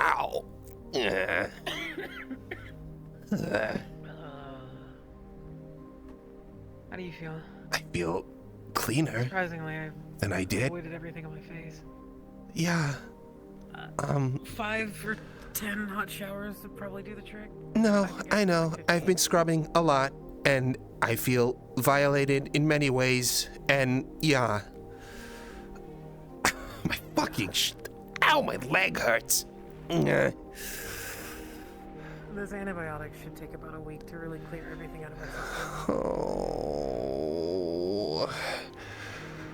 Ow! How do you feel? I feel cleaner Surprisingly, than I did. avoided everything on my face. Yeah. 5 or 10 hot showers would probably do the trick. No, I know. I've been scrubbing a lot, and I feel violated in many ways, and yeah. My fucking ow, my leg hurts. Those antibiotics should take about a week to really clear everything out of my system. Oh.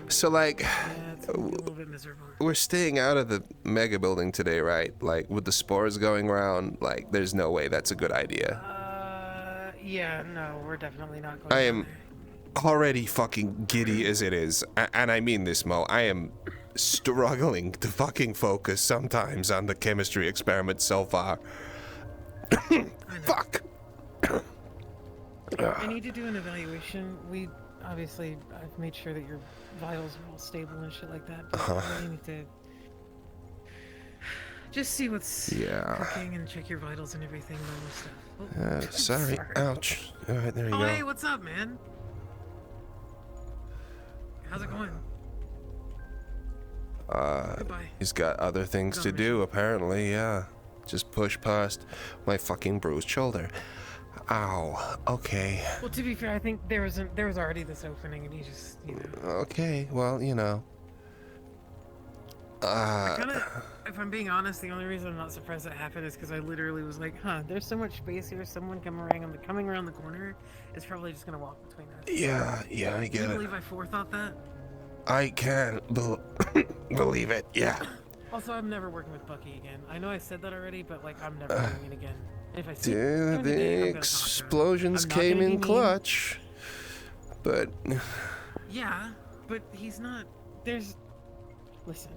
So, like, Yeah, it's gonna be a little bit miserable. we're staying out of the Megabuilding today, right? Like, with the spores going around, like, there's no way that's a good idea. Yeah, no, we're definitely not going I down am there. already fucking giddy as it is. And I mean this, Mo. I am struggling to fucking focus sometimes on the chemistry experiment so far. Fuck! I need to do an evaluation. Obviously, I've made sure that your vitals are all stable and shit like that, but I really need to just see what's cooking and check your vitals and everything, normal stuff. Oh, Sorry. Ouch. Alright, there you go. Hey, what's up, man? How's it going? Goodbye. He's got other things to do, apparently, yeah. Just push past my fucking bruised shoulder. Ow. Okay. Well, to be fair, I think there was already this opening, and he just, you know. Okay, well, you know. If I'm being honest, the only reason I'm not surprised that happened is because I literally was like, huh, there's so much space here, someone coming around the corner is probably just gonna walk between us. Yeah, I Can get you it. believe I forethought that? I can believe it, yeah. Also, I'm never working with Bucky again. I know I said that already, but like, I'm never doing it again. And if I see him The today, I'm gonna talk to him. explosions I'm not came gonna be in mean. clutch. But Yeah, but he's not. Listen.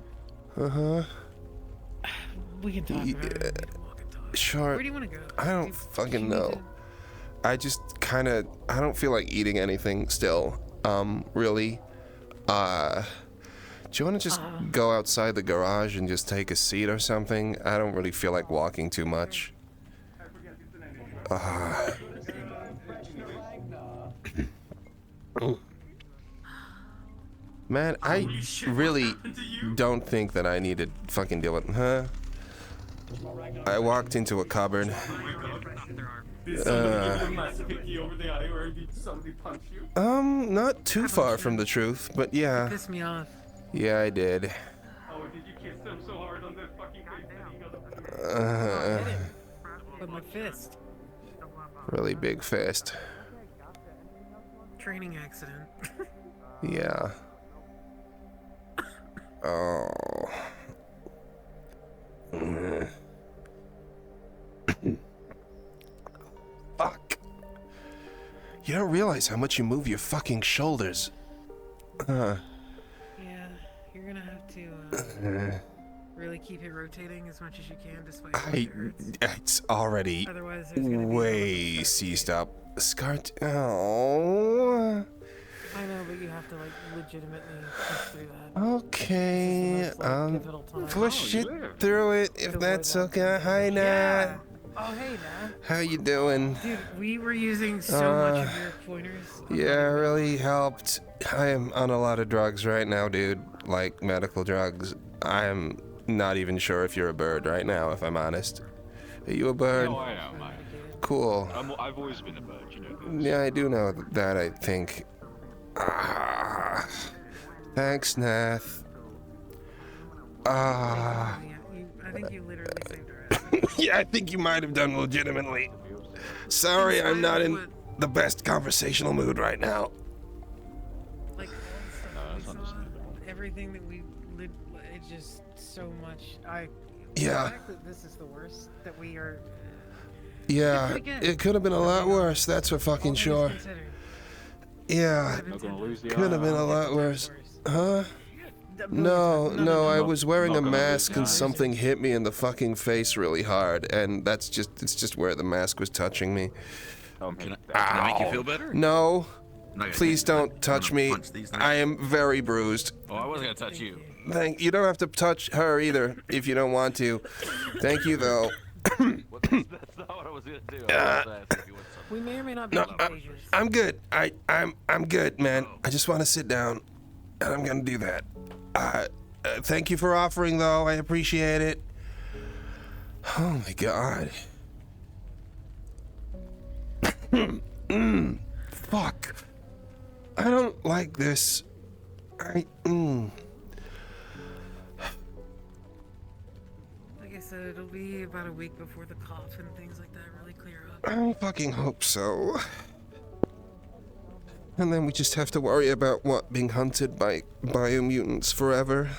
We can talk about it. We can walk and talk. Sure. Where do you want to go? I don't fucking know. I just I don't feel like eating anything still. Really. Do you want to just go outside the garage and just take a seat or something? I don't really feel like walking too much. Man, I really don't think that I need to fucking deal with I walked into a cupboard. Not too far from the truth, but yeah. Piss me off. Yeah, I did. Oh, did you kiss them so hard on their fucking face that he got Hit him with my fist. Really big fist. Training accident. Yeah. Oh. Fuck. You don't realize how much you move your fucking shoulders. Yeah, you're gonna have to really keep it rotating as much as you can, despite how much it hurts. It's already Otherwise, there's gonna be way seized up. Scarred. Oh. I know, but you have to like legitimately push through that. Okay. This is the most, like, pivotal time. Push it through it if that's okay. Hi, Nath. Yeah. Oh, hey, Nath. How you doing? Dude, we were using so much of your pointers. Yeah, it really helped. I am on a lot of drugs right now, dude. Like medical drugs. I'm not even sure if you're a bird right now, if I'm honest. Are you a bird? No, I am. Cool. I've always been a bird, you know. Yeah, I do know that, I think. Thanks, Nath. Yeah, I think you literally saved our ass. Yeah, I think you might have done legitimately. Sorry, I'm not in the best conversational mood right now. Like, all the stuff we saw, everything that we lived, it's just so much. Yeah. The fact that this is the worst that we are. Yeah, it could have been a lot worse, that's for fucking sure. Yeah, could have been a lot worse. Huh? No, I was wearing a mask and something hit me in the fucking face really hard, and it's just where the mask was touching me. Can I make you feel better? No, Okay. please don't touch me. Punch these things. I am very bruised. Oh, I wasn't gonna touch you. Thank you. Don't have to touch her either if you don't want to. Thank you though. That's not what I was gonna do. I was asking if you want something. We may or may not be No, pages. I'm good. I'm good, man. I just want to sit down, and I'm gonna do that. Thank you for offering, though. I appreciate it. Oh my god. Fuck. I don't like this. Like I said, it'll be about a week before the cough and things like that really clear up. I fucking hope so. And then we just have to worry about what, being hunted by biomutants forever.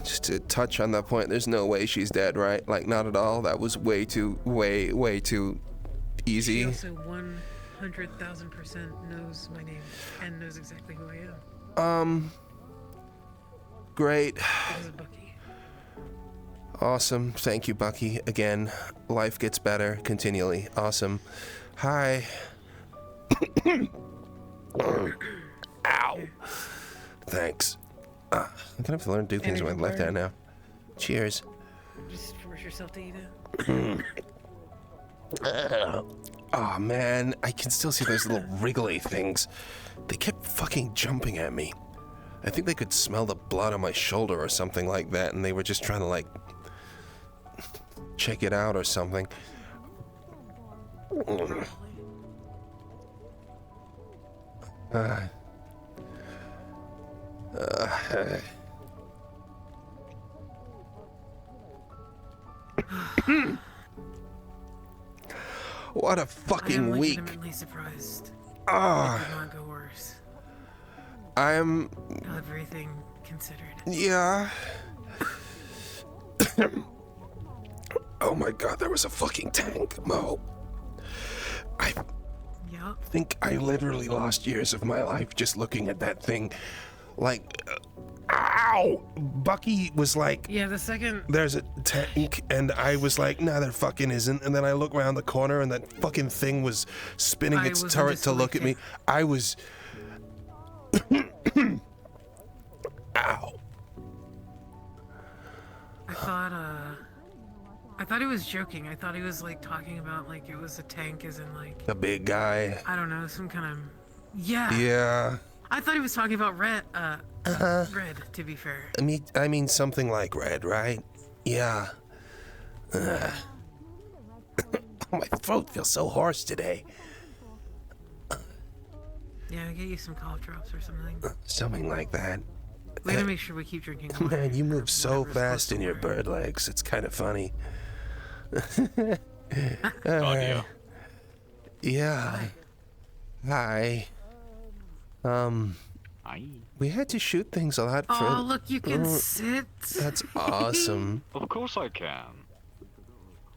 Just to touch on that point, there's no way she's dead, right? Like, not at all. That was way too easy. She also 100,000% knows my name and knows exactly who I am. Great. Because of Bucky. Awesome. Thank you, Bucky. Again, life gets better continually. Awesome. Hi. Ow. Thanks. I'm gonna have to learn to do things with my left hand now. Cheers. Just force yourself to eat it. Oh man, I can still see those little wriggly things. They kept fucking jumping at me. I think they could smell the blood on my shoulder or something like that, and they were just trying to like check it out or something. What a fucking week. I'm legitimately surprised. Ah. It could not go worse. I'm... Everything considered. Yeah. Oh my god, there was a fucking tank, Mo. I think I literally lost years of my life just looking at that thing. Like, ow! Bucky was like, yeah, the second there's a tank, and I was like, nah, there fucking isn't. And then I look around the corner, and that fucking thing was spinning its turret to look at me. I was... Ow. I thought he was joking. I thought he was like talking about like it was a tank as in like a big guy. I don't know, some kind of yeah. Yeah. I thought he was talking about red red, to be fair. I mean something like red, right? Yeah. Oh, my throat feels so hoarse today. Yeah, get you some cough drops or something. Something like that. We gotta make sure we keep drinking water. Man, you move so fast in your bird legs. It's kind of funny. Audio. Yeah. Hi. We had to shoot things a lot for... Oh, look, you can sit. That's awesome. Of course I can.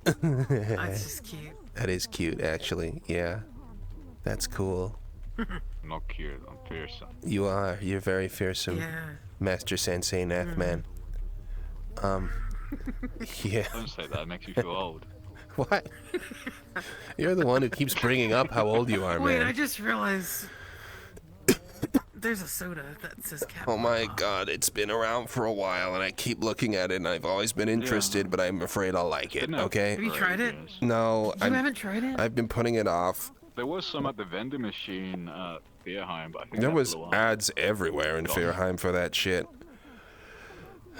That's just cute. That is cute, actually. Yeah. That's cool. I'm not cute, I'm fearsome. You are. You're very fearsome. Yeah. Master Sensei Nath, man. Yeah. Don't say that, it makes you feel old. What? You're the one who keeps bringing up how old you are, Wait, man. I just realized there's a soda that says Cap. Oh my god, it's been around for a while and I keep looking at it and I've always been interested, but I'm afraid I'll like it, okay? Have you tried it? No, You haven't tried it? I've been putting it off. There was some at the vending machine at Beerheim, but I think There that was blew up. ads everywhere in Fearheim for that shit.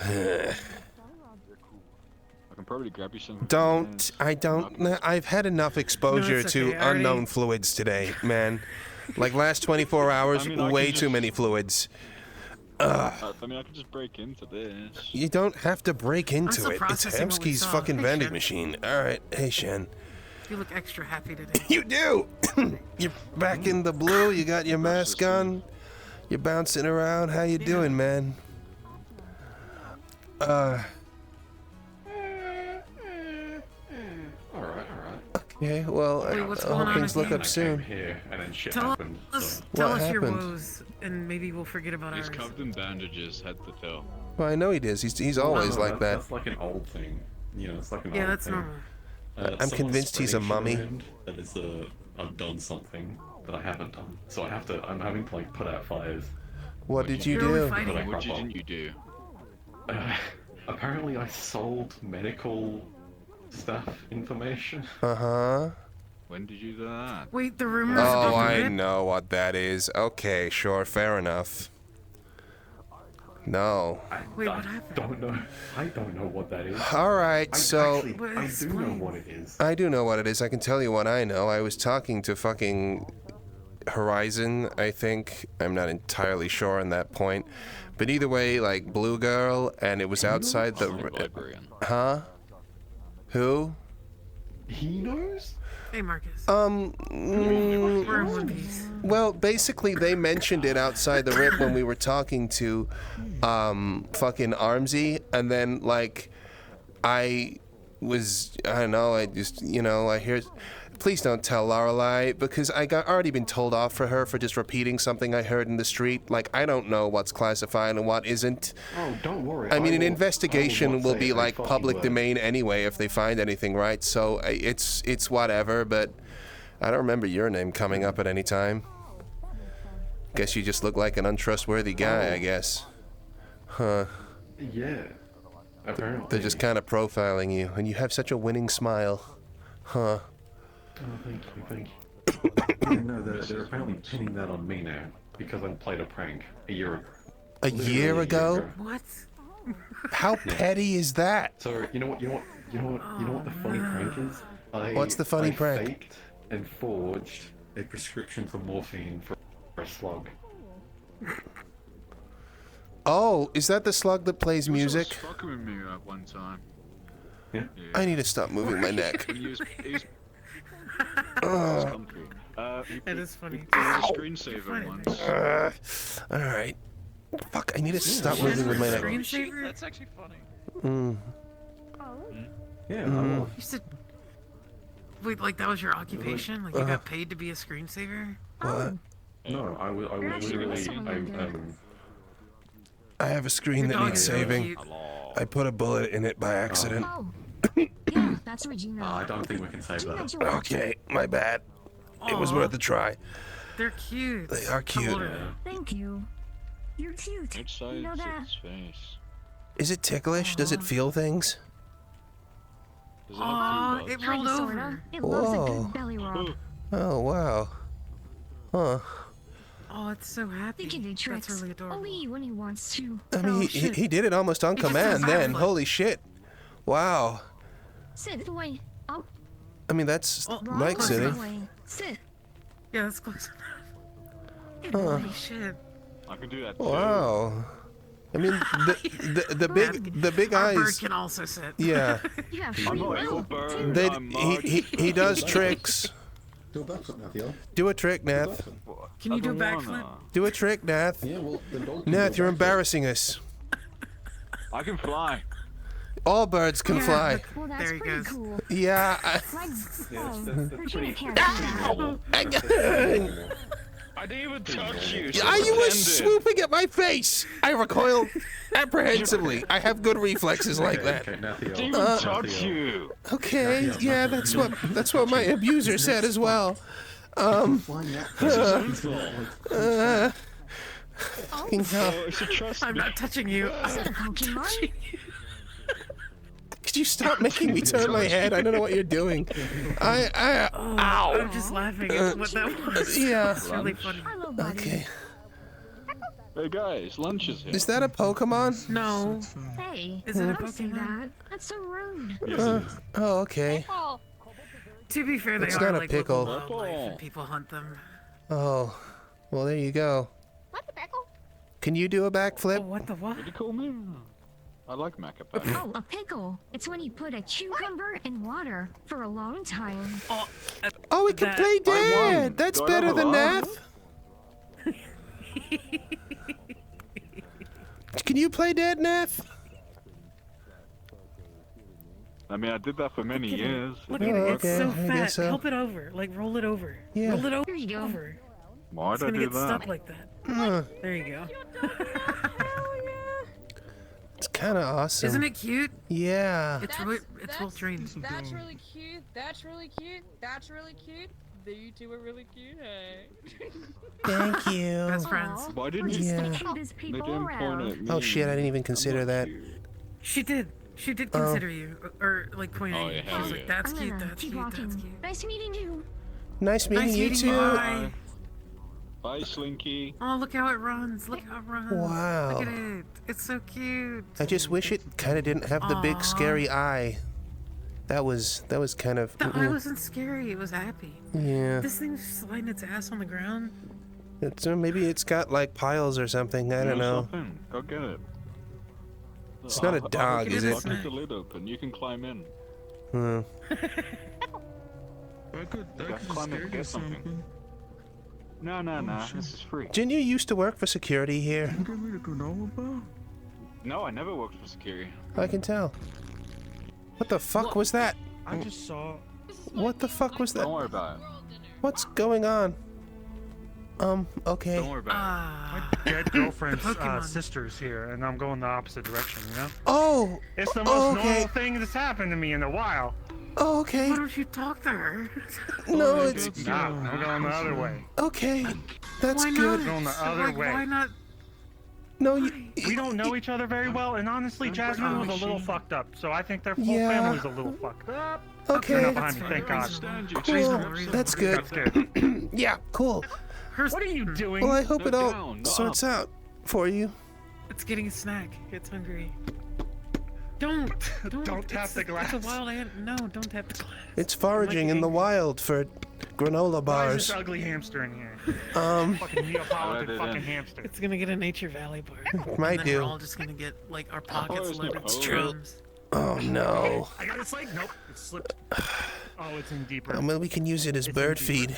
I can probably grab you some. I've had enough exposure to unknown fluids today, man. Like last 24 hours, way too many fluids. I mean, I could just break into this. You don't have to break into it. It's processing what we Hamski's saw. fucking Hey, vending Shen. machine. Alright, hey Shen. You look extra happy today. You do! You're back in the blue, you got your mask on, you're bouncing around. How you doing, man? Alright. Okay, well, Wait, what's I going hope on things with look you? up soon. Here, and then shit Tell happened. us, So. tell What us your happened? woes, and maybe we'll forget about He's ours. covered in bandages, head to toe. Well, I know he does. He's always No, like that. That's like an old thing. You know, it's like an Yeah, old that's thing. normal. I'm Someone's convinced he's a spreading mummy. shit around That is, I've done something that I haven't done. So I'm having to like put out fires. What did you Who are we do? fighting? But I What crap up. didn't you do? Apparently I sold medical stuff information. Uh-huh. When did you do that? Wait, the rumors Oh, about I the know what that is. Okay, sure, fair enough. No. Wait, what happened? Don't know. I don't know what that is. Alright, so... But I do explain. know what it is. I do know what it is. I can tell you what I know. I was talking to fucking Horizon, I think. I'm not entirely sure on that point. But either way, like, Blue Girl, and it was outside the... Librarian. Huh? Who? He knows? Hey, Markus. Uh, We're in One Piece. Well, basically, they mentioned it outside the rip when we were talking to, fucking Armsy, and then, like, I don't know, I just, you know, I hear... Please don't tell Lorelei, because I got already been told off for her for just repeating something I heard in the street. Like, I don't know what's classified and what isn't. Oh, don't worry. I mean, an will investigation will not be say a like fucking public word. domain anyway if they find anything, right? So it's whatever, but I don't remember your name coming up at any time. Guess you just look like an untrustworthy guy, I guess. Huh. Yeah. Apparently. They're just kind of profiling you, and you have such a winning smile. Huh. Oh, thank you. Yeah, no, they're apparently pinning that on me now because I played a prank a year ago. A year ago? What? How petty is that? So you know what the funny prank is? What's the funny I prank? faked and forged a prescription for morphine for a slug. Oh, is that the slug that plays music? He was fucking with me at one time. Yeah. I need to stop moving my neck. He was comfy. That is funny. He was a screensaver once. Alright. Fuck, I need to stop moving with my neck. Screensaver? That's actually funny. Yeah, I will. You said... Wait, like that was your occupation? Like you got paid to be a screensaver? What? No, I was literally I have a screen that Your dog needs is so saving. cute. I put a bullet in it by accident. Oh, yeah, that's Regina. I don't think we can save that. Regina, Okay, my bad. It was Aw. worth a try. They're cute. They are How cute. old are they? Thank you. You're cute. Which You know side's that? its face? Is it ticklish? Does it feel things? Does it have Aw, two it buds? rolled Kinda, over. sorta. It loves a Whoa. good belly rub. Oh, wow. Huh. Oh, it's so happy. He can do tricks. That's really adorable. Only when he wants to. I mean, Oh, he shit. did it almost on He just command does then. backflip. Holy shit. Wow. Sit away. Up. I mean, that's Oh, Mike close sitting. enough. Away. Sit. Yeah, that's close enough. Holy shit. I can do that too. Wow. I mean, the big Our bird eyes. can also sit. Yeah. You have I'm free not your will. bird. They, I'm he does tricks. Do a backflip, Nath, yeah? Do a trick, Nath. Can you do a I don't backflip? wanna. Do a trick, Nath. Yeah, well, the dog can Nath, do you're a backflip. embarrassing us. I can fly. All birds can Yeah, fly. Well, that's There he pretty goes. cool. Yeah. Flags. that's Regina pretty- can't do that. I didn't even touch you. Ah, you were Offended. swooping at my face. I recoiled apprehensively. I have good reflexes like that. Okay, Nath, I didn't even touch you. Okay, yeah, that's what my abuser said as well. Flying that. You know, Oh, it's a trust I'm me. not touching you. Is it a Pokemon? could you stop making me turn my head? I don't know what you're doing. I'm just laughing at what that was. Yeah. It's really funny. Hello, buddy. Okay. Hey guys, lunch is here. Is that a Pokemon? No. Hey, Is it a don't say Pokemon? that. That's so rude. Oh, okay. To be fair, they It's are not a like pickle. living wildlife and people hunt them. Oh, well, there you go. Can you do a Oh, backflip? what the what? What do you call me? I like Macapap. Oh, a pickle. It's when you put a cucumber in water for a long time. Oh, we can That- play I dead. won. That's Do I better have a than laugh? Nath. Can you play dead, Nath? I mean, I did that for many years. Look Oh, at it. It's okay, so I fat. guess so. Help it over. Like, roll it over. Yeah. Roll it Here you go. over. Why'd It's I gonna do get that? stuck like that. Huh. There you go. It's kind of awesome. Isn't it cute? Yeah. It's well trained. That's really cute. That's really cute. That's really cute. You two are really cute, hey? Thank you. Best friends. Why didn't We're you? just Yeah. the cutest They people didn't point around. at me. Oh shit, I didn't even consider I'm not that. cute. She did. She did consider you, or like point Oh, at you. yeah, She hell was yeah. like, "That's I'm cute. gonna That's keep cute. walking. That's cute." Nice meeting you. Nice meeting Nice you meeting too. you. Bye. Bye, Slinky. Oh, look how it runs. Look how it runs. Wow. Look at it. It's so cute. I just wish it kind of didn't have the big Aw. scary eye. That was kind of. The eye wasn't scary. It was happy. Yeah. This thing's sliding its ass on the ground. It's, maybe it's got like piles or something. I don't know. Something. Go get it. It's not a dog, is it? I'll keep the lid open. You can climb in. Hmm. I could Climb in and get something. No, this is free. Didn't you used to work for security here? Give me the granola bar. No, I never worked for security. I can tell. What the fuck was that? I just saw. What the fuck was that? Don't worry about it. What's going on? Okay. Don't worry about My Ah. dead girlfriend's Pokemon. sister's here, and I'm going the opposite direction, you know? Oh! It's the most okay. normal thing that's happened to me in a while. Oh, okay. Why don't you talk to her? No, it's... Nah, I'm going the other way. Okay. That's Why good. not? Going the other Like, way. why not? No, you... We don't know each other very well, and honestly, Jasmine was a little fucked up, so I think their whole Yeah. family's a little fucked up. They're Okay. not behind me, thank God. understand you. Cool. Reasonable. That's good. That's good. Yeah, cool. What are you doing? Well, I hope No, it all down, not sorts up. out for you. It's getting a snack. It's hungry. Don't Don't tap the glass. It's a wild animal. No, don't tap the glass. It's foraging in the wild for granola Why is this bars. ugly hamster in here? Um, Fucking Neapolitan Alright, fucking then. hamster. It's gonna get a Nature Valley bar. might and then we're do. all just gonna get like our it pockets was loaded with Napoleon. strums. Oh no. I got its leg. Nope, it slipped. Oh, it's in deeper. Well, we can use it as It's bird empty. feed.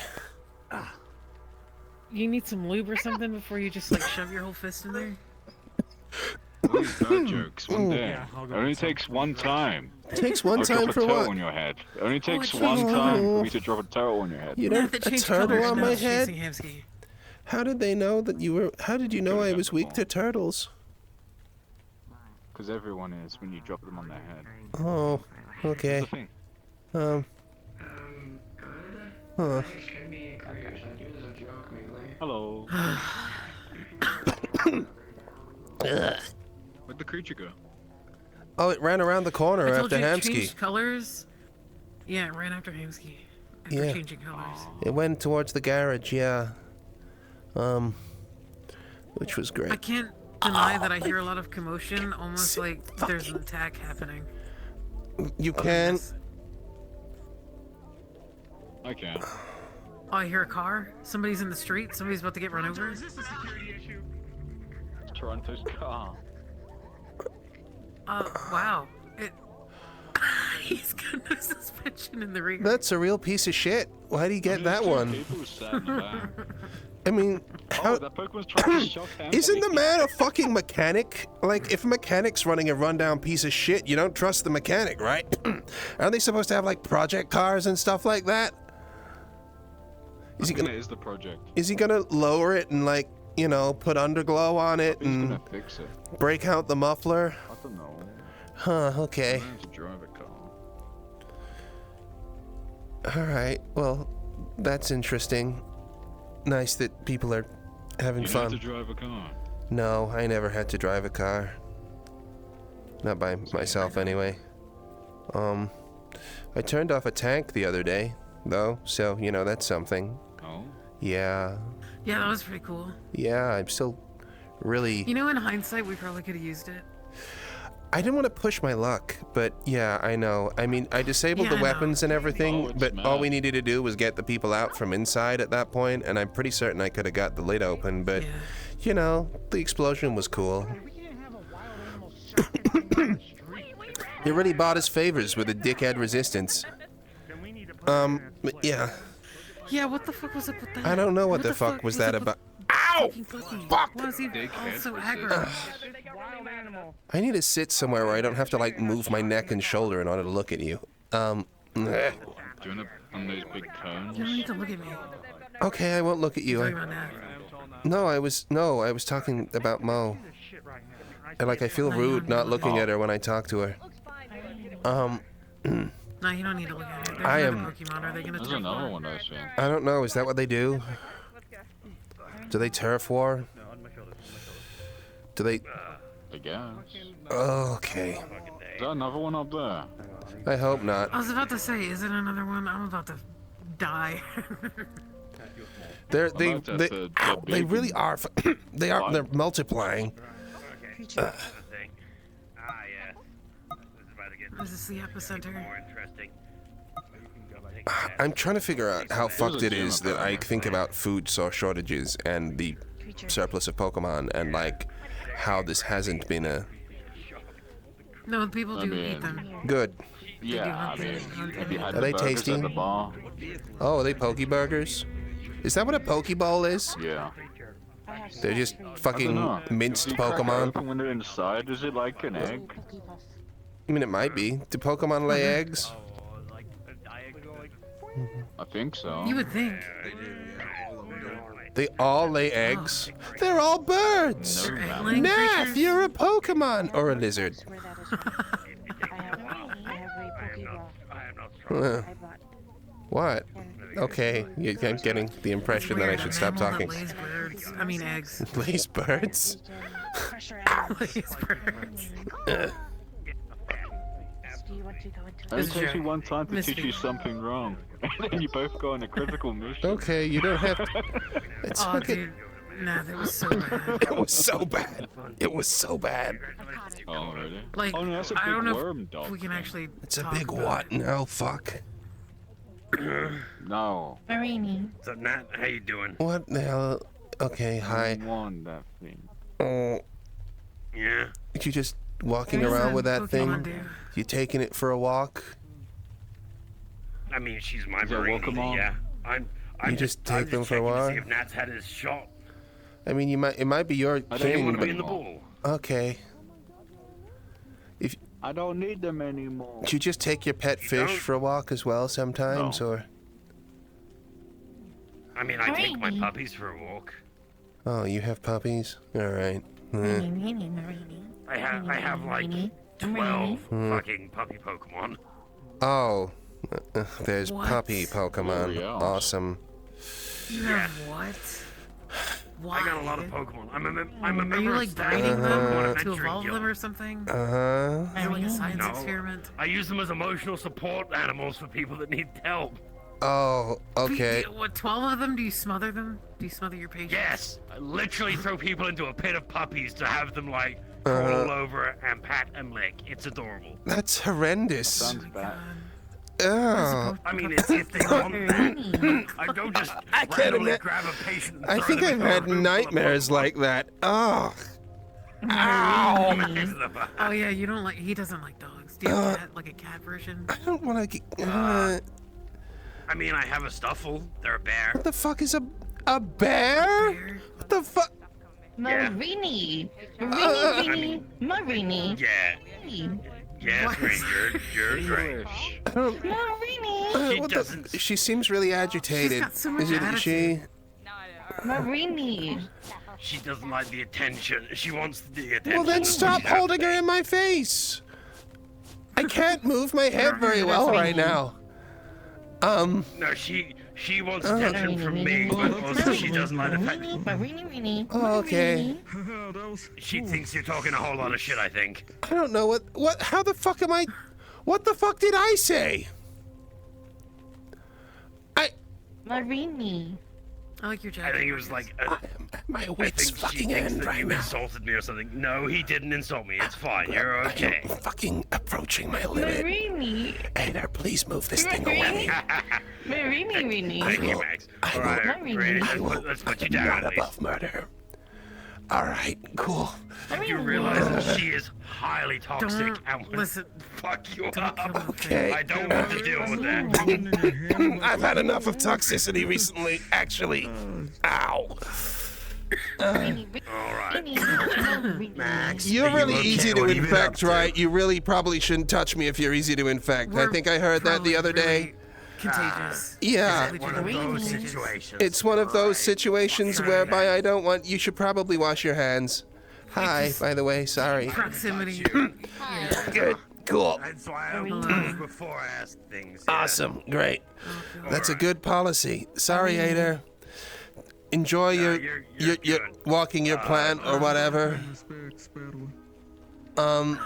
You need some lube or something before you just like shove your whole fist in there. These bird jokes. One day. Yeah, I'll It go only with some. takes one time. Takes one I'll time drop for a turtle what? on your head. It only takes it one changed time colors. for me to drop a turtle on your head. You Nath, don't it a changed turtle colors. on Now my it's head? chasing Hamski. How did they know that you were? How did you know I was weak to turtles? Because everyone is when you drop them on their head. Oh, That's okay. the thing. Huh. Hello. Ugh. Where'd the creature go? Oh, it ran around the corner I told after you it Hamski. changed colors. Yeah, it ran after Hamski. After Yeah. changing colors. It went towards the garage, yeah. Which was I great. can't deny that I hear a lot of commotion, almost like there's an attack happening. You can. Yes. I can't. Oh, I hear a car. Somebody's in the street. Somebody's about to get run over. Is this a security issue? Toronto's car. Wow. He's got no suspension in the rear. That's a real piece of shit. Why'd he get that one? People sat in the back. I mean, Oh, how? that Pokemon's trying to shock Hamski. Isn't the man a fucking mechanic? Like, if a mechanic's running a rundown piece of shit, you don't trust the mechanic, right? Aren't they supposed to have, like, project cars and stuff like that? Is he I mean, gonna, it is the project. is he gonna lower it and, like, you know, put underglow on it He's and gonna fix it. break out the muffler? I don't know. Huh, okay. I learned to drive a car. Alright, well, that's interesting. Nice that people are having You fun. have to drive a car. No, I never had to drive a car. Not by myself, anyway. I turned off a tank the other day, though, so, you know, that's something. Oh? Yeah. Yeah, that was pretty cool. Yeah, I'm still really... You know, in hindsight, we probably could have used it. I didn't want to push my luck, but yeah, I know. I mean, I disabled Yeah, the I know. weapons and everything, Oh, it's but all mad. we needed to do was get the people out from inside at that point, and I'm pretty certain I could have got the lid open, but, Yeah. you know, the explosion was cool. We can't have a wild animal shocking thing on the street. He really bought us favors with a dickhead resistance. Then we need to put it in its But place. yeah, Yeah, what the fuck was up with that? I don't know what the fuck was that up with about. Ow! fucking Fuck! Why is he Dickhead also resistance. aggro? It's wild animal. I need to sit somewhere where I don't have to, like, move my neck and shoulder in order to look at you. Do you wanna on those big cones? You don't need to look at me. Okay, I won't look at you. Talking about Nath. No, I was talking about Mo. This shit right now. And, like, I feel rude not looking at her when I talk to her. No, you don't need to look at it. There's I another am- Pokemon. Are they gonna There's turn another on? one I see. I don't know. Is that what they do? Do they turf war? Do they? I guess. Okay. Is there another one up there? I hope not. I was about to say, is it another one? I'm about to die. They the really are. They're multiplying. Ah, yes. Is this the epicenter? More interesting. I'm trying to figure out how fucked it is that I think about food shortages and the surplus of Pokemon and like how this hasn't been a No, people do eat them. good. Yeah, I mean, have you had Are the they burgers tasty? at the bar? Oh, are they Poke Burgers? Is that what a Pokeball is? Yeah. They're just I don't fucking know. minced Do you crack it Pokemon. open when they're inside? Is it like an egg? I mean, it might be. Do Pokemon lay eggs? I think so. You would think. They all lay eggs. They're all birds. They're egg-laying Nath, creatures. you're a Pokemon or a lizard. What? Okay, I'm getting the impression that I should stop talking. Lays birds. I mean eggs. Lays birds? Lays birds. It takes you one time to teach you something wrong, and then you both go on a critical mission. Okay, you don't have to. It's Oh, okay. dude. Nah, that was so bad. It was so bad. It was so bad. Oh, really? Like, Oh, no, that's a I don't big know worm if dog we can thing. actually. It's a talk big about what? it. No, fuck. No. Marini. So, Nat, how you doing? What the hell? Okay, hi. I want that thing. Oh, Yeah. you just walking What does around with that Pokemon thing? do? You taking it for a walk? I mean, she's my Is that Marine. Pokemon? Yeah. I'm You just take I'm them for a checking to walk? See if Nat's had his shot. I mean, it might be your I don't They thing, want to be but in the ball. okay. I don't need them anymore. Do you just take your pet You fish don't? for a walk as well sometimes, No. or? I mean, I take my puppies for a walk. Oh, you have puppies? All right. I have like 12 fucking puppy Pokemon. Oh, there's What? puppy Pokemon. Oh, yeah. Awesome. You have what? Why? I got a lot of Pokemon. I'm a member Are you of like staff breeding of the them to Adventuring evolve Guild. them or something? Uh huh. Is it like a science No. experiment? I use them as emotional support animals for people that need help. Oh, okay. What, 12 of them? Do you smother them? Do you smother your patients? Yes, I literally throw people into a pit of puppies to have them like crawl all over and pat and lick. It's adorable. That's horrendous. Sounds bad. Oh, I mean, it's if they want that. I don't just can't randomly ima- grab a patient. And I throw think them I've into a had room full of nightmares Pokemon. like that. Oh. Ow. Oh yeah, you don't like. He doesn't like dogs. Do you have a cat, like a cat version? I don't want to get. I mean, I have a Stuffle. They're a bear. What the fuck is a bear? Bear? What the fuck? Marini. Marini. Marini. Yeah. Yes, Ray, you're great. I don't. Marini. She What doesn't. the? She seems really agitated. got so much Is it she? Marini. She doesn't like the attention. She wants the attention. Well, then That's stop what you have holding to her say. in my face. I can't move my head very well right now. No, she wants attention from me, but also she doesn't like the fact Marini. Oh, okay. she thinks you're talking a whole lot of shit. I think. I don't know what. How the fuck am I? What the fuck did I say? Marini. I like your I jacket. think it was like. My I wit's think she fucking thinks end that right you now. insulted me or something. No, he didn't insult me. It's fine. You're okay. I'm fucking approaching my limit. Marini. Ada, please move this thing away. Marini. Thank you, Max. I All will- right, great. I will Let's put you down not at least. above murder. All right, cool. You realize that she is highly toxic Don't and will listen. fuck you Don't kill up. the Okay. I don't want to deal with that. I've had enough of toxicity recently, actually. Ow. All right. Max, You're are you really okay? easy to What have you been up infect, to? right? You really probably shouldn't touch me if you're easy to infect. I We're think I heard that the probably other day. really Contagious. Yeah. One of those situations. It's one of those situations Right. whereby I don't want. You should probably wash your hands. Hi, by the way. Sorry. Proximity. Good. Cool. That's why I move before I ask things. Yeah. Awesome. Great. That's a good policy. Sorry, Ada. Enjoy your walking your plan or whatever. Do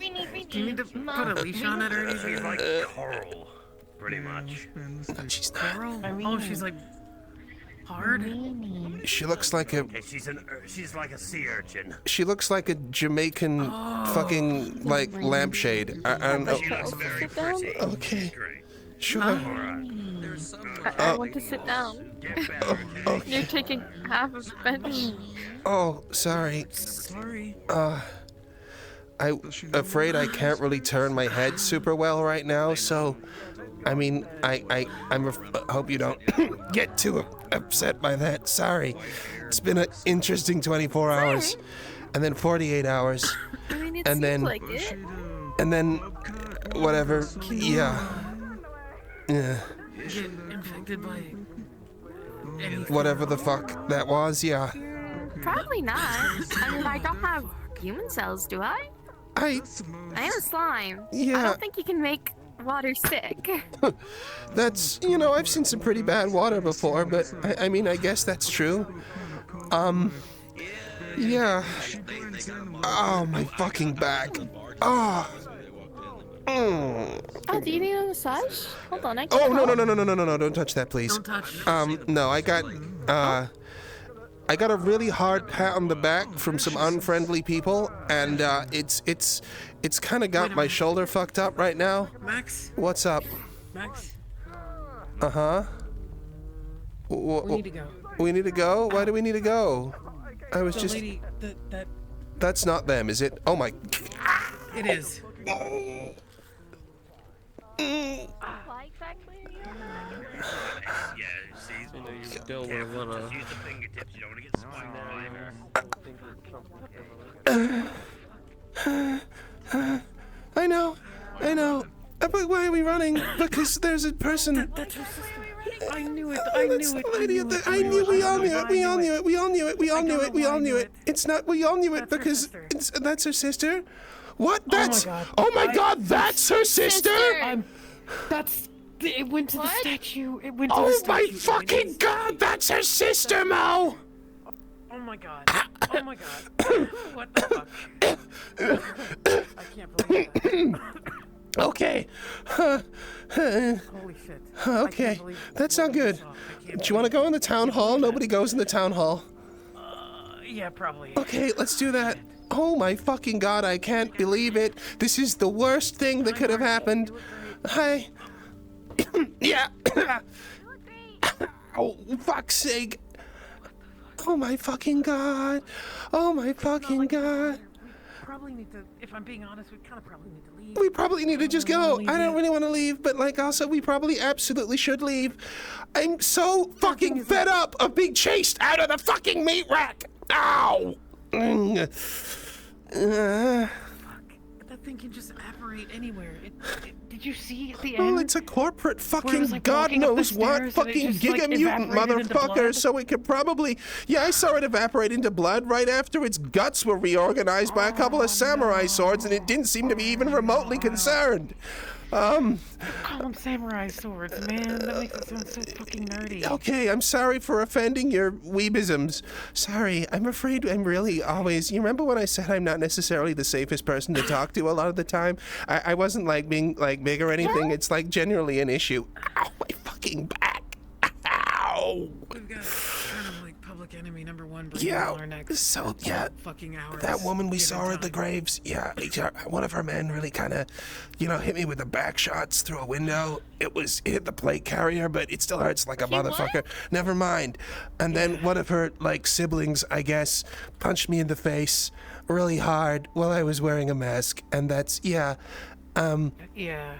you need to put a leash on it or anything? She's like coral, pretty much. She's not. Oh, she's like hard. She looks like a. Okay, she's like a sea urchin. She looks like a Jamaican fucking like lampshade. I don't know. She looks very pretty. Okay. Great. Sure. I want to sit down. You're taking half of the bench. Oh, sorry. I'm afraid I can't really turn my head super well right now, so I mean, I hope you don't get too upset by that. Sorry. It's been an interesting 24 hours, and then 48 hours, I mean, it and seems then like it. and then whatever. Yeah. Yeah. Get infected by anything. Whatever the fuck that was. Yeah. Probably not. I mean, I don't have human cells, do I? I am a slime. Yeah. I don't think you can make water sick. That's, you know, I've seen some pretty bad water before, but I mean, I guess that's true. Yeah. Oh, my fucking back. Oh. Oh, do you need a massage? Hold on, I can Oh, no, help. no, don't touch that, please. Don't touch. No, I got a really hard pat on the back from some unfriendly people, and it's kind of got my shoulder fucked up right now. Max? What's up? Max? Uh-huh. We need to go. We need to go? Why do we need to go? I was The just... lady, that... That's not them, is it? Oh my... It is. Why exactly? Yeah, see, you still want to use the fingertips. You don't want to get spiked I know. But why are we running? Because there's a person... That's her sister. I knew it. We all knew it. It's not, we all knew it because that's her sister. What? That's, oh my god, that's her sister? It went to the statue. It went to the Oh statue. my fucking god, that's her sister, Mo! Oh my god. Oh my god. What the fuck? I can't believe that. Okay. Holy shit. Okay, that's not good. Do you want to go in the town hall? Nobody goes in the town hall. Yeah, probably. Okay, let's do that. Oh my fucking god, I can't believe it. This is the worst thing that could have happened. Hi. Yeah. Oh, fuck's sake. Oh my fucking god. Oh my fucking god. Probably need to, if I'm being honest, we kind of probably need to leave. We probably need to just go. I don't really want to leave, but like also we probably absolutely should leave. I'm so fucking fed up of being chased out of the fucking MeatRack. Ow. That thing can just evaporate anywhere. Did you see at the Well, end? it's a corporate fucking was, like, god walking up the knows what stairs and it fucking just, like, giga mutant evaporated into motherfucker, blood? so it could probably... Yeah, I saw it evaporate into blood right after its guts were reorganized by a couple of samurai swords, and it didn't seem to be even remotely concerned. Call them samurai swords, man. That makes it sound so fucking nerdy. Okay, I'm sorry for offending your weebisms. Sorry, I'm afraid I'm really always... You remember when I said I'm not necessarily the safest person to talk to a lot of the time? I wasn't like being like big or anything. It's like generally an issue. Ow, my fucking back. Ow. We've got kind of like public enemy number one breathing Yeah, on our necks. so, yeah, Fucking hours. that woman we given saw at the time. graves, yeah, one of her men really kind of, hit me with the back shots through a window. It hit the plate carrier, but it still hurts like a motherfucker. Never mind. And then one of her, like, siblings, I guess, punched me in the face really hard while I was wearing a mask, and that's, yeah. Yeah.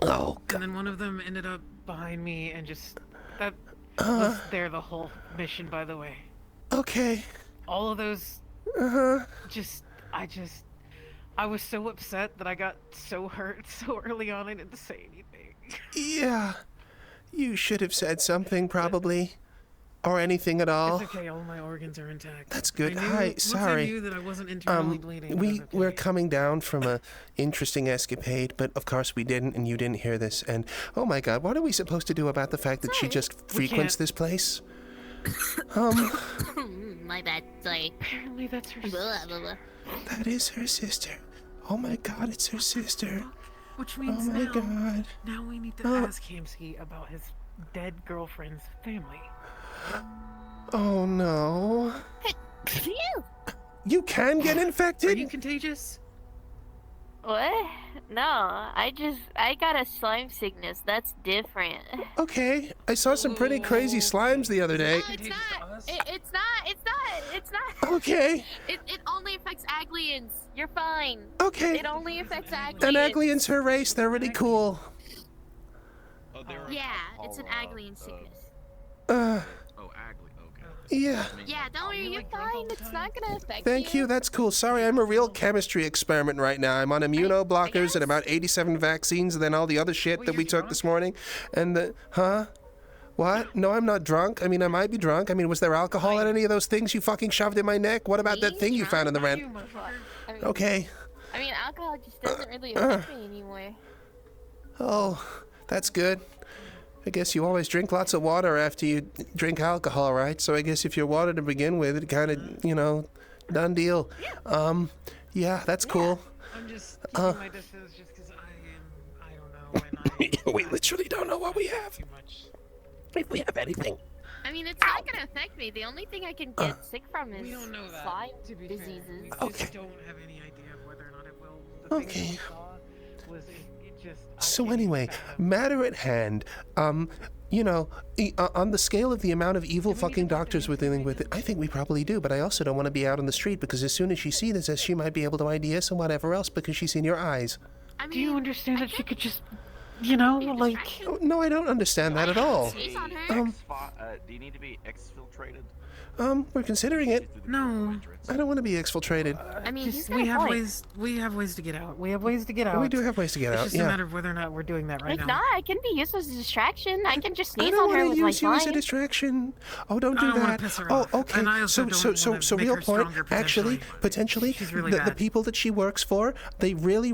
Oh, God. And then one of them ended up behind me and just... That was there the whole mission, by the way. Okay. All of those... I was so upset that I got so hurt so early on I didn't say anything. Yeah. You should have said something, probably. or anything at all? It's okay, all my organs are intact. That's good. I knew, Hi, once sorry. I knew that I wasn't internally bleeding. We're coming down from a interesting escapade, but of course we didn't, and you didn't hear this. And oh my God, what are we supposed to do about the fact that she just frequents this place? My bad, sorry. Apparently that's her sister. That is her sister. Oh my God, it's her sister. Which means oh my God. Now we need to ask Hamski about his dead girlfriend's family. Oh no. You can get infected? Are you contagious? What? No, I got a slime sickness. That's different. Okay, I saw some pretty crazy slimes the other day. No, it's not. It's not. Okay. It only affects Aglians. You're fine. Okay. It only affects Aglians. And Aglian's her race. They're really cool. Yeah, it's an Aglian sickness. Yeah. Yeah, don't worry, you're fine. It's not gonna affect you. Thank you, that's cool. Sorry, I'm a real chemistry experiment right now. I'm on immunoblockers and about 87 vaccines and then all the other shit that we took this morning. And the... Huh? What? No, I'm not drunk. I mean, I might be drunk. I mean, was there alcohol in any of those things you fucking shoved in my neck? What about that thing you found in the rent? Okay. I mean, alcohol just doesn't really affect me anymore. Oh, that's good. I guess you always drink lots of water after you drink alcohol, right? So I guess if you're water to begin with, it kind of, you know, done deal. Yeah, that's cool. I'm just keeping my distance just because I don't know. We literally don't know what we have. If we have anything. I mean, it's not gonna affect me. The only thing I can get sick from is slime diseases. Okay. We don't have any idea of whether or not it will. The thing that we saw was it just. So anyway, matter at hand, you know, on the scale of the amount of evil fucking doctors we're dealing with, I think we probably do, but I also don't want to be out on the street because as soon as she sees this, she might be able to ID us and whatever else because she's in your eyes. I mean, do you understand that she could just, you know, like... No, I don't understand that at all. Do you need to be exfiltrated? We're considering it. No. I don't want to be exfiltrated. I mean, we have ways to get out. We have ways to get out. We do have ways to get out, It's just a matter of whether or not we're doing that right now. Nah, I can be used as a distraction. I can just sneeze on her with my use you as a slime. distraction. Oh, don't do I don't wanna that. piss her Oh, off. okay. And I also So make real her point. stronger Actually, potentially, She's really the bad. people that she works for, they really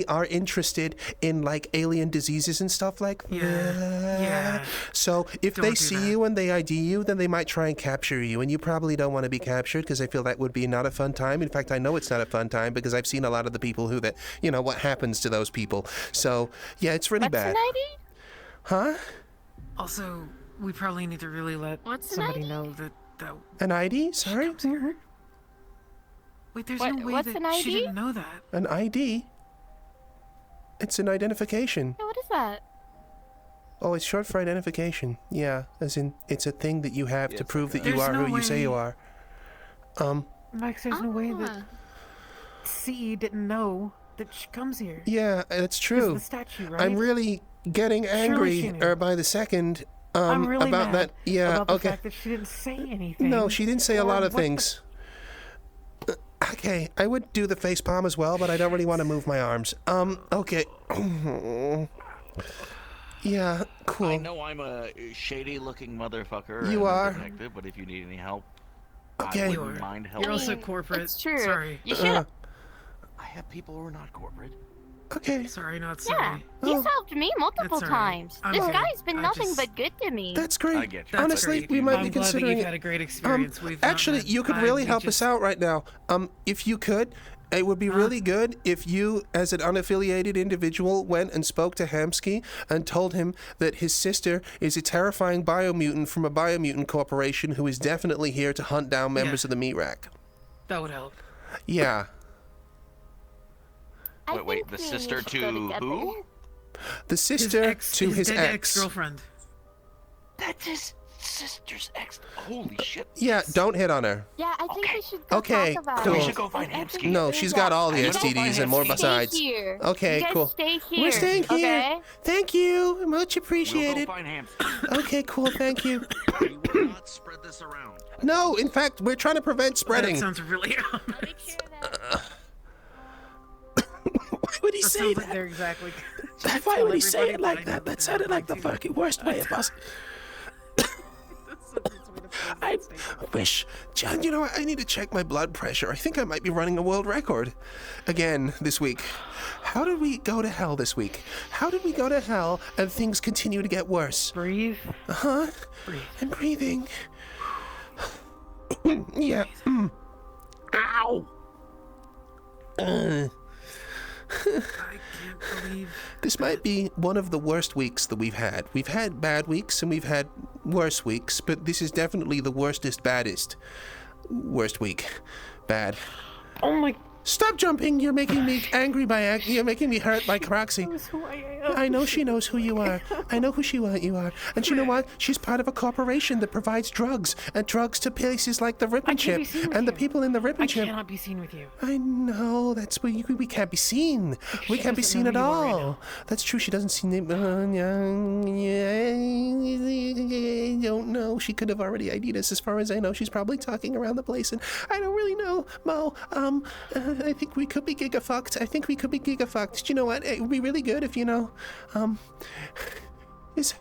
are interested in like alien diseases and stuff like that. Yeah. So if Don't they do see that. you and they ID you, then they might try and capture you, and you probably don't want to be captured because I feel that would be not a fun time. In fact, I know it's not a fun time because I've seen a lot of the people who that, you know, what happens to those people. So yeah, it's really bad. What's an ID? Huh? Also, we probably need to really let somebody know that An ID? Sorry? Wait, there's no way what's an that ID? she didn't know that. An ID? It's an identification. Yeah, what is that? Oh, it's short for identification. Yeah, as in, it's a thing that you have to prove that you There's are no who you say way- you are. Max, there's no way that CE didn't know that she comes here. Yeah, that's Because true. of the statue, right? I'm really getting Surely angry she knew. by the second I'm really about mad that. Yeah, about the okay. fact that she didn't say anything. No, she didn't say a or lot of what the- things. Okay, I would do the face palm as well, but I don't really want to move my arms. Okay. Yeah, cool. I know I'm a shady-looking motherfucker. You and a are. detective, but if you need any help, Okay. I wouldn't mind helping. You're also corporate. It's true. Sorry. You should. I have people who are not corporate. Okay. Sorry, not Yeah, sorry. he's helped me multiple That's all right. times. I'm This good. guy's been I nothing just- but good to me. That's great. I get you. That's Honestly, great. we might I'm be glad that considering you've it. had a great experience. We've not Actually, met. you could really We help just- us out right now. If you could, it would be really good if you, as an unaffiliated individual, went and spoke to Hamski and told him that his sister is a terrifying biomutant from a biomutant corporation who is definitely here to hunt down members of the MeatRack. That would help. Yeah. Wait, the sister to who? The sister to his dead ex. ex-girlfriend. That's his sister's ex. Holy shit. Yeah, don't hit on her. Yeah, I think we should go Okay, talk about cool. it. We should go find Hamski. No, she's got all the I know. STDs and more Stay besides. here. Okay, you guys cool. Stay here. We're staying here. Okay? Thank you. Much We'll appreciated. go find Hamski. Okay, cool. Thank you. We will not spread this around. No, in fact, we're trying to prevent spreading. That sounds really I'll make sure that. Why would he That say sounds that? like they're exactly. Why would he say it like that? That sounded like the fucking worst way possible. I wish, John, you know what? I need to check my blood pressure. I think I might be running a world record again this week. How did we go to hell this week? How did we go to hell and things continue to get worse? Breathe. Uh-huh. Breathe. I'm breathing. Yeah. Ow. I can't believe This might be one of the worst weeks that we've had. We've had bad weeks and we've had worse weeks, but this is definitely the baddest. Worst week. Bad. Oh my... Stop jumping! You're making me angry you're making me hurt by proxy. I know she knows who you are. I know who you are. And you know what? She's part of a corporation that provides drugs to places like the Rip and Chip. And the people in the Rip and Chip. I cannot be seen with you. I know. That's where we can't be seen. We can't be seen at all. That's true. She doesn't see me. I don't know. She could have already ID'd us. As far as I know, she's probably talking around the place. And I don't really know, Mo. I think we could be giga-fucked. Do you know what? It would be really good if, is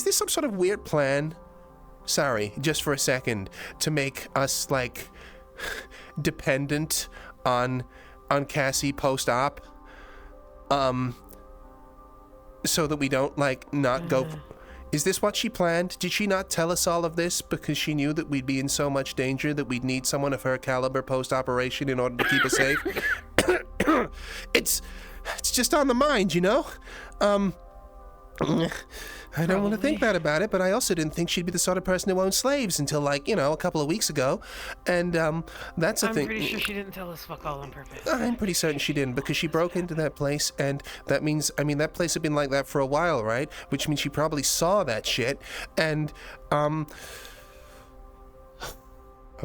this some sort of weird plan? Sorry, just for a second, to make us, like, dependent on Cassy post-op? So that we don't, like, not go... Is this what she planned? Did she not tell us all of this because she knew that we'd be in so much danger that we'd need someone of her caliber post-operation in order to keep us safe? It's just on the mind, you know? I don't want to think bad about it, but I also didn't think she'd be the sort of person who owned slaves until, like, a couple of weeks ago. And, that's the thing. I'm pretty sure she didn't tell us fuck all on purpose. I'm pretty certain she didn't, because she broke into that place, and that means, that place had been like that for a while, right? Which means she probably saw that shit, and, are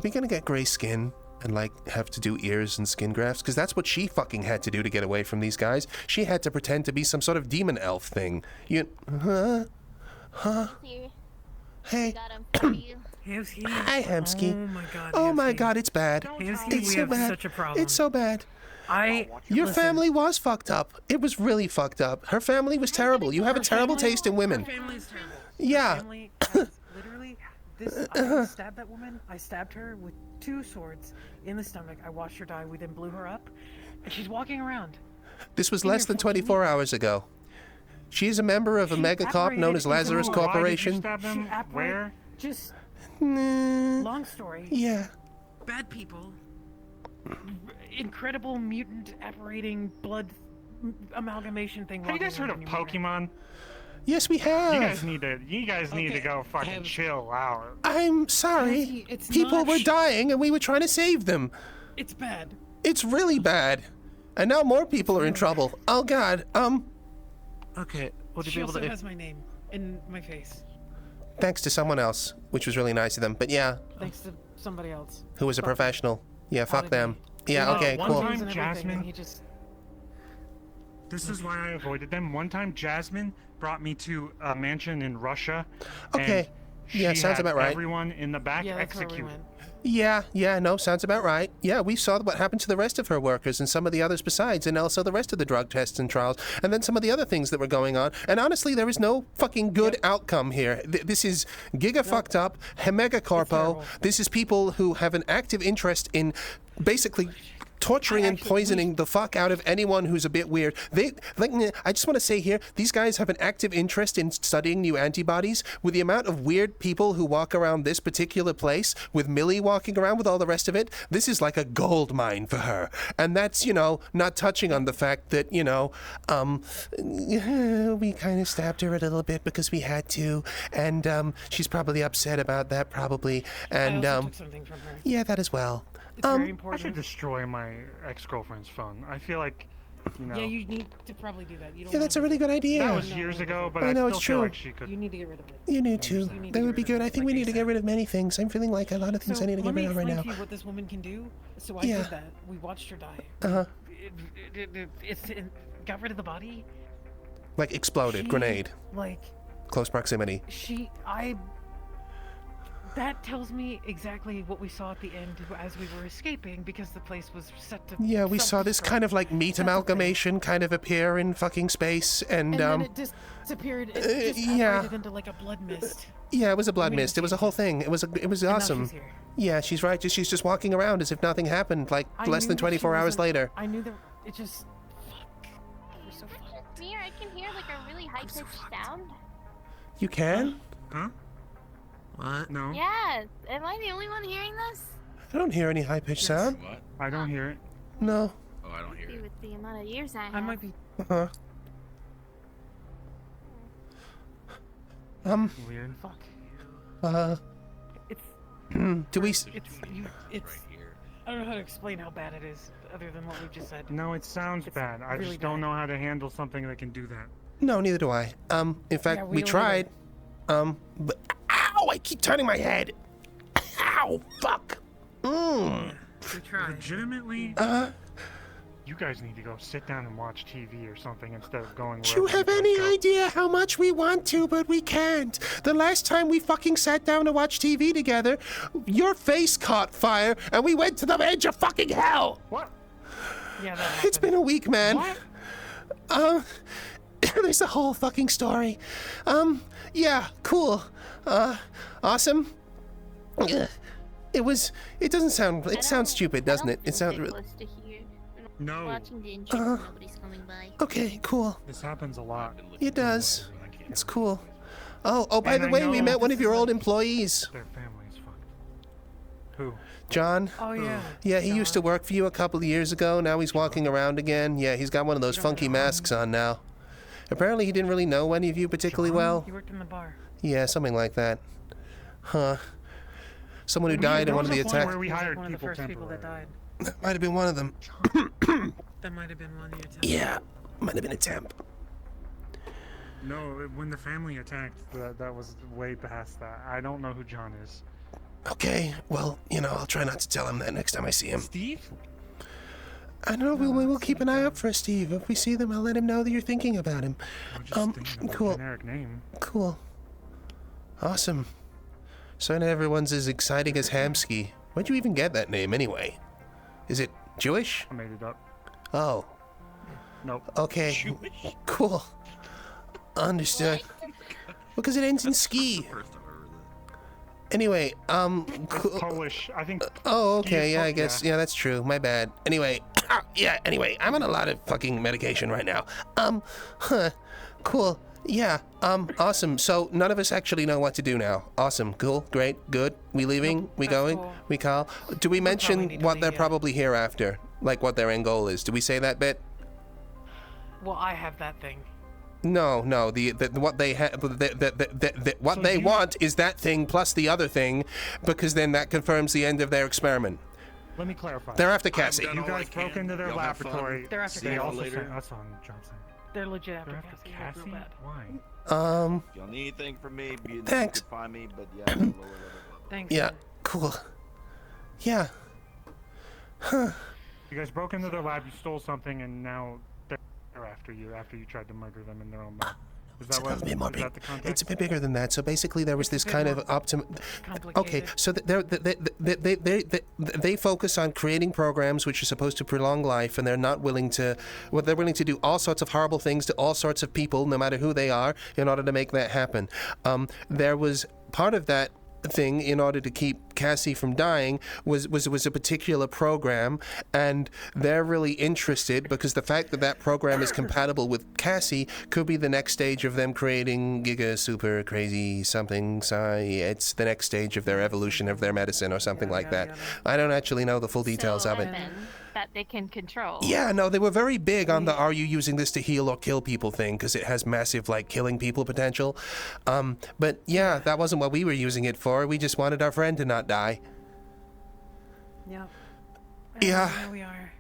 we gonna get gray skin? And, like, have to do ears and skin grafts? Because that's what she fucking had to do to get away from these guys. She had to pretend to be some sort of demon elf thing. Huh? Hey. Hamski. Hi, Hamski. Oh my god. Oh my god, it's bad. Hamski, It's we so have bad. such a problem. It's so bad. Your Listen. family was fucked up. It was really fucked up. Her family was terrible. You have a terrible taste in women. Her family's terrible. Yeah. Her family has literally I stabbed that woman. I stabbed her with 2 swords in the stomach. I watched her die. We then blew her up, and she's walking around. This was less than 24 hours ago. She is a member of a megacorp known as Lazarus Corporation. Where? Just long story. Yeah. Bad people. Incredible mutant apparating blood amalgamation thing. Have you guys heard of Pokemon? Yes, we have. You guys need to go fucking chill out. I'm sorry. People were dying and we were trying to save them. It's bad. It's really bad. And now more people are in trouble. Oh god. Okay. She also has my name in my face. Thanks to someone else, which was really nice of them. But yeah. Thanks to somebody else. Who was a professional. Yeah, fuck them. Yeah, okay, cool. One time Jasmine... This is why I avoided them. One time Jasmine brought me to a mansion in Russia. Okay. Yeah, sounds about right. Everyone in the back executed. Yeah, no, sounds about right. Yeah, we saw what happened to the rest of her workers and some of the others besides, and also the rest of the drug tests and trials, and then some of the other things that were going on. And honestly, there is no fucking good outcome here. This is giga fucked up, megacorpo. This is people who have an active interest in basically torturing and poisoning the fuck out of anyone who's a bit weird. I just want to say here, these guys have an active interest in studying new antibodies. With the amount of weird people who walk around this particular place, with Millie walking around with all the rest of it, this is like a gold mine for her. And that's, not touching on the fact that, we kind of stabbed her a little bit because we had to, and she's probably upset about that, probably. And I also took something from her. Yeah, that as well. It's very important. I should destroy my ex-girlfriend's phone. I feel like, Yeah, you need to probably do that. You don't that's a really good idea. That was years ago, but I know, still it's true. feel like she could... You need to get rid of it. You need to. That would be good. I think we need to get rid of many things. I'm feeling like a lot of things I need to get rid of right now. Let me explain to you what this woman can do. So I did that. We watched her die. Uh-huh. It got rid of the body. Like exploded, grenade. Like... Close proximity. That tells me exactly what we saw at the end as we were escaping, because the place was set to. Yeah, we saw this kind of like meat amalgamation kind of appear in fucking space, and then it disappeared. It just separated into like a blood mist. Yeah, it was a blood mist. It was a whole thing. It was awesome. She's here. Yeah, she's right. She's just walking around as if nothing happened, like less than 24 hours later. I knew that it just. Fuck. It was so fucked. Mir, I can hear like a really high-pitched sound. You can? Huh? What? No. Yeah. Am I the only one hearing this? I don't hear any high-pitched sound. What? I don't hear it. No. Oh, I don't hear it. With the amount of years I have. I might be. Weird. Fuck. It's. Do we? It's. I don't know how to explain how bad it is, other than what we just said. No, it sounds bad. I really just don't know how to handle something that can do that. No, neither do I. In fact, we tried. But ow! I keep turning my head. Ow! Fuck. We tried. Legitimately. You guys need to go sit down and watch TV or something instead of going. Do you have any idea how much we want to, but we can't? The last time we fucking sat down to watch TV together, your face caught fire, and we went to the edge of fucking hell. What? Yeah, that happened. It's been a week, man. What? There's a whole fucking story. Yeah, cool. Awesome. It doesn't sound, it sounds stupid, doesn't it? It sounds really. No. Watching the entrance, nobody's coming by. Okay, cool. This happens a lot. It does. It's cool. Oh, by the way, we met one of your old employees. Their family's fucked. Who? John? Oh, yeah. Yeah, he used to work for you a couple of years ago. Now he's walking around again. Yeah, he's got one of those funky masks on now. Apparently he didn't really know any of you particularly well. He worked in the bar. Yeah, something like that. Huh. Someone who died in one of the attacks. Where we hired one of the people first people that temporarily. died. That might have been one of them. That might have been one of your attempts. Yeah, might have been a temp. No, when the family attacked, that was way past that. I don't know who John is. Okay, well, I'll try not to tell him that next time I see him. Steve? I know, we'll keep an eye out for Steve. If we see them, I'll let him know that you're thinking about him. Cool. Generic name. Cool. Awesome. So not everyone's as exciting as Hamski. Where'd you even get that name, anyway? Is it Jewish? I made it up. Oh. Nope. Okay. Jewish? Cool. Understood. Because it ends in ski. Anyway, cool. Polish. I think. Oh, okay. Yeah, I guess. Yeah, that's true. My bad. Anyway, anyway, I'm on a lot of fucking medication right now. Cool. Yeah, awesome. So none of us actually know what to do now. Awesome. Cool. Great. Good. We leaving? We going? Cool. We call? Do we mention what they're probably here after? Like what their end goal is? Do we say that bit? Well, I have that thing. No. What they what they want is that thing plus the other thing, because then that confirms the end of their experiment. Let me clarify. They're after Cassy. You guys broke into their laboratory. They're after They Cassy. also sent us on job site. They're legit after They're after Cassy. Cassy? Real bad. Why? If y'all need anything from me, Thanks. you can find me, but yeah, lower level. Thanks. Yeah. man. Cool. Yeah. Huh. You guys broke into their lab, you stole something, and now they're after you tried to murder them in their own lab. Is that what? Is that the context? It's a bit bigger than that. So basically, there was this kind of Okay, so they focus on creating programs which are supposed to prolong life, and they're not willing to. Well, they're willing to do all sorts of horrible things to all sorts of people, no matter who they are, in order to make that happen. There was part of that thing in order to keep Cassy from dying was a particular program, and they're really interested because the fact that program is compatible with Cassy could be the next stage of them creating giga super crazy something. It's the next stage of their evolution of their medicine or something like that. I don't actually know the full details of it. That they can control. Yeah, no, they were very big on the "are you using this to heal or kill people" thing, because it has massive, like, killing people potential. But yeah, that wasn't what we were using it for. We just wanted our friend to not die. Yep. Yeah. Here we are.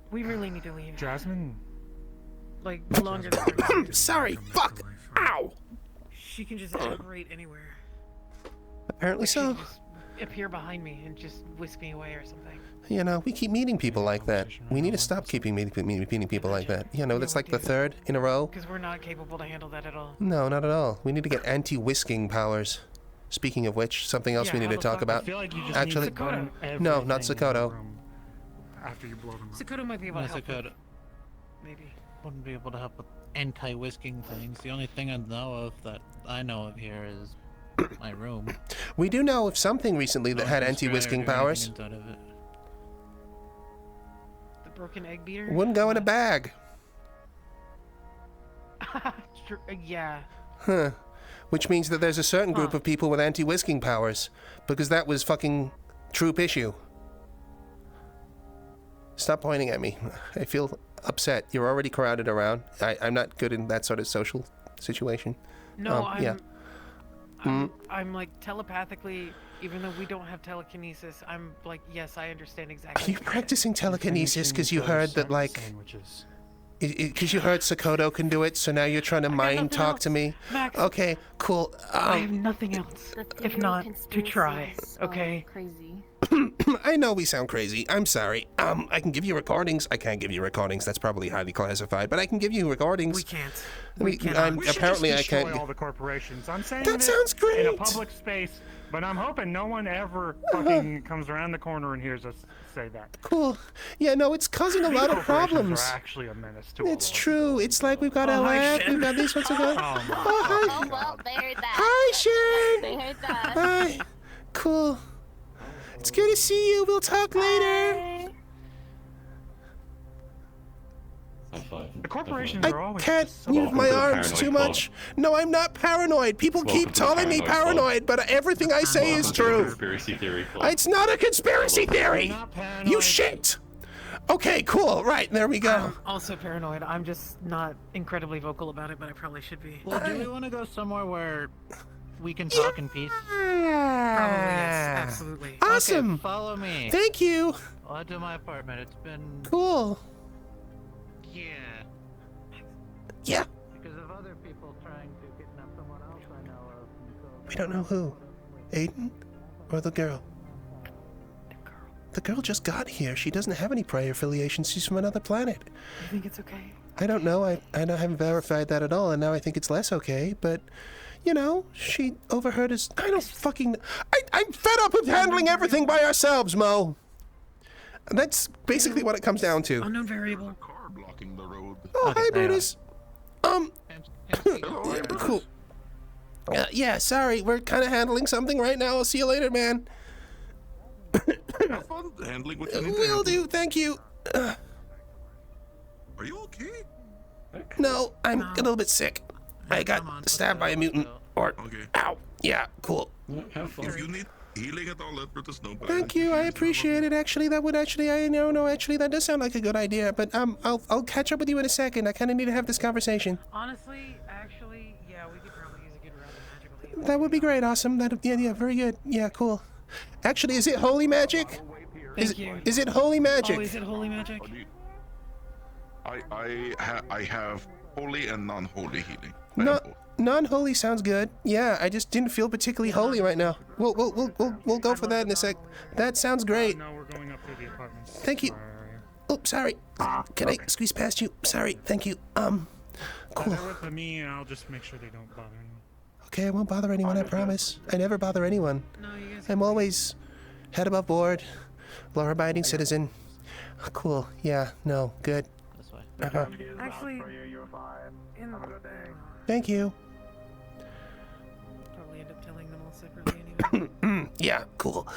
We really need to leave. Jasmine? Like, longer than Sorry, fuck! Ow! She can just operate anywhere. Apparently so. Just appear behind me and just whisk me away or something. We keep meeting people like that. We need to stop keeping meeting people like that. That's like the third in a row. Because we're not capable to handle that at all. No, not at all. We need to get anti-whisking powers. Speaking of which, something else we need to talk about. I feel like you just Actually, need to burn no, not everything in the Sakoto. room after you blow them up. Sakoto might be able to help. Sakoto. Maybe. Wouldn't be able to help with anti-whisking things. The only thing I know of that I know of here is my room. We do know of something recently that had Spray or anti-whisking do powers. anything inside of it. The broken egg beater? Wouldn't go in a bag. Yeah. Huh. Which means that there's a certain group of people with anti-whisking powers, because that was fucking troop issue. Stop pointing at me. I feel upset. You're already crowded around. I'm not good in that sort of social situation. No, yeah. I'm like telepathically, even though we don't have telekinesis, I'm like, yes, I understand exactly. Are you practicing telekinesis because you heard that, like... Because you heard Sakoto can do it, so now you're trying to mind talk to me? Max, okay, cool. I have nothing else, if not to try, okay? Crazy. I know we sound crazy. I'm sorry. I can give you recordings. I can't give you recordings. That's probably highly classified. But I can give you recordings. We can't. We apparently I can't. All the corporations. I'm saying that sounds great. In a public space, but I'm hoping no one ever fucking comes around the corner and hears us say that. Cool. Yeah, no, it's causing a lot of problems. Are actually a menace to it's true. It's like we've got LF, we've got these ones again. Oh, well, they heard that. Hi, Sharon. They heard that. Hi. Cool. It's good to see you. We'll talk later. The corporations are always. I can't move my arms too much. No, I'm not paranoid. People keep calling me paranoid, but everything I say is true. Conspiracy theory club. It's not a conspiracy theory. You shit. Okay, cool. Right, there we go. I'm also paranoid. I'm just not incredibly vocal about it, but I probably should be. Well, do we want to go somewhere where we can talk in peace? Probably, yes. Absolutely. Awesome. Okay, follow me. Thank you. I'll head to my apartment. It's been... Cool. Yeah. Yeah. Because of other people trying to kidnap someone else I know of. So We don't know who. Aiden or the girl? The girl just got here. She doesn't have any prior affiliations. She's from another planet. You think it's okay? I don't know. I haven't verified that at all, and now I think it's less okay, but... You know, she overheard us. I don't fucking... I'm fed up with handling everything by ourselves, Mo. That's basically what it comes down to. Unknown variable. Car blocking the road. Oh, okay, hi, Brutus. Cool. Yeah, sorry. We're kind of handling something right now. I'll see you later, man. Have fun handling what you need to Will handle. do. Thank you. Are you okay? No, I'm a little bit sick. I got stabbed by a mutant. Or, ow. Yeah, cool. If you need healing at all, let us know. Thank you. I appreciate it. Actually, that would actually, actually, that does sound like a good idea. But I'll catch up with you in a second. I kind of need to have this conversation. Honestly, actually, yeah, we could probably use a good round of magical healing. That would be great. Awesome. Yeah, very good. Yeah, cool. Actually, is it holy magic? Is it holy magic? Oh, is it holy magic? I have holy and non-holy healing. Non-holy sounds good. Yeah, I just didn't feel particularly holy right now. We'll go for that in a sec. That sounds great. No, we're going up to the apartment. Thank you. Oh, sorry. Can I squeeze past you? Sorry. Thank you. Cool. They're with me, and I'll just make sure they don't bother anyone. Okay, I won't bother anyone. I promise. I never bother anyone. I'm always head above board, law-abiding citizen. Cool. Yeah. No. Good. This way. Actually, Thank you. probably end up telling them all separately anyway. Yeah, cool.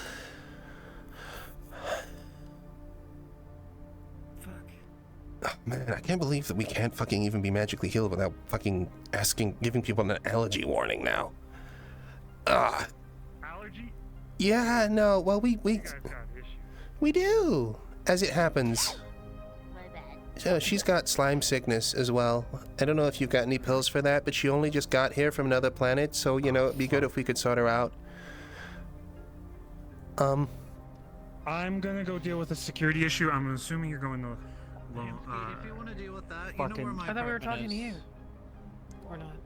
Fuck. Oh, man, I can't believe that we can't fucking even be magically healed without fucking giving people an allergy warning now. Allergy? Yeah, no, well, we do, as it happens. So she's got slime sickness as well. I don't know if you've got any pills for that, but she only just got here from another planet, so, it'd be good if we could sort her out. I'm gonna go deal with a security issue. I'm assuming you're going to... If you want to deal with that, fucking... you know where my I thought we were talking apartment to you. is. Or not.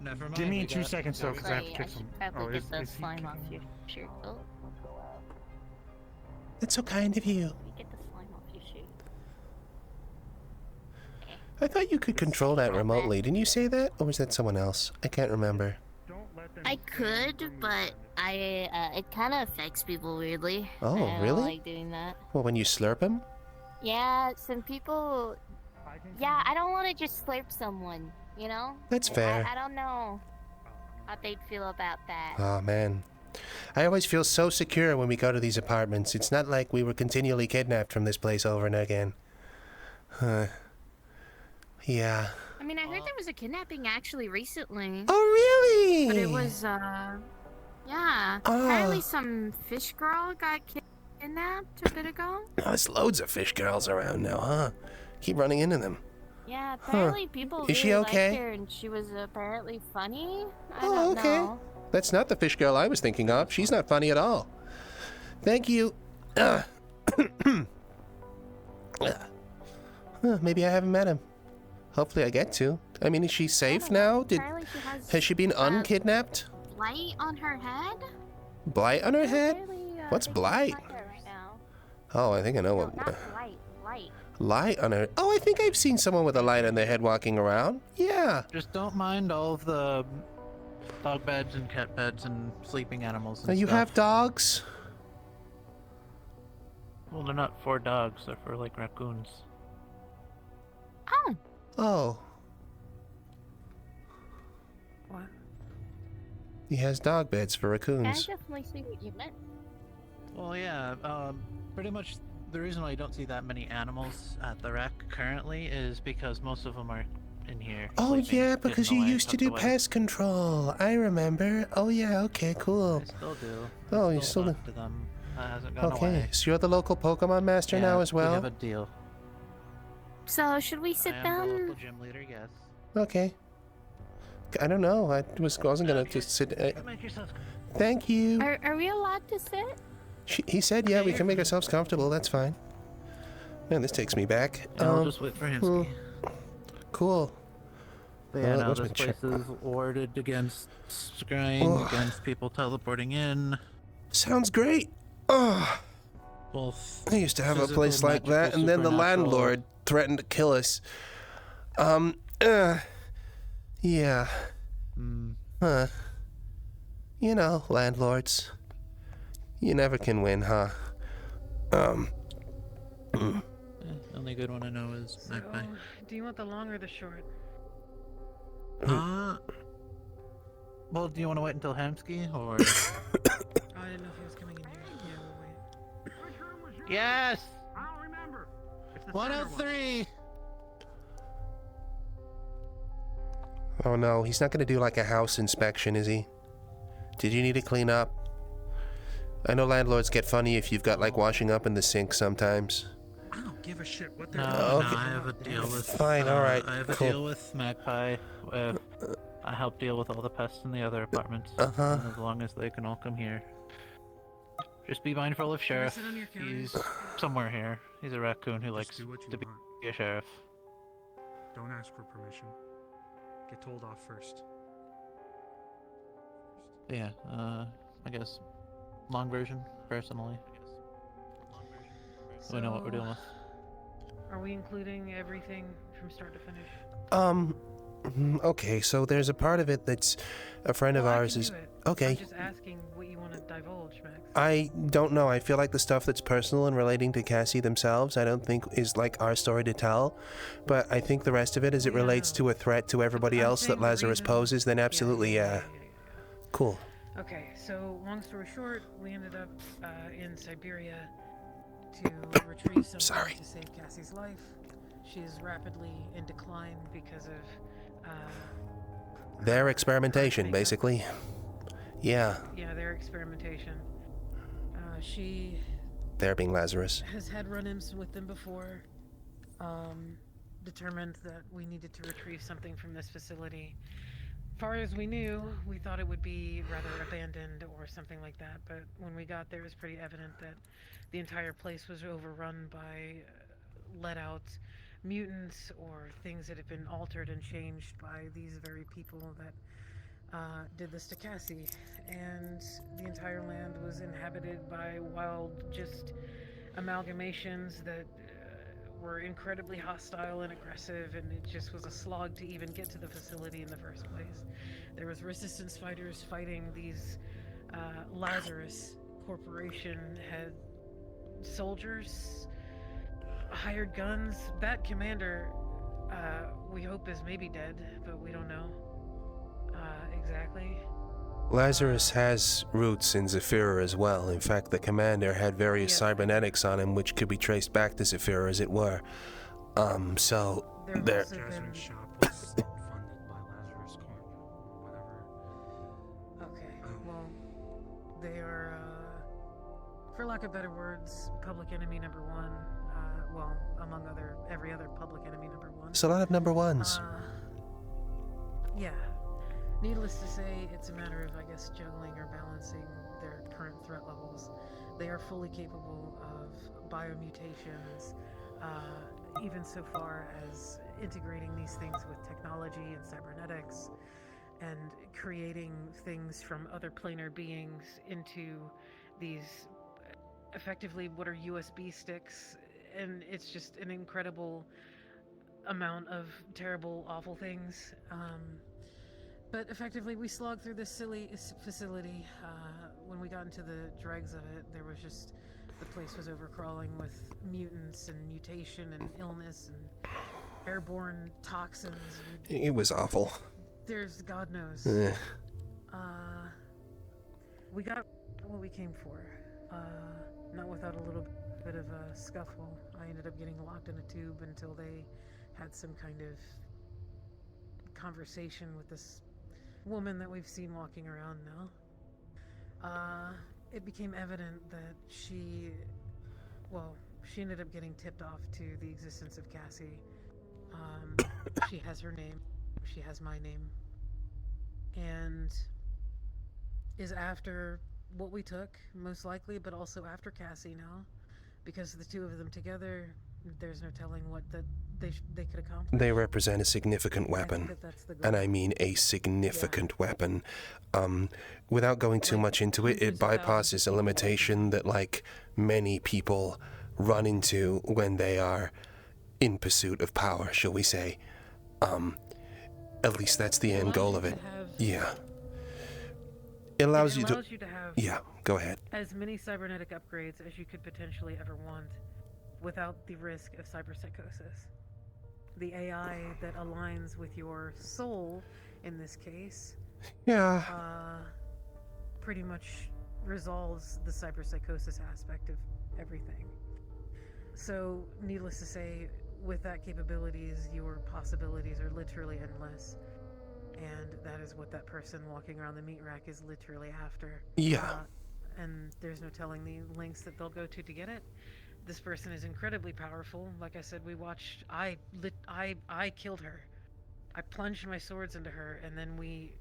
Never mind. Give me we 2 got- seconds, though, because I have to I kick should some... probably is get the he- slime off your shirt. Oh, That's so kind of you. get the slime off your shirt. I thought you could control that remotely. Didn't you say that? Or was that someone else? I can't remember. Don't let I could, but it kind of affects people weirdly. Oh, I don't really? like doing that. Well, when you slurp him? Yeah, some people... Yeah, I don't want to just slurp someone, you know? That's fair. I don't know how they'd feel about that. Oh, man. I always feel so secure when we go to these apartments. It's not like we were continually kidnapped from this place over and again. Yeah. I mean, I heard there was a kidnapping actually recently. Oh, really? But it was, yeah. Apparently some fish girl got kidnapped a bit ago. Oh, there's loads of fish girls around now, huh? Keep running into them. Yeah, apparently people Is she really okay? liked her, and she was apparently funny. I Oh, don't okay. know. That's not the fish girl I was thinking of. She's not funny at all. Thank you. Maybe I haven't met him. Hopefully I get to. I mean, is she safe now? Apparently she Has she been unkidnapped? Blight on her head? Blight on her head? What's blight? Right now. Oh, I think I know what. Not blight, light. Light on her. Oh, I think I've seen someone with a light on their head walking around. Yeah. Just don't mind all of the dog beds and cat beds and sleeping animals and Oh, you stuff. have dogs? Well, they're not for dogs. They're for, like, raccoons. Oh. Oh. What? He has dog beds for I raccoons. definitely see what you meant. Well, yeah, pretty much the reason why you don't see that many animals at the rack currently is because most of them are in here. Oh, sleeping, yeah, because you getting away, used to tucked do away. pest control. I remember. Oh, yeah, okay, cool. I still do. Oh, you still do. talk to them. That hasn't gone Okay, away. so you're the local Pokemon master Yeah, now as well? We have a deal. So, should we sit I am down? the local gym leader, yes. Okay. I don't know. I wasn't gonna just sit. Make yourself. Thank you. Are we allowed to sit? He said, yeah, we can make ourselves comfortable. That's fine. Man, this takes me back. I'll just wait for Hamski. Cool. But yeah, now what's this my place is warded against scrying, against people teleporting in. Sounds great. Oh, Both. I used to have a physical, place like that, magical, and then the supernatural. landlord threatened to kill us. Yeah. Huh. You know, landlords. You never can win, huh? Only good one I know is Magpie. Do you want the long or the short? Well, do you want to wait until Hamski, or? Oh, I didn't know if he was coming in here. Yeah, we'll wait. Yes! I don't remember. It's the 103! Oh no, he's not gonna do like a house inspection, is he? Did you need to clean up? I know landlords get funny if you've got like washing up in the sink sometimes. I don't give a shit what No, they're no, okay. I have a deal with. Fine, alright, I have a cool. deal with Magpie. I help deal with all the pests in the other apartments. Uh-huh. As long as they can all come here. Just be mindful of Sheriff. sit on your couch? He's somewhere here. He's a raccoon who likes do what you to be want. a sheriff. Don't ask for permission. Get told off first. Yeah, I guess long version, personally. We know what we're dealing with. Are we including everything from start to finish? Okay, so there's a part of it that's a friend of Well, I ours can is... do it. Okay. I'm just asking what you want to divulge, Max. I don't know. I feel like the stuff that's personal and relating to Cassy themselves, I don't think is like our story to tell. But I think the rest of it, as it relates to a threat to everybody I'm else that saying the Lazarus reason- poses, then absolutely, yeah. Cool. Okay, so long story short, we ended up in Siberia to retrieve something to save Cassie's life. She is rapidly in decline because of Their experimentation, basically. Yeah. yeah, their experimentation. She There being Lazarus. has had run-ins with them before. Determined that we needed to retrieve something from this facility. Far as we knew, we thought it would be rather abandoned or something like that, but when we got there, it was pretty evident that the entire place was overrun by let-out mutants or things that had been altered and changed by these very people that did this to Cassy. And the entire land was inhabited by wild, just amalgamations that were incredibly hostile and aggressive, and it just was a slog to even get to the facility in the first place. There was resistance fighters fighting these Lazarus Corporation had soldiers, hired guns. That commander, we hope is maybe dead, but we don't know exactly. Lazarus has roots in Zephyra as well. In fact, the commander had various cybernetics on him which could be traced back to Zephyra, as it were. So there. Jasmine shop was funded by Lazarus Corp, whatever. Okay, well, they are, for lack of better words, public enemy number one. Well, among every other public enemy number one. It's a lot of number ones. Yeah. Needless to say, it's a matter of, I guess, juggling or balancing their current threat levels. They are fully capable of biomutations, even so far as integrating these things with technology and cybernetics, and creating things from other planar beings into these, effectively, what are USB sticks, and it's just an incredible amount of terrible, awful things. But effectively, we slogged through this silly facility. When we got into the dregs of it, there was just, the place was overcrawling with mutants and mutation and illness and airborne toxins. It was awful. There's God knows. We got what we came for. Not without a little bit of a scuffle. I ended up getting locked in a tube until they had some kind of conversation with this woman that we've seen walking around now. It became evident that she ended up getting tipped off to the existence of Cassy. She has her name, she has my name, and is after what we took, most likely, but also after Cassy now, because the two of them together, there's no telling what they could accomplish. They represent a significant weapon, and I mean a significant weapon. Without going too much into it, it bypasses a limitation that, like, many people run into when they are in pursuit of power, shall we say. At least that's the end goal of it. Yeah. It allows you to have, yeah, go ahead. As many cybernetic upgrades as you could potentially ever want without the risk of cyberpsychosis. The AI that aligns with your soul, in this case, pretty much resolves the cyberpsychosis aspect of everything. So, needless to say, with that capabilities, your possibilities are literally endless. And that is what that person walking around the MeatRack is literally after. Yeah. And there's no telling the lengths that they'll go to get it. This person is incredibly powerful. Like I said, we watched. I killed her. I plunged my swords into her, and then we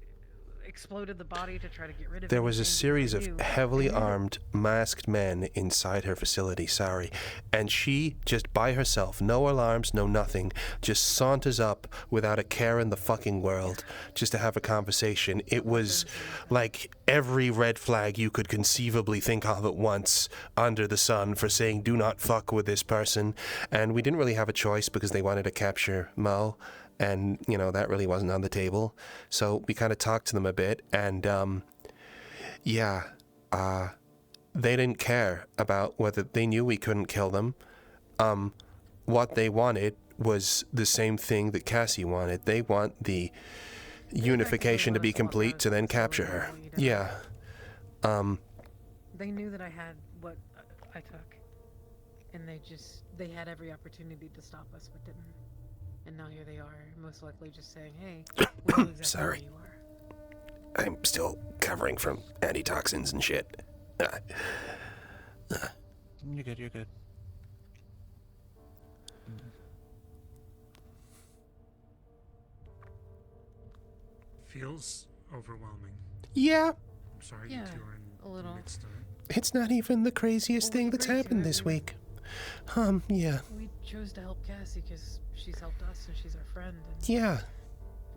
exploded the body to try to get rid of it. There was a series of heavily armed, masked men inside her facility, and she, just by herself, no alarms, no nothing, just saunters up without a care in the fucking world, just to have a conversation. It was like every red flag you could conceivably think of at once under the sun for saying, do not fuck with this person. And we didn't really have a choice because they wanted to capture Mo. And, you know, that really wasn't on the table. So we kind of talked to them a bit, and, they didn't care about whether they knew we couldn't kill them. What they wanted was the same thing that Cassy wanted. They want the unification to be complete to then capture her. Yeah. They knew that I had what I took, and they had every opportunity to stop us, but didn't. And now here they are, most likely just saying, hey, we know exactly sorry. where you are. I'm still covering from antitoxins and shit. You're good, you're good. Feels overwhelming. Yeah. I'm sorry you two are in the midst of it. It's not even the craziest thing that's happened this week. Yeah. We chose to help Cassy because she's helped us and she's our friend. And yeah.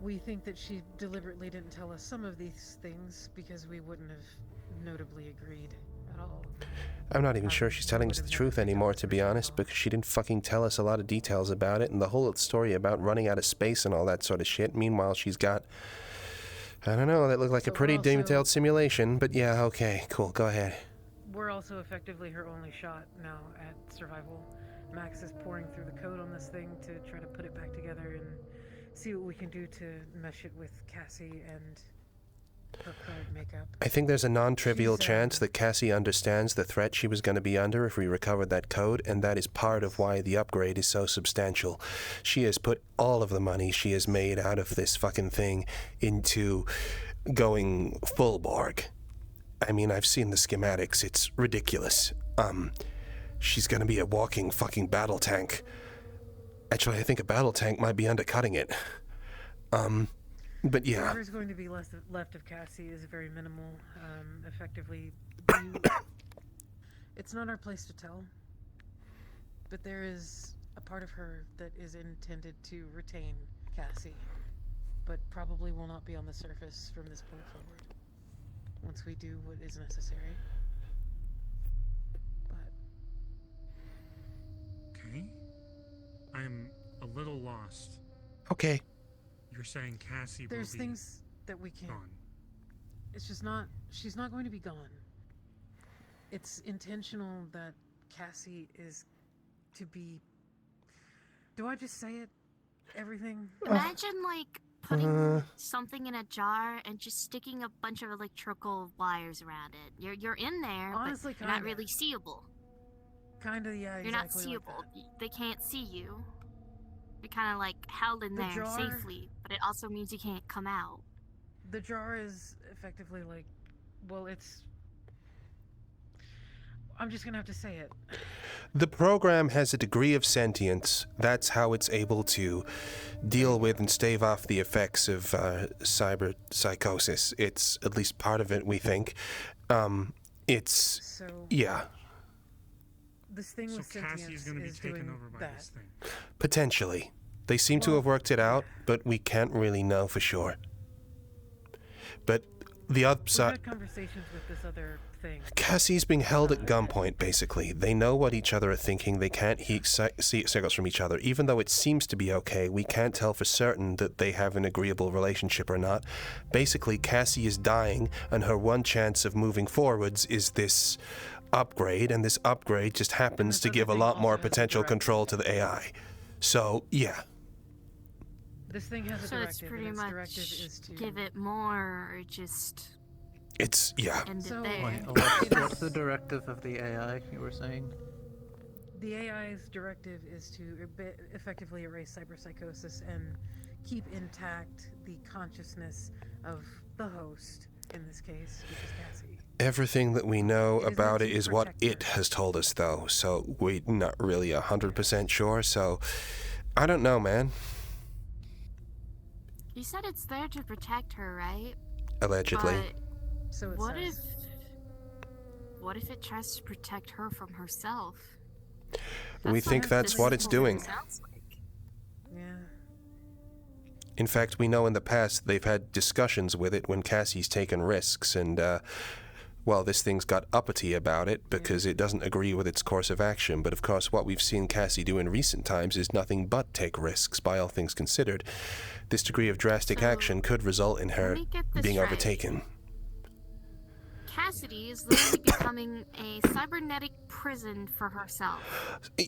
We think that she deliberately didn't tell us some of these things because we wouldn't have notably agreed at all. I'm not even sure she's telling us the truth anymore, to be honest, because she didn't fucking tell us a lot of details about it, and the whole story about running out of space and all that sort of shit. Meanwhile, she's got, I don't know, that looked like a pretty detailed simulation, but yeah, okay, cool, go ahead. We're also effectively her only shot now at survival. Max is pouring through the code on this thing to try to put it back together and see what we can do to mesh it with Cassy and her current makeup. I think there's a non-trivial chance that Cassy understands the threat she was going to be under if we recovered that code, and that is part of why the upgrade is so substantial. She has put all of the money she has made out of this fucking thing into going full Borg. I mean, I've seen the schematics. It's ridiculous. She's going to be a walking fucking battle tank. Actually, I think a battle tank might be undercutting it. But yeah. Whatever's going to be left of Cassy is very minimal. Effectively, it's not our place to tell. But there is a part of her that is intended to retain Cassy, but probably will not be on the surface from this point forward. Once we do what is necessary. But okay, I'm a little lost. Okay. You're saying Cassy there's will be things that we can't. gone. It's just not. She's not going to be gone. It's intentional that Cassy is to be. Do I just say it? Everything. Imagine like putting something in a jar and just sticking a bunch of electrical wires around it. You're in there, honestly, but you're not really seeable. Kinda, yeah. You're not exactly seeable. Like they can't see you. You're kind of like held in there safely, but it also means you can't come out. The jar is effectively like, well, it's. I'm just gonna have to say it. The program has a degree of sentience. That's how it's able to deal with and stave off the effects of cyber psychosis. It's at least part of it, we think. Yeah. This thing with Cassie's going to be taken over by this thing. Potentially. They seem to have worked it out, but we can't really know for sure. But the other side. We've had conversations with this other thing. Cassie's being held at gunpoint, basically. They know what each other are thinking. They can't see signals from each other. Even though it seems to be okay, we can't tell for certain that they have an agreeable relationship or not. Basically, Cassy is dying, and her one chance of moving forwards is this upgrade, and this upgrade just happens to give a lot more potential control to the AI. So, yeah. This thing has a so directive, it's pretty and its much directive is to give it more, or just. It's end it there. What's the directive of the AI you were saying? The AI's directive is to effectively erase cyberpsychosis and keep intact the consciousness of the host, in this case, which is Cassy. Everything that we know about it is what it has told us, though, so we're not really 100% sure, so I don't know, man. You said it's there to protect her, right? Allegedly. But so it what says. What if it tries to protect her from herself? We think that's what it's doing. Sounds like. Yeah. In fact, we know in the past they've had discussions with it when Cassie's taken risks, and, well, this thing's got uppity about it because it doesn't agree with its course of action. But of course, what we've seen Cassy do in recent times is nothing but take risks, by all things considered. This degree of drastic action could result in her being overtaken. Cassidy is literally becoming a cybernetic prison for herself.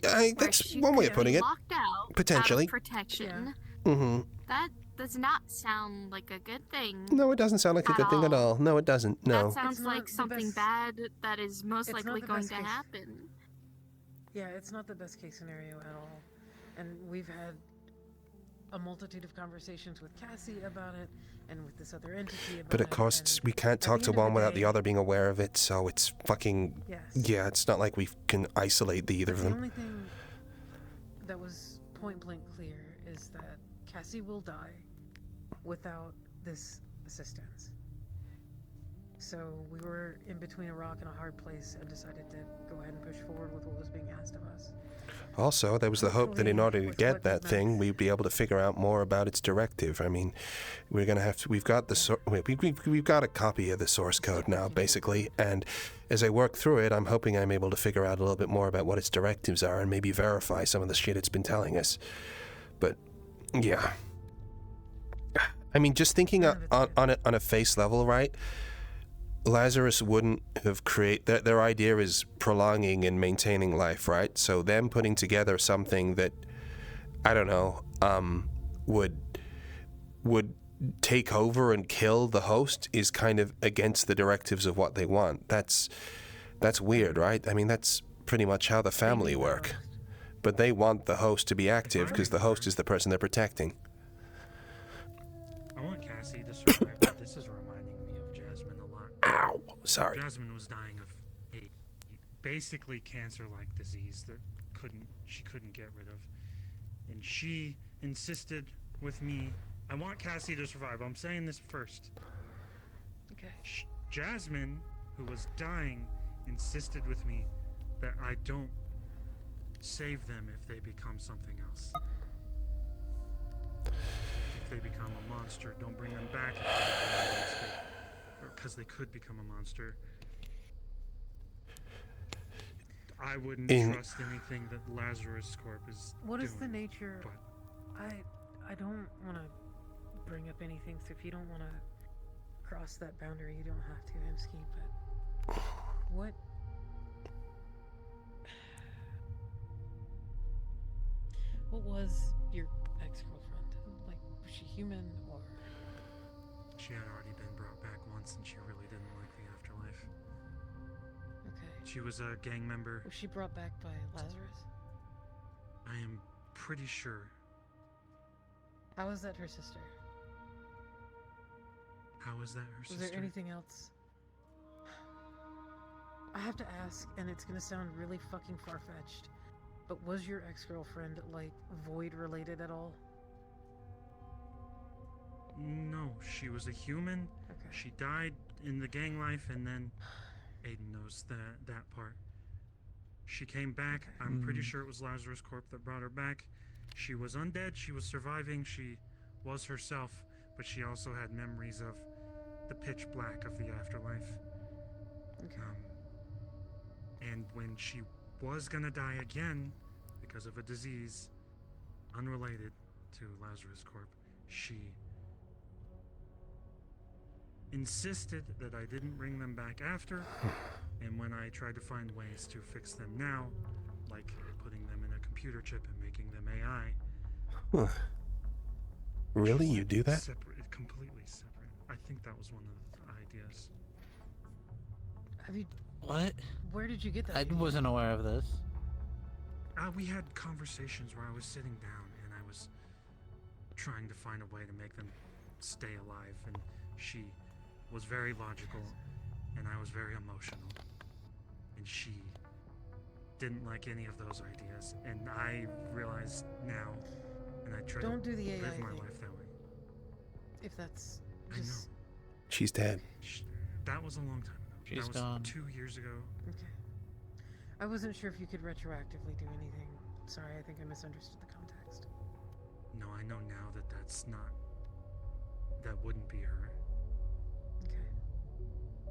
That's one way of putting it. Locked out, potentially. Out of protection. Yeah. Mm-hmm. That does not sound like a good thing. No, it doesn't sound like a good thing at all. No, it doesn't. No. That sounds like something bad that is most likely going to happen. Yeah, it's not the best case scenario at all. And we've had a multitude of conversations with Cassy about it, and with this other entity about it. But of course, we can't talk to one without the other being aware of it, so it's fucking... Yes. Yeah, it's not like we can isolate either of them. The only thing that was point-blank clear is that Cassy will die without this assistance. So we were in between a rock and a hard place and decided to go ahead and push forward with what was being asked of us. Also, there was the hope that in order to get that thing, we'd be able to figure out more about its directive. I mean, we're gonna have to. We've got the we've got a copy of the source code now, basically. And as I work through it, I'm hoping I'm able to figure out a little bit more about what its directives are and maybe verify some of the shit it's been telling us. But yeah, I mean, just thinking on a face level, right? Lazarus wouldn't have created... Their idea is prolonging and maintaining life, right? So them putting together something that, I don't know, would take over and kill the host is kind of against the directives of what they want. That's weird, right? I mean, that's pretty much how the family work. But they want the host to be active because the host is the person they're protecting. I want Cassy to survive, but this is reminding me of Jasmine a lot. Ow! Sorry. Jasmine was dying of a basically cancer-like disease that she couldn't get rid of. And she insisted with me, I want Cassy to survive. I'm saying this first. Okay. Jasmine, who was dying, insisted with me that I don't save them if they become something else. If they become a monster, don't bring them back if they become a monster. Or because they could become a monster. I wouldn't trust anything that Lazarus Corp is What is doing, the nature... but I don't want to bring up anything, so if you don't want to cross that boundary, you don't have to, Hamski, but... What was your ex-girlfriend? Like, was she human, or...? She had already been brought back once, and she really didn't like the afterlife. Okay. She was a gang member. Was she brought back by Lazarus? I am pretty sure. How is that her sister? How is that her sister? Was there anything else? I have to ask, and it's gonna sound really fucking far-fetched, but was your ex-girlfriend, like, void-related at all? No, she was a human. Okay. She died in the gang life, and then Aiden knows that part. She came back. I'm pretty sure it was Lazarus Corp that brought her back. She was undead. She was surviving. She was herself, but she also had memories of the pitch black of the afterlife. Okay. And when she was gonna die again because of a disease unrelated to Lazarus Corp, she insisted that I didn't bring them back after, and when I tried to find ways to fix them now, like putting them in a computer chip and making them AI. Huh. Really? You do that? Separate, completely separate. I think that was one of the ideas. Have you... What? Where did you get that? I wasn't aware of this. We had conversations where I was sitting down and I was trying to find a way to make them stay alive, and she was very logical and I was very emotional, and she didn't like any of those ideas, and I realize now, and I try to Don't do the AI live my thing. life that way. If that's I know. just... She's dead. That was a long time ago. She's that was gone. 2 years ago. Okay. I wasn't sure if you could retroactively do anything. Sorry, I think I misunderstood the context. No, I know now that that wouldn't be her. Okay.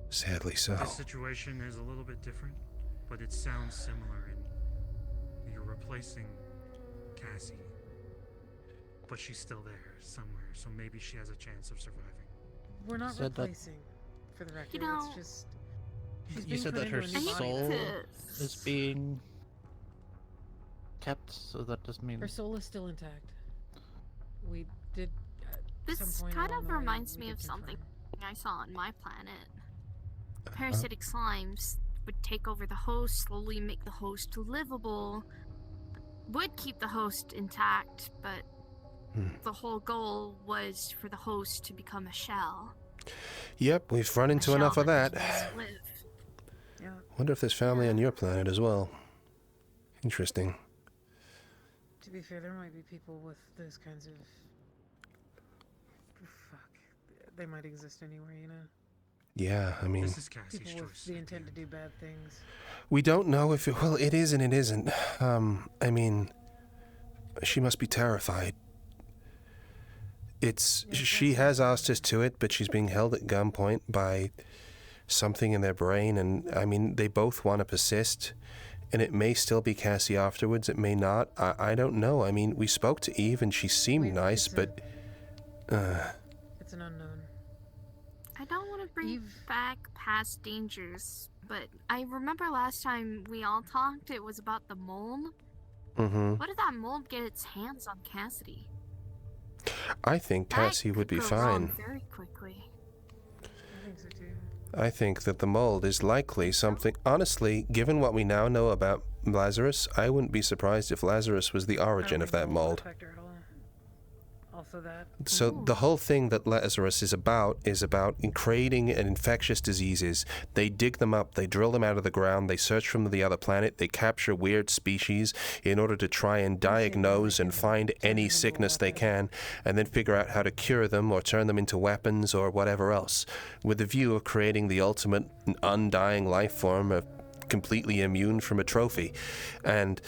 Sadly so. This situation is a little bit different, but it sounds similar in you're replacing Cassy, but she's still there somewhere, so maybe she has a chance of surviving. We're not Said that- replacing, for the record. You know, it's just... she's You being said put that her into a new body. soul is being kept, so that doesn't mean... Her soul is still intact. We did... This some point kind along of the way, reminds we me did of something confirm. I saw on my planet. Parasitic slimes would take over the host, slowly make the host livable, would keep the host intact, but the whole goal was for the host to become a shell. Yep, we've run into enough of that. Live. Yeah. Wonder if there's family on your planet as well. Interesting. To be fair, there might be people with those kinds of... Fuck. They might exist anywhere, you know? Yeah, I mean... This is Cassie's People with choice. the intent to do bad things. We don't know if it... Well, it is and it isn't. I mean... She must be terrified. She has asked us to it, but she's being held at gunpoint by something in their brain, and, I mean, they both want to persist, and it may still be Cassy afterwards, it may not. I don't know. I mean, we spoke to Eve, and she seemed nice, but... It's an unknown. I don't want to bring back past dangers, but I remember last time we all talked, it was about the mold. Mm-hmm. What if that mold get its hands on Cassidy? I think Cassy would be fine. Very quickly. I think so too. I think that the mold is likely something... Honestly, given what we now know about Lazarus, I wouldn't be surprised if Lazarus was the origin of that mold. Also that. So the whole thing that Lazarus is about creating infectious diseases. They dig them up, they drill them out of the ground, they search from the other planet, they capture weird species in order to try and diagnose and find any sickness they can, and then figure out how to cure them or turn them into weapons or whatever else, with the view of creating the ultimate undying life form, completely immune from a trophy. And,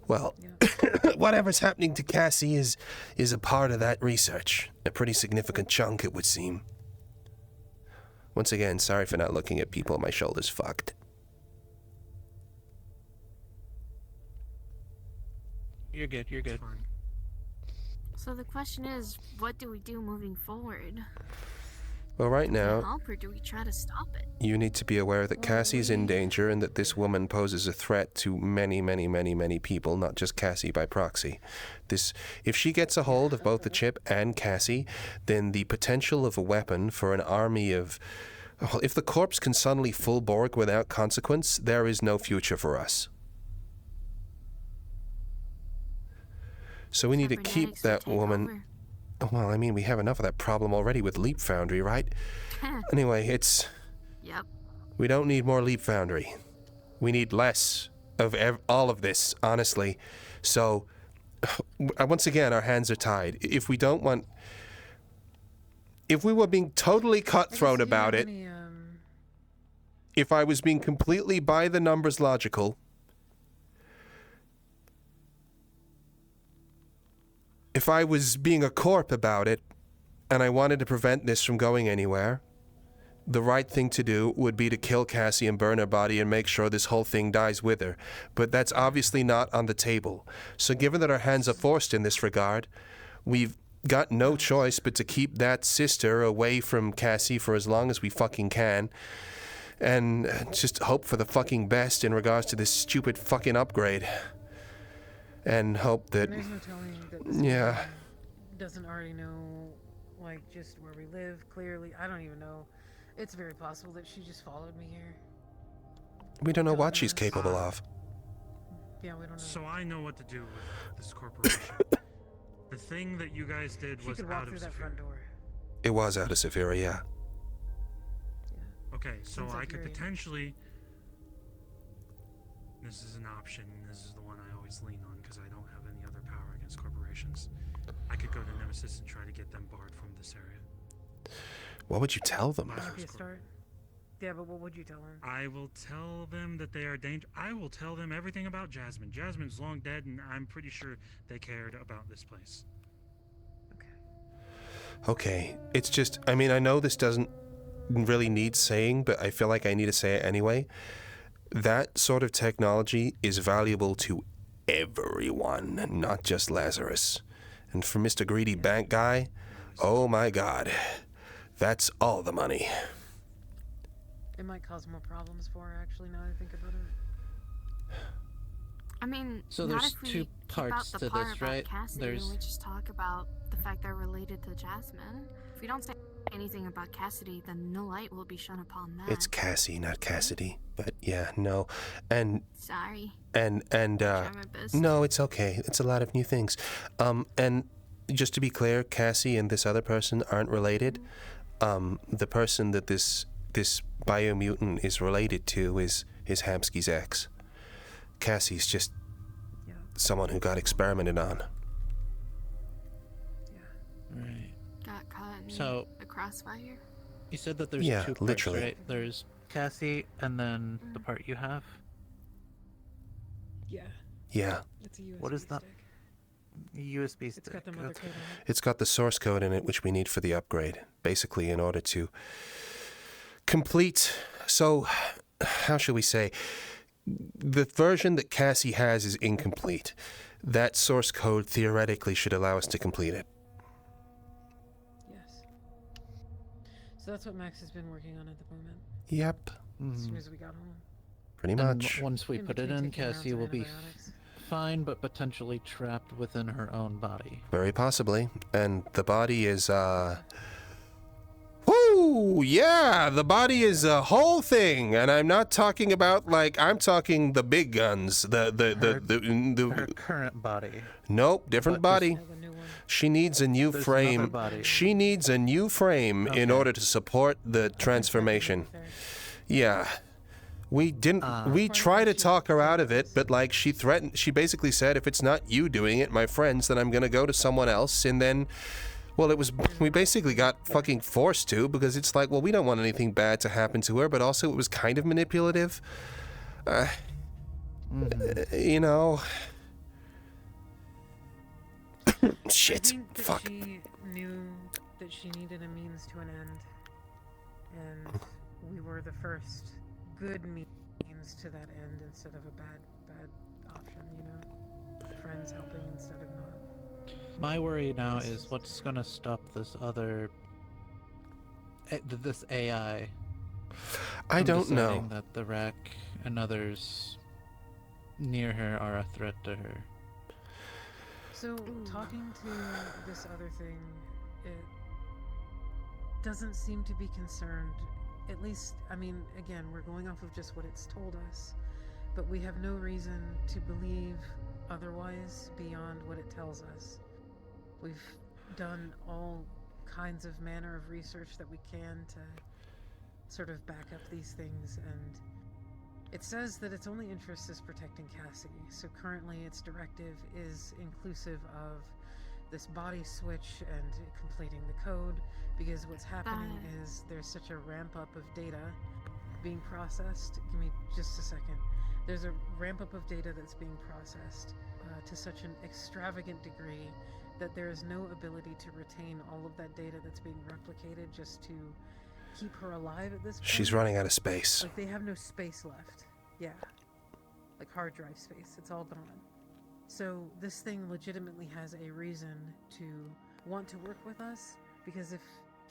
well... whatever's happening to Cassy is a part of that research. A pretty significant chunk, it would seem. Once again, sorry for not looking at people. My shoulder's fucked. You're good, you're good. So the question is, what do we do moving forward? Well, right now, Help, or do we try to stop it? you need to be aware that Cassie's in danger and that this woman poses a threat to many, many, many, many people, not just Cassy by proxy. If she gets a hold of both the chip and Cassy, then the potential of a weapon for an army of... Well, if the corpse can suddenly full Borg without consequence, there is no future for us. So we need to keep that woman... Well, I mean, we have enough of that problem already with Leap Foundry, right? Anyway, Yep. We don't need more Leap Foundry. We need less of all of this, honestly. So, once again, our hands are tied. If we were being totally cutthroat about it, if I was being completely by the numbers logical, if I was being a corp about it, and I wanted to prevent this from going anywhere, the right thing to do would be to kill Cassy and burn her body and make sure this whole thing dies with her. But that's obviously not on the table. So given that our hands are forced in this regard, we've got no choice but to keep that sister away from Cassy for as long as we fucking can, and just hope for the fucking best in regards to this stupid fucking upgrade. And hope that... There's no telling that this doesn't already know, like, just where we live, clearly. I don't even know. It's very possible that she just followed me here. We don't know what she's capable of. Yeah, we don't know. So I know what to do with this corporation. The thing that you guys did was out of that front door. It was out of Saphira, yeah. Okay, so I could potentially... This is an option. This is the one I always lean on because I don't have any other power against corporations. I could go to Nemesis and try to get them barred from this area. What would you tell them? That might be a start. Yeah, but what would you tell them? I will tell them that they are dangerous. I will tell them everything about Jasmine. Jasmine's long dead, and I'm pretty sure they cared about this place. Okay, it's just, I mean, I know this doesn't really need saying, but I feel like I need to say it anyway. That sort of technology is valuable to everyone, not just Lazarus. And for Mr. Greedy Bank Guy, oh my god, that's all the money. It might cause more problems for her, actually, now that I think about it. I mean, so not there's if we two keep parts out the to part this, about right? Cassidy, There's... and we just talk about the fact they're related to Jasmine. If we don't say anything about Cassidy, then no light will be shone upon that. It's Cassy, not Cassidy. But yeah, no. And sorry. And no, it's okay. It's a lot of new things. And just to be clear, Cassy and this other person aren't related. The person that this biomutant is related to is Hamski's ex. Cassie's just someone who got experimented on. Right. Got caught in So the crossfire? You said that there's two parts, literally. right? There's Cassy, and then the part you have? Yeah. Yeah. It's a USB What is that? USB stick. It's got the mother code on it. It's got the source code in it, which we need for the upgrade. Basically, in order to complete... So, how should we say? The version that Cassy has is incomplete. That source code theoretically should allow us to complete it. Yes. So that's what Max has been working on at the moment. Yep. As soon as we got home. Pretty And much. once we put it in, Cassy will be antibiotics. fine, but potentially trapped within her own body. Very possibly. And the body is, Woo! Yeah! The body is a whole thing! And I'm not talking about, like, I'm talking the big guns. Her current body. Nope, different body. She needs a new There's frame. another body. She needs a new frame in order to support the transformation. Yeah. We didn't. We tried to talk her out of it, but like she threatened. She basically said, "If it's not you doing it, my friends, then I'm gonna go to someone else." And then, well, it was. We basically got fucking forced to because it's like, well, we don't want anything bad to happen to her, but also it was kind of manipulative. You know. Shit. I think that Fuck. she knew that she needed a means to an end, and we were the first good means to that end instead of a bad option, you know? Friends helping instead of not. My worry now is what's gonna stop this other... this AI... I from don't know. deciding that the Rack and others near her are a threat to her. So, talking to this other thing, it doesn't seem to be concerned. At least, I mean, again, we're going off of just what it's told us, but we have no reason to believe otherwise beyond what it tells us. We've done all kinds of manner of research that we can to sort of back up these things, and it says that its only interest is protecting Cassy, so currently its directive is inclusive of this body switch and completing the code, because what's happening is there's such a ramp up of data being processed. Give me just a second. There's a ramp up of data that's being processed to such an extravagant degree that there is no ability to retain all of that data that's being replicated just to keep her alive at this point. She's running out of space. Like, they have no space left. Yeah. Like hard drive space. It's all gone. So this thing legitimately has a reason to want to work with us, because if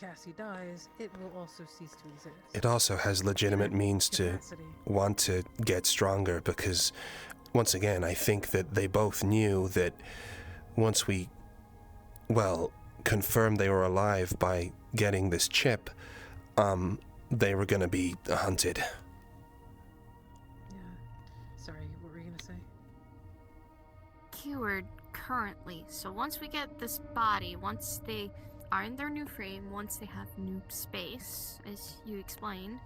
Cassy dies, it will also cease to exist. It also has legitimate means to want to get stronger because, once again, I think that they both knew that once we, well, confirmed they were alive by getting this chip, they were going to be hunted. Yeah. Sorry, what were you going to say? Keyword currently. So once we get this body, once they are in their new frame, once they have new space, as you explained,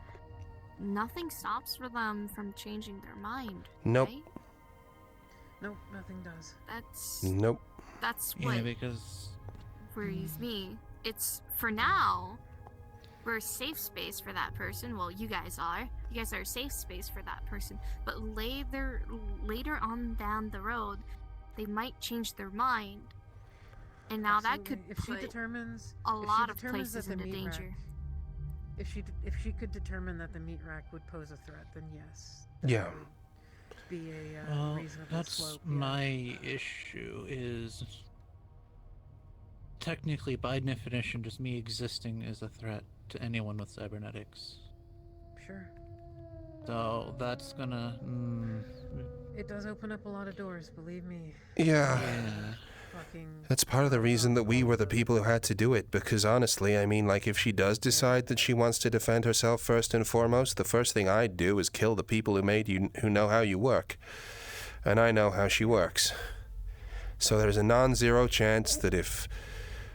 nothing stops for them from changing their mind. Nope. Right? Nope, nothing does. Nope. That's what because worries me. It's, for now, we're a safe space for that person. Well, you guys are. You guys are a safe space for that person. But later on down the road, they might change their mind. And now that could if she put determines a lot of determines places that the into danger. If she could determine that the MeatRack would pose a threat, then yes. Yeah. Be a Well, reasonable that's slope. my issue is technically by definition just me existing is a threat to anyone with cybernetics. Sure. So that's gonna It does open up a lot of doors, believe me. Yeah. Fucking That's part of the reason that we were the people who had to do it, because honestly, I mean, like, if she does decide that she wants to defend herself first and foremost, the first thing I'd do is kill the people who made you, who know how you work. And I know how she works. So there's a non-zero chance that if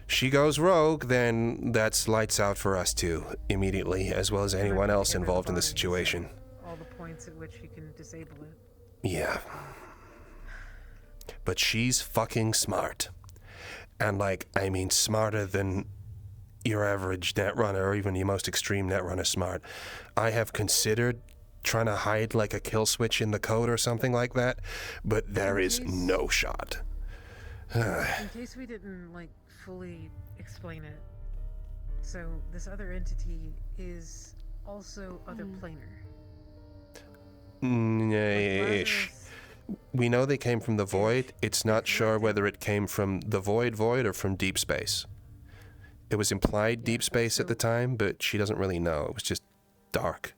she goes rogue, then that's lights out for us too, immediately, as well as anyone else involved in the situation. all the points at which you can disable it. Yeah. But she's fucking smart. And, like, I mean, smarter than your average netrunner or even your most extreme netrunner smart. I have considered trying to hide like a kill switch in the code or something like that, but there is no shot. In case we didn't like fully explain it, so this other entity is also other planar. Ish. We know they came from the void. It's not sure whether it came from the void or from deep space. It was implied deep space at the time, but she doesn't really know. It was just dark.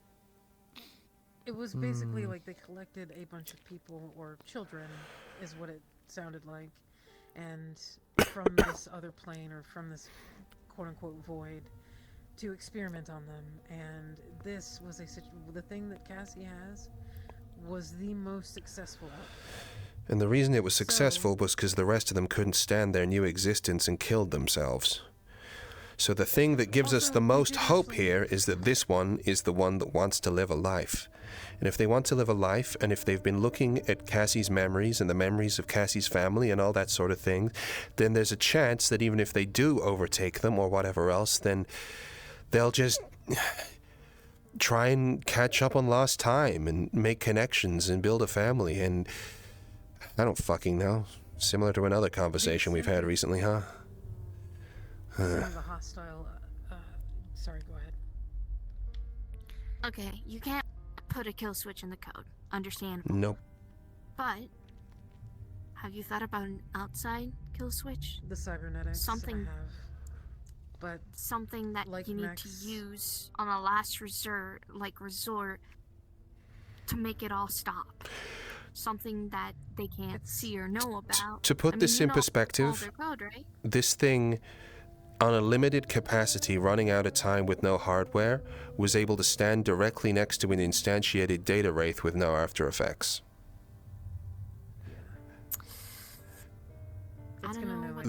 It was basically like they collected a bunch of people or children, is what it sounded like, and from this other plane or from this quote-unquote void to experiment on them. And this was the thing that Cassy has was the most successful of it. And the reason it was successful was because the rest of them couldn't stand their new existence and killed themselves. So the thing that gives us the most hope here is that this one is the one that wants to live a life. And if they want to live a life, and if they've been looking at Cassy's memories and the memories of Cassy's family and all that sort of thing, then there's a chance that even if they do overtake them or whatever else, then they'll just try and catch up on lost time and make connections and build a family. And I don't fucking know. Similar to another conversation we've had recently, huh? Some of the hostile, sorry, go ahead. Okay, you can't put a kill switch in the code. Understandable. Nope. But have you thought about an outside kill switch? The cybernetics Something, I have, but something that like you need Max, to use on a last resort to make it all stop. Something that they can't see or know about. To put this in perspective, code, right? this thing, on a limited capacity running out of time with no hardware, was able to stand directly next to an instantiated data wraith with no after effects.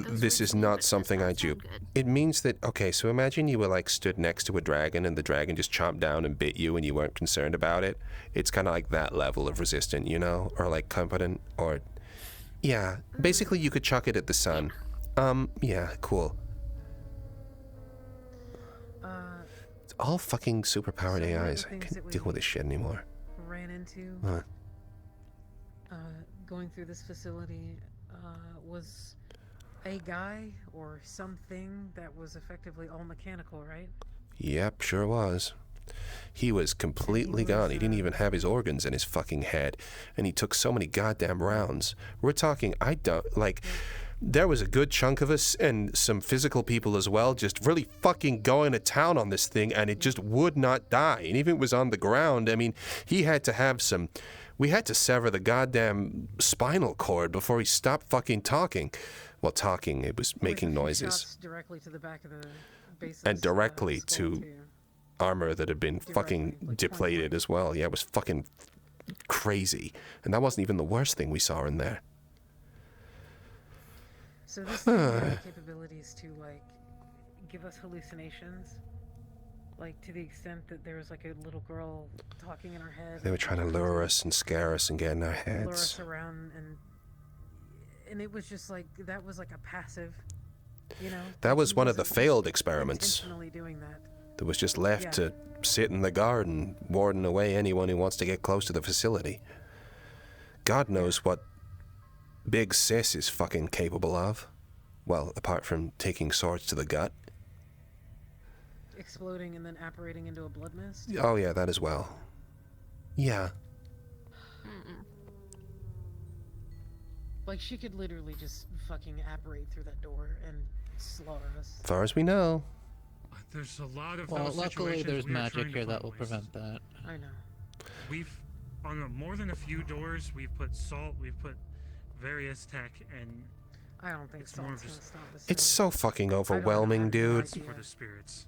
This is not something I dupe. It means that, okay, so imagine you were like stood next to a dragon and the dragon just chomped down and bit you and you weren't concerned about it. It's kind of like that level of resistant, you know? Or like competent, or... Yeah, basically you could chuck it at the sun. Yeah, cool. It's all fucking superpowered AIs. I can't deal with this shit anymore. Ran into going through this facility was a guy or something that was effectively all mechanical, right? Yep, sure was. He was completely gone. He didn't even have his organs in his fucking head. And he took so many goddamn rounds. We're talking, there was a good chunk of us, and some physical people as well, just really fucking going to town on this thing, and it just would not die. And even if it was on the ground, I mean, he had to have some... We had to sever the goddamn spinal cord before he stopped fucking talking. Well, talking, it was making noises. Directly to the back of the base and directly to armor that had been fucking depleted as well. Yeah, it was fucking crazy. And that wasn't even the worst thing we saw in there. So this thing had capabilities to, like, give us hallucinations. Like, to the extent that there was, like, a little girl talking in our head. They were trying to lure us and scare us and get in our heads. Lure us around, and it was just, like, that was, like, a passive, you know? That was one of the failed experiments. Intentionally doing that. That was just left to sit in the garden, warding away anyone who wants to get close to the facility. God knows what Big Sis is fucking capable of. Well, apart from taking swords to the gut. Exploding and then apparating into a blood mist? Oh yeah, that as well. Yeah. Like, she could literally just fucking apparate through that door and slaughter us. As far as we know. There's a lot of well, luckily there's magic here that will prevent that. I know. We've, on more than a few doors, we've put salt, we've put various tech, and I don't think salt's gonna stop this. It's so fucking overwhelming, dude. For the spirits.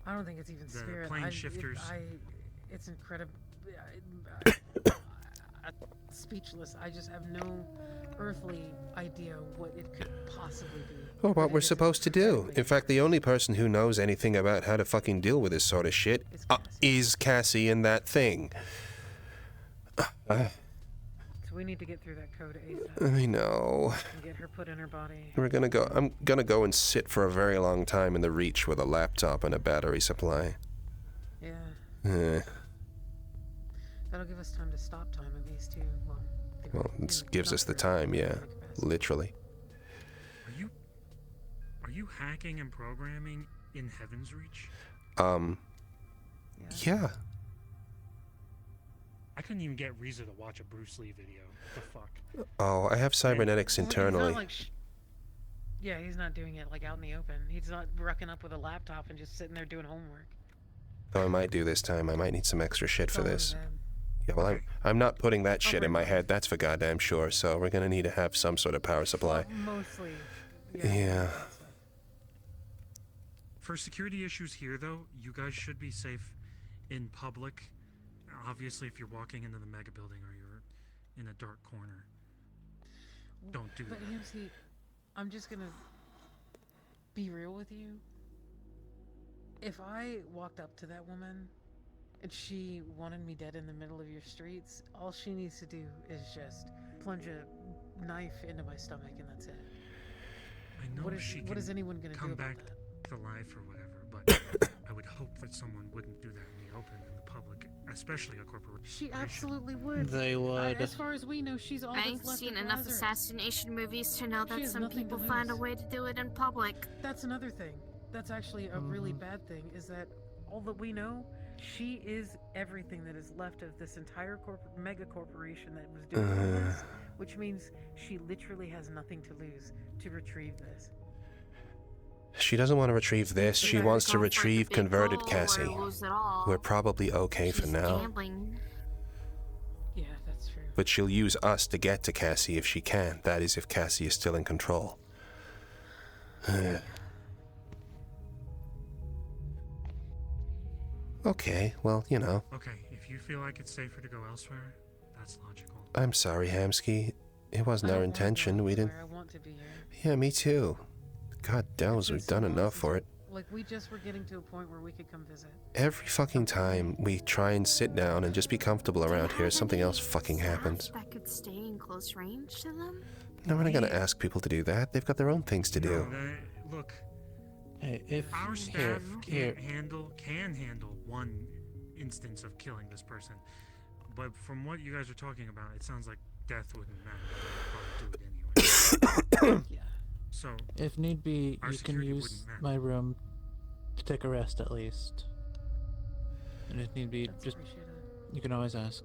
I don't think it's even spirit. Plane shifters. It's incredible. Speechless. I just have no earthly idea what it could possibly be. Or what we're supposed to do. In fact, the only person who knows anything about how to fucking deal with this sort of shit is Cassy and that thing. To so we need to get through that code ASAP. I know. And get her put in her body. I'm gonna go and sit for a very long time in the Reach with a laptop and a battery supply. Yeah. That'll give us time to stop time at least too. Well, it gives us the time, yeah. Literally. Are you hacking and programming in Heaven's Reach? Yeah. I couldn't even get Reza to watch a Bruce Lee video. The fuck? Oh, I have cybernetics internally. He's not, like, yeah, he's not doing it like out in the open. He's not rucking up with a laptop and just sitting there doing homework. Though I might do this time. I might need some extra shit for this. Yeah, well, I'm not putting that shit in my head. That's for goddamn sure. So we're gonna need to have some sort of power supply. Well, mostly. Yeah. For security issues here, though, you guys should be safe in public. Obviously, if you're walking into the Megabuilding or you're in a dark corner, don't do that. But Hamski, I'm just gonna be real with you. If I walked up to that woman and she wanted me dead in the middle of your streets, all she needs to do is just plunge a knife into my stomach and that's it. I know what is anyone gonna come do about back that? to life or whatever, but I would hope that someone wouldn't do that in the open in the public, especially a corporation. She absolutely would. They would. As far as we know, she's all I've that's left seen of enough Lazarus. assassination movies to know She that has some nothing people to find a lose. way to do it in public. That's another thing. That's actually a really bad thing, is that all that we know, she is everything that is left of this entire mega corporation that was doing all this, which means she literally has nothing to lose to retrieve this. She doesn't want to retrieve this. She wants to retrieve converted Cassy. We're probably okay for now. Gambling. Yeah, that's true. But she'll use us to get to Cassy if she can. That is, if Cassy is still in control. Okay, well, you know. Okay, if you feel like it's safer to go elsewhere, that's logical. I'm sorry, Hamski. It wasn't our intention. We didn't. I want to be here. Yeah, me too. God damn, we've done enough for it. Like, we just were getting to a point where we could come visit. Every fucking time we try and sit down and just be comfortable around here, something else fucking happens. That could stay in close range to them? No, we're not gonna ask people to do that. They've got their own things to do. Look, if our staff can handle one instance of killing this person, but from what you guys are talking about, it sounds like death wouldn't matter. They'd probably do it anyway. Yeah. So, if need be, you can use my room to take a rest at least. And if need be, just you can always ask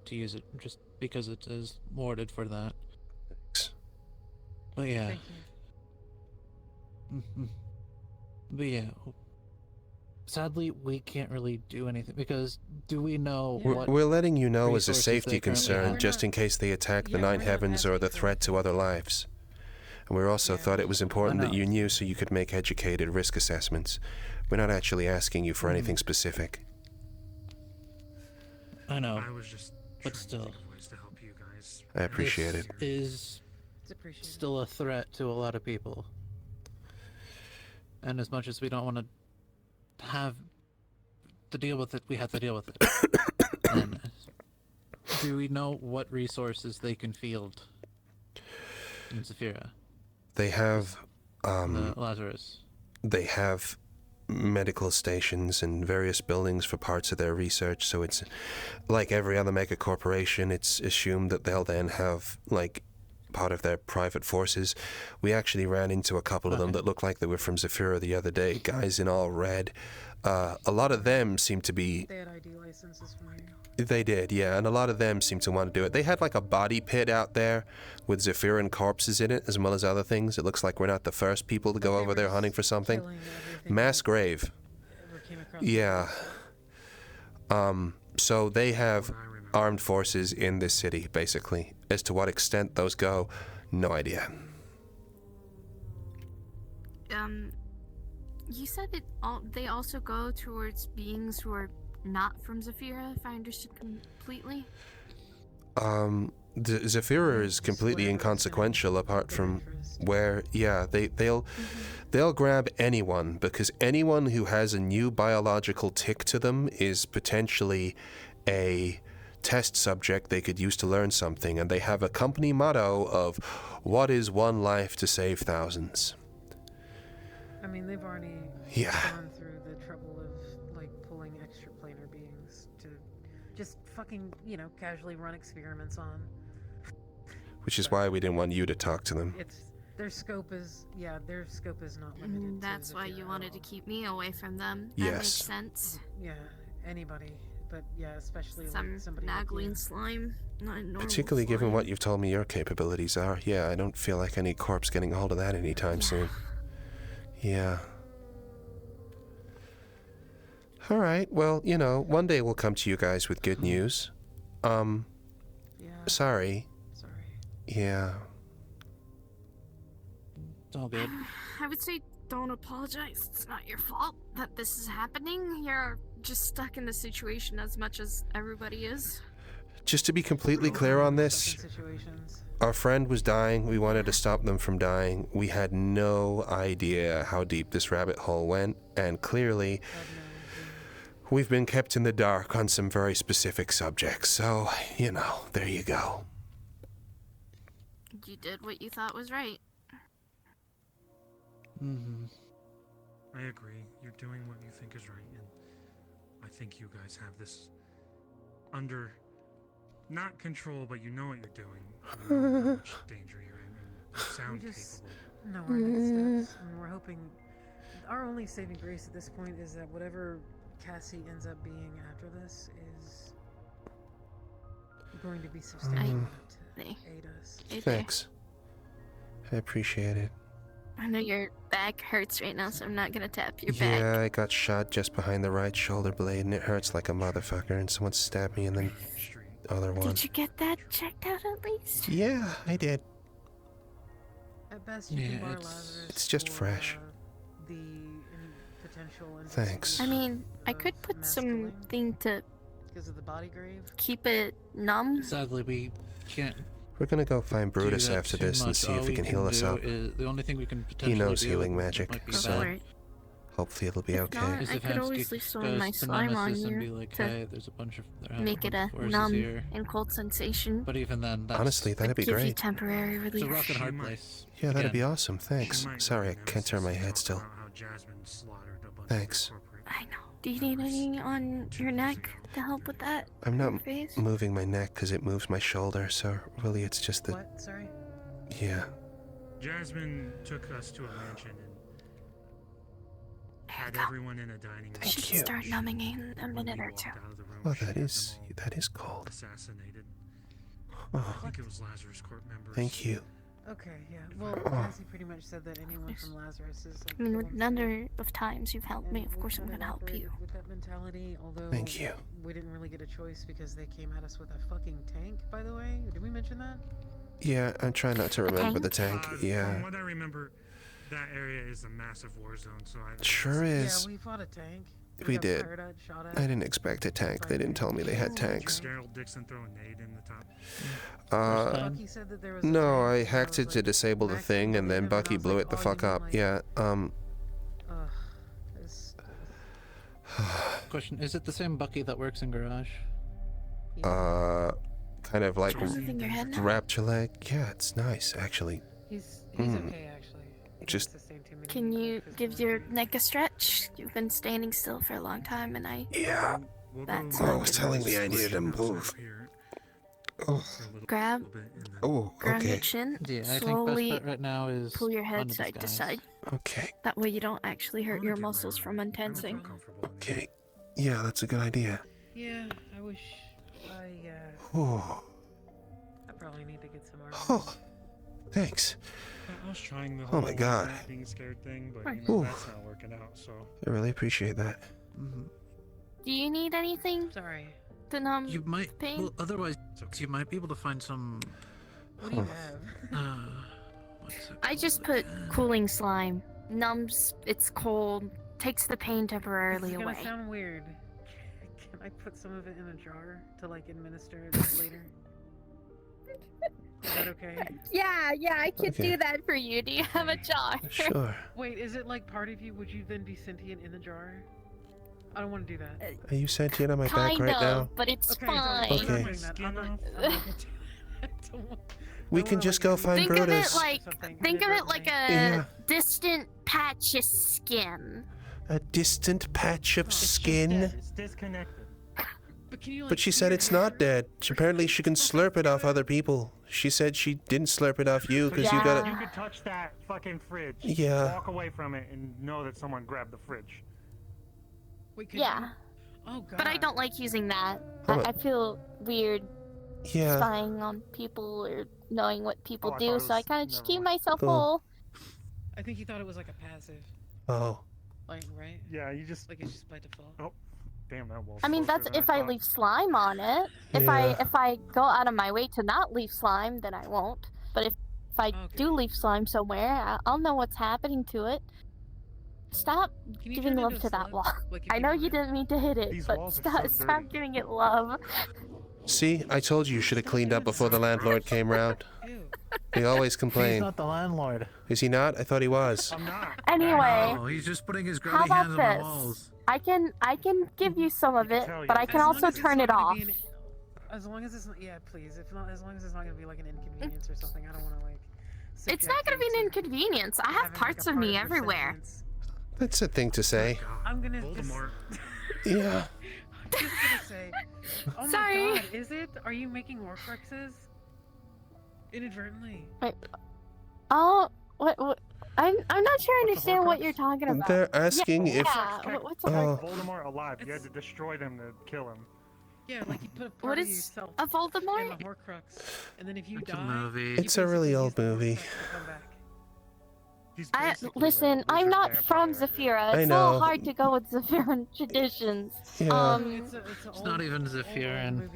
to use it, just because it is warded for that. Thanks. But yeah. Thank you. But yeah. Sadly, we can't really do anything because do we know what We're letting you know as a resources safety they currently concern, have? just in case they attack the Nine Heavens or the threat to other lives. And we also thought it was important that you knew so you could make educated risk assessments. We're not actually asking you for anything specific. I know, I was just but still, ways to help you guys. I appreciate it. Is still a threat to a lot of people. And as much as we don't want to have to deal with it, we have to deal with it. And do we know what resources they can field in Zephyra? They have, Lazarus. They have medical stations and various buildings for parts of their research, so it's like every other mega corporation. It's assumed that they'll then have, like, part of their private forces. We actually ran into a couple of them that looked like they were from Zephyra the other day, guys in all red. A lot of them seem to be... They had ID licenses from you. They did, yeah, and a lot of them seem to want to do it. They had like a body pit out there with Zephyran corpses in it, as well as other things. It looks like we're not the first people to go over there hunting for something. Mass grave. Yeah. So they have armed forces in this city, basically. As to what extent those go, no idea. You said that they also go towards beings who are not from Zephyra, if I understood completely? Zephyra is completely inconsequential apart from where, yeah, they'll grab anyone, because anyone who has a new biological tick to them is potentially a test subject they could use to learn something, and they have a company motto of, "What is one life to save thousands?" I mean, they've already gone through the trouble of, like, pulling extra-planar beings to just fucking, you know, casually run experiments on. Which is why we didn't want you to talk to them. Their scope is not limited. And that's why you wanted to keep me away from them. Yes. That makes sense. Yeah, anybody, but yeah, especially Some like somebody nagging like slime, not normal Particularly given slime. what you've told me your capabilities are. Yeah, I don't feel like any corpse getting a hold of that anytime soon. Yeah. Alright, well, you know, one day we'll come to you guys with good news. Sorry. Yeah. It's all good. I would say don't apologize. It's not your fault that this is happening. You're just stuck in the situation as much as everybody is. Just to be completely clear on this, our friend was dying. We wanted to stop them from dying. We had no idea how deep this rabbit hole went, and clearly, we've been kept in the dark on some very specific subjects. So, you know, there you go. You did what you thought was right. I agree. You're doing what you think is right, and I think you guys have this under, not control, but you know what you're doing. You know how much danger you're in, and you sound capable. know our next steps, and we're hoping. Our only saving grace at this point is that whatever Cassy ends up being after this is going to be substantial to aid us. Thanks. I appreciate it. I know your back hurts right now, so I'm not gonna tap your back. Yeah, I got shot just behind the right shoulder blade, and it hurts like a motherfucker, and someone stabbed me, and then the other one. Did you get that checked out at least? Yeah, I did. At best, you can bar Lazarus It's just fresh. The potential. Thanks. I mean, I could put something to because of the body grave. Keep it numb. Sadly, we can't. We're gonna go find do Brutus that after too this and much. see All if we can heal us do up. is- the only thing we can He potentially knows do healing that magic, might be so bad hopefully it'll be okay. Not, is I if could Hamski always leave some of goes my to slime on Nemesis and you be like, to hey, there's a bunch of make it a forces numb here. and cold sensation. But even then, that's Honestly, that'd be Give you great. temporary it's relief. a rock and hard place. Yeah, that'd Again. be awesome. Thanks. Sorry, I can't turn my head still. Thanks. I know. Do you need anything on your neck to help with that? I'm not Your face? moving my neck because it moves my shoulder, so really it's just that. What? Sorry. Yeah. Jasmine took us to a mansion and had everyone in a dining room. Should start numbing in a minute or two. Oh, that is cold. Assassinated. Oh, I think it was Lazarus Court members. thank you. Okay, yeah. Well, Cassy pretty much said that anyone from Lazarus is like. I mean, with number of times you've helped me, of course I'm gonna help you. With that mentality, although Thank you. we didn't really get a choice because they came at us with a fucking tank. By the way, did we mention that? Yeah, I'm trying not to remember the tank. From Yeah. what I remember, that area is a massive war zone, so I. Sure is. Yeah, we fought a tank. We got did. fired at, shot at. I didn't expect a tank. They didn't tell me they had tanks. Gerald Dixon throw a nade in the top. Bucky said that there was a No, I tank, hacked it to disable the thing, and then Bucky blew it the fuck up. Yeah, Question: is it the same Bucky that works in garage? kind of like Moving your head now? wrapped your leg. Yeah, it's nice, actually. He's okay, actually. Just Can you give your neck a stretch? You've been standing still for a long time, and yeah. That's Oh, I not was good. telling me I needed to move. Oh, Grab oh, your okay. chin. Yeah, I think slowly best bet right now is pull your head under side to disguise. side. Okay. That way you don't actually hurt your muscles from untensing. Okay. Yeah, that's a good idea. Yeah, I wish Oh, I probably need to get some armor. oh, thanks. I was trying the Oh whole my God. not being scared thing, but you Ooh. know, that's not working out, so. I really appreciate that. Do you need anything? Sorry. To numb You might. pain? Well, otherwise, you might be able to find some. What do you have? I just put cooling slime. Numbs, it's cold, takes the pain temporarily This is away. gonna sound weird. Can I put some of it in a jar to like administer it later? Is that okay? Yeah, I can Okay. do that for you. Do you have a jar? Sure. Wait, is it like part of you? Would you then be sentient in the jar? I don't want to do that. Are you sentient on my back Kind right of, now? but it's Okay, fine. Don't, Okay. I'm not doing that. I'm not gonna do that. We can just go find Think of it Brutus. like a Yeah. distant patch of skin. A distant patch of skin. It's disconnected. But can you, like, But she said it's not dead. Apparently she can slurp it off other people. She said she didn't slurp it off you because you got You it. could touch that fucking fridge. Yeah. Walk away from it and know that someone grabbed the fridge. Wait, Yeah. Oh god. But I don't like using that. Oh. I feel weird Yeah. spying on people or knowing what people Oh, I do, thought so it I kind of was just never keep mind. myself Cool. whole. I think you thought it was like a passive. Oh. Like, right? Yeah, you just. Like it's just by default. Oh, damn that wall. I mean, that's if I leave slime on it. If I go out of my way to not leave slime, then I won't. But if I do leave slime somewhere, I'll know what's happening to it. Stop Can you giving turn love into to a that slug? wall. Like, if I you know want you it? didn't mean to hit it, These but walls are stop, so stop dirty. giving it love. See, I told you should have cleaned up before the landlord came round. Ew. He always He's complained. not the landlord. Is he not? I thought he was. I'm not. Anyway, Oh, he's just putting his how grubby about hands on the this? walls. I can give you some of it, tell but you. I can As long also as it's turn not it gonna off. be as long as it's not, yeah, please. If not, as long as it's not gonna be like an inconvenience or something, I don't want to like. It's not gonna be an inconvenience. I have parts of me everywhere. That's a thing to say. I'm gonna. Voldemort. Yeah. I'm just gonna say. Oh Sorry. my god, is it? Are you making Horcruxes? Inadvertently. Wait. Oh, what? I'm not sure I understand what you're talking about. They're asking if. What's Oh. Voldemort alive. You had to destroy them to kill him. Yeah, like you put a part What of is yourself a Voldemort? in the Horcrux, and then if you It's a die, movie. you It's a really basically old use the movie. Horcrux to come back. He's I basically listen. like a I'm wizard not from vampire. Zafira. I It's a know. little hard to go with Zaffiran traditions. Yeah. It's not even Zaffiran.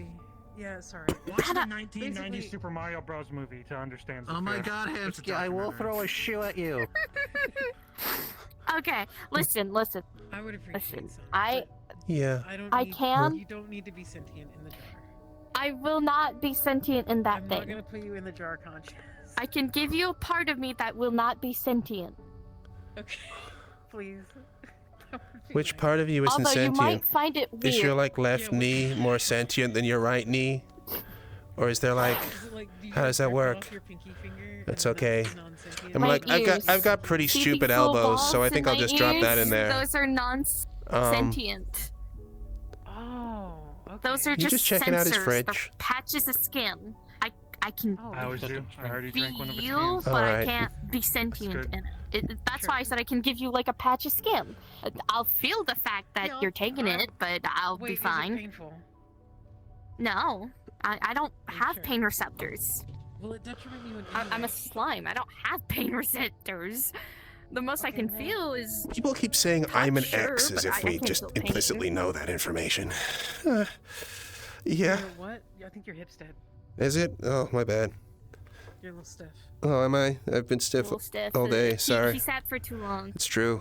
Yeah, sorry. Watch the 1990 Super Mario Bros. Movie to understand. Oh my Zafira. god, It's a Hamski, I will documentary. throw a shoe at you. Okay, listen. I would appreciate some. Yeah. I don't. I need, can. You don't need to be sentient in the jar. I will not be sentient in that I'm thing. not gonna put you in the jar, conscious. I can give you a part of me that will not be sentient. Okay, please. Which part of you isn't Although sentient? you might find it weird. Is your like left knee more sentient than your right knee? Or is there like, how does that work? That's okay. I'm like, I've got pretty See stupid these little elbows, so I balls think in I'll my just drop that ears? in there. Those are non-sentient. Oh, okay. Those are You just just checking out his sensors. fridge? They're patches of skin. I can I always do. I already drank one of its feel, cans. but I Alright. can't be sentient good. in it. That's why I said I can give you like a patch of skin. I'll feel the fact that Yeah, you're taking it, but I'll Wait, be is it fine. painful? No, I don't have sure? pain receptors. Will it detriment you in I'm a slime. I don't have pain receptors. The most I can feel is People keep saying I'm an sure, X as but if I we can just feel pain. implicitly know that information. Yeah. You're what? I think your hip's dead. Is it? Oh, my bad. You're a little stiff. Oh, am I? I've been stiff, little stiff. all day. He Sorry. sat for too long. It's true.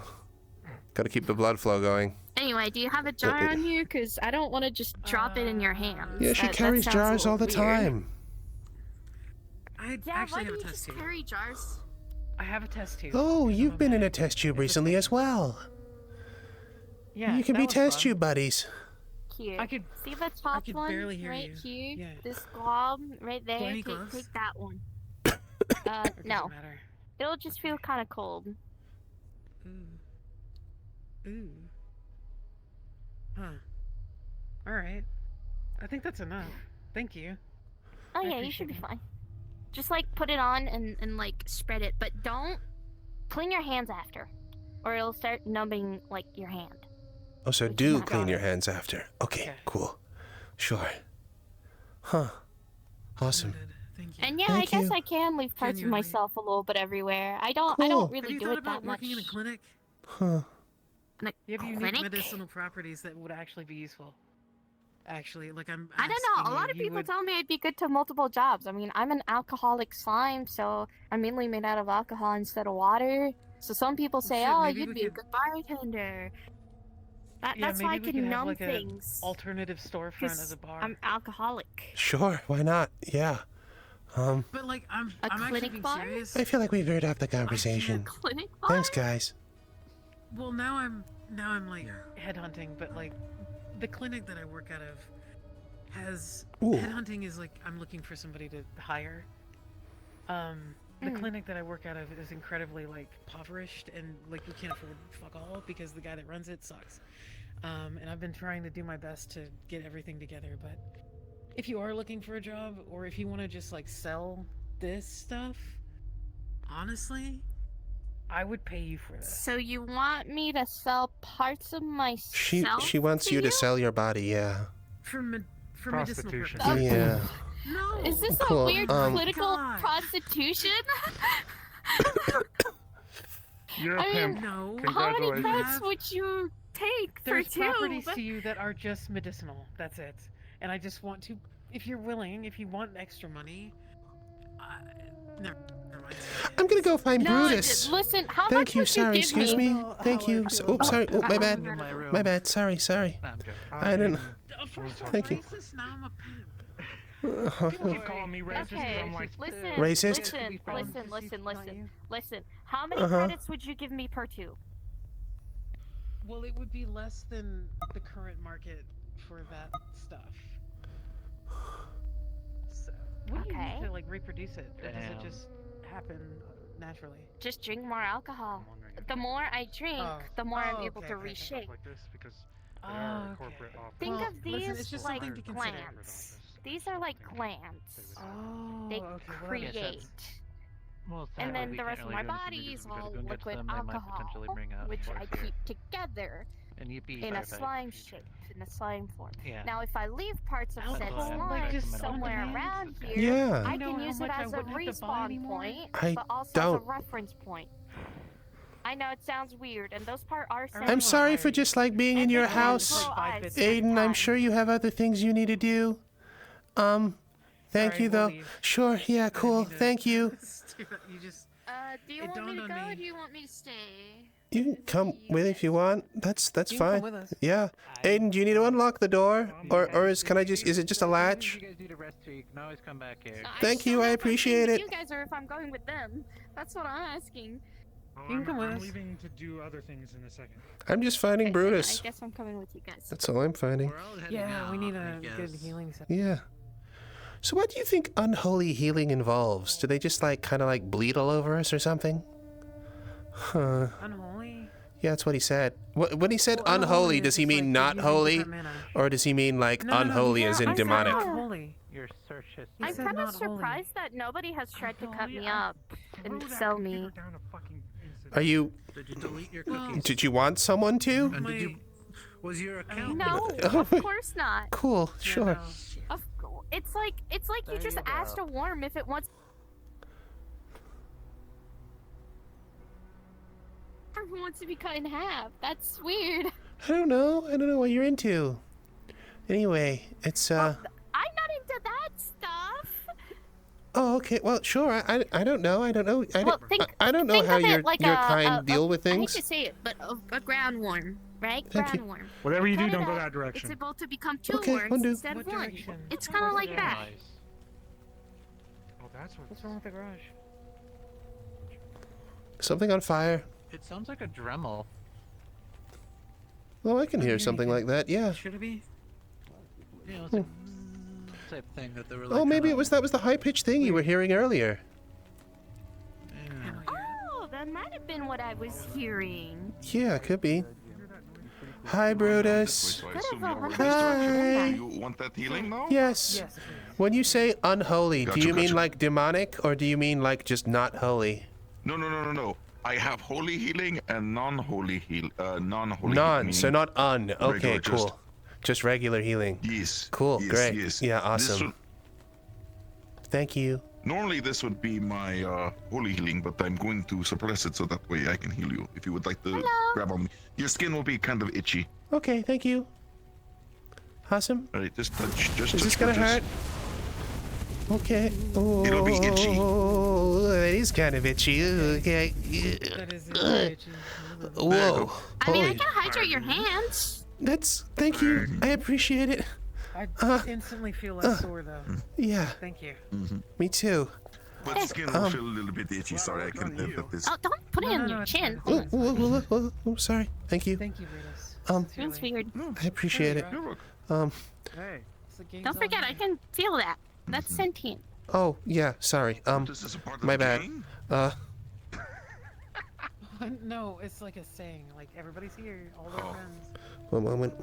Gotta keep the blood flow going. Anyway, do you have a jar on you? Because I don't want to just drop it in your hands. Yeah, she That carries sounds a jars all the little weird. time. I Yeah, actually why have do a you test just tube. carry jars? I have a test tube. Oh, you've been in a test tube recently as well. Yeah, You can that be was test fun. tube buddies. Here. I could- see the top could one barely hear right you. here. Yeah. This glob right there. any Take, gloves? take that one. No. Matter. It'll just feel kind of cold. Ooh. Huh. Alright. I think that's enough. Thank you. Oh I yeah, you should be appreciate fine. Just like put it on and like spread it, but don't clean your hands after, or it'll start numbing like your hand. Oh, so do clean your hands after. Okay, cool. Sure. Huh. Awesome. And yeah, Thank I guess you. I can leave parts of Genuinely. myself a little bit everywhere. I don't Cool. really Have you do thought it about that much. working in a clinic? Huh. In a You have unique clinic? medicinal properties that would actually be useful. Actually, like I'm. I don't know. asking A lot you, of you people would... tell me I'd be good to multiple jobs. I mean, I'm an alcoholic slime, so I'm mainly made out of alcohol instead of water. So some people say, shit, "Oh, maybe you'd we be a could- good bartender." Yeah, That's why I maybe we can could have numb like things. a alternative storefront 'cause as a bar. I'm alcoholic. Sure, why not? Yeah. But like I'm A actually clinic being bar? serious. I feel like we veered off the conversation. Clinic bar? Thanks, guys. Well, now I'm like headhunting, but like the clinic that I work out of has headhunting is like I'm looking for somebody to hire. The clinic that I work out of is incredibly like impoverished and like we can't afford fuck all because the guy that runs it sucks. And I've been trying to do my best to get everything together, but if you are looking for a job or if you want to just like sell this stuff, honestly, I would pay you for this. So you want me to sell parts of myself? She wants you to sell your body, yeah. For medicinal purposes. Yeah. No. Is this Cool, a weird political prostitution? You're I mean, no. How many parts would you take There's for two? properties to you that are just medicinal. That's it. And I just want to, if you're willing, if you want extra money, never mind. I'm gonna go find No, Brutus. listen, how Thank much you, would sorry, you give excuse me. me? Thank you. Oh, sorry. Oh, my bad. My bad. Sorry. I didn't. Thank you. Now I'm a pimp. People keep calling me racist. Okay, I'm like, Racist? Listen. How many Uh-huh. credits would you give me per two? Well, it would be less than the current market for that stuff. So, what do you need to like reproduce it, or does it just happen naturally? Just drink more alcohol. The more I drink, the more I'm able to reshape. like this because Think Well, of listen, these it's just like something to consider. plants. These are like plants. Oh, They okay, well, create. And then the rest of my body is all liquid alcohol, which I keep together in a slime shape, in a slime form. Now, if I leave parts of said slime somewhere around here, Yeah. I can use it as a respawn point, I but also don't. as a reference point. I know it sounds weird, and those parts are. I'm sorry for just like being in your house, Aiden. I'm sure you have other things you need to do. Thank you though. Sure. Yeah. Cool. Thank you. You just. Do you want me to go or do you want me to stay? You can come with if you want. That's You can fine. come with us. Yeah. Aiden, do you need to unlock the door, or is it just a latch? You guys need a rest so you can always come back here. Thank you. I appreciate it. You guys, or if I'm going with them. That's what I'm asking. You can come with I'm us. leaving to do other things in a second. I'm just finding Brutus. I guess I'm coming with you guys. That's all I'm finding. Yeah, we need a good healing set. Yeah. So what do you think unholy healing involves? Do they just like kind of like bleed all over us or something? Huh. Unholy? Yeah, that's what he said. When he said unholy, does he mean not holy? Or does he mean like unholy as in demonic? Holy. Your search history. I'm kind of surprised that nobody has tried to cut me up and sell me. Are you... Did you delete your cookies? Did you want someone to? And did you... Was your account... No, of course not. Cool, sure. It's like you just asked a worm if it wants. Who wants to be cut in half? That's weird. I don't know what you're into. Anyway, it's I'm not into that stuff. Oh, okay. Well, sure. I don't know. I don't know how of your it like kind deal with I hate things. to say it, but a ground worm, right? Thank you. Ground worm. Whatever you do, Cut it don't go up, that direction. It's able to become two Okay, worms will do. instead of What one. direction? It's kind of like that. Oh, that's What's wrong with the garage? Something on fire. It sounds like a Dremel. Well, I can hear something like that. Yeah. Should it be? Yeah, it's a type thing that they were like. Oh, maybe that was the high pitched thing you were hearing earlier. Oh, that might have been what I was hearing. Yeah, it could be. Hi, Brutus. So I assume you're in this Hi. direction. Do you want that healing now? Yes. When you say unholy, do Gotcha, you mean gotcha. like demonic, or do you mean like just not holy? No. I have holy healing and non-holy non-holy. Non, so not un. Okay, regular, cool. Just regular healing. Yes. Cool, yes, great. Yes. Yeah, This awesome. would- Thank you. Normally this would be my holy healing, but I'm going to suppress it so that way I can heal you. If you would like to grab on me, your skin will be kind of itchy. Okay, thank you. Awesome. All right, just touch. Just Is touch this gonna for hurt? Okay. Oh, It'll be itchy. that is kind of itchy. Okay. That is itchy. Whoa. I mean, I Holy. can hydrate your hands. Thank you. I appreciate it. I instantly feel less sore though. Yeah. Thank you. Me too. But skin will feel a little bit itchy. Sorry, I can't put this. Oh, don't put it on your chin. Oh, sorry. Thank you. Thank you, Brutus. That's weird. I appreciate it. Hey. Don't forget, I can feel that. That's sentient. Oh, yeah, sorry. My bad. No, it's like a saying. Like, everybody's here. All their friends. One moment.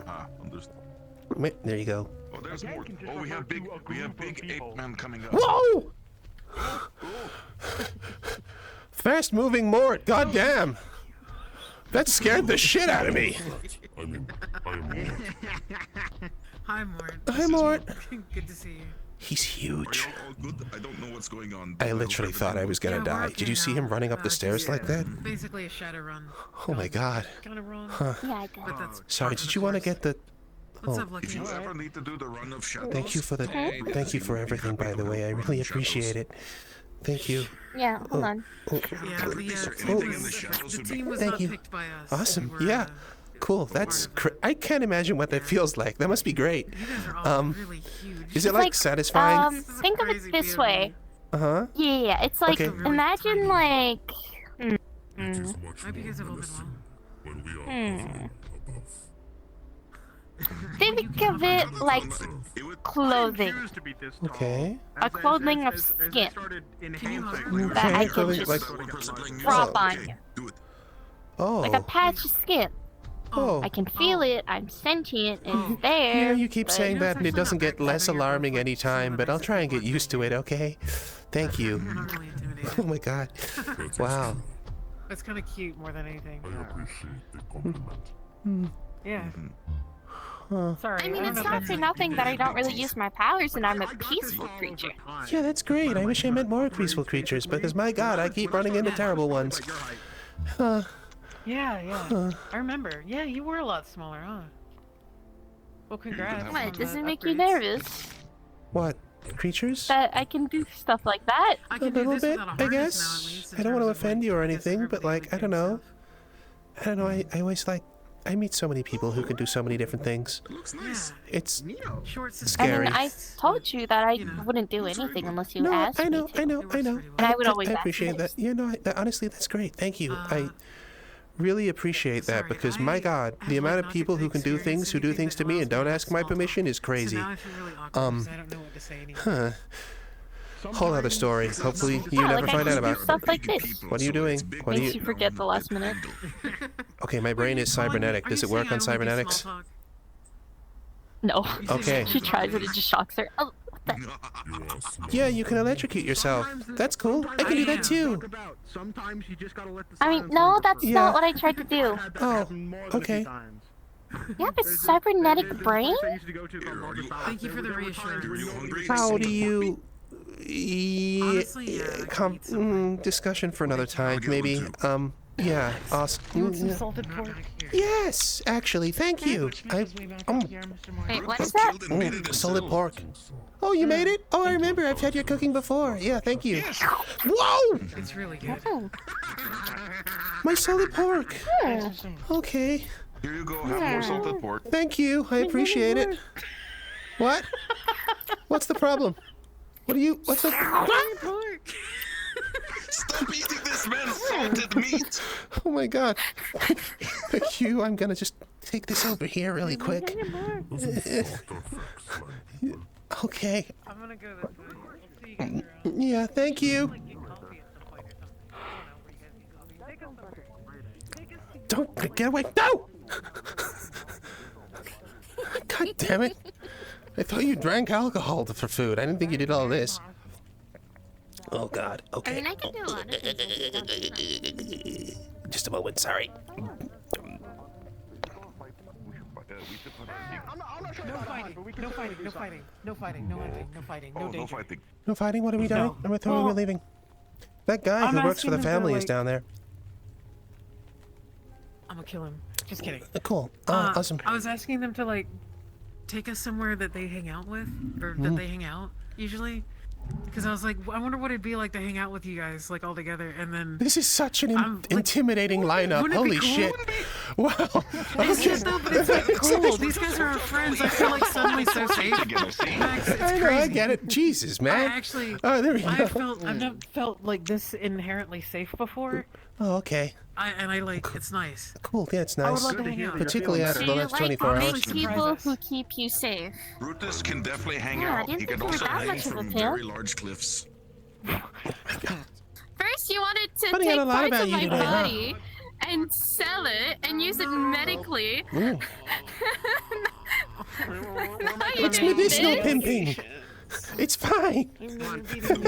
Understood. Wait, there you go. Oh, there's more. Oh, we have big ape man coming up. Whoa! Fast moving Mort, goddamn! That scared the shit out of me. Hi, Mort. Hi, Mort. Good to see you. He's huge. Are you all good? I don't know what's going on. I literally thought I was gonna die. Did you see him running up the stairs like that? Basically a shadow run. Oh my god. Kind of wrong. Huh. Yeah, I got it. Sorry, did you want to get the... What's up, Lucky? If you ever need to do the run of shadows, Thank you for everything, by the way. I really appreciate it. Thank you. Yeah, hold on. Yeah, the team was not picked by us. Awesome. Yeah. Cool. That's I can't imagine what that feels like. That must be great. Really huge. Is it like satisfying? Think of it this way. Uh-huh. Yeah, it's like imagine like think of it like clothing. Okay. A clothing of skin that I can just drop on you. Oh. Like a patch of skin. Oh. I can feel it, I'm sentient, it's there. Yeah, you keep saying that and it doesn't get less alarming any time, but I'll try and get used to it, okay? Thank you. Oh my god. Wow. It's kind of cute more than anything. I appreciate the compliment. Yeah. Sorry. I mean, it's not for nothing that I don't really use my powers and I'm a peaceful creature. Yeah, that's great. I wish I met more peaceful creatures, because my god, I keep running into terrible ones. Yeah. I remember. Yeah, you were a lot smaller, huh? Well, congrats. What, does it make you nervous? What? Creatures? That I can do stuff like that? A little bit, I guess. I don't want to offend you or anything, but like, I don't know. I always like, I meet so many people who can do so many different things. It's scary. I mean, I told you that I wouldn't do anything unless you asked me to. I know. And I would always I appreciate that. Yeah, no, honestly, that's great. Thank you. I really appreciate that because, my god, the amount of people who can do things, who do things to me and don't ask my permission is crazy. I feel really awkward because I don't know what to say anymore. Huh. Whole other story. Hopefully you never find out about. Stuff like this. What are you doing? Makes you forget the last minute. Okay, my brain is cybernetic. Does it work on cybernetics? No. Okay. She tries it, it just shocks her. Oh, what the? Yeah, you can electrocute yourself. That's cool. I can do that too. I mean, no, that's not what I tried to do. Oh, okay. You have a cybernetic brain? Thank you for the reassurance. How do you... Honestly, yeah, discussion for another time, maybe. Yeah, awesome. You want some salted pork? Yes, actually, thank you. Wait, what is that? Salted pork. Oh, you made it? Oh, I remember. I've had your cooking before. Yeah, thank you. Whoa! It's really good. My salted pork. Okay. Here you go. Have more salted pork. Thank you. I appreciate it. What? What's the problem? What's the... Stop eating this man's salted meat! Oh my god. Thank you. I'm gonna just take this over here really quick. Okay. I'm gonna go this way. I'll see you guys around. Yeah, thank you. Don't get away. No! God damn it. I thought you drank alcohol for food. I didn't think you did all this. Oh god, okay. I mean, I can do a lot of things. Just a moment, sorry. No fighting, no danger. No fighting? What are we doing? I thought we were leaving. That guy who works for the family is down there. I'm gonna kill him. Just kidding. Cool. Awesome. I was asking them to, like, take us somewhere that they hang out with, or that they hang out, usually. Because I was like, I wonder what it'd be like to hang out with you guys, like, all together, and then... This is such an intimidating lineup. Holy shit. Wow. It's just though, but it's like cool. These guys are our friends. I feel like suddenly so safe. Max, it's I know, crazy. I get it. Jesus, man. I actually, there we go. I've never felt like this inherently safe before. Oh, okay. I like, it's nice. Cool, yeah, it's I would nice. love to hang out. Particularly after the last 24 Make hours. people who keep you safe. Brutus can definitely hang Yeah, I out. didn't He think can you were also that hang much of a from pimp. very large cliffs. First, you wanted to Finding out take a lot parts about of you my today, huh? body and sell it and use it medically. Ooh. Now you It's did medicinal this. pimping. It's fine. We need to move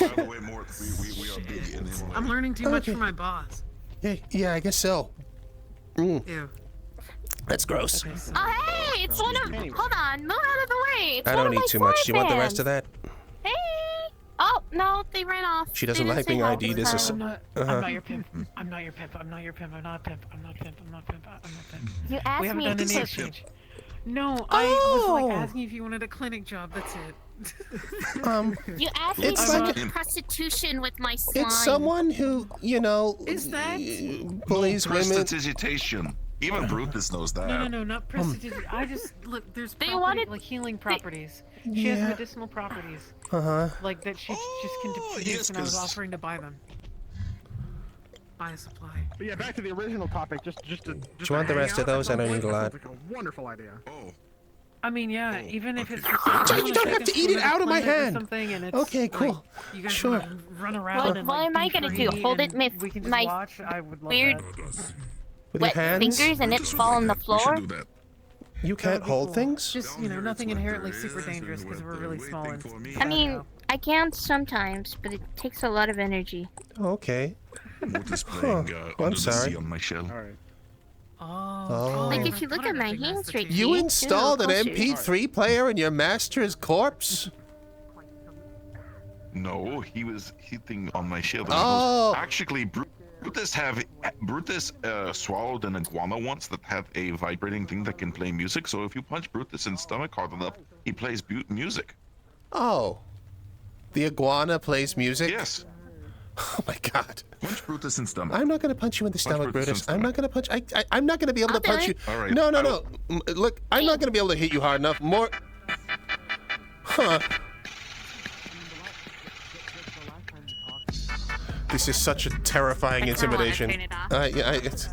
out of the way more. We are big in him. I'm learning too much from my boss. Yeah, I guess so. Ew. That's gross. Oh, hey, it's one of. Hold on, move out of the way. It's I one don't of need my too much. Do you want the rest fans. of that? Hey. Oh no, they ran off. She They doesn't didn't like say being hello ID'd this as a... time. I'm not your pimp. I'm not your pimp. I'm not your pimp. I'm not a pimp. I'm not a pimp. I'm not a pimp. I'm not a pimp. You We asked haven't me done if any exchange. No, I was like asking if you wanted a clinic job. That's it. You asked me It's to like do prostitution with my slime. It's someone who, you know, bullies women. Prestidigitation. Even Brutus knows that. No, not prostitution. I just look. There's They property, wanted- like healing properties. She has Yeah. medicinal properties, Uh-huh. like that she just can produce, yes, and I was 'cause- offering to buy them. Buy a supply. But yeah, back to the original topic. Just Do you want the rest of those? I don't need a lot. Like a wonderful idea. Oh. I mean, yeah, even if it's You don't have to eat it out of my hand. Something and it's Okay, cool. Like, you guys Sure. wanna run around What- and what like, am I be gonna do? free Hold and it with we can just my watch? I would love weird that. With wet your hands? fingers and it fall on the We floor? should do that. You can't hold things? Just nothing inherently super dangerous because we're really small and. I mean, I can sometimes, but it takes a lot of energy. Okay. Mort is playing Well, Under I'm the sorry. Sea on my shell. Oh. Like if you look at my hands right You here, installed an closer. MP3 player in your master's corpse? No, he was hitting on my shield. Oh. Actually, Brutus swallowed an iguana once that had a vibrating thing that can play music. So if you punch Brutus in the stomach hard enough, he plays music. Oh. The iguana plays music? Yes. Oh my god. Punch Brutus in stomach. I'm not gonna punch you in the stomach, Brutus in Brutus. I'm not gonna punch. I'm not gonna be able to I'll punch do you. it. All right. No. Look, I'm not gonna be able to hit you hard enough. More. Huh. This is such a terrifying That's why I wanna intimidation. turn it off. Yeah, it's.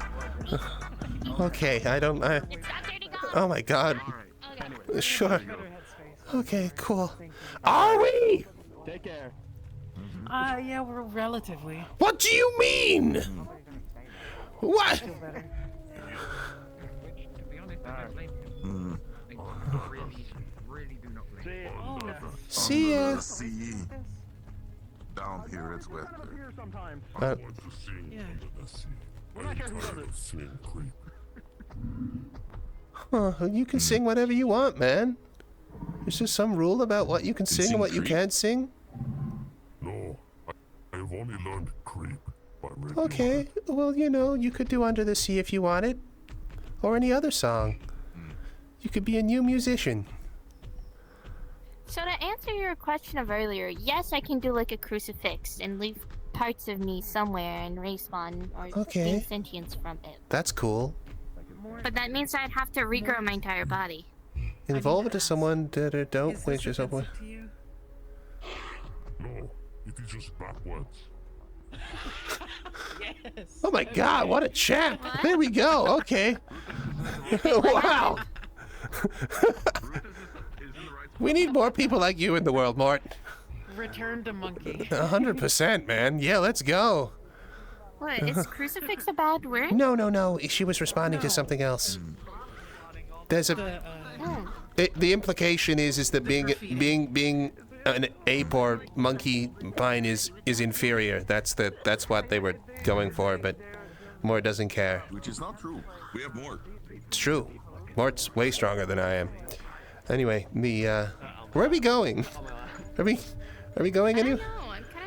Okay, I don't. Oh my god. Sure. Okay, cool. Are we? Take care. Yeah, we're relatively. What do you mean? What? See ya. The sea. Down here, it's wet. Here sometimes. Yeah. We're not sure who does it. Huh, you can sing whatever you want, man. Is there some rule about what you can sing and what you can't sing? No, I've only learned creep by reading. Okay, well, you know, you could do Under the Sea if you wanted. Or any other song. You could be a new musician. So to answer your question of earlier, yes, I can do like a crucifix and leave parts of me somewhere and respawn or Okay. gain sentience from it. That's cool. But that means I'd have to regrow my entire body. Involve it to someone that don't waste yourself away. No, it is just backwards. Yes. Oh my god, what a champ! There we go, okay. Wow! We need more people like you in the world, Mort. Return to monkey. 100%, man. Yeah, let's go. What, is crucifix a bad word? No. She was responding to something else. There's a... the implication is that being an ape or monkey pine is inferior. That's what they were going for, but Mort doesn't care. Which is not true. We have more. It's true. Mort's way stronger than I am. Anyway, where are we going? Are we going anywhere?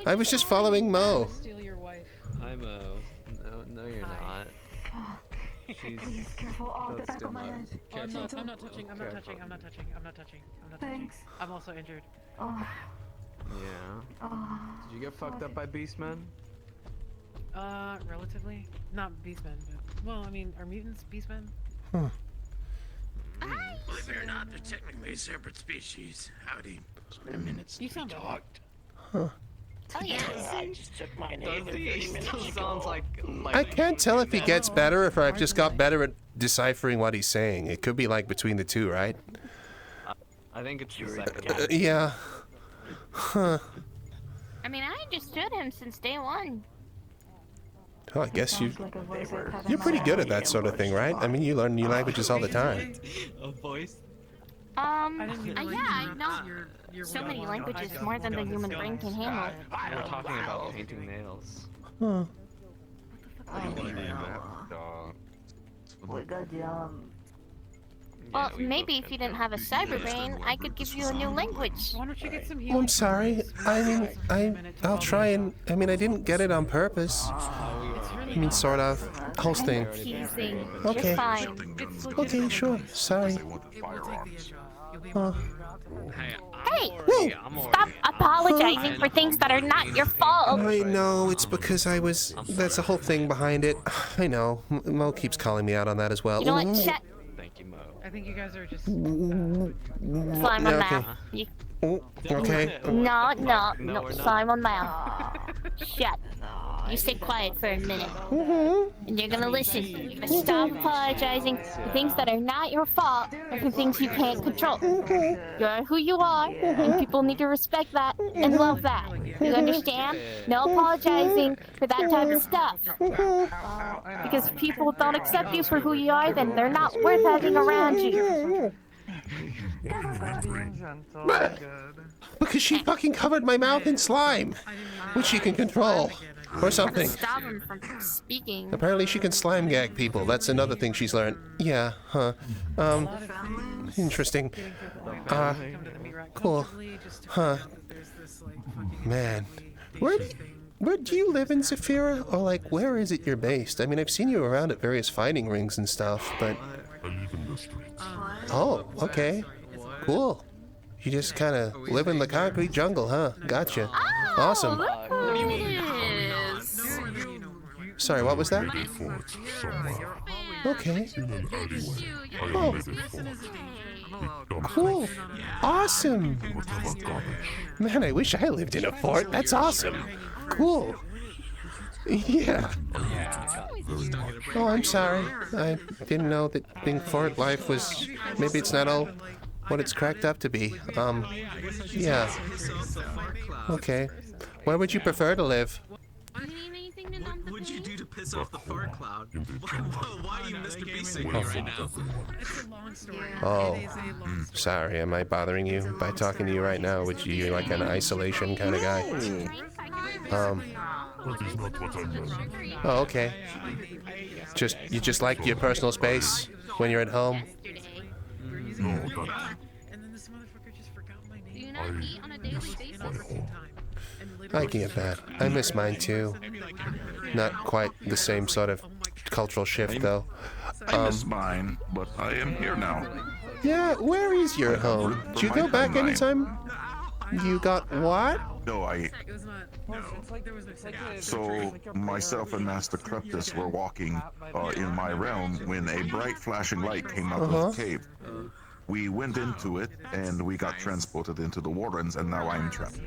I was just following Mo. Steal your wife. Hi, Mo. No, you're not. She's careful. Oh, the that's back still of my not. head. I'm not touching. I'm not touching. Thanks. I'm also injured. Oh. Yeah. Oh. Did you get fucked up by beastmen? Relatively. Not beastmen, but Well, I mean, are mutants beastmen? Huh. Believe it or not, they're technically a separate species. Howdy. It's been a minute since we talked. Huh. Oh yeah, I just took my name 30 minutes ago. Sounds like I can't tell if he gets better or if I've just got better at deciphering what he's saying. It could be like between the two, right? I think it's the second. Yeah. Huh. I mean, I understood him since day one. Oh, I guess you're pretty good at that sort of thing, right? I mean, you learn new languages all the time. A voice? Yeah, I know so many languages, more than the human brain can handle. We're talking about painting nails. Huh. Well, maybe if you didn't have a cyber brain, I could give you a new language. Why don't you get some Oh, I'm sorry. I mean, I'll try and... I mean, I didn't get it on purpose. I mean, sort of. Whole thing. Teasing. Okay. You're fine. Okay, sure. Sorry. Hey! Stop apologizing for things that are not your fault! I know, it's because I was... That's the whole thing behind it. I know. Mo keeps calling me out on that as well. You know what? Shut. Thank you, Mo. I think you guys are just... Slime on mouth. Okay. No, slime on mouth. Shut. You stay quiet for a minute. And you're gonna listen. You're gonna stop apologizing for things that are not your fault or for things you can't control. You're who you are, and people need to respect that and love that. You understand? No apologizing for that type of stuff. Because if people don't accept you for who you are, then they're not worth having around you. Because she fucking covered my mouth in slime, which she can control. Or something. Stop him from speaking. Apparently she can slime gag people. That's another thing she's learned. Yeah, huh. Interesting. Cool. Huh. Man. Where do you live in Zephyra? Or like, where is it you're based? I mean, I've seen you around at various fighting rings and stuff, but... I live in the streets. Oh, okay. Cool. You just kind of live in the concrete jungle, huh? Gotcha. Awesome. Sorry, what was that? Okay. Oh. Cool. Awesome. Man, I wish I lived in a fort. That's awesome. Cool. Yeah. Oh, I'm sorry. I didn't know that being fort life was... Maybe it's not all what it's cracked up to be. Yeah. Okay. Where would you prefer to live? What would you do to piss off the fart cloud? Why are you Mr. Beast singing right now? It's a long story. Oh, sorry. Am I bothering you by talking to you right now? Would you like an isolation kind of guy? Oh, okay. You just like your personal space when you're at home? No, And then this motherfucker just forgot my name. Do you not eat on a daily basis? I get that. I miss mine too. Not quite the same sort of cultural shift, though. I miss mine, but I am here now. Yeah, where is your home? Did you go back anytime? You got what? No, So, myself and Master Kleptus were walking in my realm when a bright flashing light came out of the cave. We went into it, and we got transported into the Wardens, and now I'm trapped.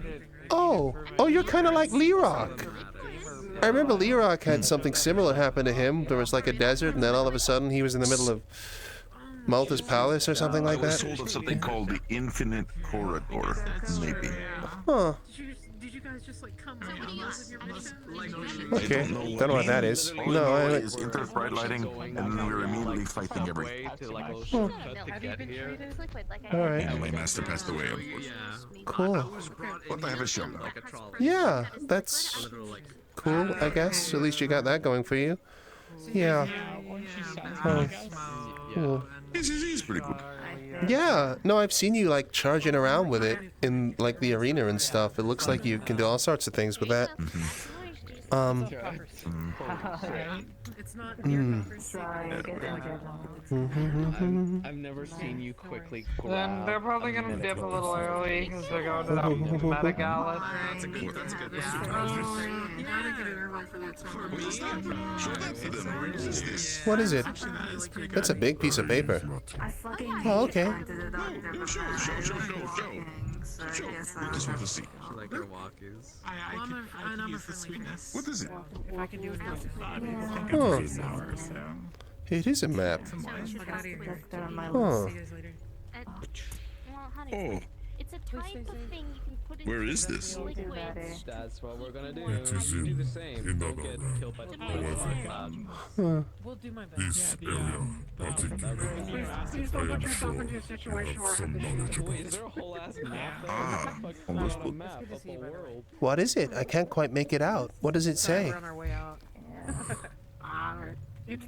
Oh, you're kind of like Lerawk. I remember Lerawk had something similar happen to him. There was like a desert, and then all of a sudden he was in the middle of Malta's Palace or something like I was that. told of something called the Infinite Corridor, maybe. Huh. Did you guys just like come out with your mission? Okay, don't know what that is. No, I... It's infinite bright lighting, and then we're immediately fighting everything. Alright. And my master passed away, unfortunately. Cool. But I have a show now. Yeah, that's cool, I guess. At least you got that going for you. Yeah. Cool. It's pretty good. Yeah, no, I've seen you like charging around with it in like the arena and stuff. It looks like you can do all sorts of things with that. It's not near I've never seen you quickly Then they're probably gonna dip a little early because they're going to that meta gala. That's a good. That's a good. You gotta get it early for that time. What is that? Show that to them. What is this? What is it? That's a big piece of paper. Oh, okay. Show. We just want to see. Like her walk is. I can use the sweetness. What is it? If I can do it now. Oh. It is a map. Look out of here. Oh. See you guys later. Oh. It's a type of thing you can put in. Where is this? That's what we're gonna do. It is You do the in same. Don't get killed by the cloud. We'll do my best. this area, particularly, I am sure have some knowledge about Wait, is it. there a whole ass map? Ah, Not a map of the world. What is it? I can't quite make it out. What does it say? We're on our way out. It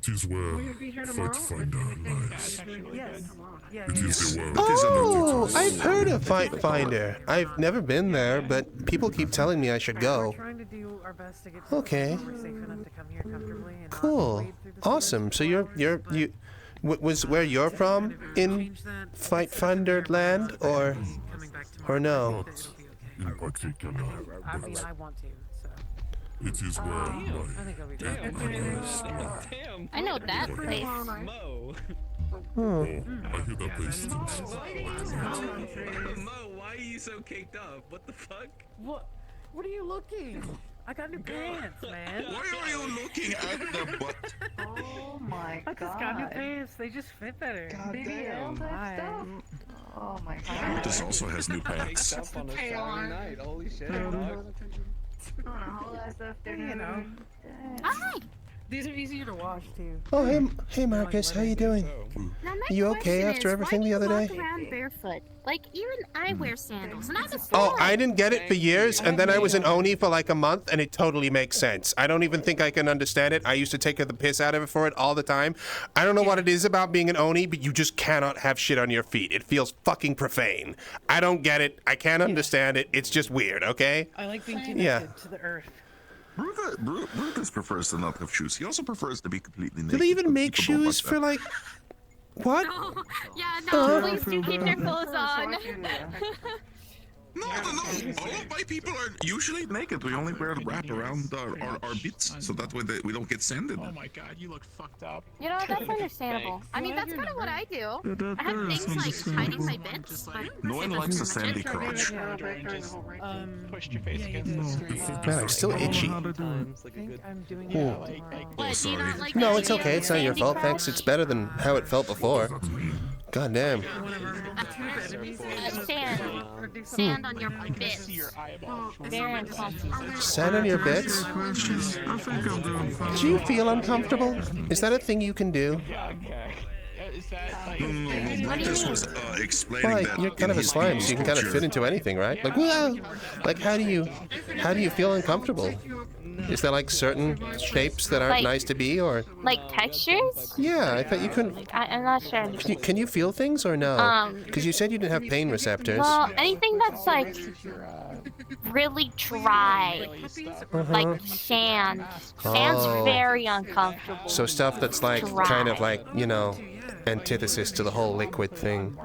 is where Fight Finder lies. Yes. It is a world. Oh, I've heard of Fight Finder. I've never been there, but people keep telling me I should go. We're trying to do our best to get to Okay. we're safe enough to come here comfortably and Cool. not wade through the Awesome. So you was where you're from in Fight Finder land or no? In particular, I mean, I want to, so. it is where I think it'll be fine. Damn. I know that place. Mo. I hear that place stinks. Mo, why are you so caked up? What the fuck? What are you looking? I got new pants, man. Why are you looking at the butt? Oh my I just got new pants. They just fit better. BBL type stuff. Oh my god. Markus also has new pants. Up on a Saturday night. Holy shit, dog. All that stuff there, You know. Hi. These are easier to wash too. Oh, hey Markus, how you doing? Now my You okay question after is, everything why the do other you day? walk around barefoot? Like even I wear sandals, and I'm a Oh, I didn't get it for years, and then I was an Oni for like a month, and it totally makes sense. I don't even think I can understand it. I used to take the piss out of it for it all the time. I don't know what it is about being an Oni, but you just cannot have shit on your feet. It feels fucking profane. I don't get it. I can't understand it. It's just weird, okay? I like being connected to the earth. Markus prefers to not have shoes. He also prefers to be completely Do naked. they even but make people don't shoes for like... What? No, yeah, no, please do keep your clothes on. No. All of my people are usually naked. We only wear a wrap around our bits, so that way we don't get sanded. Oh my god, you look fucked up. You know, that's understandable. I mean, that's kind of what I do. I have things like hiding my bits, but No one likes a sandy crotch. Pushed your face against the screen. Man, I'm still itchy. I think I'm doing it Ooh. what, do you not like No, the it's idea okay. of It's not your sandy fault. crotch? Thanks. It's better than how it felt before. God damn. Sand on your bits. Very uncomfortable. Sand on your bits? I think I'm doing fine. Do you feel uncomfortable? Is that a thing you can do? Is that like... No. Markus was explaining Well, that you're kind of a in his slime, so you can kind of culture. fit into anything, right? Like, whoa! Like, how do you feel uncomfortable? Is there like certain shapes that aren't Like- nice to be, or? Like textures? Yeah, I thought you couldn't. I'm not sure. Can you feel things or no? Because you said you didn't have pain receptors. Well, anything that's like really dry, like sand. Sand's Oh. very uncomfortable. So stuff that's like Dry. kind of like, you know, antithesis to the whole liquid thing.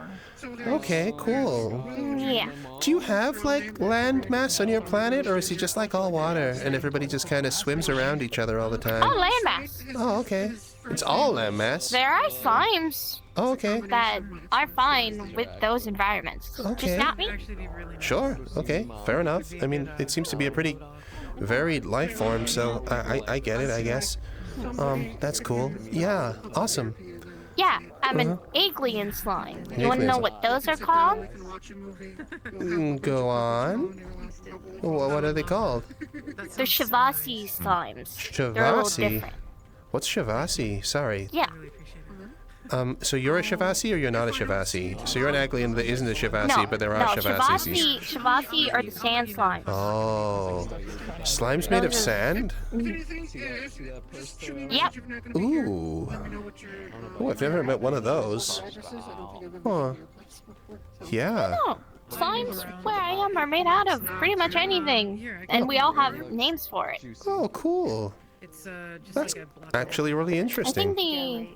Okay, cool. Yeah. Do you have like land mass on your planet, or is it just like all water and everybody just kind of swims around each other all the time? Oh, landmass. Oh, okay. It's all land mass. There are slimes Oh, okay. that are fine with those environments. Okay. Just not me. Sure. Okay. Fair enough. I mean, it seems to be a pretty varied life form, so I get it, I guess. That's cool. Yeah. Awesome. Yeah, I'm an alien slime. You want to Alien know slime. what those are called? Go on. What are they called? They're Shavasi slimes. They're a little Shavasi. different. What's Shavasi? Sorry. Yeah. So you're a Shavasi or you're not a Shavasi? So you're an alien that isn't a Shavasi, No, but there are no, Shavasis. Shavasi are the sand slimes. Oh. Slime's made of sand? Yep. Ooh. Oh, I've never met one of those. Huh. Yeah. Oh. slimes where I am are made out of pretty much anything, and we all have names for it. Oh, cool. It's just That's like a block. actually really I interesting. think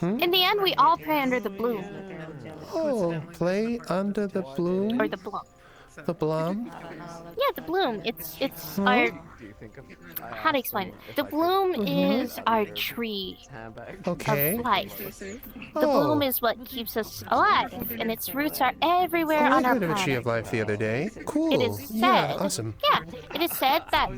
in the end, we all pray under the bloom. Oh, play under the bloom? Or the bloom. The bloom? Yeah, the bloom. It's our... How to explain it? The bloom is our tree Okay. of life. The bloom is what keeps us alive, and its roots are everywhere I on our heard of a tree planet. of life the other day. Cool. It is said, Yeah, awesome. Yeah, it is said that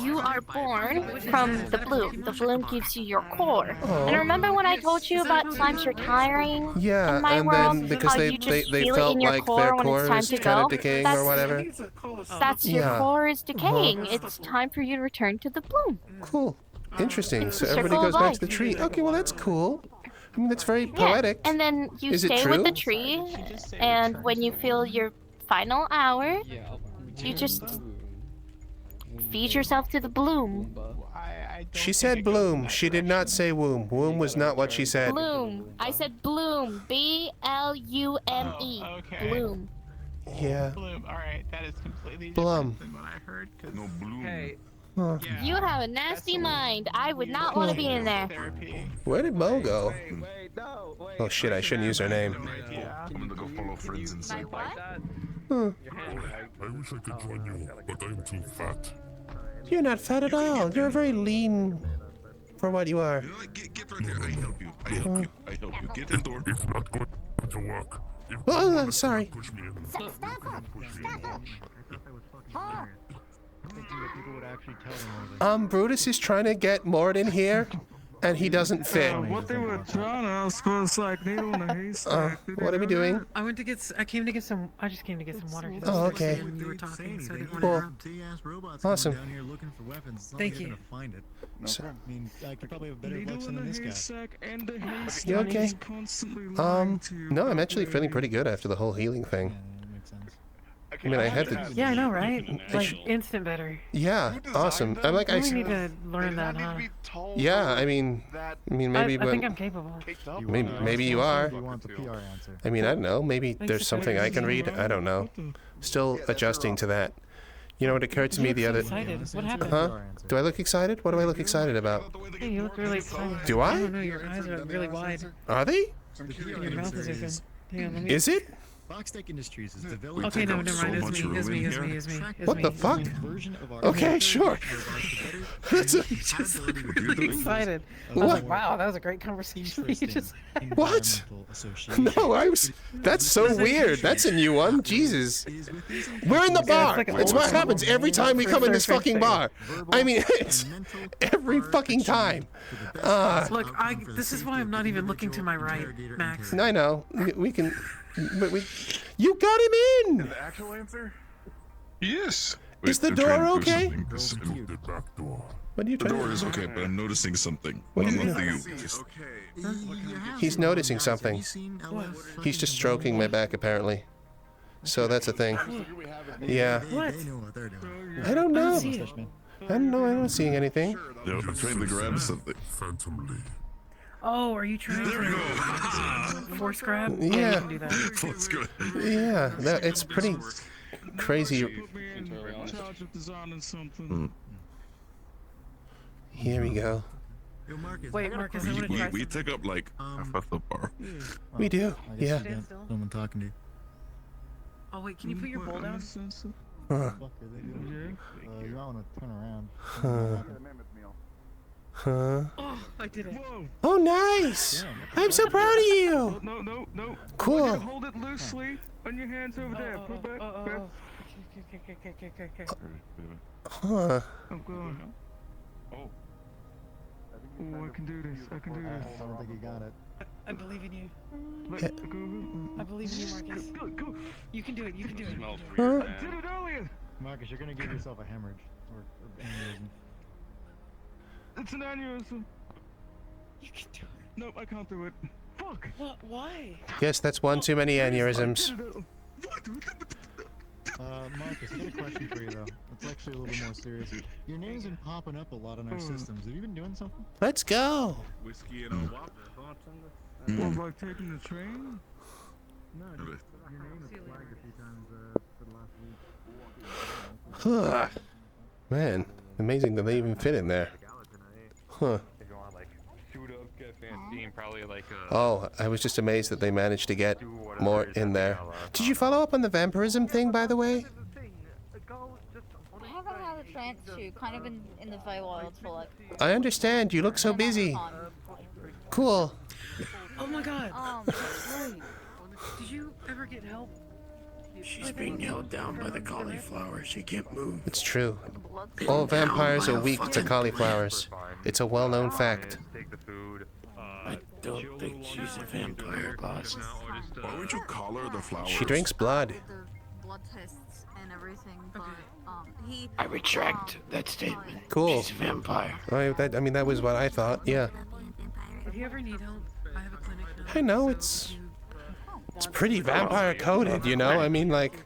you are born from the bloom. The bloom gives you your core. Oh. And remember when I told you about slimes retiring Yeah, in my and world? then because How they you just they feel it felt in your like core their when core it's time was to kind go? of decaying or whatever. That's your Yeah. core is decaying. It's time for you to return to the bloom. Cool. Interesting. It's So the everybody circle goes of back life. to the tree. Okay, well that's cool. I mean, that's very Yeah, poetic. and then you Is it stay true? with the tree, and when you feel your final hour, you just feed yourself to the bloom. She said bloom. She did not say womb. Womb was not what she said. Bloom. I said bloom. B-L-U-M-E. Bloom. Yeah. Bloom. All right, that is completely Blum. different than what I heard. No bloom. Hey, Huh. You have a nasty mind. I would not want to be in there. Where did Mo go? Oh shit, I shouldn't use her name. I'm gonna go follow friends inside. Huh. I wish I could join you, but I'm too fat. You're not fat at all. You're very lean for what you are. Get right there. I help you. I help you. I help you. Get in the door. It's not going to work. Oh, sorry. Push me in. Brutus is trying to get Mort in here, and he doesn't fit. What they were trying to ask was like needle in a haystack. What are we doing? I went to get. I came to get some. I just came to get some water. Oh, okay. When you were talking, so I didn't want Cool. to interrupt. Awesome. Down here looking for weapons. Thank you. Find it. So- I mean, I could probably have a better collection than this guy. You okay? No, I'm actually feeling pretty good after the whole healing thing. I mean, I had to. Yeah, I know, right? Like instant better. Yeah, awesome. I like. I really need to learn that, huh? Yeah, I mean, maybe. I think I'm capable. Maybe you are. You want the PR answer. I mean, I don't know. Maybe there's something I can read. I don't know. Still adjusting to that. You know, it occurred to me the other. Excited. What happened? Huh? Do I look excited? What do I look excited about? Hey, you look really excited. Do I? I don't know. Your eyes are really wide. Are they? And your mouth is open. Hang on, let me... Is it? Foxtech Industries is developing. Okay, no, never mind. It's me. It's me. It's me. It's me. What the fuck? Okay, sure. That's excited. I was What? like, wow, that was a great conversation. You just... What? No, I was. That's so weird. That's a new one. Jesus. We're in the bar. It's what happens every time we come in this fucking bar. I mean, it's every fucking time. Look, this is why I'm not even looking to my right, Max. I know. We can. But you got him in. The actual answer? Yes. Is the I'm door trying to do okay? something. The back door. What are you The trying door to is do? okay, but I'm noticing something. What I'm do you not mean? the He's noticing something. He's just stroking my back, apparently. So that's a thing. Yeah. What? I don't know. I don't know. I'm not seeing anything. Yeah, I'm trying to grab something. Phantomly. Oh, are you trying to force grab? Yeah. You can do that. Let's go. Yeah, it's pretty crazy. Here we go. Wait, Marcus, I want to try We take up like half of the bar. We do. Yeah. Someone talking to you. Oh, wait, can you put your bowl down? Huh. You might want to turn around. Huh. Huh? Oh, I did it. Oh, nice! I'm so proud of you. No. Cool. Hold it loosely on your hands over there. Put back. Okay. Huh? I'm going. Oh, I can do this. I don't think you got it. I believe in you. Yeah. I believe in you, Marcus. Go. You can do it. You can do it. Huh? I did it earlier. Marcus, you're gonna give yourself a hemorrhage or aneurysm. It's an aneurysm. You can do it. Nope, I can't do it. Fuck. What? Why? Yes, that's one too many aneurysms. Marcus, I got a question for you though. It's actually a little bit more serious. Your name's been popping up a lot on our systems. Have you been doing something? Let's go. Whiskey and What, like taking the train? Huh. Man, amazing that they even fit in there. Huh. Oh, I was just amazed that they managed to get Mort in there. Did you follow up on the vampirism thing, by the way? I haven't had a chance to. Kind of been in the Feywild for like. I understand. You look so busy. Cool. Oh my god. Wait. Did you ever get help? She's being held down by the cauliflower. She can't move. It's true. All vampires are weak to cauliflowers. It's a well-known fact. I don't think she's a vampire, boss. Why would you call her the flower? She drinks blood. Blood tests and everything, but I retract that statement. Cool. She's a vampire. I mean, that was what I thought. Yeah. If you ever need help, I have a clinic now. I know it's pretty vampire coded, you know. I mean, like.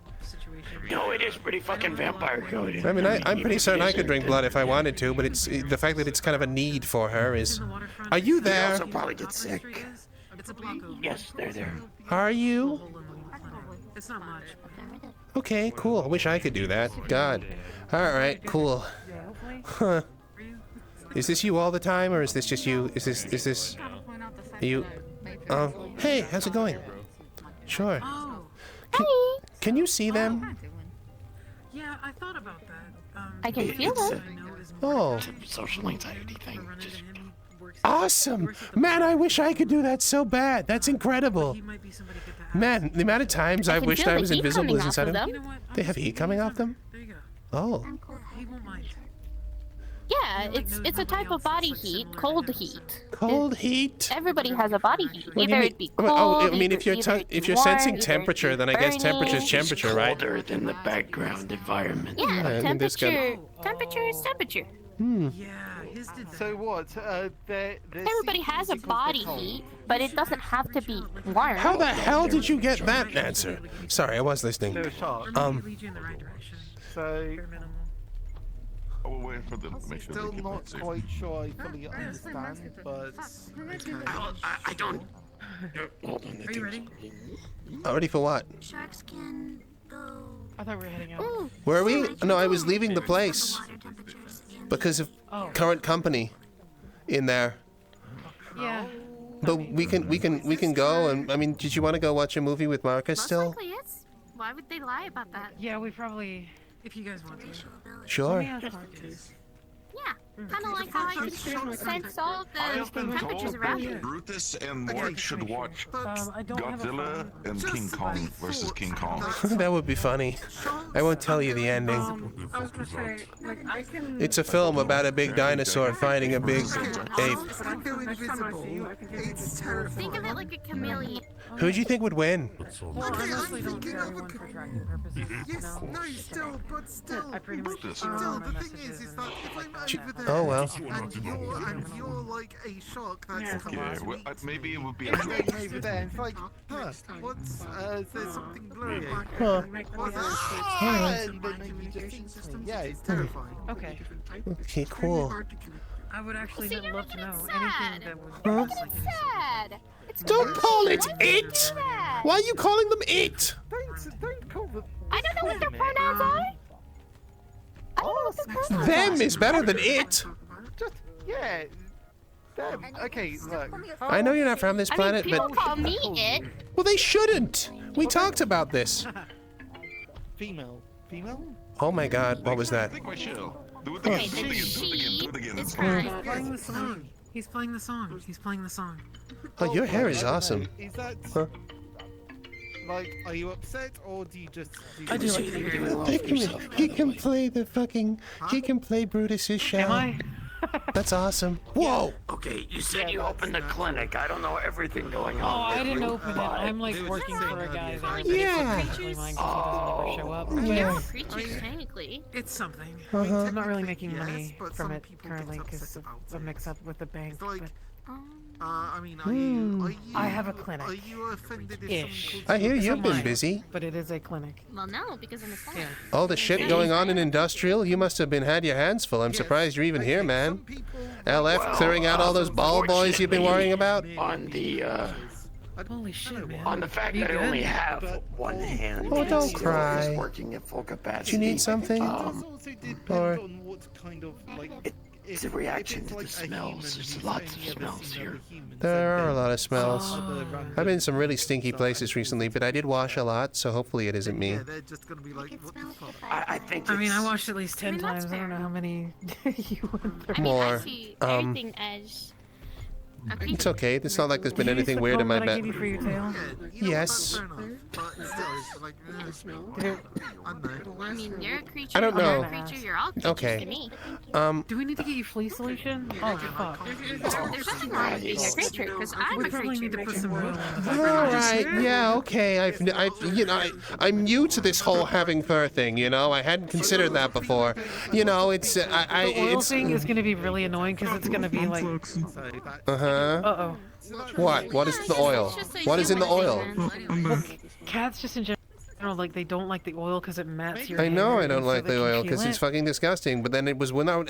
No, it is pretty fucking vampire coded. I mean, I'm pretty certain I could drink blood if I wanted to, but it's the fact that it's kind of a need for her is. Are you You'd there? also probably get sick. Yes, they're there. Are you? It's not much. Okay, cool. I wish I could do that. God. All right, cool. Huh. Is this you all the time, or is this just you? Is this you? Hey, how's it going? Sure. Can you see them? Yeah, I thought about that. I can feel it. Oh. Social anxiety thing. Just Awesome! Man, I wish I could do that so bad. That's incredible. Man, the amount of times I wished I was invisible is inside of them. They have heat coming off them? Oh. Yeah, it's a type of body heat, cold heat. Cold heat? Everybody has a body heat. What do you Either mean? it be cold. Oh, I mean, if you're either sensing warm, temperature, then I guess temperature's temperature, right? colder than the background environment. Yeah, I mean, there's temperature is temperature. So what? Everybody has a body heat, but it doesn't have to be warm. How the hell did you get that answer? Sorry, I was listening. So. We'll wait for them to make sure Still they not can quite sure I fully understand, but I don't. Hold on. Are you ready? Ready for what? Sharks can go. I thought we were heading out. Were we? No, I was leaving the place because of current company in there. Yeah. But we can go, and I mean, did you want to go watch a movie with Markus still? Most likely yes. Why would they lie about that? Yeah, we probably, if you guys want to. Sure. Yeah, kind of like how I can sense all the temperatures around you. Brutus and Mort should watch Godzilla and King Kong versus King Kong. That would be funny. I won't tell you the ending. I was gonna say, like, I can. It's a film about a big dinosaur fighting a big ape. Think of it like a chameleon. Who do you think would win? Well, I mostly don't carry one for tracking purposes. I pretty much Still, the thing is that if I'm over there Oh well. and you're like a shark that's come Yeah, well, maybe it would be a and then over there, it's like, what's there's something blurry. Huh. And then you just think, yeah, it's terrifying. Okay. Okay, cool. I would actually See, you're love to making know it sad. anything that would. You're making it sad. It's Don't call it it! sad. Why are you calling them it? Don't call them. I don't know what their pronouns are. I don't know what their pronouns are. Them is better than it. Just, yeah. Them. Okay, look. I know you're not from this I mean, planet, people but call me it. well, they shouldn't. We talked about this. Female. Female? Oh my God, what was that? Do it Okay, again, then do she it again. is He's fine. playing the song. He's playing the song. He's playing the song. Oh, your hair is awesome. Is that Huh? like? Are you upset or do you just? I do like He can play the fucking. He can play Brutus's shell. Am I? That's awesome. Whoa! Okay, you said you opened the clinic. I don't know everything going on. Oh, I didn't open it. I'm like working for a guy there. But Yeah. It's actually mine because he doesn't ever show up. They're all Yeah. creatures, technically. It's something. Uh-huh. I'm not really making money but from some it people currently get because upset of about the it. mix-up with the bank. It's like, But I mean, Hmm. are you? I have a clinic. Are you offended if Ish. someone I hear It's a you've been mine, busy. But it is a clinic. Well, no, because I'm a scientist. Yeah. All the shit going on in industrial, you must have been had your hands full. I'm surprised you're even here, man. LF clearing out all those ball boys you've been worrying about. On the Holy shit, man. On the fact You that I good? only have one hand. Oh, don't still cry. is working at full capacity. Do you need something? Or It's a reaction to the smells. There's lots of smells here. there are a lot of smells. I've been in some really stinky places recently, but I did wash a lot, so hopefully it isn't me. I think. I mean, I watched at least 10 times. I don't know how many you went through. More. It's okay. It's not like there's been anything weird in my bed. For your tail? Yes. I mean, you're a creature. I don't know. You're a creature. You're all creatures Okay. to me. Do we need to get you flea solution? Oh, fuck. There's nothing wrong with being a creature, because I'm We a probably creature. need to put some oil on the All right. Yeah. Okay. I'm new to this whole having fur thing. You know, I hadn't considered that before. You know, it's The oil it's. thing is going to be really annoying because it's going to be like... Uh-huh. What? What is the oil? What is in the oil? Well, cats just in general, like, they don't like the oil because it mats your I know hair, I don't and so like they the can oil feel because it's it. fucking disgusting. But then it was when you are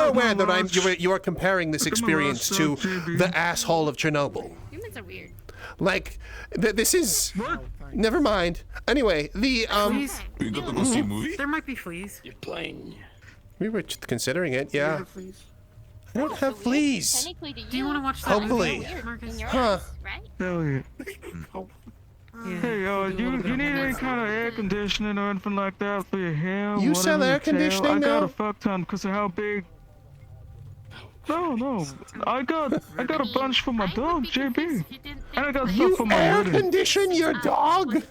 aware that you are comparing this experience to the asshole of Chernobyl. Humans are weird. Like this is. Never mind. Anyway, the Fleas? You got to go see a movie? There might be fleas. You're playing. We were considering it. Yeah. I don't have fleas. Do you want to watch that Hopefully. movie, Markus? Huh. Hell yeah. Hey, you need any kind of air conditioning or anything like that for your hair? You sell whatever air your tail? conditioning I got now? a fuck ton because of how big. No, I got a bunch for my dog, JB, and I got stuff You for my air wedding. condition your dog?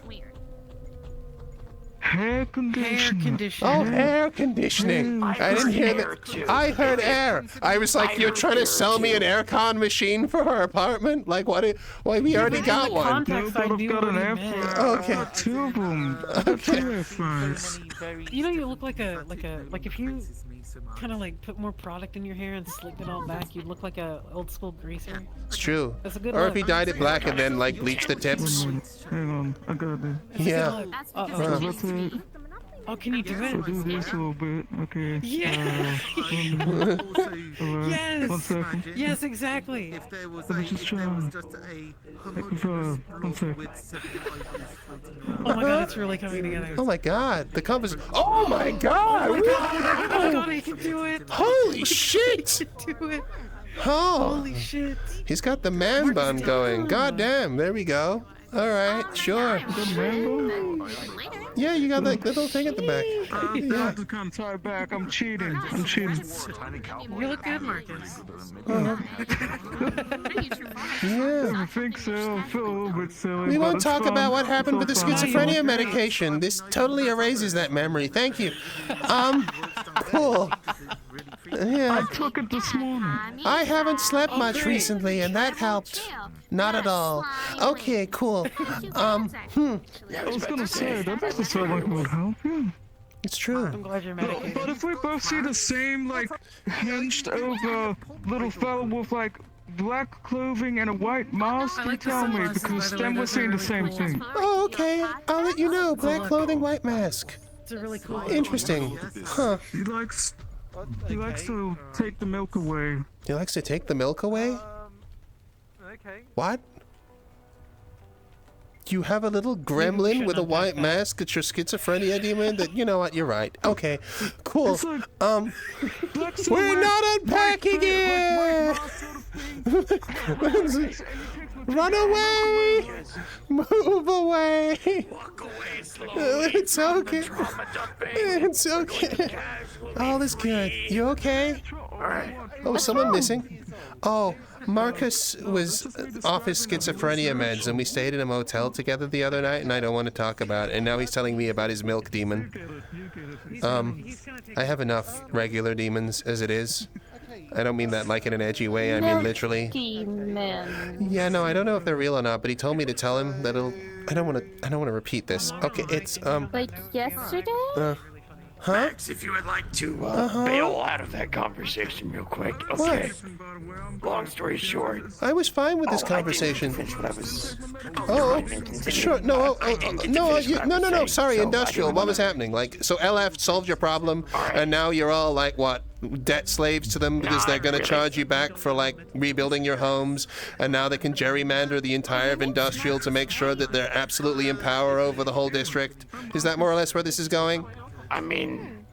Hair conditioning. Oh, air conditioning. I didn't hear that. I heard air. I was like, you're trying to sell me an aircon machine for her apartment? Like, what? Why, we already got one. No, but I've got an air fryer. Okay. I've got two of them. I've got two air fryers. You know, you look like if you kind of like put more product in your hair and slicked it all back, you'd look like a old school greaser. It's true. That's a good Or look. if he dyed it black and then, like, bleached the tips. Hang on, I got it. Yeah. Oh, can you do I'll it? do this a little bit. Okay. Yeah. Yes. 1 second. Yes, exactly. Let me just try. One second. Oh my god, it's really coming together. Oh my god, the compass. Oh my god! Oh my god, he can do it. Holy shit! He can do it. Oh. Holy shit. He's got the man bun going. God damn, there we go. Alright, sure. Yeah, you got that little thing at the back. I have to come tie back. I'm cheating. I'm cheating. You look good, Markus. Yeah. I think so. I feel a little bit silly. We but won't it's talk fun. about what happened with the It's so fun. schizophrenia medication. This totally erases that memory. Thank you. Cool. Yeah. I took it this morning. I haven't slept much recently, and that helped. Not at all. Okay, cool. I was gonna say, that doesn't sound like it would help you. It's true. I'm glad you're medicated. But if we both see the same, like, hinged over little fellow with, like, black clothing and a white mask, you tell me, because then we're seeing the same thing. Oh, okay. I'll let you know. Black clothing, white mask. It's a really cool. Interesting. Huh. He likes to take the milk away. He likes to take the milk away? Okay. What? You have a little gremlin with a white mask? It's your schizophrenia demon? That, you know what, you're right. Okay, cool. We're not unpacking it! Run away! Move away! It's okay. It's okay. All is good. You okay? Oh, someone missing? Oh, Markus was off his schizophrenia meds, and we stayed in a motel together the other night, and I don't want to talk about it. And now he's telling me about his milk demon. I have enough regular demons as it is. I don't mean that like in an edgy way. I mean literally. Demon. Yeah, no, I don't know if they're real or not, but he told me to tell him that it'll. I don't want to repeat this. Okay, it's Like yesterday? Huh? Max, if you would like to bail out of that conversation real quick. Okay. Long story short. I was fine with this conversation. I didn't finish what I was. Sure. No. Sorry, industrial. What was happening? Like, so LF solved your problem, and now you're all like, what? Debt slaves to them because they're going to charge you back for like rebuilding your homes, and now they can gerrymander the entire of industrial to make sure that they're absolutely in power over the whole district. Is that more or less where this is going? I mean,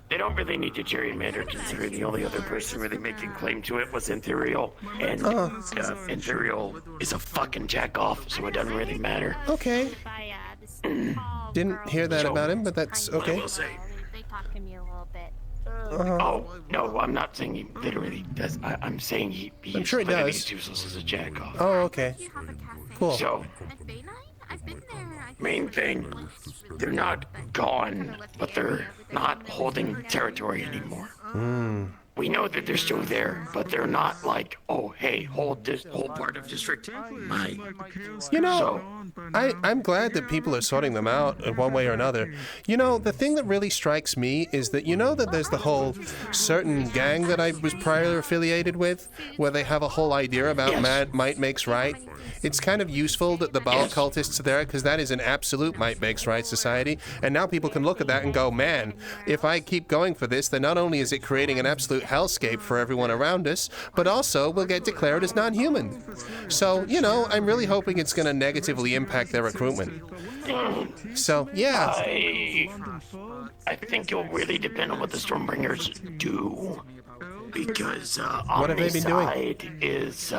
they don't really need to gerrymander considering the only other person really making claim to it was Ethereal, and Ethereal is a fucking jack-off, so it doesn't really matter. Okay. Didn't hear that about him, but that's okay. They talk to me a little bit. Oh, no, I'm not saying he literally does. I'm saying he's I'm sure he does. He's useless as a jack-off. Oh, okay. Cool. So, main thing, they're not gone, but they're not holding territory anymore. We know that they're still there, but they're not like, oh, hey, hold this whole part of district. You know, I'm glad that people are sorting them out in one way or another. You know, the thing that really strikes me is that, you know that there's the whole certain gang that I was prior affiliated with, where they have a whole idea about might makes right. It's kind of useful that the Baal cultists are there, because that is an absolute might makes right society, and now people can look at that and go, man, if I keep going for this, then not only is it creating an absolute hellscape for everyone around us, but also we'll get declared as non-human. So, you know, I'm really hoping it's going to negatively impact their recruitment. So, yeah. I think it'll really depend on what the Stormbringers do, because what have they been doing? Is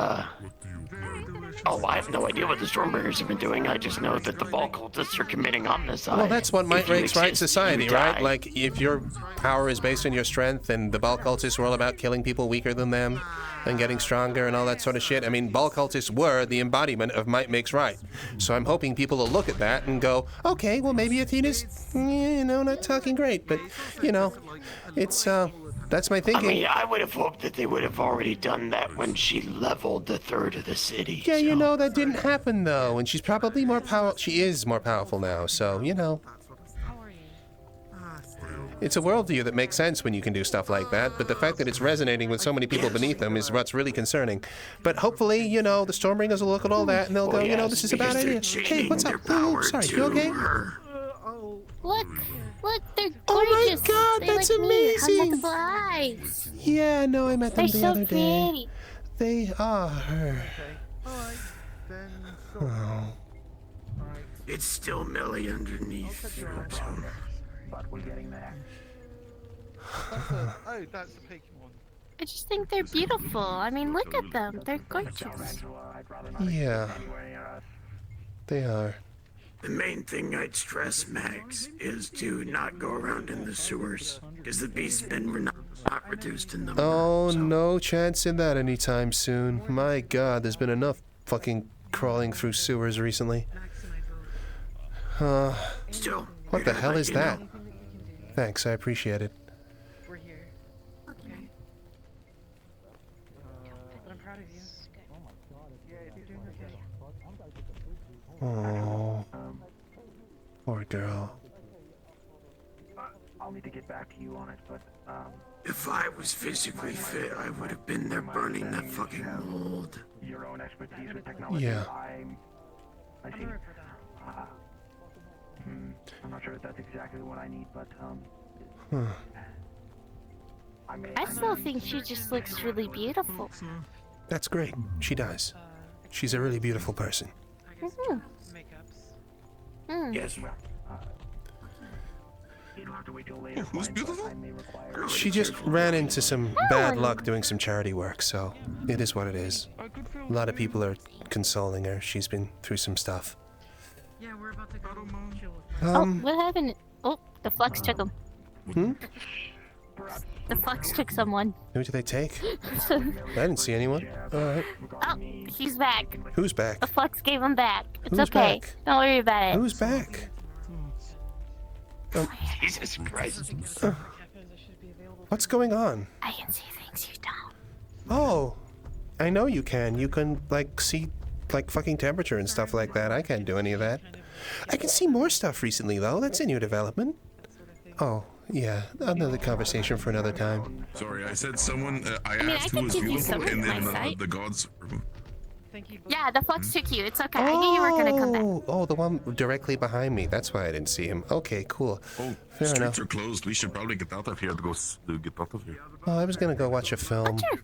oh, I have no idea what the Stormbringers have been doing. I just know that the Baal cultists are committing homicide. Well, that's what might makes right society, right? Like, if your power is based on your strength, and the Baal cultists were all about killing people weaker than them and getting stronger and all that sort of shit. I mean, Baal cultists were the embodiment of might makes right. So I'm hoping people will look at that and go, okay, well, maybe Athena's, you know, not talking great, but, you know, it's, that's my thinking. I mean, I would have hoped that they would have already done that when she leveled the third of the city. Yeah, so. You know, that didn't happen, though, and she's probably more powerful. She is more powerful now, so, you know. It's a worldview that makes sense when you can do stuff like that, but the fact that it's resonating with so many people beneath them is what's really concerning. But hopefully, you know, the Stormbringers will look at all that and they'll go, you know, this is a bad idea. Hey, what's up? Oh, sorry, you okay? Look, they're gorgeous. Oh my God, they're that's like amazing. Me, multiple eyes. Yeah, no, I met them the other day. Pretty. They are. Oh. It's still Millie underneath. But we're getting there. Oh, that's the peaking one. I just think they're beautiful. I mean, look at them. They're gorgeous. Yeah. They are. The main thing I'd stress, Max, is to not go around in the sewers, because the beastmen were not reduced in them. Oh, no chance in that anytime soon. My God, there's been enough fucking crawling through sewers recently. Still, what the hell is that? Thanks, I appreciate it. We're here. Okay. But I'm proud of you. Yeah, you're doing okay. Oh, poor girl. I'll need to get back to you on it, but if I was physically fit, I would have been there burning that fucking mold. Your own expertise with technology. Yeah. I see. I'm not sure if that's exactly what I need, but I still think she just looks really beautiful. That's great. She does. She's a really beautiful person. Yes. You don't have to wait till later. Who's beautiful? She just ran into some bad luck doing some charity work, so it is what it is. A lot of people are consoling her. She's been through some stuff. Yeah, we're about to go. What happened? Oh, the flux took him. The flux took someone. Who did they take? I didn't see anyone. Alright. Oh, he's back. Who's back? The flux gave him back. It's Who's okay. back? Don't worry about it. Who's back? Jesus Christ. What's going on? I can see things you don't. Oh, I know you can. You can, like, see, like, fucking temperature and stuff like that. I can't do any of that. I can see more stuff recently, though. That's a new development. Oh, Yeah, another conversation for another time. Sorry, I said someone. I mean, asked I who was could give you beautiful, some and then insight. the gods. Yeah, the flux took you. It's okay. I knew you were gonna come back. Oh, the one directly behind me. That's why I didn't see him. Okay, cool. Oh, Fair streets enough. are closed. We should probably get out of here to go get out of here. Oh, I was gonna go watch a film. Hey,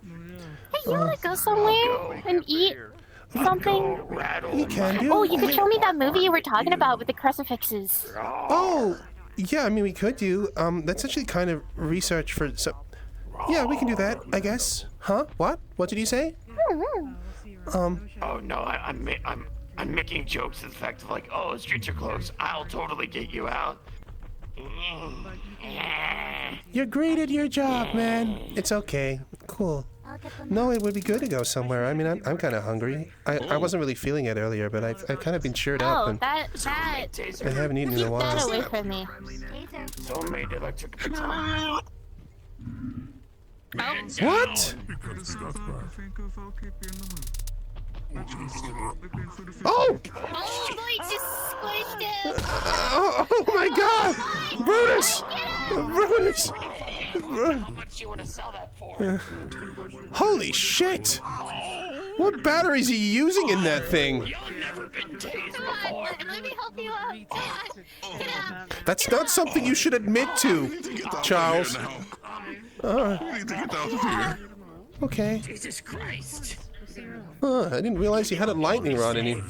you wanna go somewhere and eat something? You can do. Oh, you could show me that movie you were talking about with the crucifixes. Oh, yeah. I mean, we could do. That's actually kind of research for. So, yeah, we can do that. I guess. Huh? What? What did you say? Oh no, I'm making jokes to the fact of like, oh, the streets are closed. I'll totally get you out. You're great at your job, man. It's okay. Cool. No, it would be good to go somewhere. I mean, I'm kind of hungry. I wasn't really feeling it earlier, but I've kind of been cheered up. Oh, And that. I haven't eaten in a Keep that while. away from me. So made electric. What? Oh! Oh, boy, just squished him. Oh my God! Brutus! Brutus! How much you want to sell that for? Holy shit! What batteries are you using in that thing? You've never been tased before. Let me help you out. Come on. Get up. That's not something you should admit to, Charles. We need to get out of here. Okay. Jesus Christ. I didn't realize you had a lightning rod in you.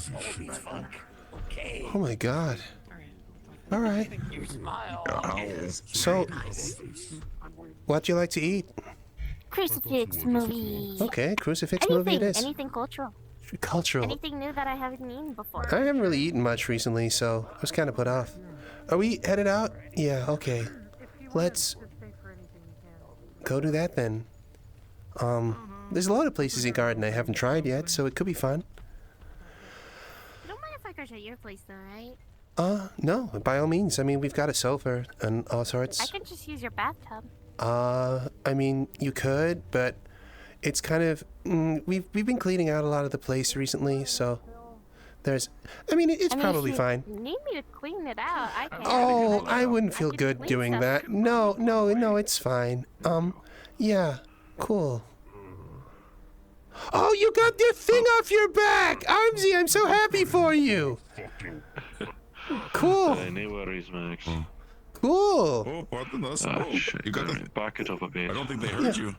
Oh my God. All right. You smile. So, what'd you like to eat? Crucifix movie. Okay, crucifix movie it is. Anything cultural. Cultural. Anything new that I haven't eaten before. I haven't really eaten much recently, so I was kind of put off. Are we headed out? Yeah, okay. Let's go do that then. There's a lot of places in Garden I haven't tried yet, so it could be fun. You don't mind if I crash at your place, though, right? No, by all means. I mean, we've got a sofa and all sorts. I could just use your bathtub. I mean, you could, but it's kind of we've been cleaning out a lot of the place recently, so there's. I mean, it's probably if fine. you need me to clean it out, I can. Oh, I wouldn't feel good doing that. No, it's fine. Yeah, cool. Oh, you got your thing off your back! Armsy, I'm so happy for you! Cool. No worries, Max. Cool. Oh, pardon us. Shit, you got to back it up a bit. I don't think they heard you.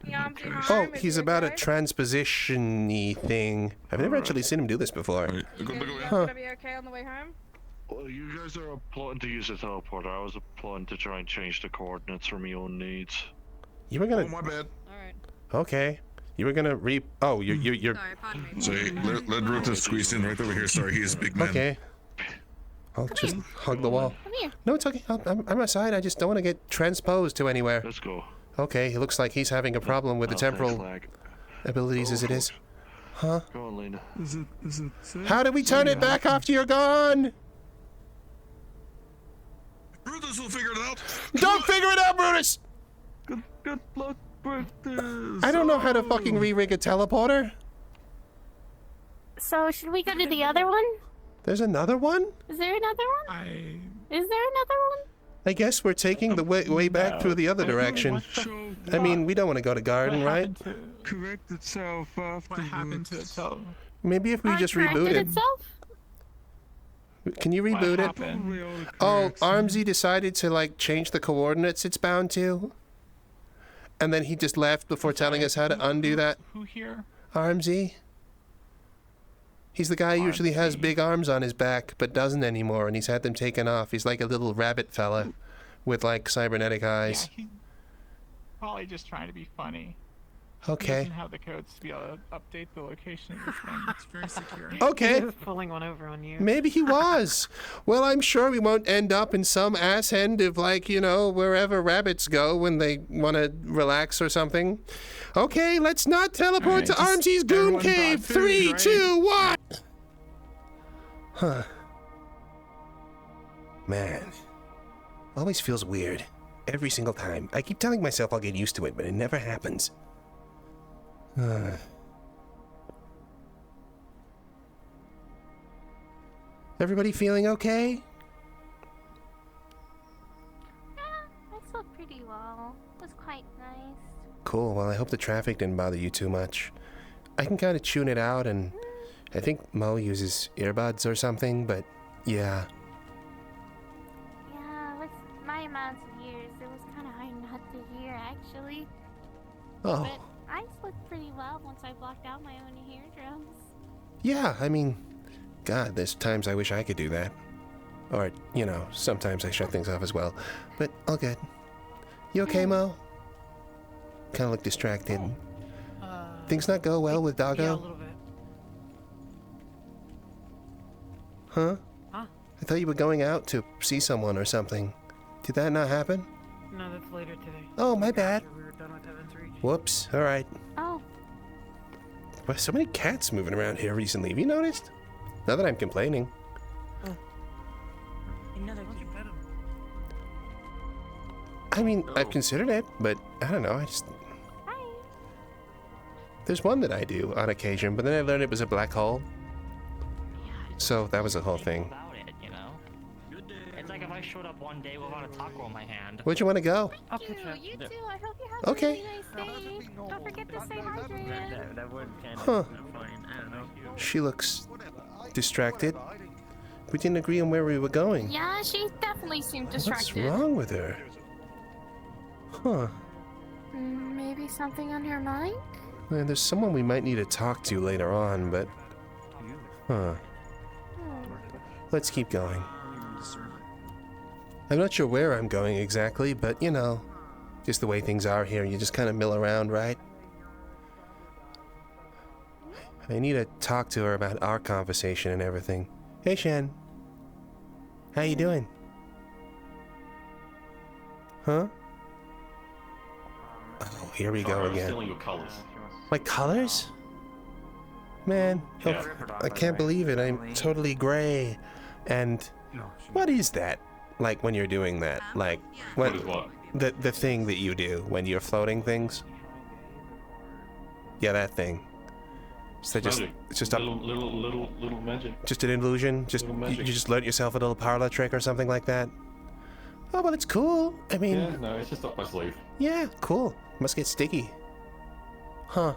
Oh, he's about a transposition-y thing. I've never actually seen him do this before. Huh. Gonna be okay on the way home? Well, you guys are plotting to use the teleporter. I was plotting to try and change the coordinates for my own needs. You were gonna. Oh, my bad. Alright. Okay. You were gonna Oh, you're. Sorry, pardon me. Sorry, let Brutus squeeze in right over here. Sorry, he is a big man. Okay. I'll just hug the wall. Come here. No, it's okay. I'm outside. I just don't want to get transposed to anywhere. Let's go. Okay, it looks like he's having a problem with the temporal abilities as it is. Huh? Go on, Lena. Is it safe? How do we turn it back after you're gone? Brutus will figure it out. Don't figure it out, Brutus! Good luck, Brutus. I don't know how to fucking re-rig a teleporter. So, should we go to the other one? There's another one? Is there another one? Is there another one? I guess we're taking the way back through the other direction. I mean, we don't want to go to Garden, right? Correct itself afterwards. What happened to itself? Maybe if we just reboot it. Can you reboot it? Oh, Armsy decided to like change the coordinates it's bound to. And then he just left before telling us how to undo that. Who here? Armsy. He's the guy who usually has big arms on his back, but doesn't anymore, and he's had them taken off. He's like a little rabbit fella with like cybernetic eyes. Yeah, he's probably just trying to be funny. Okay. He doesn't have the codes to be able to update the location of this thing. That's very secure. Okay. He was pulling one over on you. Maybe he was. Well, I'm sure we won't end up in some ass end of like, you know, wherever rabbits go when they want to relax or something. Okay, let's not teleport to Armsy's Goon Cave. 3, 2, 1. Huh. Man. Always feels weird. Every single time. I keep telling myself I'll get used to it, but it never happens. Everybody feeling okay? Yeah, I feel pretty cool. Well, I hope the traffic didn't bother you too much. I can kind of tune it out, and I think Mo uses earbuds or something, but yeah. Yeah, with my amounts of years, it was kind of hard not to hear, actually. Oh. But I slept pretty well once I blocked out my own eardrums. Yeah, I mean, God, there's times I wish I could do that. Or, you know, sometimes I shut things off as well. But all good. You okay, Mo? Kind of look distracted. Things not go well with Doggo? Yeah, a little bit. Huh? Huh? I thought you were going out to see someone or something. Did that not happen? No, that's later today. Oh, my bad. After we were done with Evan's Reach. Whoops. All right. Oh. Why so many cats moving around here recently? Have you noticed? Not that I'm complaining. Another cute. I mean, I've considered it, but I don't know. I just... There's one that I do on occasion, but then I learned it was a black hole. So that was the whole thing. About it, you know? It's like if I showed up one day without a taco in my hand. Where'd you want to go? You too. I hope you have Okay. a really nice day. Don't forget to stay hydrated. That would kind of Huh. fine. I don't know. She looks distracted. We didn't agree on where we were going. Yeah, she definitely seemed What's distracted. wrong with her? Huh. Maybe something on her mind? Man, there's someone we might need to talk to later on, but... Huh. Let's keep going. I'm not sure where I'm going exactly, but you know, just the way things are here, you just kind of mill around, right? I need to talk to her about our conversation and everything. Hey, Shen. How you doing? Huh? Oh, here we go again. Stealing your colors. My colors? Man, I can't believe it. I'm totally gray. And what is that? Like when you're doing that? Like What is what? The thing that you do when you're floating things? Yeah, that thing. So just Magic. it's just a little magic. just an illusion. Just Little you magic. just learned yourself a little parlor trick or something like that. Oh, well, it's cool. I mean, Yeah, no, it's just up my sleeve. yeah, cool. Must get sticky. Huh.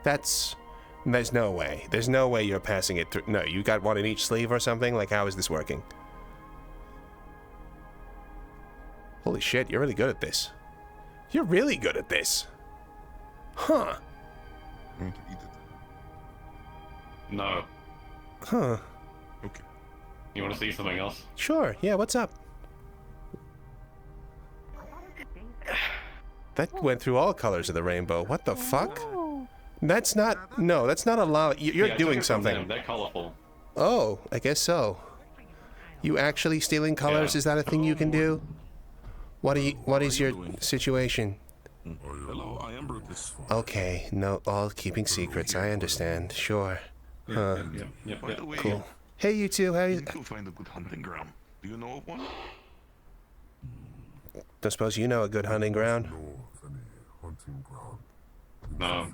There's no way. There's no way you're passing it through. No, you got one in each sleeve or something? Like, how is this working? Holy shit, you're really good at this. You're really good at this. Huh. Want to eat it? No. Huh. Okay. You want to see something else? Sure, yeah, what's up? That went through all colors of the rainbow. What the fuck? That's not... No, that's not allowed. You're Yeah, I took doing it from them. something. They're colorful. Oh, I guess so. You actually stealing colors? Yeah. Is that a thing you can do? What is your situation? Hello, I am Markus. Okay, no, all keeping secrets. I understand. Sure. Huh. By the way, Cool. Hey, you two. How I you? need to find a good hunting ground. Do you know of one? Don't suppose you know a good hunting ground? Hunting ground. No.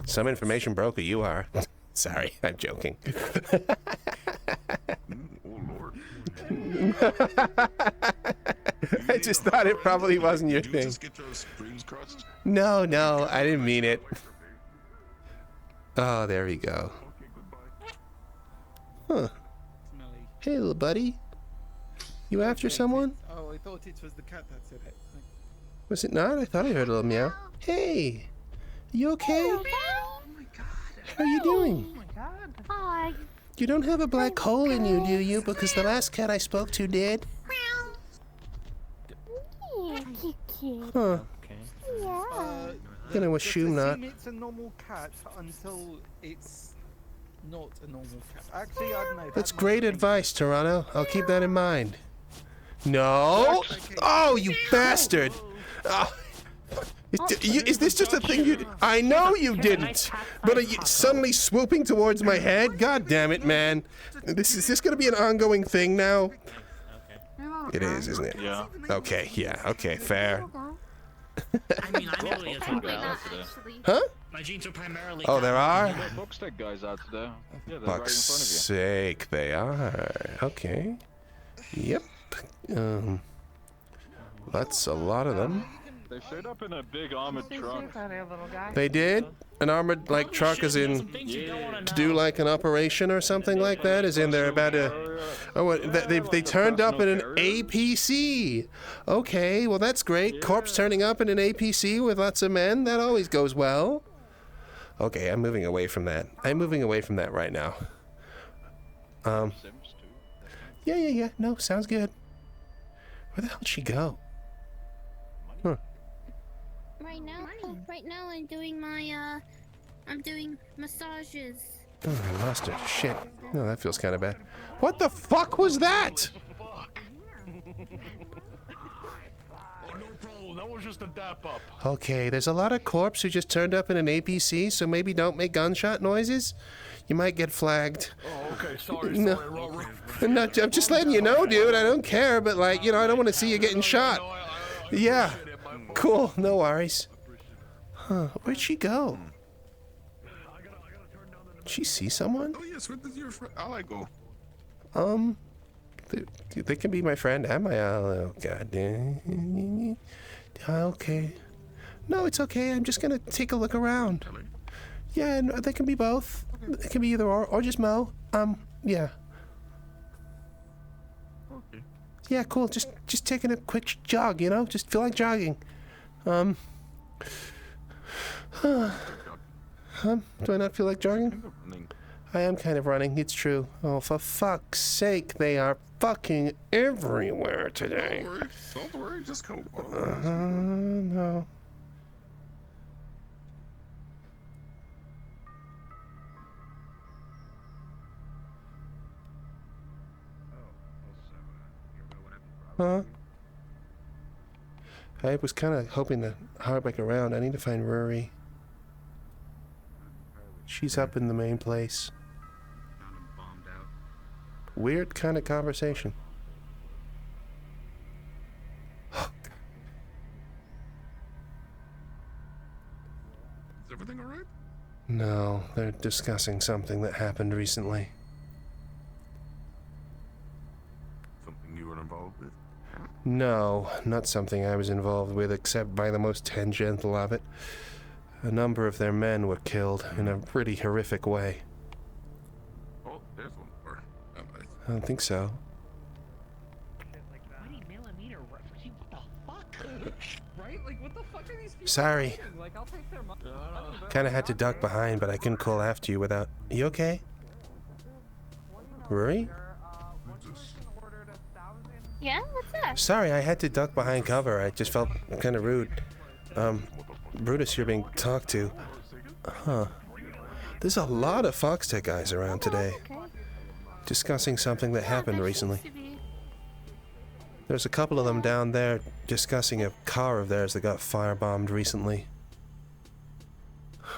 Some information broker you are. Sorry, I'm joking. Oh Lord. I just thought it probably wasn't your Did you thing. just get your screens crushed? No, I didn't mean it. Oh, there we go. Huh. Hey, little buddy. You after someone? Oh, I thought it was the cat that said it. Was it not? I thought I heard a little meow. Hey, you okay? Oh my god. How are you doing? Oh my god. Hi. You don't have a black hole in you, do you? Because the last cat I spoke to did. Huh. Yeah. Gonna assume not. It's a normal cat until it's not a normal cat. Actually, I don't know. That's great advice, Toronto. I'll keep that in mind. No! Oh, you bastard! Oh. Is this just a thing you... I know you didn't! But are you suddenly swooping towards my head? God damn it, man. Is this gonna be an ongoing thing now? It is, isn't it? Yeah. Okay, yeah, okay, fair. I mean, I'm able to get Probably not today. Huh? My genes are primarily. Oh, there are? The Boxtec guys out today. Yeah, they're right in Fuck's front of you. sake, they are. Okay. Yep. That's a lot of them. They showed up in a big armored truck. They did? An armored, like, truck as in to do, like, an operation or something like that? As in they're about to... Oh, what, they turned up in an APC! Okay, well, that's great. Corpse turning up in an APC with lots of men? That always goes well. Okay, I'm moving away from that. I'm moving away from that right now. Yeah. No, sounds good. Where the hell did she go? Huh. Right now I'm doing my, I'm doing massages. Oh, I lost her. Shit. No, that feels kind of bad. What the fuck was that? That was just a dap up. Okay, there's a lot of corpse who just turned up in an APC, so maybe don't make gunshot noises. You might get flagged. Oh, okay, sorry. No, I'm just letting you know, dude. I don't care, but like, you know, I don't want to see you getting shot. Yeah, cool. No worries. Huh? Where'd she go? Did she see someone? Oh yes, where did your friend Ally go? They can be my friend and my ally. Oh god. Okay. No, it's okay. I'm just gonna take a look around. Yeah, no, they can be both. It can be either or just Mo. Yeah. Okay. Yeah, cool. Just taking a quick jog, you know? Just feel like jogging. Do I not feel like jogging? I am kind of running, it's true. Oh, for fuck's sake, they are fucking everywhere today. Don't worry, just go. No. Huh? I was kind of hoping to hard back around. I need to find Rory. She's up in the main place. Weird kind of conversation. Is everything alright? No, they're discussing something that happened recently. Something you were involved with? No, not something I was involved with, except by the most tangential of it. A number of their men were killed in a pretty horrific way. Oh, there's one more. I don't think so. Sorry. Kinda had to duck behind, but I couldn't call after you without... You okay? Rory? Yeah, what's up? Sorry, I had to duck behind cover. I just felt kinda rude. Brutus, you're being talked to. Huh. There's a lot of Foxtech guys around today. Discussing something that happened recently. There's a couple of them down there discussing a car of theirs that got firebombed recently.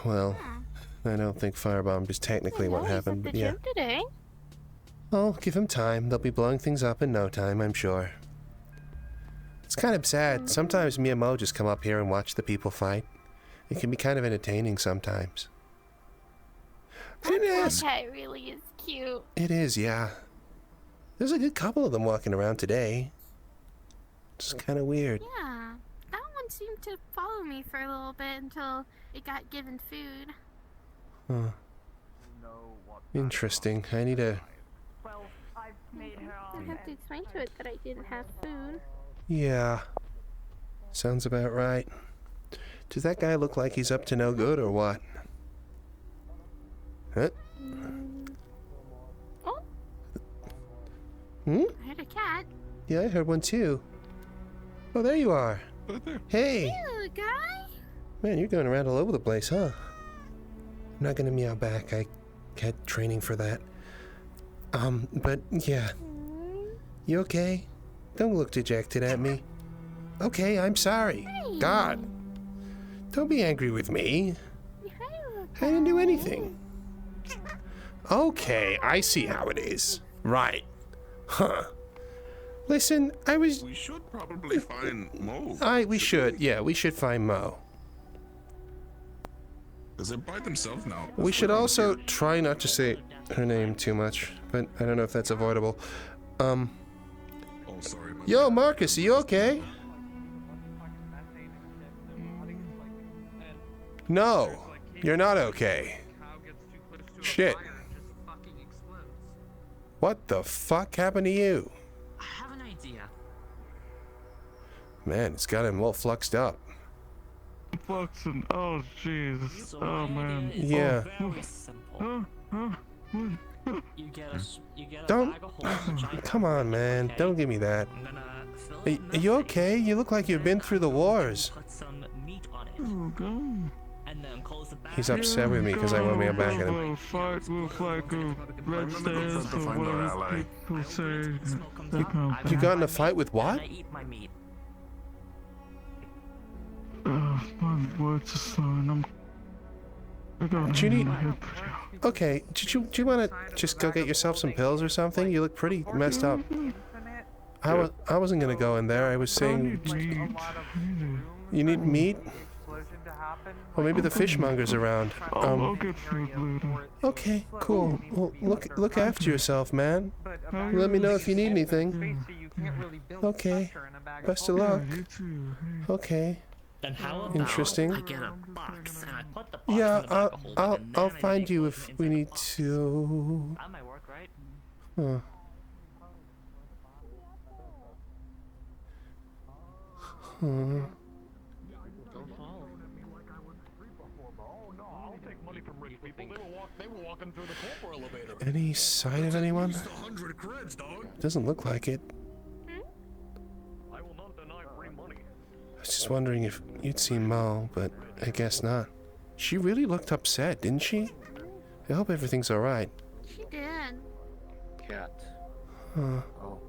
Well, I don't think firebombed is technically what happened, but yeah. Today? Oh, give them time. They'll be blowing things up in no time, I'm sure. It's kind of sad. Sometimes me and Mo just come up here and watch the people fight. It can be kind of entertaining sometimes. I didn't ask. That cat really is cute. It is, yeah. There's a good couple of them walking around today. It's kind of weird. Yeah, that one seemed to follow me for a little bit until it got given food. Huh. Interesting. I need to... I have to explain to it that I didn't have food. Yeah. Sounds about right. Does that guy look like he's up to no good or what? Huh? Oh. Hmm? I heard a cat. Yeah, I heard one too. Oh, there you are. Hey! Hello, guy! Man, you're going around all over the place, huh? I'm not gonna meow back. I had training for that. But yeah. You okay? Don't look dejected at me. Okay, I'm sorry. Hey. God. Don't be angry with me. I didn't do anything. Okay, I see how it is. Right. Huh. Listen, We should probably find Mo. We should. Yeah, we should find Mo. Because they're by themselves now. We should also try not to say her name too much, but I don't know if that's avoidable. Oh, sorry. Yo, Markus, are you okay? No, you're not okay. Shit. What the fuck happened to you? I have an idea. Man, it's got him all fluxed up. Fluxing. Oh, Jesus. So Oh, my man. idea is Yeah. very simple. You get a Don't. bag of holes, a giant Come on, man. okay? Don't give me that. I'm gonna fill it Are with you nothing, okay? You look like you've been through the wars. put some meat on it, Oh, God. and then close the bag. He's upset with me because I won't be back at him. A fight with like a red stairs or whatever people say. You got in a fight with what? I eat my meat. My words are slowing. Do you need... Okay, do you want to just go get yourself some pills or something? You look pretty messed up. I wasn't gonna go in there. I was saying... You need meat? Or maybe the fishmonger's around. I'll get food later. Okay, cool. Well, look after yourself, man. Let me know if you need anything. Okay. Best of luck. Okay. Then how about Interesting. I get a box and I put the box Yeah, in the bag of holes, and then I'll I find make you it if into we the need box. to. That might work, right? Huh. Huh. Any sign of anyone? Doesn't look like it. I was just wondering if you'd seen Mo, but I guess not. She really looked upset, didn't she? I hope everything's alright. She did. Cat. Huh. Oh.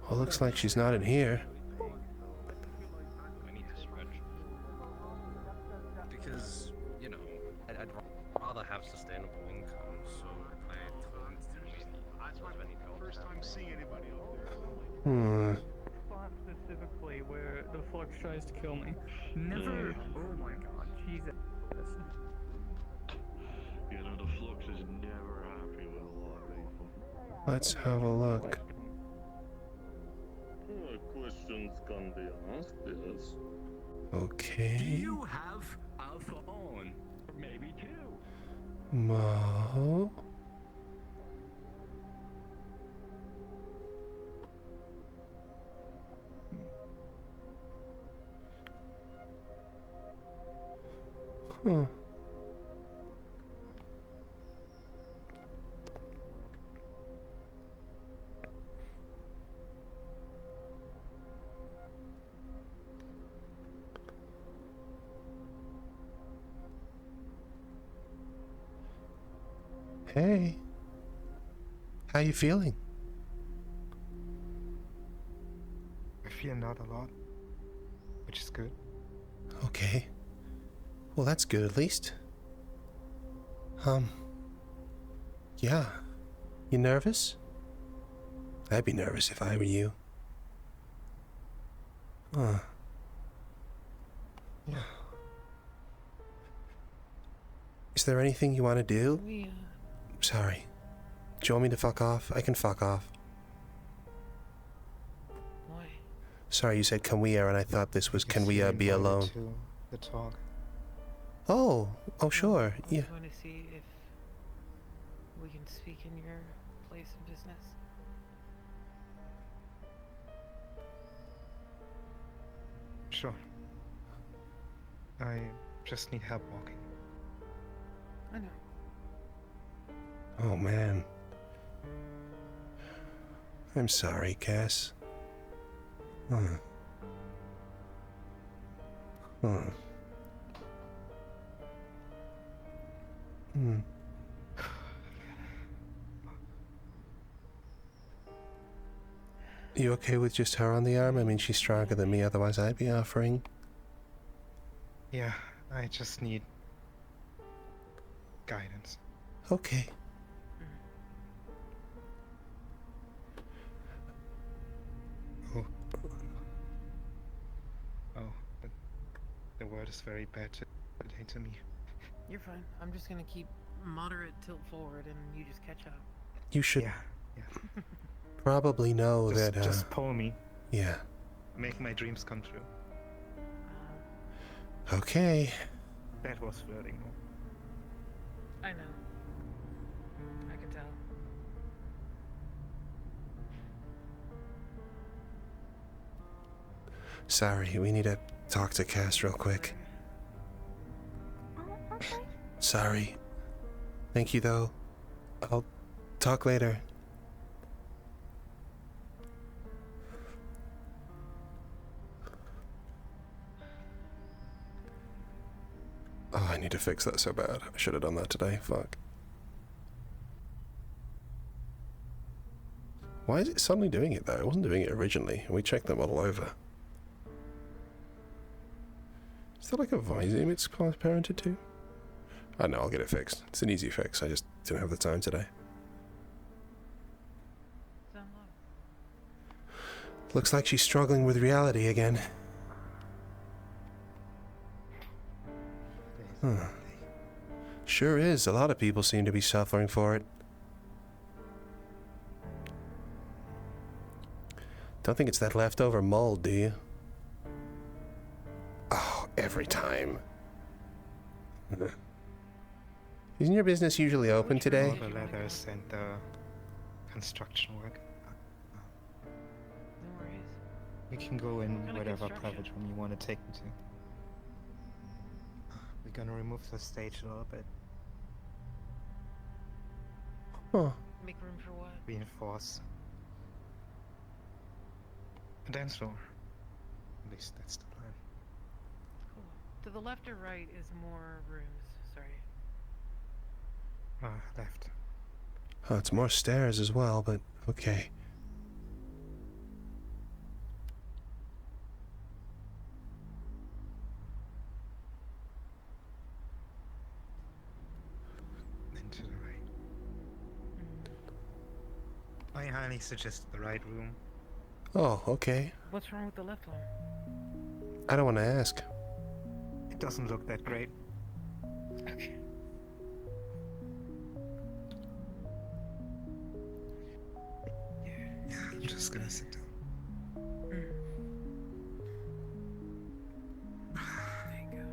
Well, looks like she's not in here. Because, you know, I'd rather have sustainable income, so I can't spend any first time seeing anybody out there. Spot specifically where the flux tries to kill me. Never. Oh my god, Jesus. You know, the flux is never happy with a lot of people. Let's have a look. Questions can be asked, yes. Okay. Do you have a phone? Maybe two. Mo. Huh. Hey. How you feeling? I feel not a lot, which is good. Okay. Well, that's good at least. Yeah. You nervous? I'd be nervous if I were you. Huh. Yeah. Is there anything you want to do? Sorry. Do you want me to fuck off? I can fuck off. Why? Sorry, you said can we and I thought this was can we be alone. To the talk. Oh sure. Yeah. I want to see if we can speak in your place of business. Sure. I just need help walking. I know. Oh man. I'm sorry, Cass. Huh. Huh. Hmm. You okay with just her on the arm? I mean, she's stronger than me, otherwise I'd be offering. Yeah, I just need guidance. Okay. The word is very bad today to me. You're fine. I'm just gonna keep moderate tilt forward and you just catch up. You should Yeah. probably know that, Just pull me. Yeah. Make my dreams come true. Okay. That was flirting. I know. I can tell. Sorry, we need to talk to Cass real quick. Sorry. Thank you, though. I'll talk later. Oh, I need to fix that so bad. I should have done that today. Fuck. Why is it suddenly doing it, though? It wasn't doing it originally. We checked them all over. Is there like a Visime it's parented to? I don't know, I'll get it fixed. It's an easy fix. I just didn't have the time today. Looks like she's struggling with reality again. Huh. Sure is. A lot of people seem to be suffering for it. Don't think it's that leftover mold, do you? Oh, every time. Isn't your business usually open today? The leathers and the construction work. No worries. We can go in What kind of whatever construction? private room you want to take me to. We're gonna remove the stage a little bit. Huh. Make room for what? Reinforce. A dance floor. At least that's the plan. Cool. To the left or right is more rooms. Sorry. Left. Oh, it's more stairs as well, but okay. Then to the right. I highly suggest the right room. Oh, okay. What's wrong with the left one? I don't want to ask. It doesn't look that great. Okay. Yeah, I'm just gonna sit down. There you go.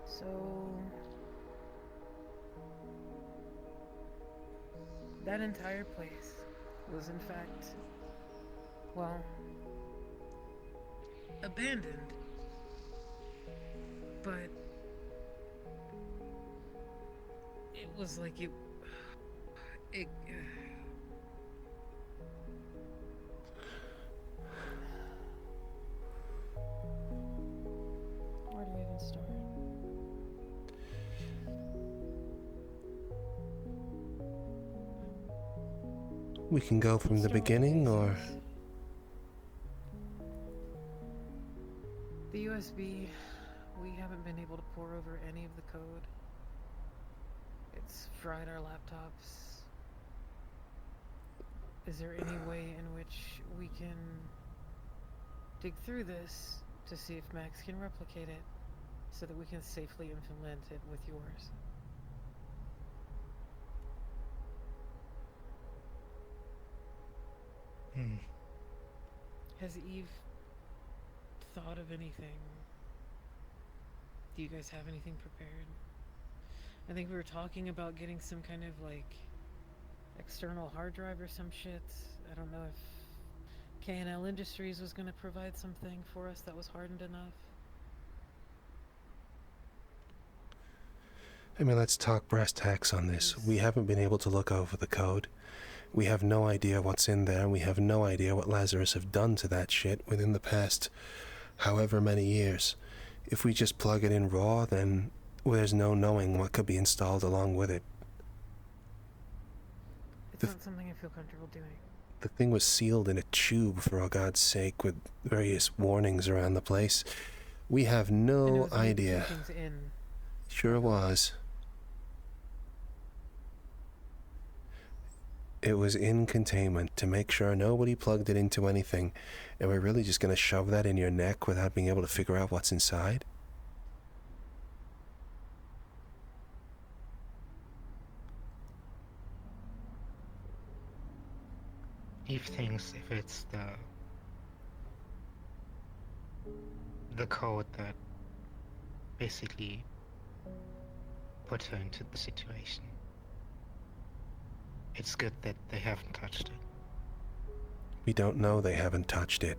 So that entire place was in fact, well, abandoned. But it was like it where do I even start? We can go from the beginning, or... The USB, we haven't been able to pour over any of the code. It's fried our laptops. Is there any way in which we can dig through this to see if Max can replicate it so that we can safely implement it with yours? Has Eve thought of anything? Do you guys have anything prepared? I think we were talking about getting some kind of like external hard drive or some shit. I don't know if K&L Industries was going to provide something for us that was hardened enough. I mean, let's talk brass tacks on this. We haven't been able to look over the code. We have no idea what's in there, and we have no idea what Lazarus have done to that shit within the past however many years. If we just plug it in raw, then there's no knowing what could be installed along with it. It's not something I feel comfortable doing. The thing was sealed in a tube, for all God's sake, with various warnings around the place. We have no idea. Sure was. It was in containment to make sure nobody plugged it into anything, and we're really just gonna shove that in your neck without being able to figure out what's inside? Eve thinks if it's the code that basically put her into the situation, it's good that they haven't touched it. We don't know they haven't touched it.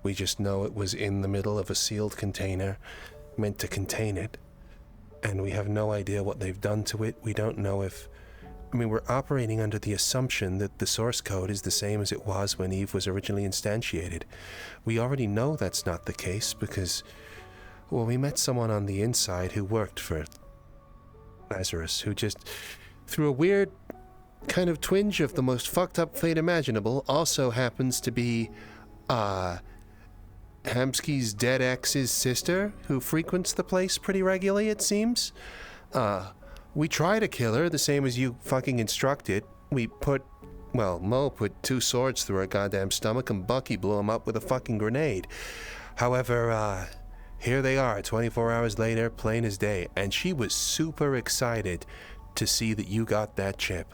We just know it was in the middle of a sealed container meant to contain it. And we have no idea what they've done to it. We don't know if... I mean, we're operating under the assumption that the source code is the same as it was when Eve was originally instantiated. We already know that's not the case because, well, we met someone on the inside who worked for Lazarus, who just, through a weird kind of twinge of the most fucked up fate imaginable, also happens to be, Hamski's dead ex's sister, who frequents the place pretty regularly, it seems. We try to kill her, the same as you fucking instructed. We put, well, Mo put 2 swords through her goddamn stomach and Bucky blew him up with a fucking grenade. However, here they are, 24 hours later, plain as day, and she was super excited to see that you got that chip.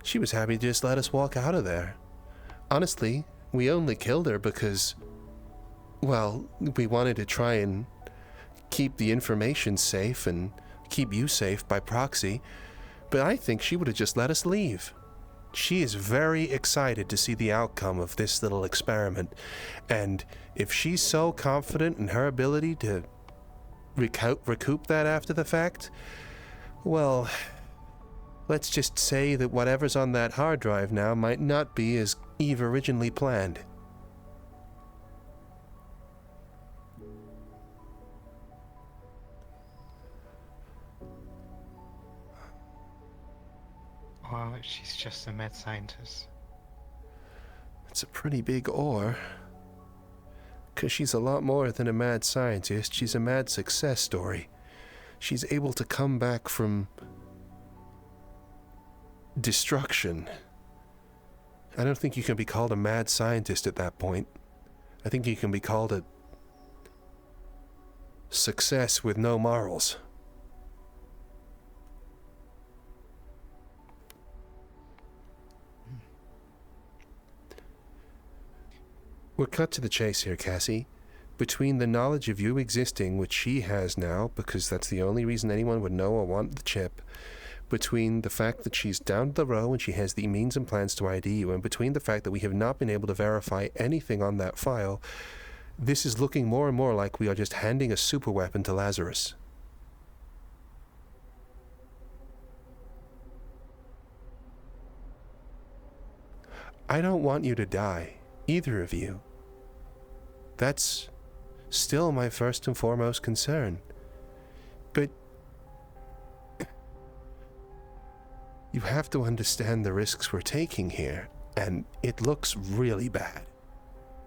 She was happy to just let us walk out of there. Honestly, we only killed her because, well, we wanted to try and keep the information safe and keep you safe by proxy, but I think she would have just let us leave. She is very excited to see the outcome of this little experiment, and if she's so confident in her ability to recoup that after the fact, well, let's just say that whatever's on that hard drive now might not be as Eve originally planned. Well, she's just a mad scientist. It's a pretty big or. 'Cause she's a lot more than a mad scientist, she's a mad success story. She's able to come back from destruction. I don't think you can be called a mad scientist at that point. I think you can be called a success with no morals. We're cut to the chase here, Cassy. Between the knowledge of you existing, which she has now, because that's the only reason anyone would know or want the chip, between the fact that she's down the row and she has the means and plans to ID you, and between the fact that we have not been able to verify anything on that file, this is looking more and more like we are just handing a super weapon to Lazarus. I don't want you to die, either of you. That's still my first and foremost concern. But you have to understand the risks we're taking here, and it looks really bad.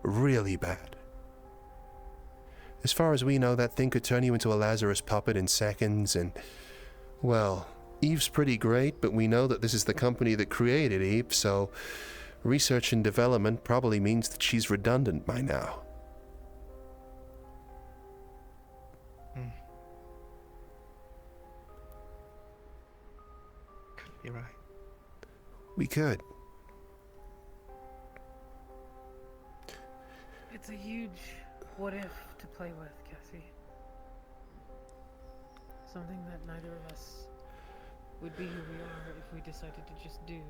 Really bad. As far as we know, that thing could turn you into a Lazarus puppet in seconds, and, well, Eve's pretty great, but we know that this is the company that created Eve, so research and development probably means that she's redundant by now. Could be right. We could. It's a huge what if to play with, Cassy. Something that neither of us would be who we are if we decided to just do.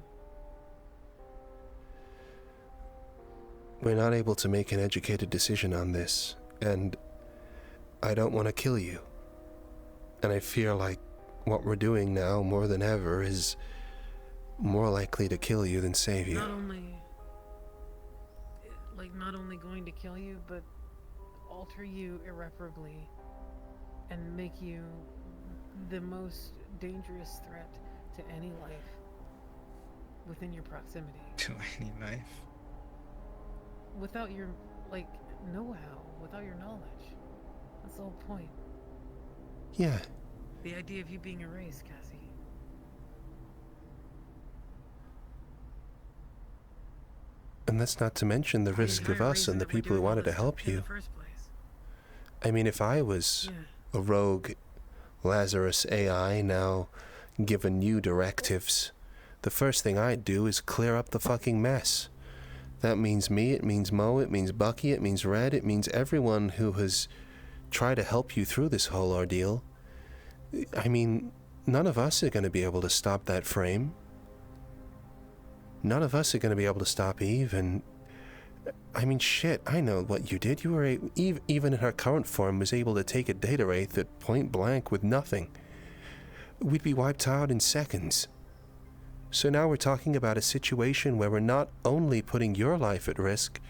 We're not able to make an educated decision on this, and I don't want to kill you. And I feel like what we're doing now, more than ever, is more likely to kill you than save you. Not only going to kill you, but alter you irreparably and make you the most dangerous threat to any life within your proximity. To any life? Without your, know-how, without your knowledge. That's the whole point. Yeah. The idea of you being erased, Cassy. And that's not to mention the risk of us and the people who wanted to help you. I mean, if I was a rogue Lazarus AI now given you directives, the first thing I'd do is clear up the fucking mess. That means me, it means Mo, it means Bucky, it means Red, it means everyone who has tried to help you through this whole ordeal. I mean, none of us are going to be able to stop that frame. None of us are going to be able to stop Eve, and I mean, shit, I know what you did. You were, Eve, even in her current form, was able to take a data wraith at point blank with nothing. We'd be wiped out in seconds. So now we're talking about a situation where we're not only putting your life at risk,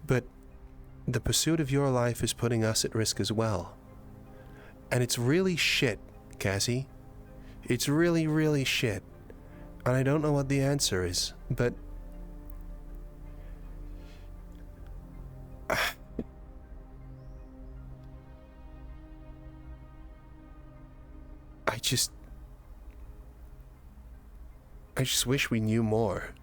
but the pursuit of your life is putting us at risk as well. And it's really shit, Cassy. It's really, really shit. And I don't know what the answer is, but I just wish we knew more.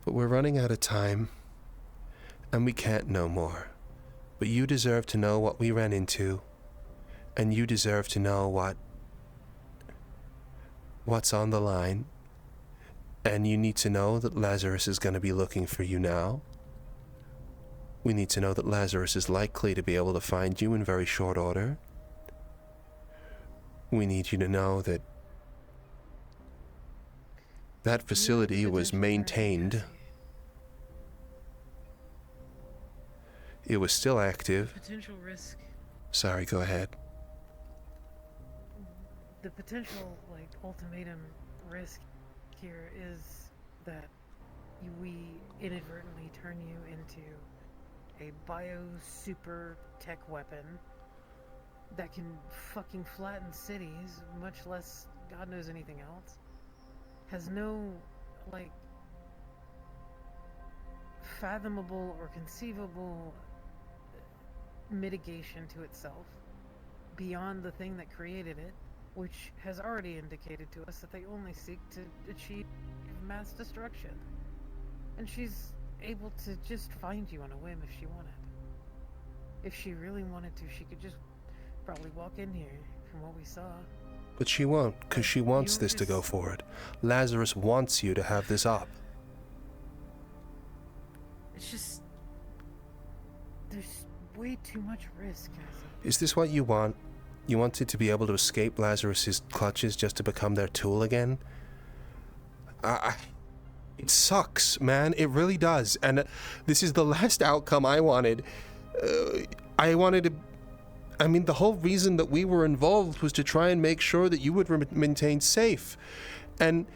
But we're running out of time, and we can't know more. But you deserve to know what we ran into, and you deserve to know what's on the line, and you need to know that Lazarus is going to be looking for you now. We need to know that Lazarus is likely to be able to find you in very short order. We need you to know that that facility was maintained. It was still active. Potential risk. Sorry, go ahead. The potential, like, ultimatum risk here is that we inadvertently turn you into a bio-super tech weapon that can fucking flatten cities, much less God knows anything else. Has no, like, fathomable or conceivable mitigation to itself beyond the thing that created it, which has already indicated to us that they only seek to achieve mass destruction. And she's able to just find you on a whim if she wanted. If she really wanted to, she could just probably walk in here from what we saw. But she won't, because she wants this to go forward. Lazarus wants you to have this up. It's just... there's way too much risk, Cassy. Is this what you want? You wanted to be able to escape Lazarus's clutches just to become their tool again? It sucks, man. It really does. And this is the last outcome I wanted. I wanted to... I mean, the whole reason that we were involved was to try and make sure that you would maintain safe. And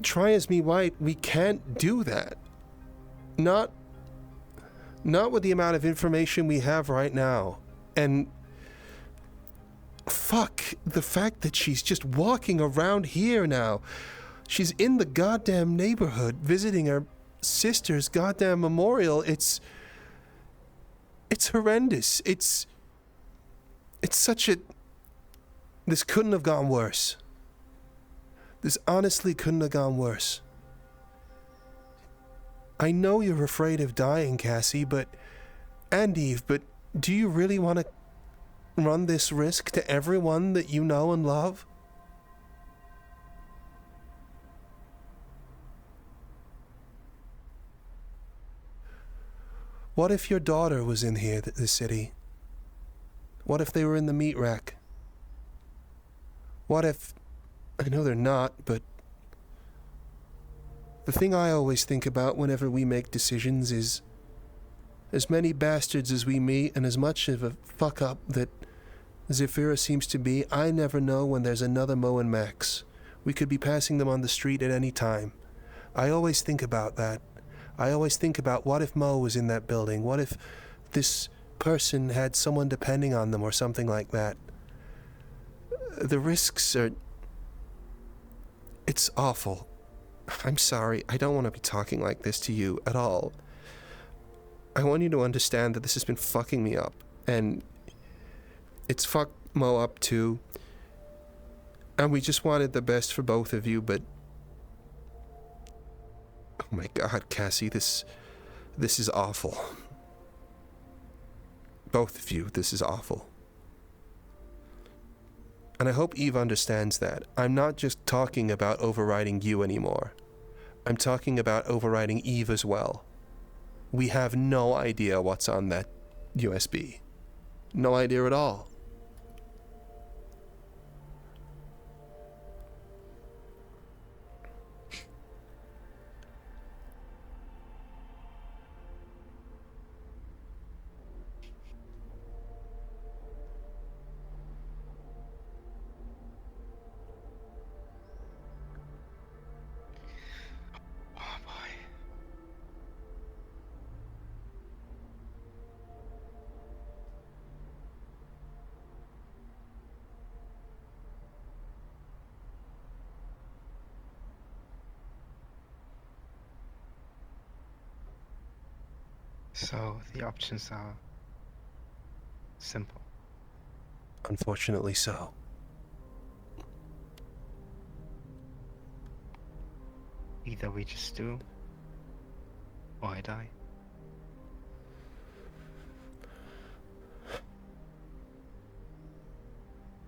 try as me might, we can't do that. Not with the amount of information we have right now. And fuck, the fact that she's just walking around here now. She's in the goddamn neighborhood visiting her sister's goddamn memorial. It's horrendous. It's such a... This couldn't have gone worse. This honestly couldn't have gone worse. I know you're afraid of dying, Cassy, and Eve, but do you really want to run this risk to everyone that you know and love? What if your daughter was in here, the city? What if they were in the MeatRack? What if... I know they're not, but... The thing I always think about whenever we make decisions is... as many bastards as we meet, and as much of a fuck-up that Zephyra seems to be, I never know when there's another Mo and Max. We could be passing them on the street at any time. I always think about that. I always think about what if Mo was in that building? What if this person had someone depending on them or something like that? The risks are... It's awful. I'm sorry. I don't want to be talking like this to you at all. I want you to understand that this has been fucking me up. And it's fucked Mo up too. And we just wanted the best for both of you, but... Oh my god, Cassy, this is awful. Both of you, this is awful. And I hope Eve understands that. I'm not just talking about overriding you anymore. I'm talking about overriding Eve as well. We have no idea what's on that USB. No idea at all. So the options are simple. Unfortunately so. Either we just do, or I die.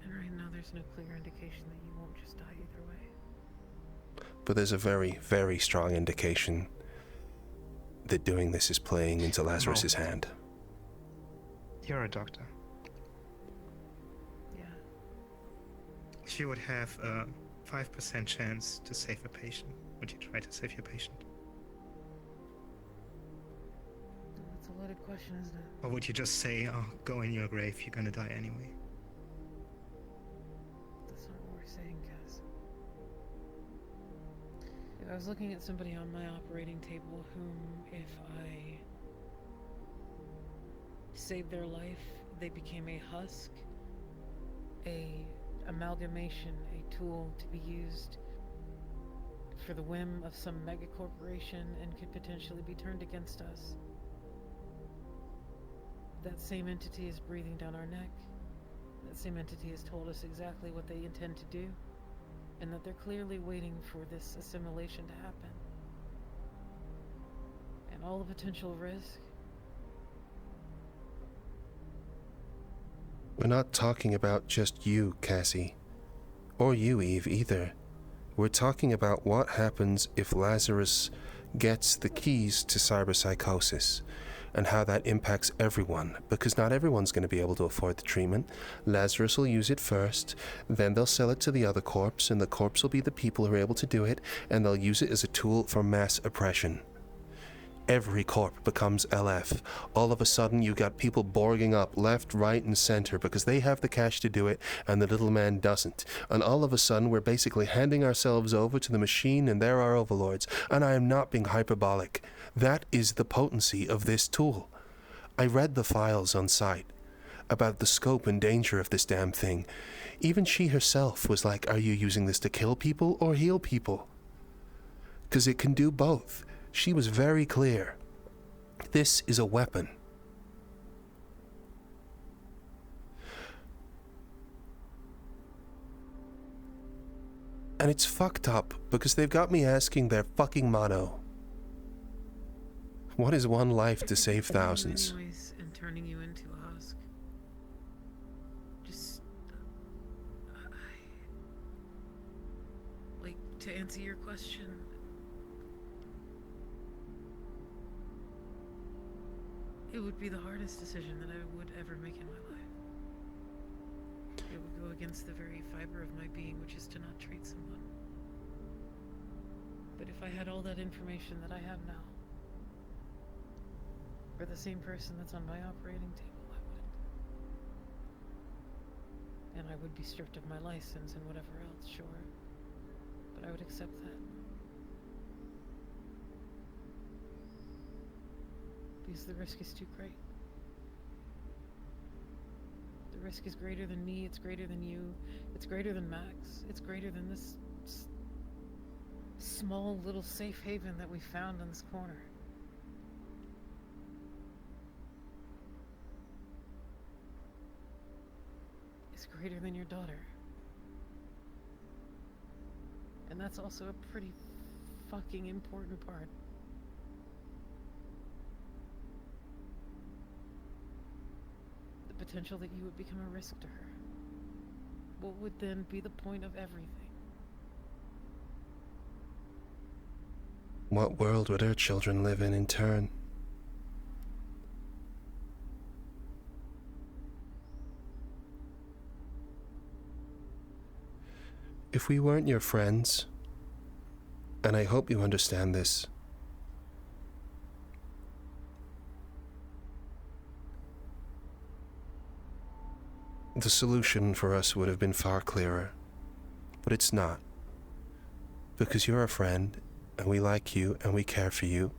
And right now there's no clear indication that you won't just die either way. But there's a very, very strong indication that doing this is playing into Lazarus's hand. You're a doctor. Yeah. If you would have a 5% chance to save a patient, would you try to save your patient? That's a loaded question, isn't it? Or would you just say, oh, go in your grave, you're gonna die anyway? That's not what we're saying, Cass. I was looking at somebody on my operating table whom, if I saved their life, they became a husk, a amalgamation, a tool to be used for the whim of some mega corporation and could potentially be turned against us. That same entity is breathing down our neck. That same entity has told us exactly what they intend to do, and that they're clearly waiting for this assimilation to happen. And all the potential risk. We're not talking about just you, Cassy. Or you, Eve, either. We're talking about what happens if Lazarus gets the keys to cyberpsychosis, and how that impacts everyone, because not everyone's going to be able to afford the treatment. Lazarus will use it first, then they'll sell it to the other corpse, and the corpse will be the people who are able to do it, and they'll use it as a tool for mass oppression. Every corp becomes LF. All of a sudden, you got people borging up left, right, and center because they have the cash to do it, and the little man doesn't. And all of a sudden, we're basically handing ourselves over to the machine, and they're our overlords. And I am not being hyperbolic. That is the potency of this tool. I read the files on site about the scope and danger of this damn thing. Even she herself was like, are you using this to kill people or heal people? Because it can do both. She was very clear. This is a weapon. And it's fucked up because they've got me asking their fucking motto. What is one life to save thousands? Anyways, and turning you into a husk. Just... like, to answer your question... it would be the hardest decision that I would ever make in my life. It would go against the very fiber of my being, which is to not treat someone. But if I had all that information that I have now, for the same person that's on my operating table, I wouldn't. And I would be stripped of my license and whatever else, sure. But I would accept that. Because the risk is too great. The risk is greater than me, it's greater than you, it's greater than Max, it's greater than this small little safe haven that we found in this corner. greater than your daughter. And that's also a pretty fucking important part. The potential that you would become a risk to her. What would then be the point of everything? What world would her children live in turn? If we weren't your friends, and I hope you understand this, the solution for us would have been far clearer. But it's not. Because you're a friend, and we like you, and we care for you,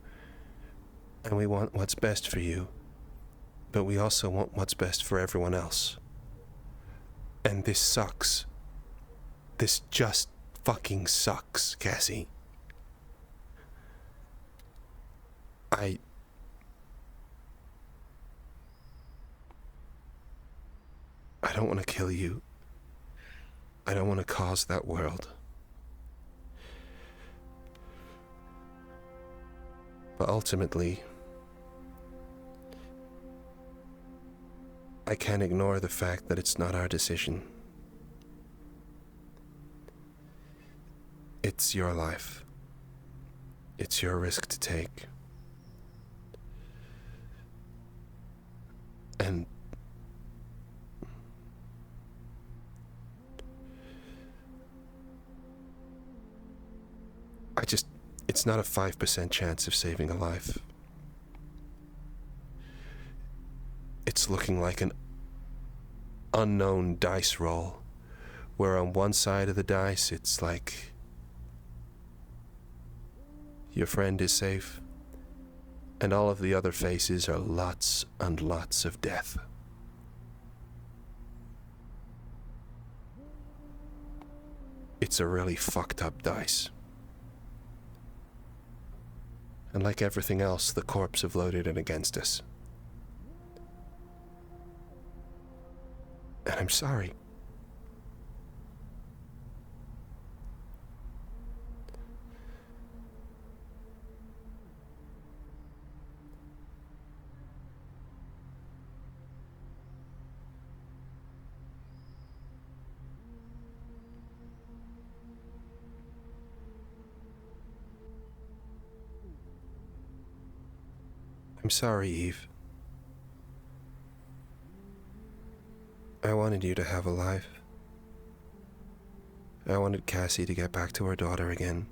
and we want what's best for you, but we also want what's best for everyone else. And this sucks. This just fucking sucks, Cassy. I don't want to kill you. I don't want to cause that world. But ultimately, I can't ignore the fact that it's not our decision. It's your life. It's your risk to take. And it's not a 5% chance of saving a life. It's looking like an unknown dice roll, where on one side of the dice it's like your friend is safe, and all of the other faces are lots and lots of death. It's a really fucked up dice. And like everything else, the corps have loaded it against us. And I'm sorry. I'm sorry, Eve. I wanted you to have a life. I wanted Cassy to get back to her daughter again.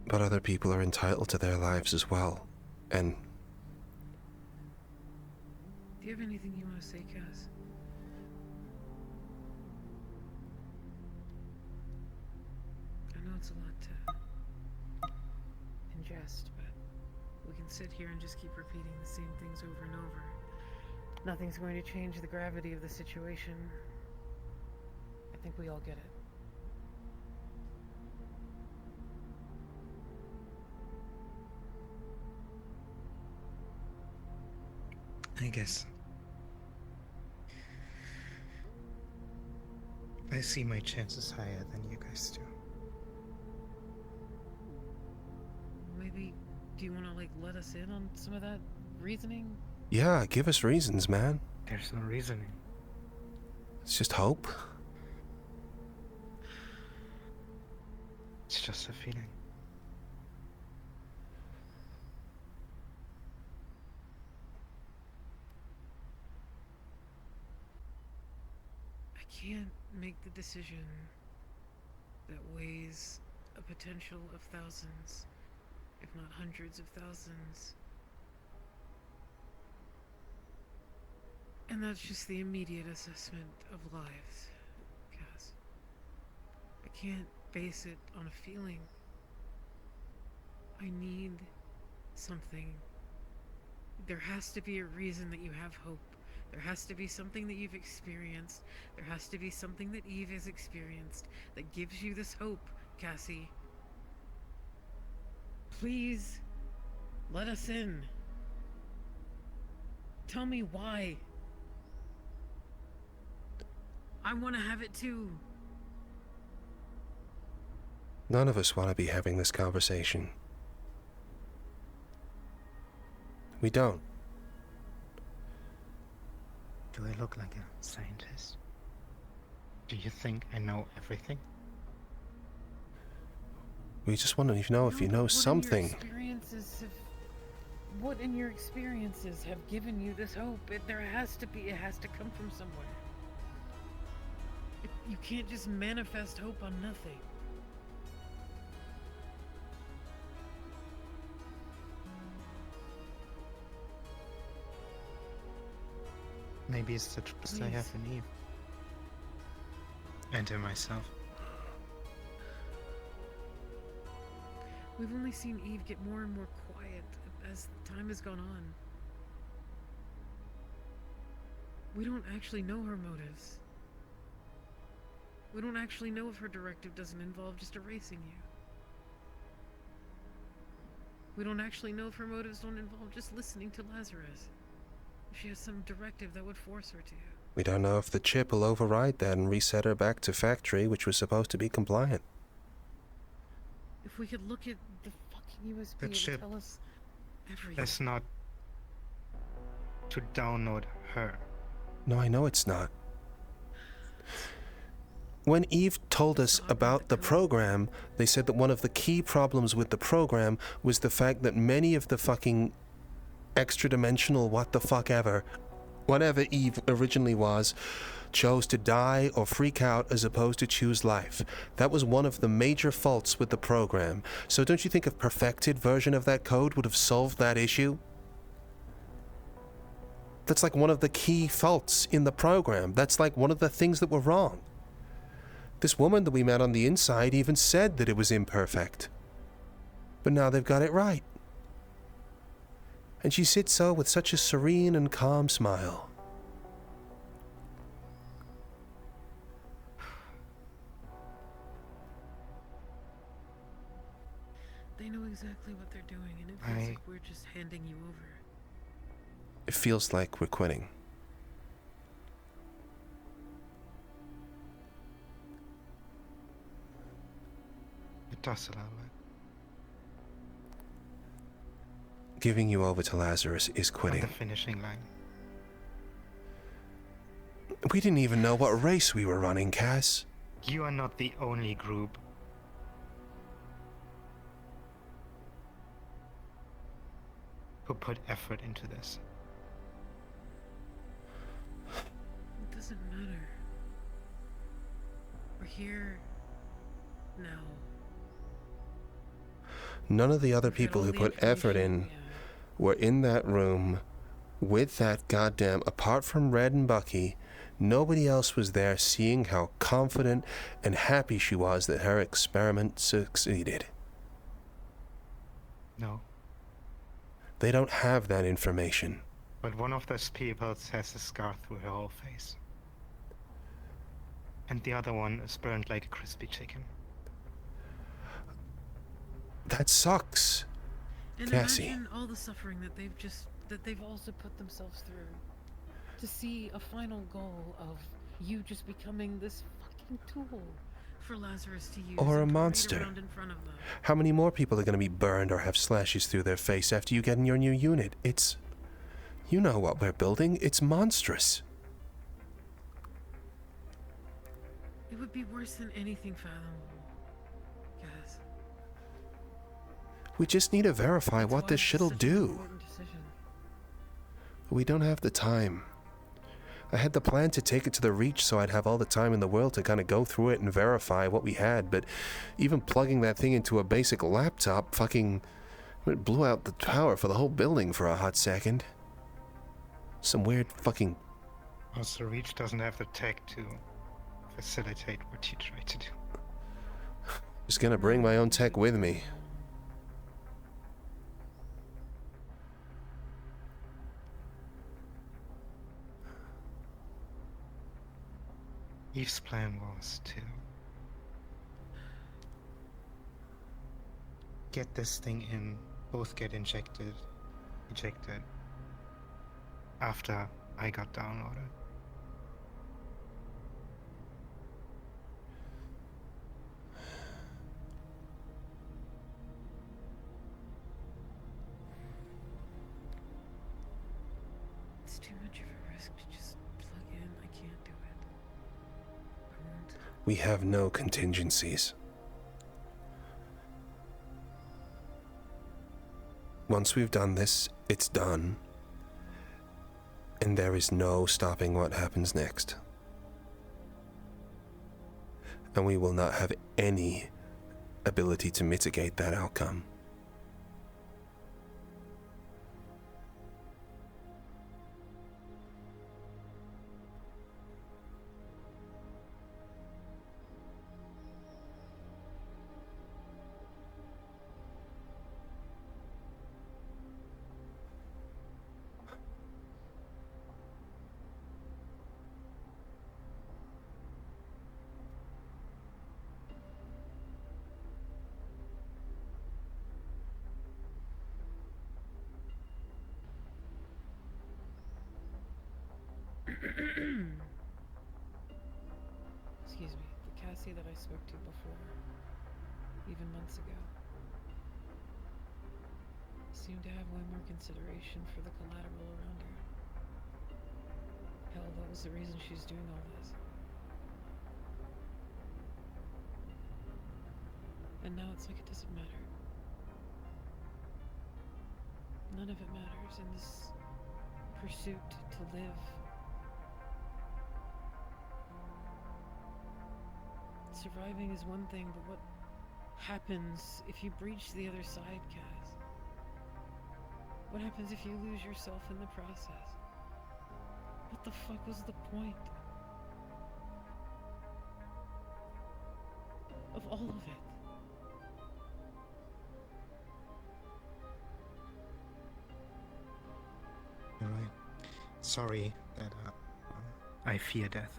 But other people are entitled to their lives as well, and... Do you have anything you want to say, Cass? I know it's a lot to ingest, but we can sit here and just keep repeating the same things over and over. Nothing's going to change the gravity of the situation. I think we all get it. I guess. I see my chances higher than you guys do. Maybe, do you want to, like, let us in on some of that reasoning? Yeah, give us reasons, man. There's no reasoning. It's just hope. It's just a feeling. I can't make the decision that weighs a potential of thousands, if not hundreds of thousands. And that's just the immediate assessment of lives, Cass. I can't base it on a feeling. I need something. There has to be a reason that you have hope. There has to be something that you've experienced. There has to be something that Eve has experienced that gives you this hope, Cassy. Please, let us in. Tell me why. I want to have it too. None of us want to be having this conversation. We don't. Do I look like a scientist? Do you think I know everything? We just want to know if you know something. What in your experiences have given you this hope? It has to come from somewhere. You can't just manifest hope on nothing. Maybe it's the trust I have in Eve. And in myself. We've only seen Eve get more and more quiet as time has gone on. We don't actually know her motives. We don't actually know if her directive doesn't involve just erasing you. We don't actually know if her motives don't involve just listening to Lazarus. If she has some directive that would force her to. We don't know if the chip will override that and reset her back to factory, which was supposed to be compliant. If we could look at the fucking USB, The it would chip tell us everything. That's not to download her. No, I know it's not. When Eve told us about the program, they said that one of the key problems with the program was the fact that many of the fucking extra-dimensional whatever Eve originally was, chose to die or freak out as opposed to choose life. That was one of the major faults with the program. So don't you think a perfected version of that code would have solved that issue? That's like one of the key faults in the program. That's like one of the things that were wrong. This woman that we met on the inside even said that it was imperfect. But now they've got it right. And she sits so with such a serene and calm smile. They know exactly what they're doing, and it feels like we're just handing you over. It feels like we're quitting. It does a lot of it. Giving you over to Lazarus is quitting. On the finishing line. We didn't even know what race we were running, Cass. You are not the only group who put effort into this. It doesn't matter. We're here now. None of the other people who put effort in were in that room with that goddamn, apart from Red and Bucky, nobody else was there seeing how confident and happy she was that her experiment succeeded. No. They don't have that information. But one of those people has a scar through her whole face. And the other one is burned like a crispy chicken. That sucks. And Cassy. imagine all the suffering that they've also put themselves through. To see a final goal of you just becoming this fucking tool for Lazarus to use. Or a and monster. around in front of them. How many more people are going to be burned or have slashes through their face after you get in your new unit? It's... You know what we're building. It's monstrous. It would be worse than anything fathomable, guys. We just need to verify what this shit'll do. We don't have the time. I had the plan to take it to the Reach so I'd have all the time in the world to kind of go through it and verify what we had, but even plugging that thing into a basic laptop fucking... It blew out the power for the whole building for a hot second. Some weird fucking... Also, Reach doesn't have the tech to facilitate what you try to do. Just gonna bring my own tech with me. Eve's plan was to get this thing in, both get ejected after I got downloaded. It's too much of a risk to just plug in. I can't do it. I won't. We have no contingencies. Once we've done this, it's done. And there is no stopping what happens next. And we will not have any ability to mitigate that outcome. Excuse me, the Cassy that I spoke to before, even months ago, seemed to have way more consideration for the collateral around her. Hell, that was the reason she's doing all this. And now it's like it doesn't matter. None of it matters in this pursuit to live. Surviving is one thing, but what happens if you breach the other side, Cass? What happens if you lose yourself in the process? What the fuck was the point of all of it? You're right. Sorry that I fear death.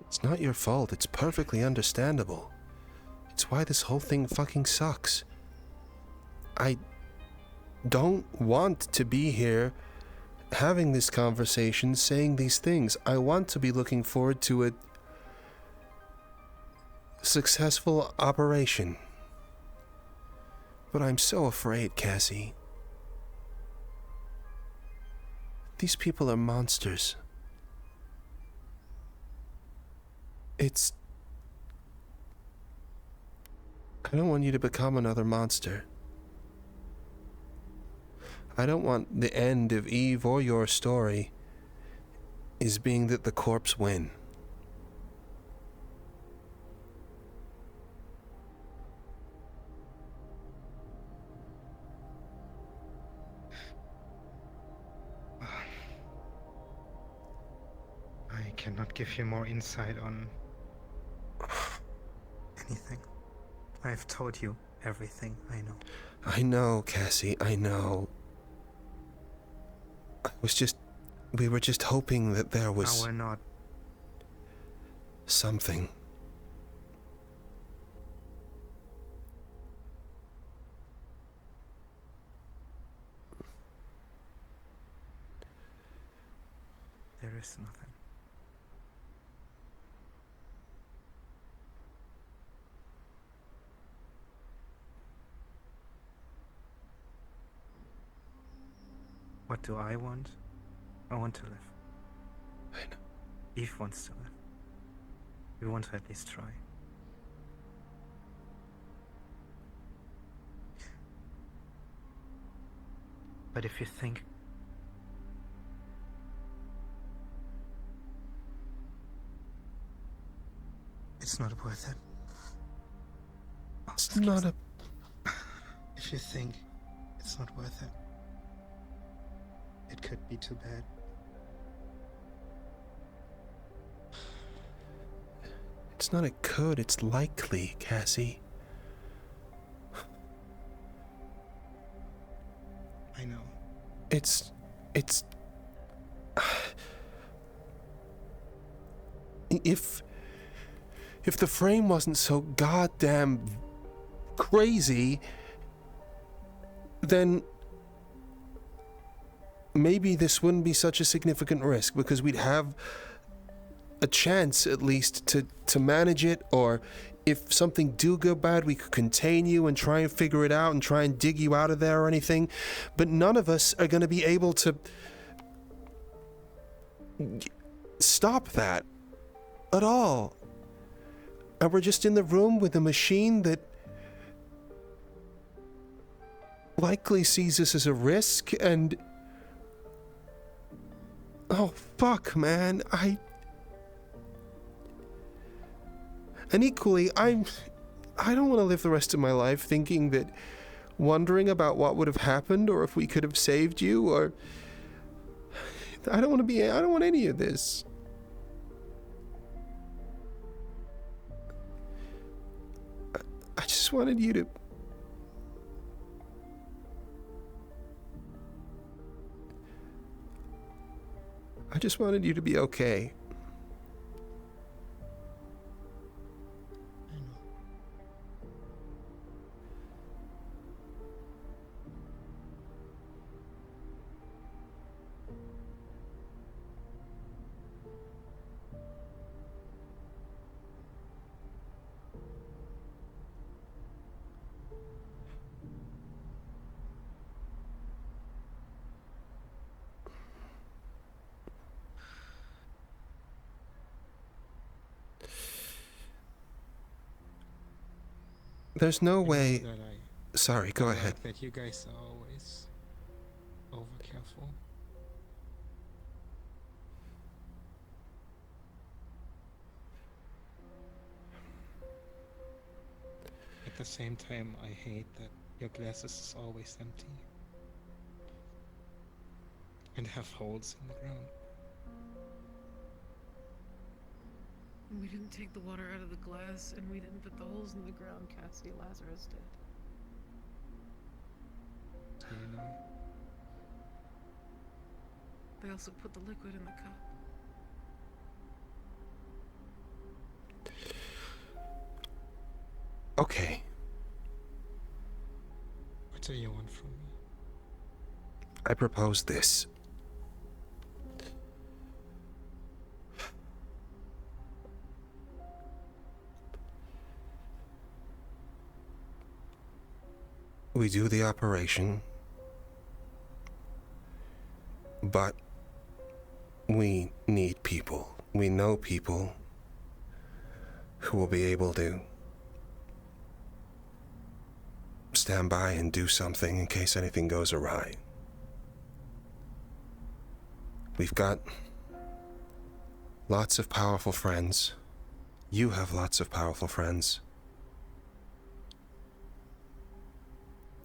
It's not your fault. It's perfectly understandable. It's why this whole thing fucking sucks. I don't want to be here having this conversation, saying these things. I want to be looking forward to a successful operation. But I'm so afraid, Cassy. These people are monsters. I don't want you to become another monster. I don't want the end of Eve or your story is being that the corpse win. I cannot give you more insight on anything. I've told you everything I know. I know, Cassy, I know. We were just hoping that there was... No, we're not. Something. There is nothing. What do I want? I want to live. I know. Eve wants to live. We want to at least try. But if you think it's not worth it. It's not a... If you think it's not worth it, it could be too bad. It's not a could, it's likely, Cassy. I know. It's... If the frame wasn't so goddamn crazy, then maybe this wouldn't be such a significant risk, because we'd have a chance at least to manage it, or if something do go bad, we could contain you and try and figure it out and try and dig you out of there or anything. But none of us are going to be able to stop that at all. And we're just in the room with a machine that likely sees us as a risk, and oh fuck, man. And equally, I don't want to live the rest of my life thinking that, wondering about what would have happened or if we could have saved you, or I don't want any of this. I just wanted you to be okay. There's no way. Sorry, go ahead. That you guys are always over careful. At the same time, I hate that your glasses is always empty and have holes in the ground. We didn't take the water out of the glass, and we didn't put the holes in the ground. Cassy, Lazarus did. Do you know? They also put the liquid in the cup. Okay. What do you want from me? I propose this. We do the operation, but we need people. We know people who will be able to stand by and do something in case anything goes awry. We've got lots of powerful friends. You have lots of powerful friends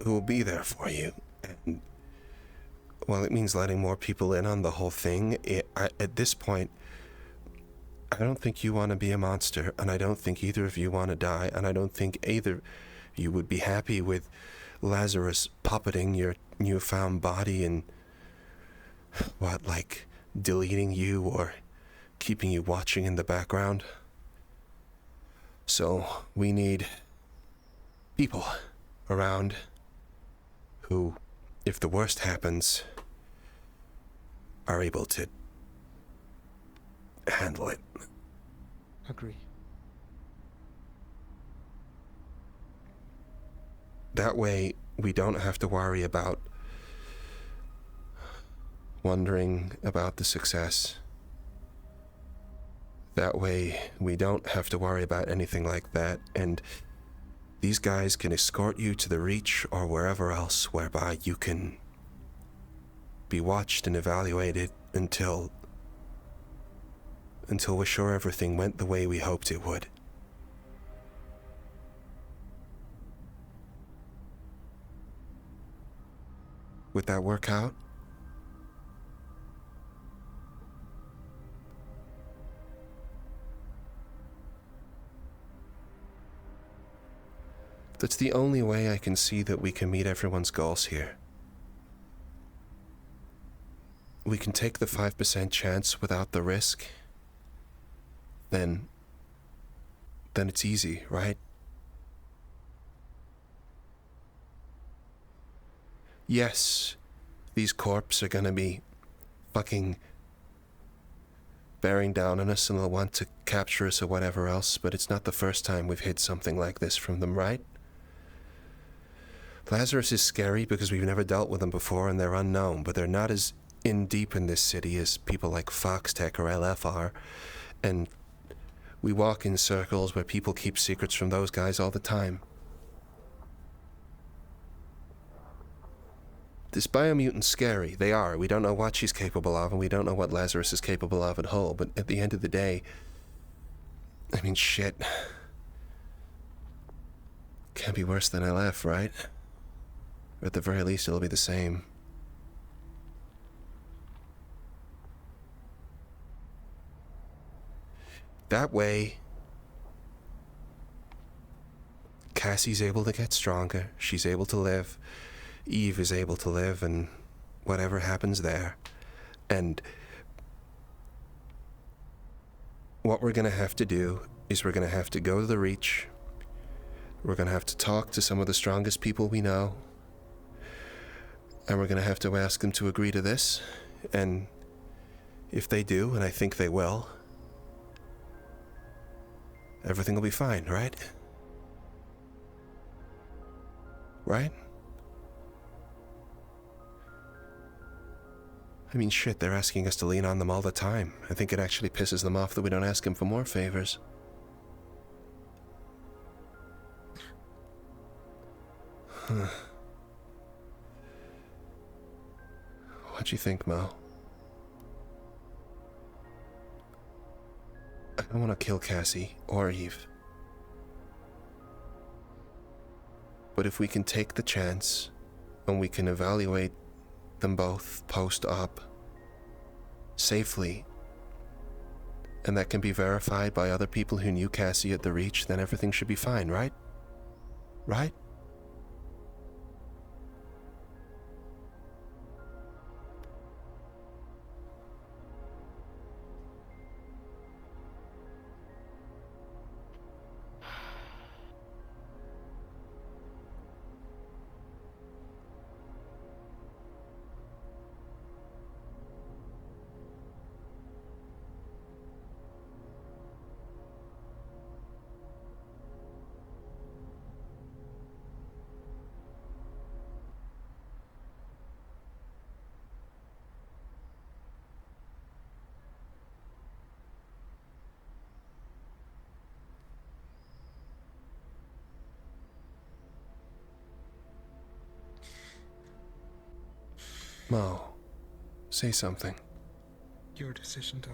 who will be there for you. And while it means letting more people in on the whole thing, at this point, I don't think you want to be a monster, and I don't think either of you want to die, and I don't think either you would be happy with Lazarus puppeting your newfound body and, like deleting you or keeping you watching in the background. So we need people around who, if the worst happens, are able to handle it. Agree. That way, we don't have to worry about wondering about the success. That way, we don't have to worry about anything like that, and these guys can escort you to the Reach or wherever else whereby you can be watched and evaluated until we're sure everything went the way we hoped it would. Would that work out? That's the only way I can see that we can meet everyone's goals here. We can take the 5% chance without the risk. Then it's easy, right? yes, these corps are gonna be fucking bearing down on us and they'll want to capture us or whatever else, but it's not the first time we've hid something like this from them, right? Lazarus is scary because we've never dealt with them before and they're unknown, but they're not as in deep in this city as people like Foxtech or LF are, and we walk in circles where people keep secrets from those guys all the time. This biomutant's scary. They are. We don't know what she's capable of, and we don't know what Lazarus is capable of at whole, but at the end of the day, I mean, shit. Can't be worse than LF, right? Or at the very least, it'll be the same. That way, Cassy's able to get stronger, she's able to live, Eve is able to live, and whatever happens there. And what we're gonna have to do is we're gonna have to go to the Reach, we're gonna have to talk to some of the strongest people we know, and we're gonna have to ask them to agree to this, and if they do, and I think they will, everything will be fine, right? Right? I mean, shit, they're asking us to lean on them all the time. I think it actually pisses them off that we don't ask them for more favors. Huh. What'd you think, Mo? I don't want to kill Cassy or Eve. But if we can take the chance and we can evaluate them both post-op safely, and that can be verified by other people who knew Cassy at the Reach, then everything should be fine, right? Right? Mo, say something. Your decision, dog.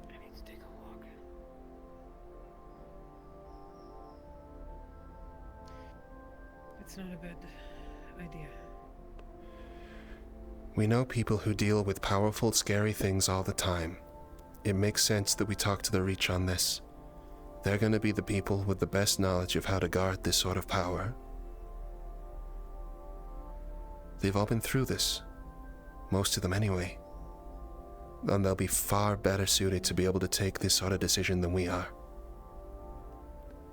I need to take a walk. It's not a bad idea. We know people who deal with powerful, scary things all the time. It makes sense that we talk to the Reach on this. They're gonna be the people with the best knowledge of how to guard this sort of power. They've all been through this. Most of them anyway. And they'll be far better suited to be able to take this sort of decision than we are.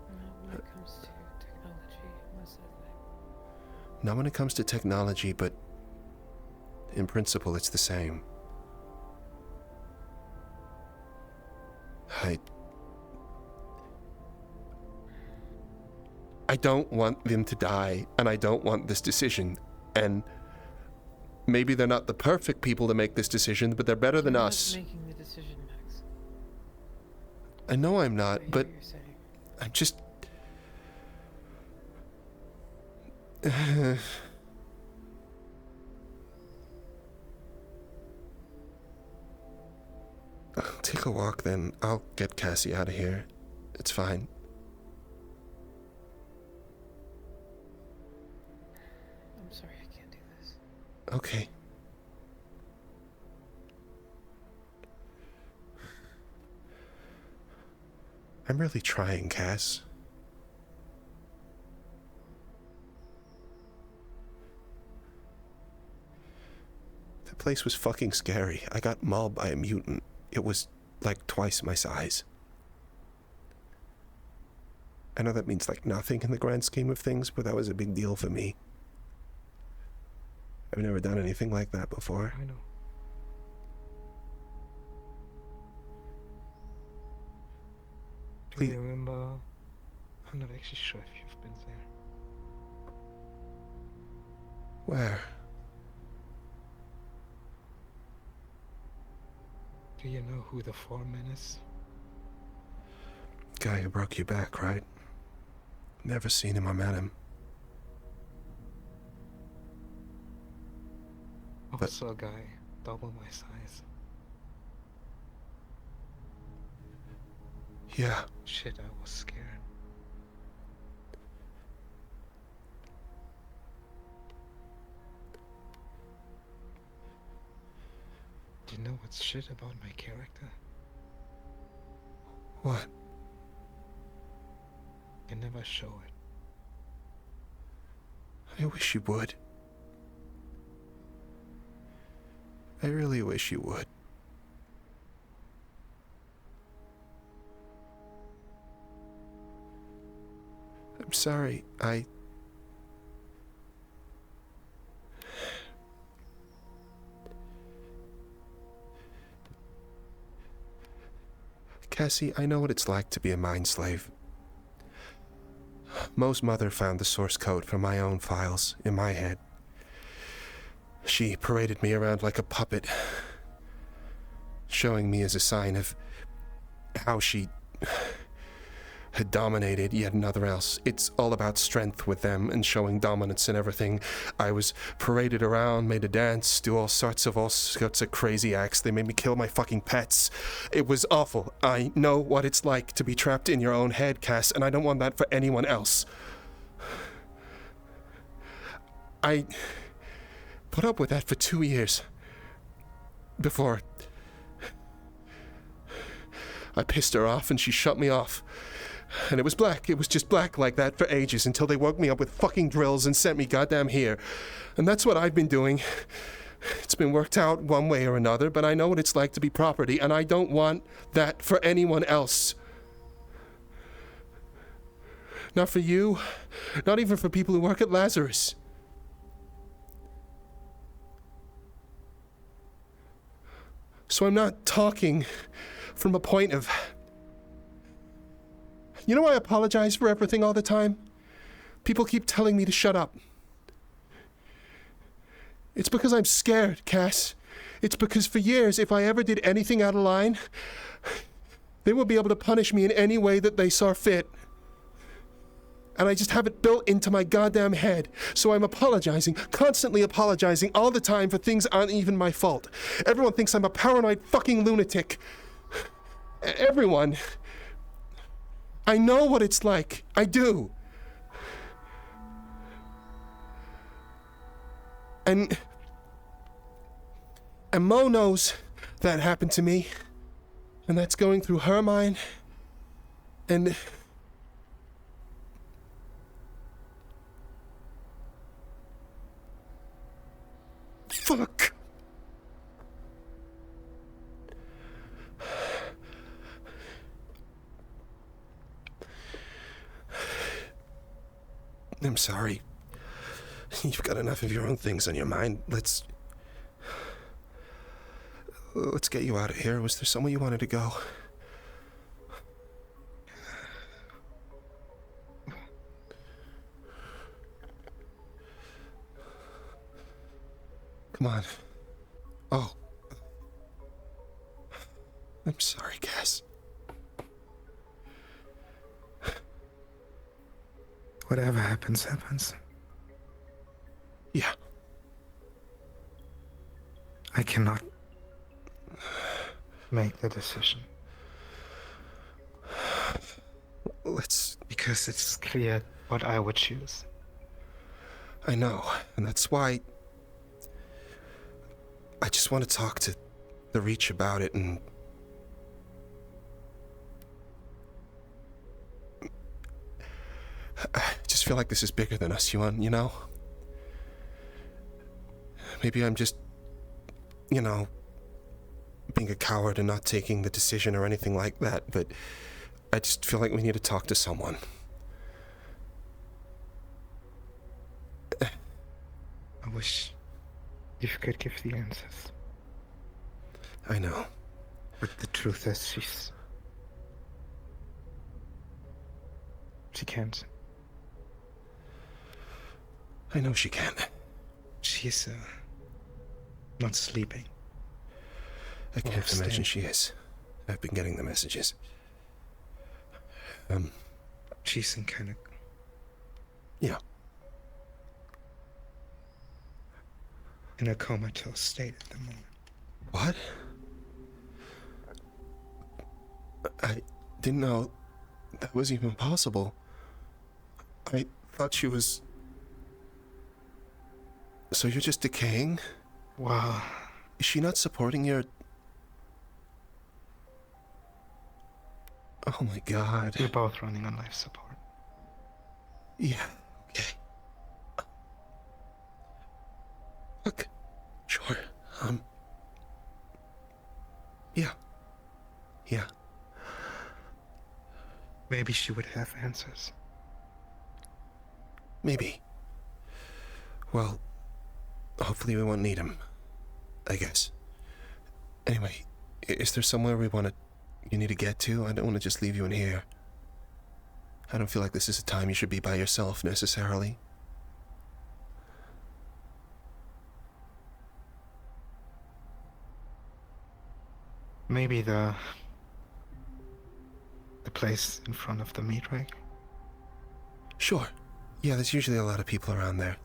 Not when it comes to technology, most likely. Not when it comes to technology, but in principle, it's the same. I don't want them to die, and I don't want this decision. And maybe they're not the perfect people to make this decision, but they're better than us. You're not making the decision, Max. I know I'm not, but I'm just... I'll take a walk then. I'll get Cassy out of here. It's fine. I'm sorry, I can't do this. Okay. I'm really trying, Cass. That place was fucking scary. I got mauled by a mutant. It was like twice my size. I know that means like nothing in the grand scheme of things, but that was a big deal for me. I've never done anything like that before. I know. Do you remember? I'm not actually sure if you've been there. Where? Do you know who the foreman is? Guy who broke your back, right? Never seen him or met him. I saw a guy double my size. Yeah. Shit, I was scared. Do you know what's shit about my character? What? I never show it. I wish you would. I really wish you would. I'm sorry, Cassy, I know what it's like to be a mind slave. Mo's mother found the source code for my own files in my head. She paraded me around like a puppet, showing me as a sign of how she had dominated yet another else. It's all about strength with them and showing dominance and everything. I was paraded around, made to dance, do all sorts of crazy acts. They made me kill my fucking pets. It was awful. I know what it's like to be trapped in your own head, Cass, and I don't want that for anyone else. I put up with that for 2 years before I pissed her off and she shut me off. And it was black. It was just black like that for ages until they woke me up with fucking drills and sent me goddamn here. And that's what I've been doing. It's been worked out one way or another, but I know what it's like to be property, and I don't want that for anyone else. Not for you. Not even for people who work at Lazarus. So I'm not talking from a point of... You know I apologize for everything all the time? People keep telling me to shut up. It's because I'm scared, Cass. It's because for years, if I ever did anything out of line, they would be able to punish me in any way that they saw fit. And I just have it built into my goddamn head. So I'm apologizing, constantly apologizing all the time for things aren't even my fault. Everyone thinks I'm a paranoid fucking lunatic. Everyone. I know what it's like. I do. And Mo knows that happened to me. And that's going through her mind. And... Fuck. I'm sorry. You've got enough of your own things on your mind. Let's get you out of here. Was there somewhere you wanted to go? Come on. Oh. I'm sorry, Cass. Whatever happens, happens. Yeah. I cannot make the decision. Because it's clear what I would choose. I know, and that's why I just want to talk to the Reach about it, and I just feel like this is bigger than us, you know? Maybe I'm just you know, being a coward and not taking the decision or anything like that, but I just feel like we need to talk to someone. I wish you could give the answers. I know. But the truth is, she can't. I know she can. She's, not sleeping. I can't imagine she is. I've been getting the messages. She's in kind of... Yeah. In a comatose state at the moment. What? I didn't know that was even possible. I thought she was... So you're just decaying? Wow. Is she not supporting your... Oh my god. We're both running on life support. Yeah, okay. Look, sure, yeah. Yeah. Maybe she would have answers. Maybe. Well, hopefully we won't need him, I guess. Anyway, is there somewhere you need to get to? I don't want to just leave you in here. I don't feel like this is a time you should be by yourself, necessarily. Maybe the place in front of the MeatRack? Sure. Yeah, there's usually a lot of people around there.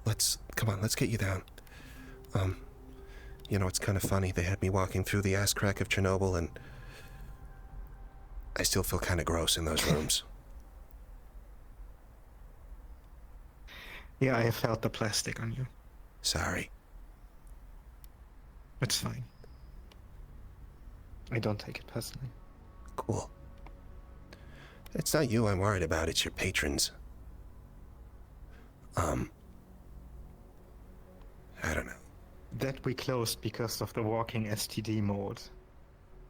Come on, let's get you down. You know, it's kind of funny. They had me walking through the ass crack of Chernobyl, and I still feel kind of gross in those rooms. Yeah, I felt the plastic on you. Sorry. It's fine. I don't take it personally. Cool. It's not you I'm worried about, it's your patrons. I don't know. That we closed because of the walking STD mode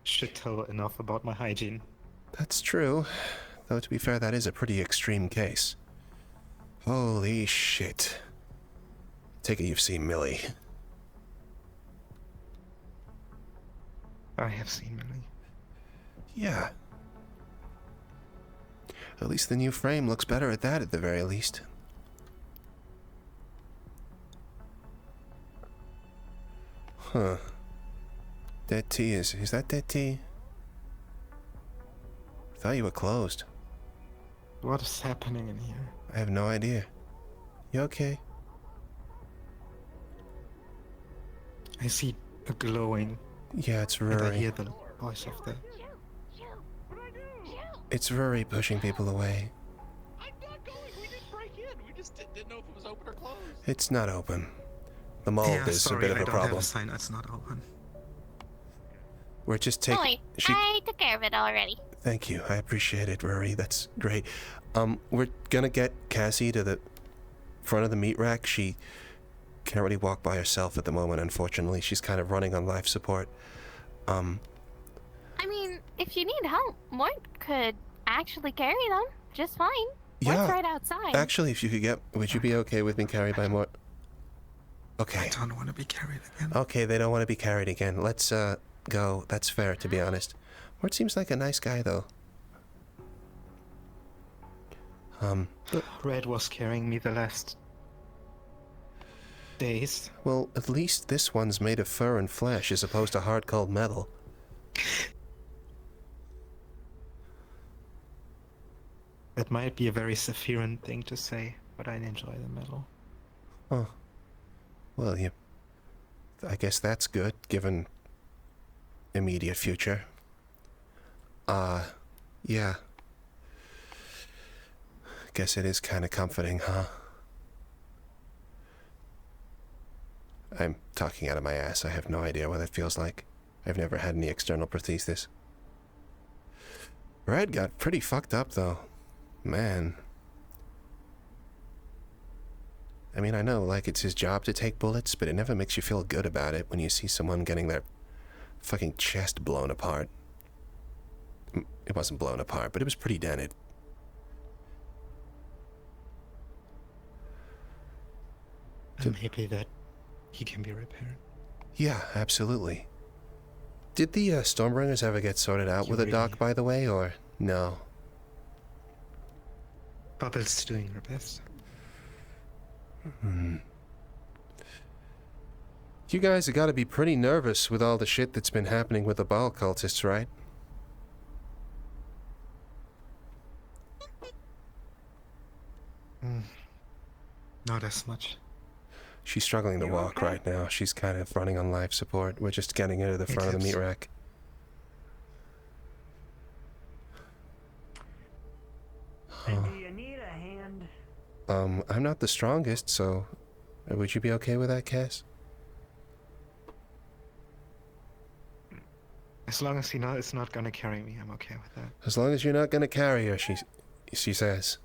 should tell enough about my hygiene. That's true. Though to be fair, that is a pretty extreme case. Holy shit. Take it you've seen Millie. I have seen Millie. Yeah. At least the new frame looks better at that, at the very least. Huh. Dead tea is that dead tea? I thought you were closed. What is happening in here? I have no idea. You okay? I see a glowing. Yeah, it's And I Rory. hear the voice of the... It's Rory pushing people away. I'm not going. We didn't break in. We just didn't know if it was open or closed. It's not open. The mold Yeah, is sorry, a bit of I a don't problem. have a sign. It's not open. We're just Don't taking... worry, I took care of it already. Thank you. I appreciate it, Rory. That's great. We're gonna get Cassy to the front of the MeatRack. She can't really walk by herself at the moment, unfortunately. She's kind of running on life support. I mean, if you need help, Mort could actually carry them just fine. Yeah. Mort's right outside. Actually, if you could get... Would you be okay with being carried by Mort? Okay. I don't want to be carried again. Okay, they don't want to be carried again. Let's, go. That's fair, to be honest. Mort seems like a nice guy, though. Red was carrying me the last days. Well, at least this one's made of fur and flesh as opposed to hard cold metal. That might be a very Sephiran thing to say, but I enjoy the metal. Oh. Well, I guess that's good, given immediate future. Yeah. Guess it is kind of comforting, huh? I'm talking out of my ass. I have no idea what that feels like. I've never had any external prosthesis. Red got pretty fucked up, though. Man. I mean, I know, like, it's his job to take bullets, but it never makes you feel good about it when you see someone getting their fucking chest blown apart. It wasn't blown apart, but it was pretty dented. I'm happy that he can be repaired. Yeah, absolutely. Did the Stormbringers ever get sorted out with a doc, by the way, or no? Bubble's doing her best. You guys have got to be pretty nervous with all the shit that's been happening with the ball cultists, right? Not as much. She's struggling to walk right now. She's kind of running on life support. We're just getting her to the front of the MeatRack. Do you need a hand? I'm not the strongest, so would you be okay with that, Cass? As long as it's not gonna carry me, I'm okay with that. As long as you're not gonna carry her, she says.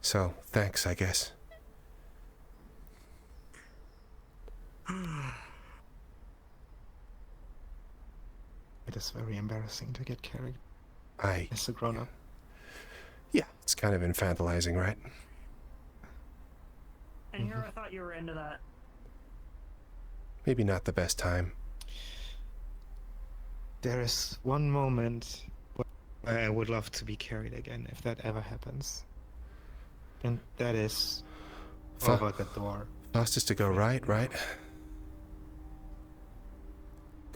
So, thanks, I guess. It is very embarrassing to get carried. As a grown-up. Yeah, it's kind of infantilizing, right? And here I thought you were into that. Maybe not the best time. There is one moment where I would love to be carried again, if that ever happens. And that is over the door. Fastest to go right?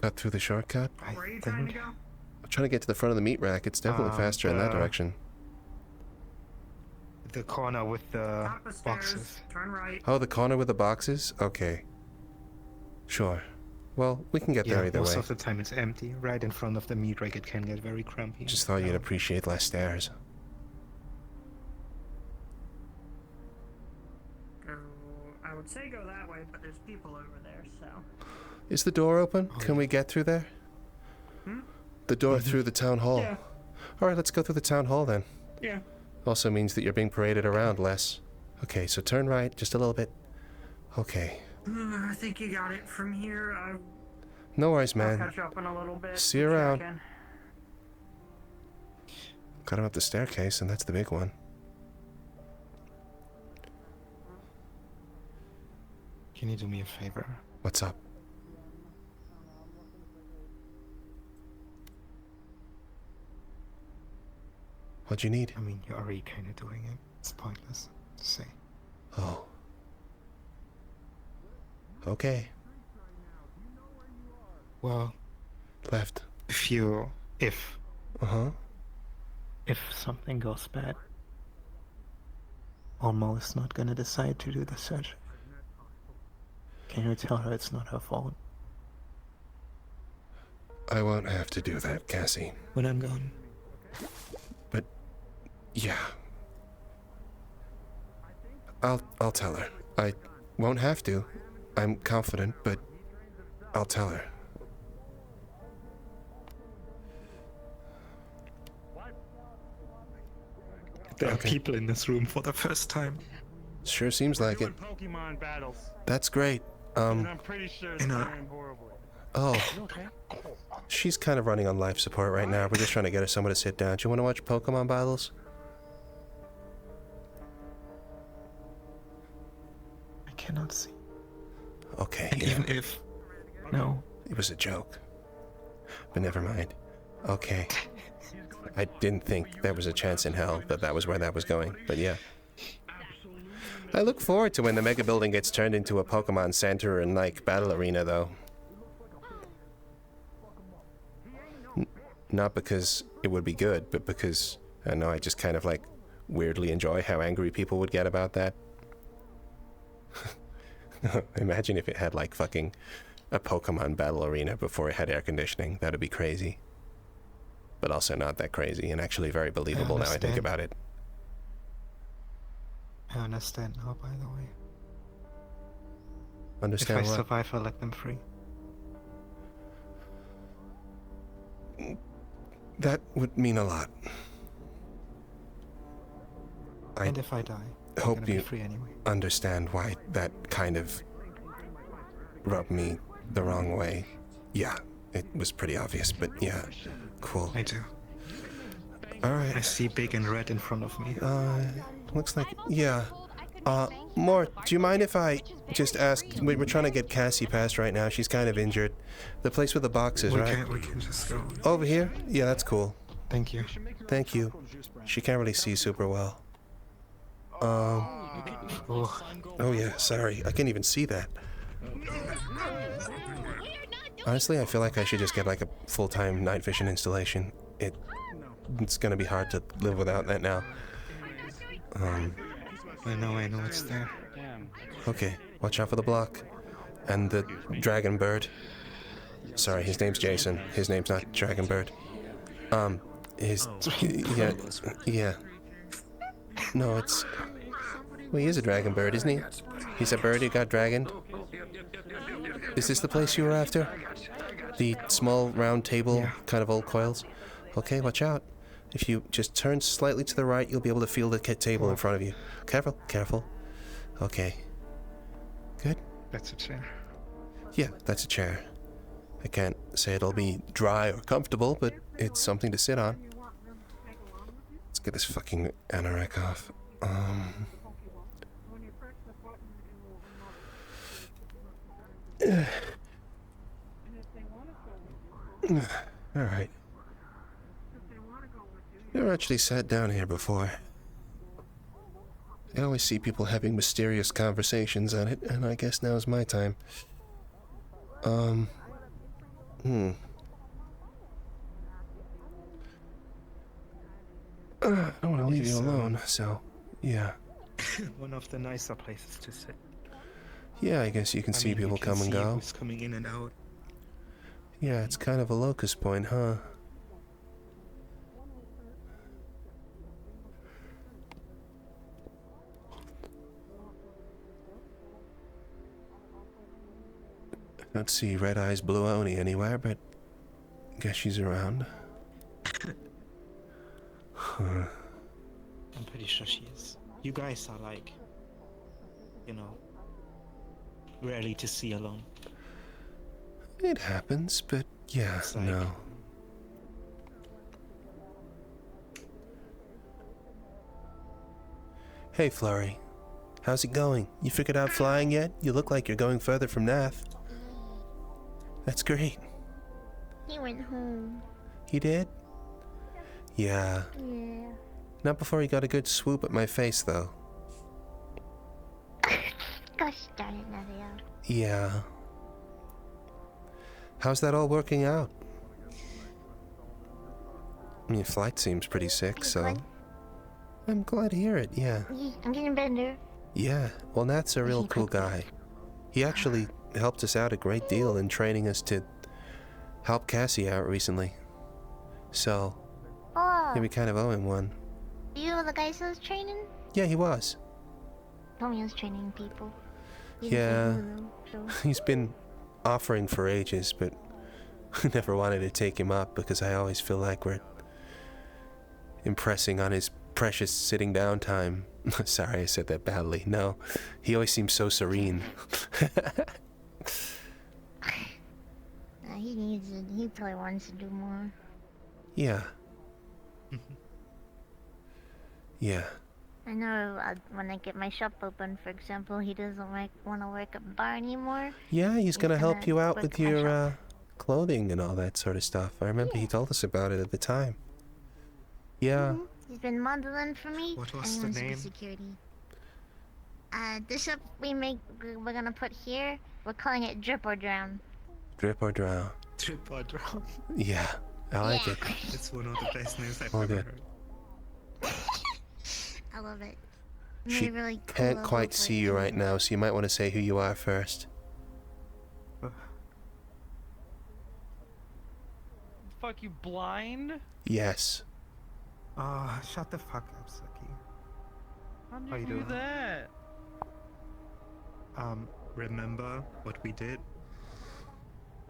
Got through the shortcut? Where are you trying to go? I'm trying to get to the front of the MeatRack. It's definitely faster in that direction. The corner with the boxes. Turn right. Oh, the corner with the boxes? Okay. Sure. Well, we can get there either most way. of the time it's empty. Right in front of the MeatRack it can get very crampy. Just thought you'd appreciate less stairs. I would say go that way, but there's people over there, so. Is the door open? Can we get through there? The door through the town hall? Yeah. Alright, let's go through the town hall then. Yeah. Also means that you're being paraded around less. Okay, so turn right, just a little bit. Okay. I think you got it from here. No worries, I'll man. catch up in a little bit. See you around. Got him up the staircase, and that's the big one. Can you do me a favor? What's up? What'd you need? I mean, you're already kind of doing it. It's pointless to say. Oh. Okay. Well, left. If something goes bad, Olmo is not gonna decide to do the surgery. Can you tell her it's not her fault? I won't have to do that, Cassy. When I'm gone. But, yeah. I'll tell her. I won't have to. I'm confident, but I'll tell her. There are people in this room for the first time. Sure seems like it. Pokemon battles. That's great. And I'm pretty sure it's going horribly. Oh. You okay? She's kind of running on life support right now. We're just trying to get her somewhere to sit down. Do you want to watch Pokemon battles? I cannot see. Okay. And even if... No. It was a joke. But never mind. Okay. I didn't think there was a chance in hell that that was where that was going, but yeah. I look forward to when the Megabuilding gets turned into a Pokemon Center and, like, battle arena, though. Not because it would be good, but because, I don't know, I just kind of, like, weirdly enjoy how angry people would get about that. Imagine if it had, like, fucking a Pokemon battle arena before it had air conditioning. That'd be crazy. But also not that crazy, and actually very believable now I think about it. I understand now, by the way. Understand what? If I what? survive, I'll let them free. That would mean a lot. And if I die? hope gonna be you free anyway. understand why that kind of rubbed me the wrong way. Yeah, it was pretty obvious, but yeah, cool. I do. Alright. I see big and red in front of me. Looks like, yeah. Mort, do you mind if I just ask, we're trying to get Cassy past right now, she's kind of injured. The place with the boxes, right? We can just go. Over here? Yeah, that's cool. Thank you. Thank you. She can't really see super well. Oh yeah, sorry, I can't even see that. Honestly, I feel like I should just get like a full-time night vision installation. It's gonna be hard to live without that now. I know it's there. Okay, watch out for the block. And the dragon bird. Sorry, his name's Jason. His name's not Dragon Bird. Yeah. No, it's... Well, he is a dragon bird, isn't he? He's a bird who got dragoned. Is this the place you were after? The small round table, kind of old coils? Okay, watch out. If you just turn slightly to the right, you'll be able to feel the table in front of you. Careful, careful. Okay. Good? That's a chair. Yeah, that's a chair. I can't say it'll be dry or comfortable, but it's something to sit on. Let's get this fucking anorak off. Alright. Never actually sat down here before. I always see people having mysterious conversations on it, and I guess now's my time. I don't want to leave you alone, so, yeah. One of the nicer places to sit. Yeah, I guess you can see people come and go. Who's coming in and out. Yeah, it's kind of a locus point, huh? Don't see Red Eyes Blue Oni anywhere, but guess she's around. I'm pretty sure she is. You guys are like, you know, rarely to see alone. It happens, but yeah, It's like- no. Hey, Flurry. How's it going? You figured out flying yet? You look like you're going further from Nath. That's great. He went home. He did? Yeah. Yeah. Not before he got a good swoop at my face, though. Gosh darn it, Nath. Yeah. How's that all working out? I mean, flight seems pretty sick, so... I'm glad to hear it, yeah. I'm getting better. Yeah, well, Nath's a real cool guy. He actually helped us out a great deal in training us to help Cassy out recently. So, Oh, yeah, we kind of owe him one. you were the guy who was training? Yeah, he was. Told me he was training people. He Yeah, didn't say who, though, so. he's been offering for ages, but I never wanted to take him up because I always feel like we're impressing on his precious sitting down time. Sorry, I said that badly. No, he always seems so serene. He needs it. He probably wants to do more. Yeah. Yeah. I know when I get my shop open, for example, he doesn't want to work at the bar anymore. Yeah, he's gonna help you out work with at my your shop. clothing and all that sort of stuff. I remember he told us about it at the time. Yeah. He's been modeling for me. What was and the wants to be name? Security. The shop we're gonna put here, we're calling it Drip or Drown. Drip or drown. Drip or drown. Yeah, I like it. It's one of the best names I've All ever good. I heard. love it. She really cool can't logo quite for see it. you right now, so you might want to say who you are first. Fuck, you blind? Yes. Ah, shut the fuck up, Suki. How How did you you do doing? that? Remember what we did?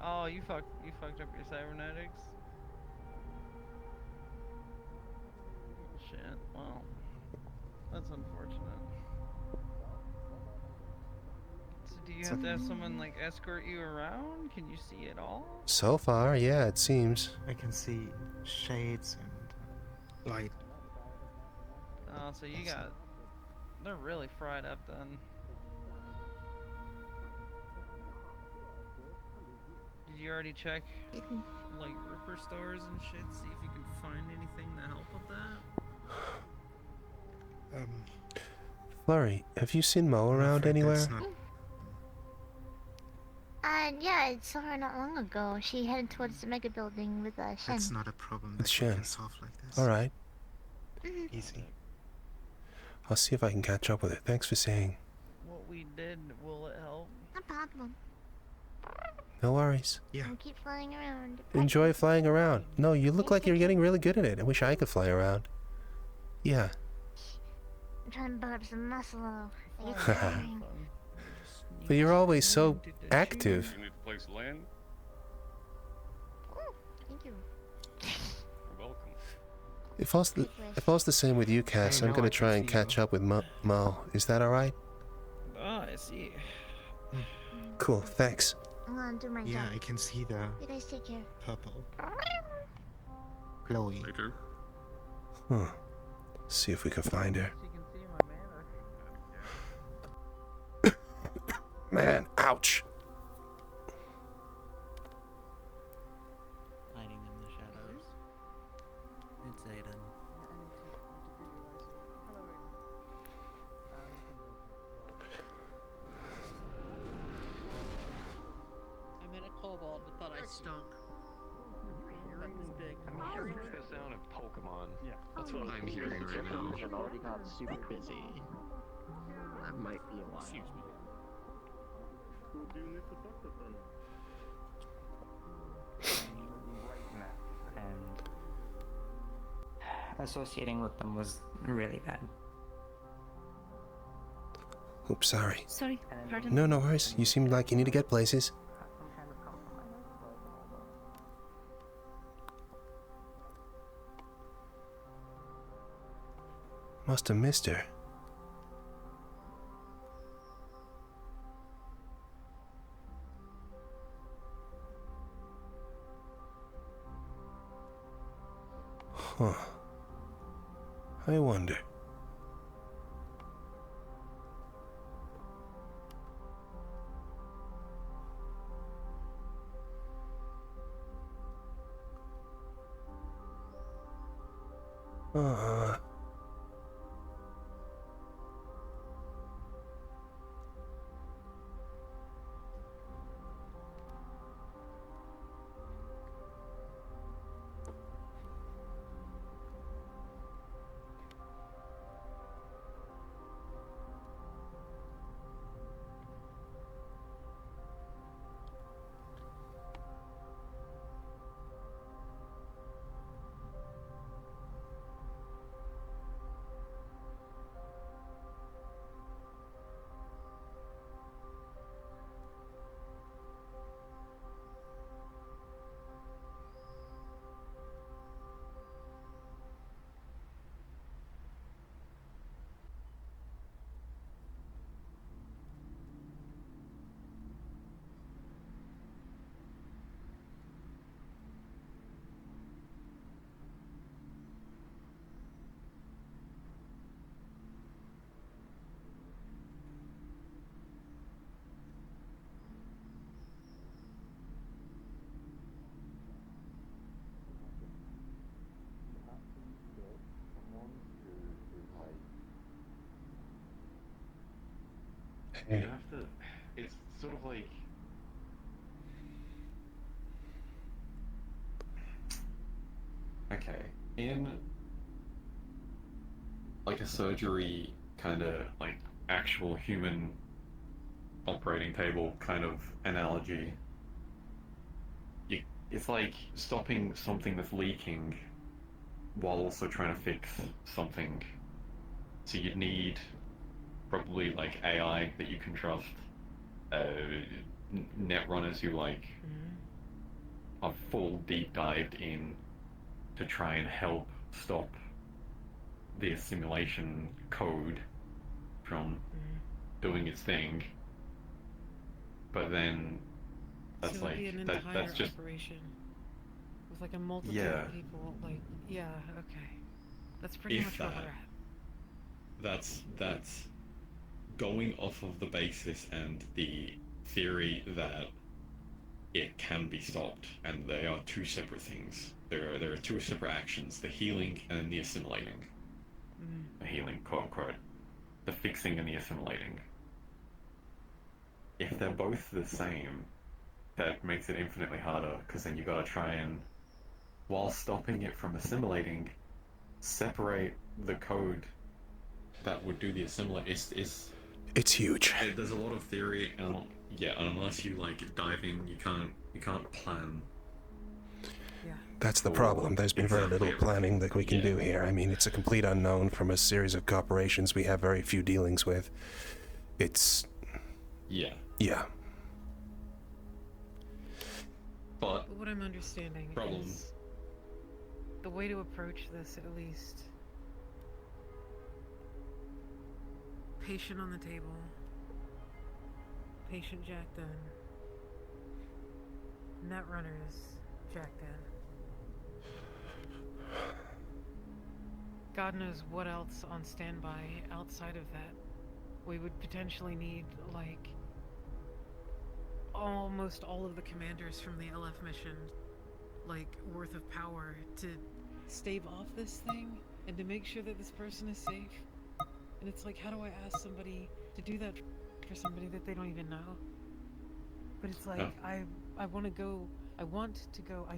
Oh, you fucked up your cybernetics? Shit, well, that's unfortunate. Do you have to have someone like escort you around? Can you see it all? So far, yeah, it seems. I can see shades and light. Oh, so you got... They're really fried up then. Did you already check, like, Ripper stores and shit, see if you can find anything to help with that? Flurry, have you seen Mo around anywhere? Yeah, I saw her not long ago. She headed towards the Megabuilding with Shen. That's not a problem. With that we Shen. can solve like this. Alright. Easy. I'll see if I can catch up with her. Thanks for saying. What we did, will it help? No problem. No worries. Yeah. I'll keep flying around. Enjoy flying around. No, you look like you're getting really good at it. I wish I could fly around. Yeah. I'm trying to build up some muscle. I get Haha. tiring. But you're always so active. You need a place to land? Thank you. You're welcome. If all's the same with you, Cass, I'm gonna try and catch up with Mo. Is that alright? Oh, I see. Cool, thanks. I'm gonna do my Yeah, job. I can see the You guys take care. purple. Glowy. Later. Huh. See if we can find her. Man, ouch. Hiding in the shadows. It's Aiden. I met a kobold and thought I stunk. That was big. I'm hearing the sound of Pokemon. Yeah. That's what I'm hearing right now. I've already got super busy. That might be a while. Excuse me. Who do you need to talk to then? And associating with them was really bad. Oops, sorry. Sorry, pardon? No, no worries. You seem like you need to get places. Must have missed her. Huh. I wonder. You have to. It's sort of like. Okay, in like a surgery kind of like actual human operating table kind of analogy, it's like stopping something that's leaking while also trying to fix something. So you'd need probably like AI that you can trust, netrunners who like are full deep dived in to try and help stop the simulation code from doing its thing, but then that's so it would be an entire that's just operation with like a multitude Yeah. of people. Like, yeah, okay, that's pretty if much where we're at. That's going off of the basis and the theory that it can be stopped, and they are two separate things. There are two separate actions: the healing and the assimilating. The healing, quote unquote, the fixing and the assimilating. If they're both the same, that makes it infinitely harder, because then you gotta try and, while stopping it from assimilating, separate the code that would do the assimilate. It's huge. There's a lot of theory, and yeah, unless you like dive in, you can't plan. That's the problem. There's been very little planning that we can do here. I mean, it's a complete unknown from a series of corporations we have very few dealings with. It's... Yeah. Yeah. But what I'm understanding is the way to approach this, at least. Patient on the table. Patient jacked in. Netrunners jacked in. God knows what else on standby outside of that. We would potentially need, like, almost all of the commanders from the LF mission, like, worth of power to stave off this thing and to make sure that this person is safe. And it's like, how do I ask somebody to do that for somebody that they don't even know? But it's like, I want to go, I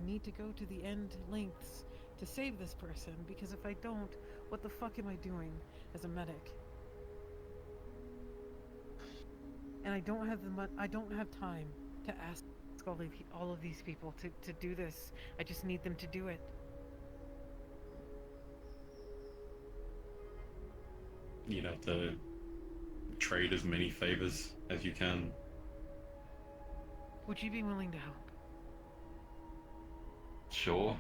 need to go to the end lengths to save this person, because if I don't, what the fuck am I doing as a medic? And I don't have I don't have time to ask all of these people to do this. I just need them to do it. You'd have to trade as many favors as you can. Would you be willing to help? Sure.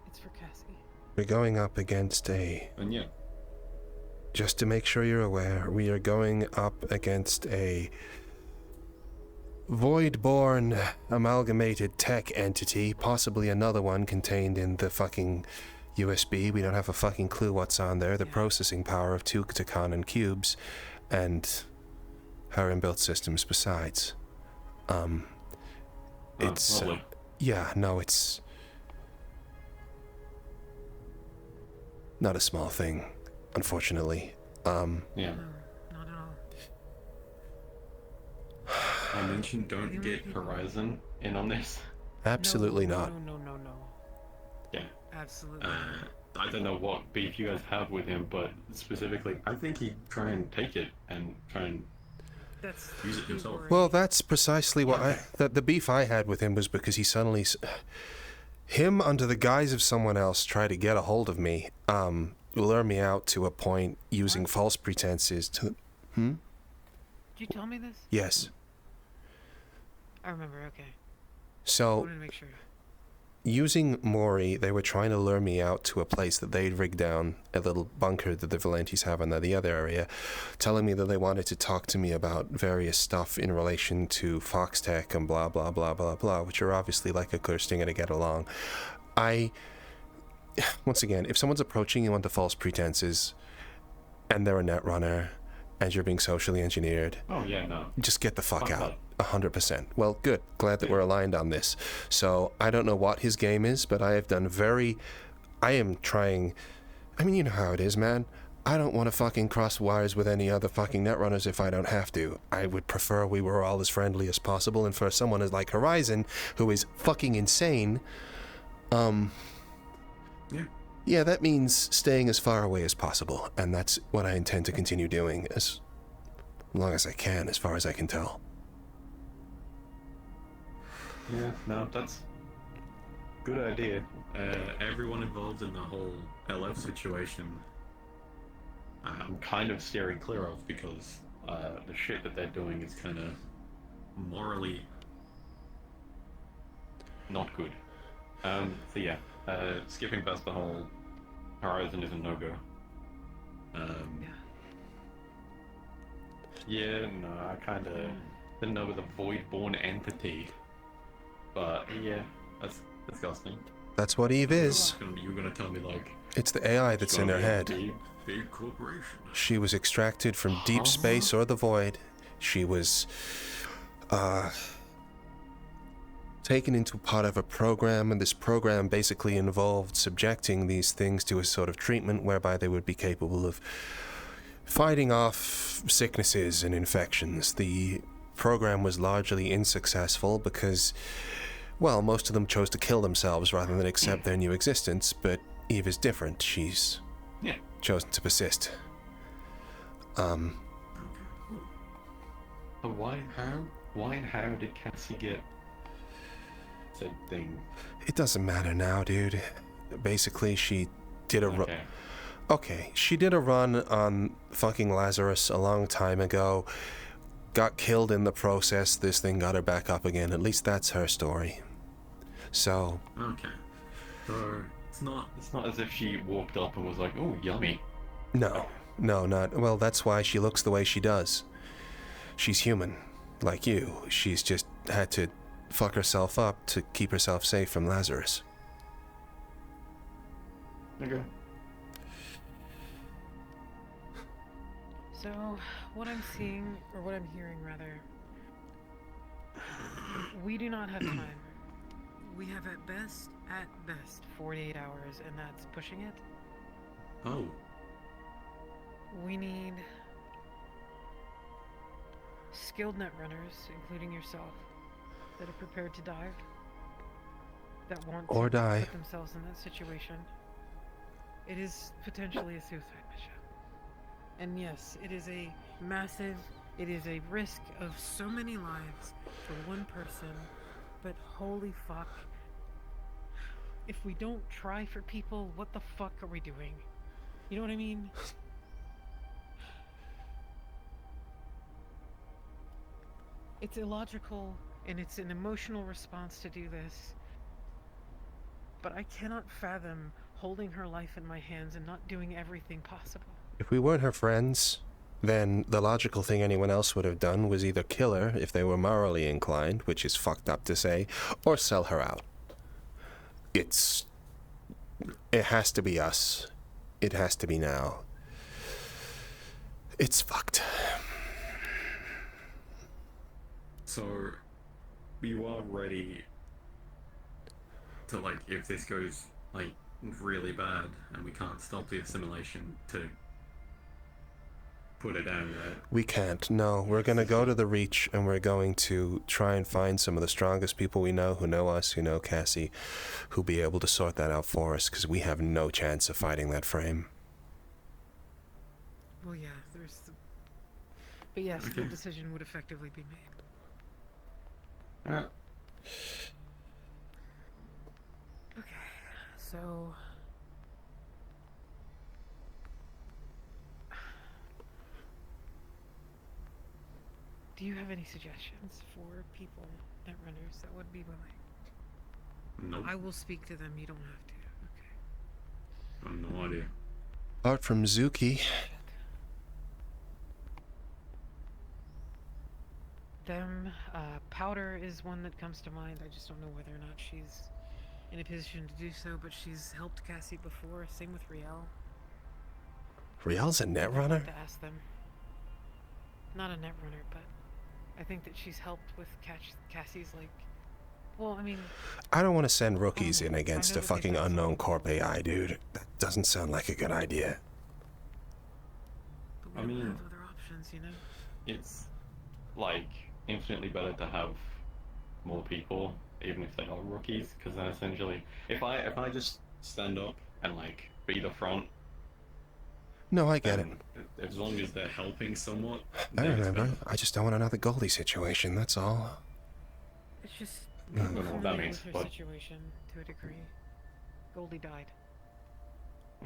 It's for Cassy. We're going up against a... And yeah. Just to make sure you're aware, we are going up against a void-born amalgamated tech entity, possibly another one contained in the fucking USB. We don't have a fucking clue what's on there. The processing power of 2 Takan cubes, and her inbuilt systems besides. It's... lovely. Yeah, no, it's... not a small thing, unfortunately. Yeah. No, not at all. I mentioned don't get Horizon in on this. Absolutely not. No. Yeah. Absolutely. I don't know what beef you guys have with him, but specifically, I think he'd try and take it and try and use it himself. Well, that's precisely what the beef I had with him was because he suddenly... Him, under the guise of someone else, tried to get a hold of me, lure me out to a point using false pretenses to... Did you tell me this? Yes. I remember, okay. So, I wanted to make sure. Using Mori, they were trying to lure me out to a place that they'd rigged down, a little bunker that the Valentis have in the other area, telling me that they wanted to talk to me about various stuff in relation to Foxtech and blah, blah, blah, blah, blah, which are obviously like a clear stinger to get along. Once again, if someone's approaching you under false pretenses, and they're a netrunner, and you're being socially engineered, oh yeah, no, just get the fuck out. 100%. Well, good. Glad that we're aligned on this. So, I don't know what his game is, but I am trying... I mean, you know how it is, man. I don't want to fucking cross wires with any other fucking netrunners if I don't have to. I would prefer we were all as friendly as possible, and for someone as like Horizon, who is fucking insane, yeah, that means staying as far away as possible, and that's what I intend to continue doing as long as I can, as far as I can tell. Yeah, no, that's good idea. Everyone involved in the whole LF situation, I'm kind of steering clear of, because the shit that they're doing is kind of morally not good. So yeah, skipping past the whole Horizon is a no-go. Yeah, no, I kind of didn't know it was a void-born entity. But yeah, that's disgusting. That's what Eve is. You were gonna tell me like it's the AI that's in her head. Big corporation. She was extracted from deep space or the void. She was taken into part of a program, and this program basically involved subjecting these things to a sort of treatment whereby they would be capable of fighting off sicknesses and infections. The program was largely unsuccessful because, well, most of them chose to kill themselves rather than accept their new existence, but Eve is different. She's chosen to persist. But why and how did Cassy get said thing? It doesn't matter now, dude. Basically, she did a run. Okay, she did a run on fucking Lazarus a long time ago. Got killed in the process. This thing got her back up again. At least that's her story. So. Okay. So it's not as if she walked up and was like, "Oh, yummy." No, not. Well, that's why she looks the way she does. She's human, like you. She's just had to fuck herself up to keep herself safe from Lazarus. Okay. So, what I'm seeing, or what I'm hearing rather, we do not have time. We have at best 48 hours, and that's pushing it. Oh. We need skilled netrunners, including yourself, that are prepared to dive, that want or to die. put themselves in that situation. It is potentially a suicide mission. And yes, it is a massive, it is a risk of so many lives for one person, but holy fuck. If we don't try for people, what the fuck are we doing? You know what I mean? It's illogical, and it's an emotional response to do this. But I cannot fathom holding her life in my hands and not doing everything possible. If we weren't her friends, then the logical thing anyone else would have done was either kill her if they were morally inclined, which is fucked up to say, or sell her out. It has to be us. It has to be now. It's fucked. So, you are ready to, like, if this goes, like, really bad and we can't stop the assimilation, to put it down, right? We can't, no. We're going to go to the Reach, and we're going to try and find some of the strongest people we know, who know us, who know Cassy, who'll be able to sort that out for us, because we have no chance of fighting that frame. Well, yeah, there's the... But yes, the decision would effectively be made. Okay, so... Do you have any suggestions for people, netrunners, that would be willing? Nope. I will speak to them, you don't have to, okay? I have no idea. Apart from Zuki. Them, Powder is one that comes to mind. I just don't know whether or not she's in a position to do so, but she's helped Cassy before. Same with Riel. Riel's a netrunner? To ask them. Not a netrunner, but I think that she's helped with Cassie's, like... Well, I mean... I don't want to send rookies in against a fucking unknown corp AI, dude. That doesn't sound like a good idea. But we don't have other options, you know? It's, like, infinitely better to have more people, even if they are rookies, because then essentially, if I just stand up and, like, be the front... No, I get it. As long as they're helping somewhat. I remember. I just don't want another Goldie situation, that's all. It's just... I don't know what that means, her but... situation, to a degree. Goldie died.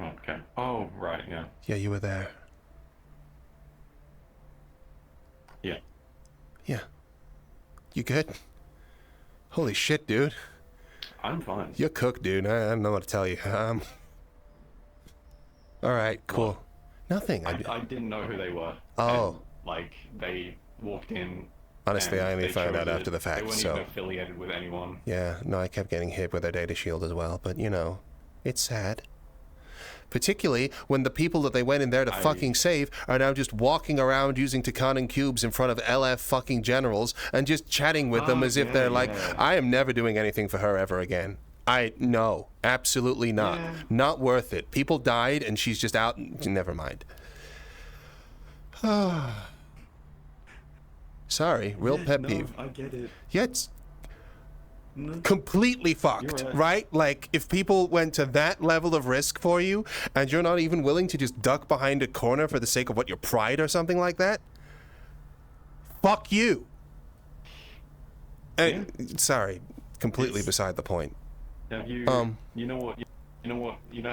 Okay. Oh, right, yeah. Yeah, you were there. Yeah. Yeah. You good? Holy shit, dude. I'm fine. You're cooked, dude. I don't know what to tell you. Alright, cool. What? Nothing. I didn't know who they were. Oh. Like, they walked in. Honestly, I only found out after the They fact, weren't so... even affiliated with anyone. Yeah, no, I kept getting hit with their data shield as well, but, you know, it's sad. Particularly when the people that they went in there to fucking save are now just walking around using Takanan cubes in front of LF fucking generals and just chatting with them as if they're like, I am never doing anything for her ever again. No, absolutely not. Yeah. Not worth it. People died and she's just out. Never mind. Sorry, real pet peeve. I get it. Yeah, it's completely fucked, right? Like, if people went to that level of risk for you, and you're not even willing to just duck behind a corner for the sake of what, your pride or something like that, fuck you. And, sorry, completely beside the point. Have you, you know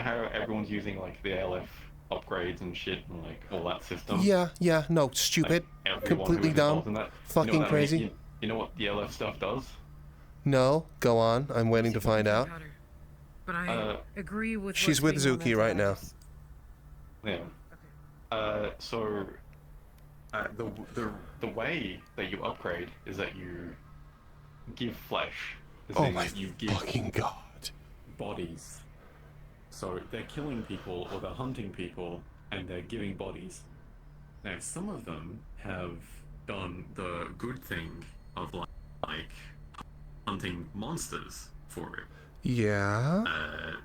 how everyone's using, like, the ALF upgrades and shit and, like, all that system? Yeah, no, stupid, Like, completely dumb, fucking crazy. You know what the ALF stuff does? No, go on. I'm waiting to find out. But I agree with. She's with Zuki right now. Yeah. So the way that you upgrade is that you give flesh. Oh my you give fucking god. Bodies. So they're killing people or they're hunting people and they're giving bodies. Now some of them have done the good thing of like hunting monsters for it. Yeah.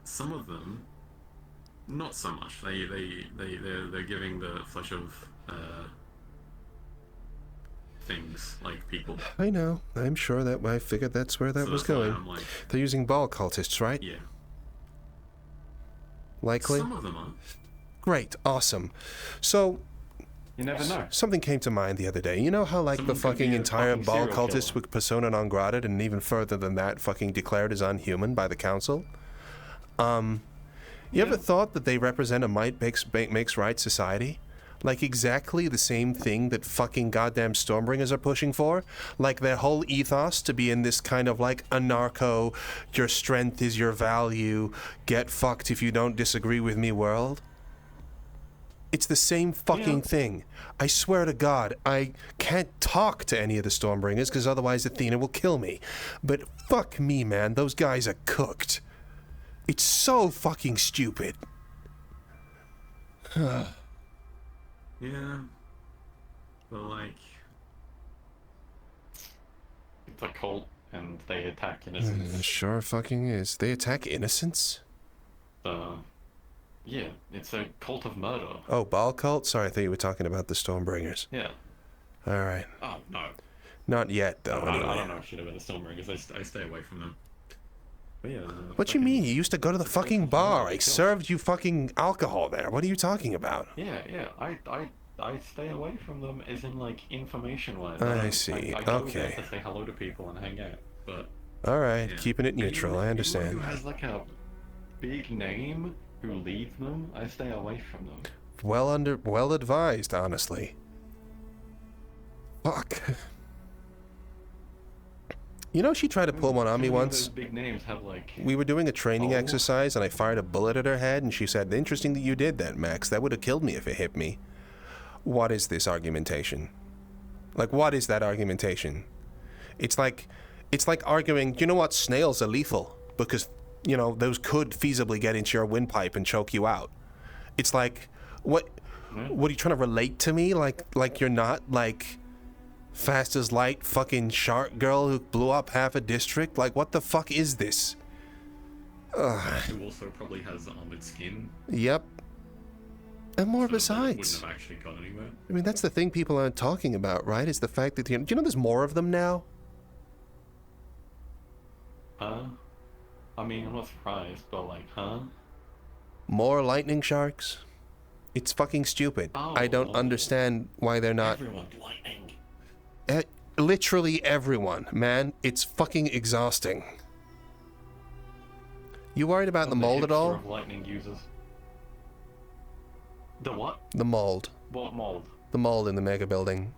Some of them, not so much. They're giving the flesh of things like people. I know. I'm sure that I figured that's where that was going. Like, they're using ball cultists, right? Yeah. Likely. Some of them are. Great. Awesome. So. You never know. Something came to mind the other day. You know how, like, the fucking entire ball cultists were persona non grata, and even further than that, fucking declared as unhuman by the council? You ever thought that they represent a might makes right society? Like, exactly the same thing that fucking goddamn Stormbringers are pushing for? Like, their whole ethos to be in this kind of, like, anarcho, your strength is your value, get fucked if you don't disagree with me world? It's the same fucking thing. I swear to God, I can't talk to any of the Stormbringers because otherwise Athena will kill me. But fuck me, man, those guys are cooked. It's so fucking stupid. Yeah. But like, it's a cult and they attack innocents. Sure fucking is. They attack innocents? Yeah, it's a cult of murder. Oh, ball cult? Sorry, I thought you were talking about the Stormbringers. Yeah. Alright. Oh, no. Not yet, though, anyway. I don't know shit about the Stormbringers. I stay away from them. But yeah, what you mean? You used to go to the fucking bar. I served you fucking alcohol there. What are you talking about? Yeah. I stay away from them as in, like, information-wise. I see. I go there Okay. to say hello to people and hang out, but... Alright, keeping it neutral, I understand. Anyone who has, like, a big name who leads them, I stay away from them. Well advised, honestly. Fuck. You know, she tried to pull one on me once. Those big names have, like... We were doing a training exercise, and I fired a bullet at her head, and she said, "Interesting that you did that, Max. That would have killed me if it hit me." What is this argumentation? Like, what is that argumentation? It's like arguing, you know what, snails are lethal, because, you know, those could feasibly get into your windpipe and choke you out. It's like, what are you trying to relate to me? Like you're not, like, fast as light fucking shark girl who blew up half a district? Like, what the fuck is this? Who also probably has armored skin. Yep. And more besides. Wouldn't have actually gone anywhere. I mean, that's the thing people aren't talking about, right? Is the fact that, do you know there's more of them now? I mean, I'm not surprised, but like, More lightning sharks? It's fucking stupid. I don't understand why they're not... Everyone's lightning. Literally everyone, man. It's fucking exhausting. You worried about the mold at all? Of lightning users. The what? The mold. What mold? The mold in the Megabuilding.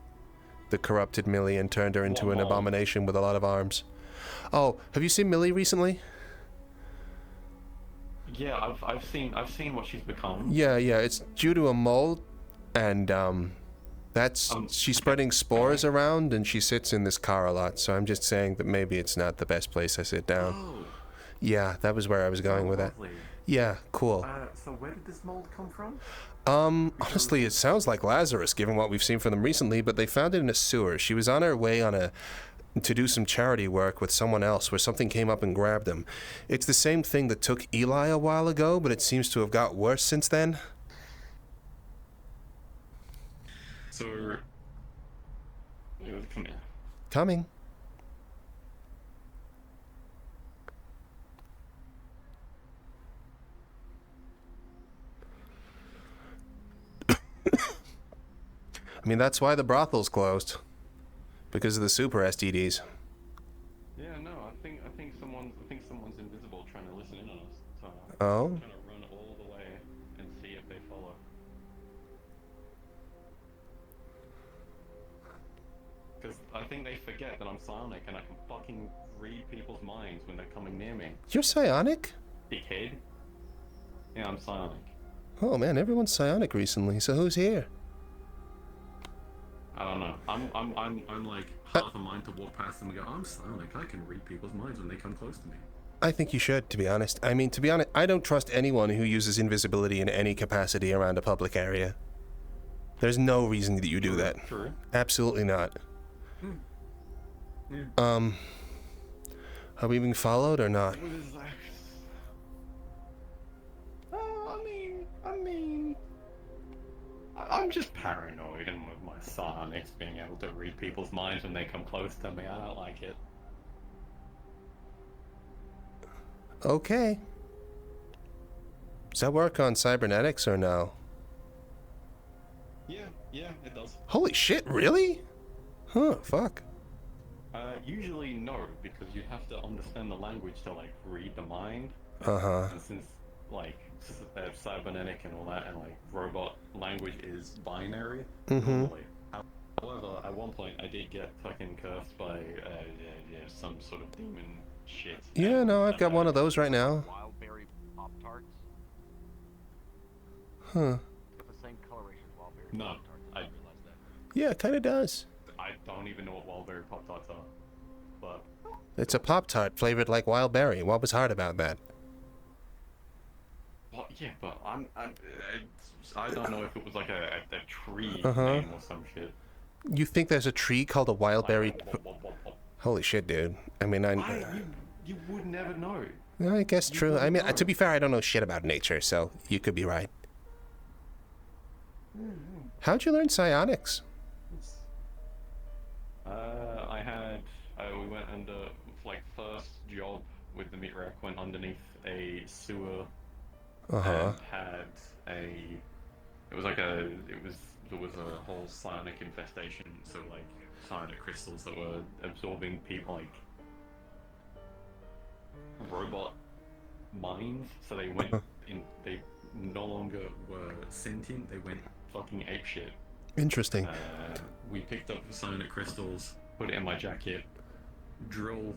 The corrupted Millie and turned her into an abomination with a lot of arms. Oh, have you seen Millie recently? Yeah, I've seen what she's become. Yeah, it's due to a mold, and That's she's spreading spores around, and she sits in this car a lot. So I'm just saying that maybe it's not the best place I sit down. Oh. Yeah, that was where I was going with that. Lovely. Yeah, cool. So where did this mold come from? Honestly, it sounds like Lazarus, given what we've seen from them recently, but they found it in a sewer. She was on her way to do some charity work with someone else, where something came up and grabbed them. It's the same thing that took Eli a while ago, but it seems to have got worse since then. So, come here. Coming. I mean, that's why the brothel's closed. Because of the super STDs. Yeah, no, I think someone's invisible trying to listen in on us. So Oh? I'm trying to run all the way and see if they follow. Because I think they forget that I'm psionic and I can fucking read people's minds when they're coming near me. You're psionic? Dickhead. Yeah, I'm psionic. Oh man, everyone's psionic recently, so who's here? I don't know. I'm like half a mind to walk past them and go, I'm psionic, I can read people's minds when they come close to me. I think you should, to be honest. I mean, to be honest, I don't trust anyone who uses invisibility in any capacity around a public area. There's no reason that you do that. True. Absolutely not. Yeah. Are we being followed or not? What is that? I mean, I'm just paranoid, and with my psionics being able to read people's minds when they come close to me, I don't like it. Okay. Does that work on cybernetics or no? Yeah, it does. Holy shit, really? Huh, fuck. Usually no, because you have to understand the language to, like, read the mind. Uh-huh. And since, like, cybernetic and all that, and, like, robot language is binary, normally. However, at one point, I did get fucking cursed by, some sort of demon shit. Yeah, no, I've got one of those right now. Wildberry Pop-Tarts? Huh. Got the same coloration as Wildberry No, Pop-Tarts, I realized that. Yeah, it kinda does. I don't even know what Wildberry Pop-Tarts are, but... It's a Pop-Tart flavored like wild berry. What was hard about that? Well, yeah, but I don't know if it was like a tree Uh-huh. name or some shit. You think there's a tree called a wild berry? Holy shit, dude. I mean, You would never know. No, I guess true. I mean, to be fair, I don't know shit about nature, so you could be right. How'd you learn psionics? We went under, like, first job with the MeatRack went underneath a sewer. Uh-huh. And there was a whole psionic infestation, so, like, psionic crystals that were absorbing people, like, robot minds, so they went they no longer were sentient, they went fucking apeshit. Interesting. We picked up the psionic crystals, put it in my jacket, drilled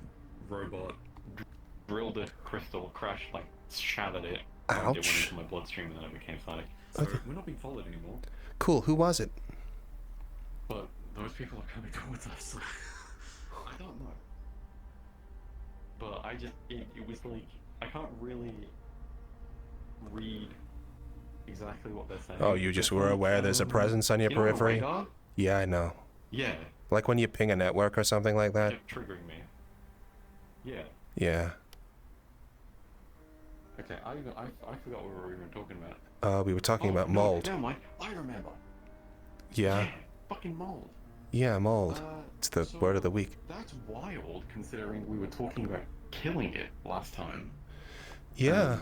the crystal, crashed, like, shattered it. And it went Ouch. into my bloodstream and then I became psionic. So Okay. we're not being followed anymore. Cool, who was it? But those people are coming towards us. I don't know. But it was like, I can't really read exactly what they're saying. Oh, you just were aware there's a presence on your You know, periphery? radar? Yeah, I know. Yeah. Like when you ping a network or something like that? Kept triggering me. Yeah. Yeah. Okay, I forgot what we were even talking about. We were talking about mold. Never mind, I remember. Yeah. Fucking mold. Yeah, mold. It's the word of the week. That's wild, considering we were talking about killing it last time. Yeah.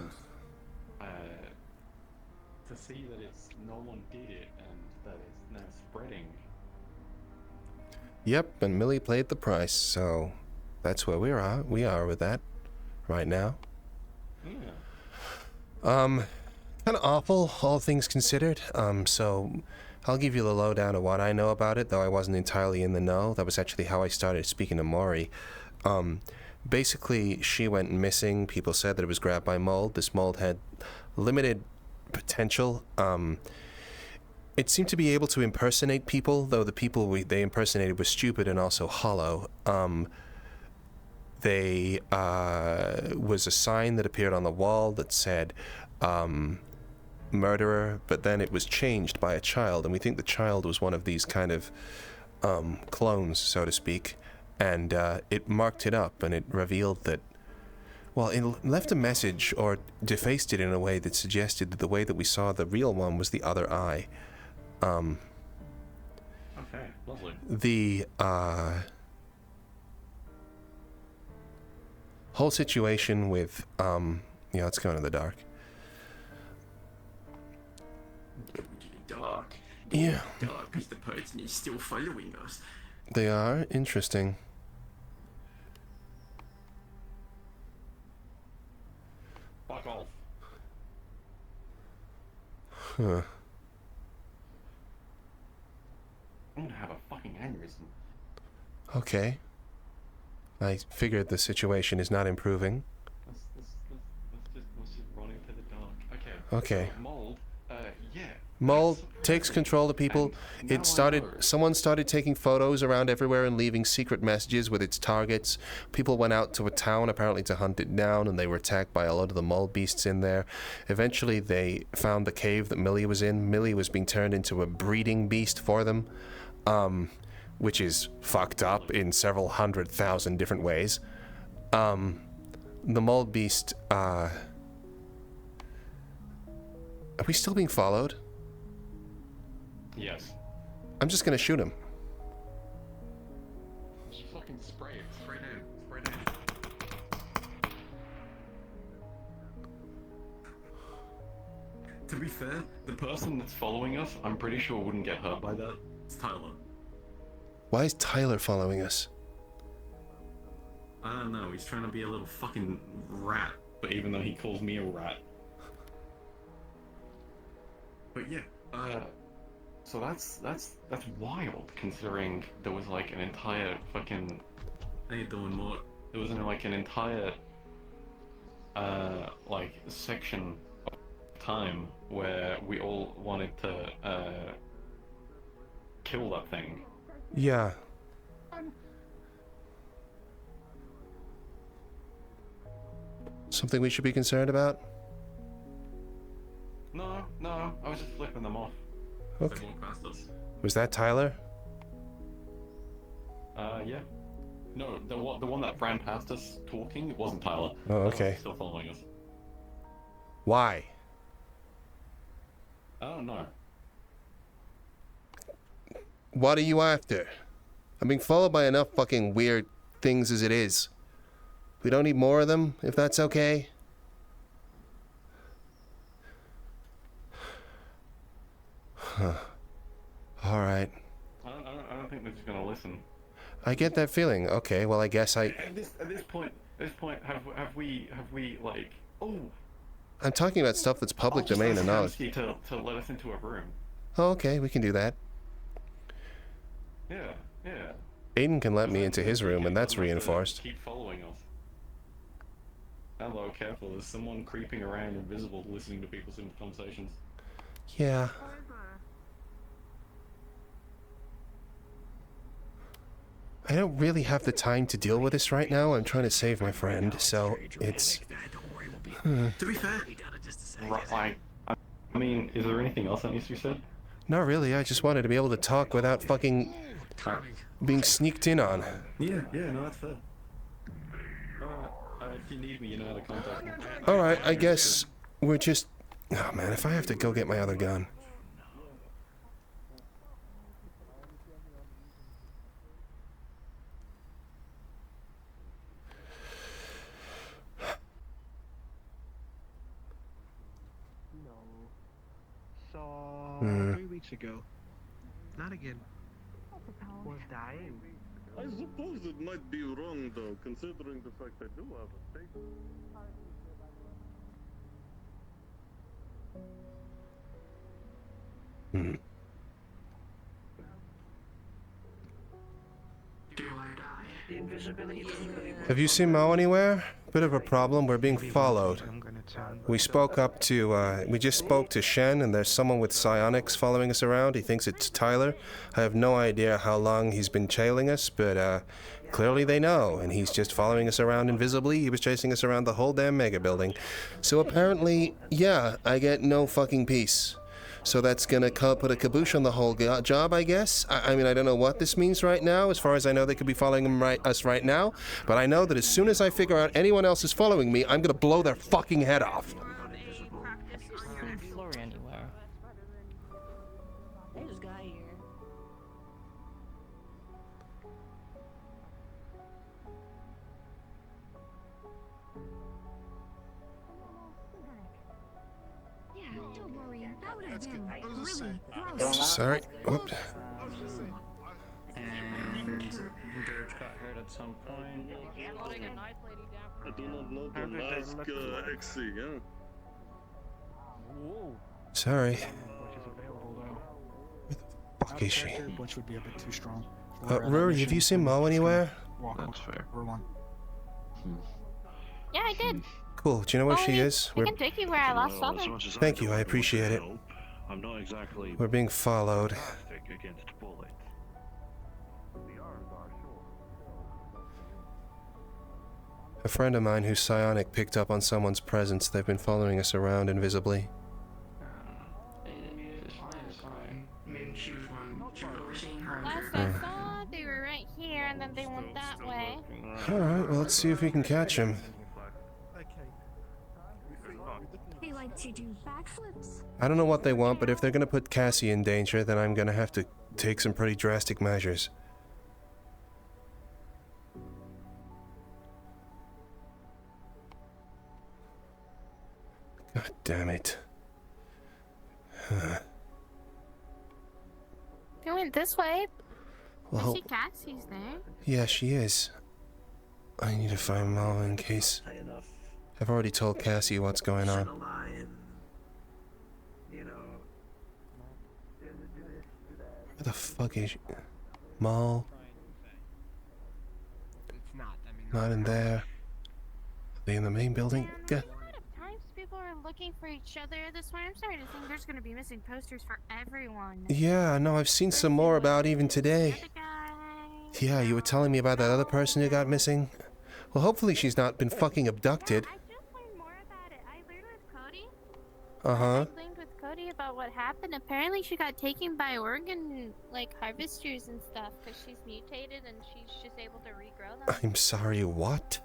To see that no one did it and that it's now spreading. Yep, and Millie paid the price, so that's where we are with that right now. Yeah. Kind of awful, all things considered. So I'll give you the lowdown of what I know about it, though I wasn't entirely in the know. That was actually how I started speaking to Maury. Basically, she went missing. People said that it was grabbed by mold. This mold had limited potential. it seemed to be able to impersonate people, though the people they impersonated were stupid and also hollow. They was a sign that appeared on the wall that said murderer, but then it was changed by a child, and we think the child was one of these kind of clones, so to speak, and it marked it up, and it revealed that, well, it left a message, or defaced it in a way that suggested that the way that we saw the real one was the other eye. Okay, lovely. The whole situation with, yeah, let's go into the dark. Dark. Yeah. Dark because the person is still following us. They are interesting. Fuck off. Huh. I'm gonna have a fucking aneurysm. Okay. I figured the situation is not improving. Let's just run into the dark. Okay. Okay. So, Mold, yeah. Mold takes control of people. Someone started taking photos around everywhere and leaving secret messages with its targets. People went out to a town apparently to hunt it down, and they were attacked by a lot of the mold beasts in there. Eventually they found the cave that Millie was in. Millie was being turned into a breeding beast for them, which is fucked up in several 100,000 different ways. The mold beast, are we still being followed? Yes. I'm just gonna shoot him. Just fucking spray it. Spray down. Spray down. To be fair, the person that's following us, I'm pretty sure wouldn't get hurt by that. It's Tyler. Why is Tyler following us? I don't know, he's trying to be a little fucking rat. But even though he calls me a rat. But yeah, so that's wild, considering there was like an entire fucking... How you doing, Mort? There was like an entire, like, section of time where we all wanted to, kill that thing. Yeah. Something we should be concerned about? No, I was just flipping them off. Okay. They walked past us. Was that Tyler? Yeah. No, the one that ran past us talking, it wasn't Tyler. Oh, okay. He's still following us. Why? I don't know. What are you after? I'm being followed by enough fucking weird things as it is. We don't need more of them, if that's okay. Huh. All right. I don't think they're just gonna listen. I get that feeling. Okay, well I guess I... At this point, have we like... Oh! I'm talking about stuff that's public domain and knowledge. To let us into a room. Oh, okay, we can do that. Yeah. Aiden can let me into his room, and that's reinforced. Keep following us. Hello, careful, there's someone creeping around invisible listening to people's conversations. Yeah. I don't really have the time to deal with this right now. I'm trying to save my friend, so it's... To be fair, right, I mean, is there anything else that needs to be said? Not really, I just wanted to be able to talk without fucking being sneaked in on. Yeah, no, that's fair. If you need me, you know how to contact me. Alright, I guess we're just... Oh man, if I have to go get my other gun. So, 3 weeks ago. not again. Was dying. I suppose it might be wrong, though, considering the fact I do have a fake. Have you seen Mo anywhere? bit of a problem. We're being followed. We spoke up to, we just spoke to Shen, and there's someone with psionics following us around. He thinks it's Tyler. I have no idea how long he's been trailing us, but, clearly they know, and he's just following us around invisibly. He was chasing us around the whole damn Megabuilding. So apparently, yeah, I get no fucking peace. So that's gonna put a caboose on the whole job, I guess. I mean, I don't know what this means right now. As far as I know, they could be following us right now. But I know that as soon as I figure out anyone else is following me, I'm gonna blow their fucking head off. Sorry. Whoops. And Dirge got hurt at some point. I do not know the last XC, yeah. Sorry. Where the fuck is she? Which would be a bit too strong. Rory, have you seen Mo anywhere? That's fair. Yeah, I did. Cool. Do you know where she is? I can take you where I last saw her. Thank you. I appreciate it. I'm not exactly. We're being followed. Against bullets. A friend of mine who's psionic picked up on someone's presence. They've been following us around invisibly. Last I saw, they were right here, and then they went that way. Alright, well, let's see if we can catch him. They like to do backflips. I don't know what they want, but if they're gonna put Cassy in danger, then I'm gonna have to take some pretty drastic measures. God damn it. They went this way. Well, I see Cassy's there. yeah, she is. I need to find Mo in case. I've already told Cassy what's going on. Where the fuck is she? Mo? Not in there. Are they in the main building? Yeah. Times people are looking for each other this way. I'm sorry to think there's gonna be missing posters for everyone. Yeah, no, I've seen some more about even today. Yeah, you were telling me about that other person who got missing. Well, hopefully she's not been fucking abducted. I just learned more about it. I learned with Cody. Uh-huh. I learned with Cody about what happened. Apparently she got taken by organ, like, harvesters and stuff, because she's mutated and she's just able to regrow them. I'm sorry, what?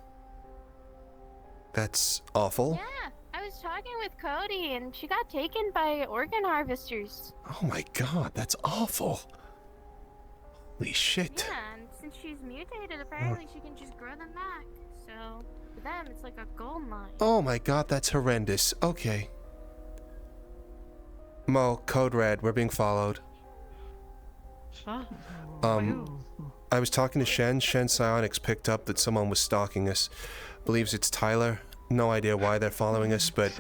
That's awful. Yeah, I was talking with Cody and she got taken by organ harvesters. Oh my god, that's awful. Holy shit. Yeah, and since she's mutated, apparently she can just grow them back. So, for them, it's like a gold mine. Oh my god, that's horrendous. Okay. Mo, Code Red, we're being followed. Huh? I was talking to Shen. Shen Psionics picked up that someone was stalking us. Believes it's Tyler. No idea why they're following us, but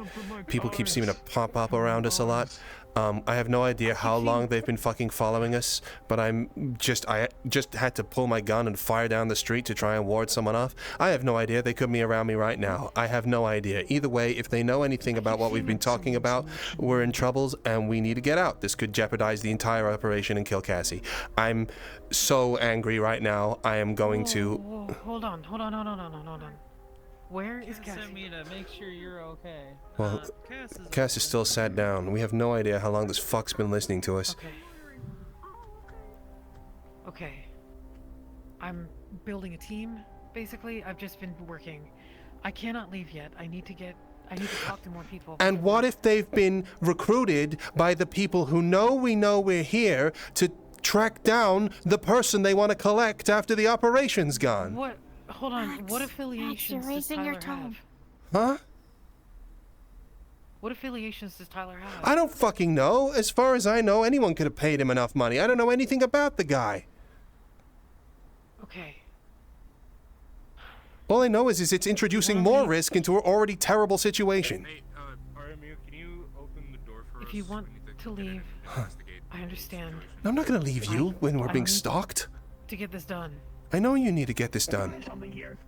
people keep seeming to pop up around us a lot. I have no idea how long they've been fucking following us, but I just had to pull my gun and fire down the street to try and ward someone off. I have no idea. They could be around me right now. I have no idea. Either way, if they know anything about what we've been talking about, we're in troubles and we need to get out. This could jeopardize the entire operation and kill Cassy. I'm so angry right now. I am going to... Whoa, hold on. Where is Cassy? Sent me to make sure you're okay. Well, Cass is still sat down. We have no idea how long this fuck's been listening to us. Okay. I'm building a team, basically. I've just been working. I cannot leave yet. I need to talk to more people. And what if they've been recruited by the people who know we're here to track down the person they want to collect after the operation's gone? What? Hold on. What affiliations does Tyler have? Huh? What affiliations does Tyler have? I don't fucking know. As far as I know, anyone could have paid him enough money. I don't know anything about the guy. Okay. All I know is it's introducing more risk into an already terrible situation. Hey, RMU, can you open the door for us? If you want to leave, I understand. I'm not gonna leave you when we're being stalked. To get this done. I know you need to get this done.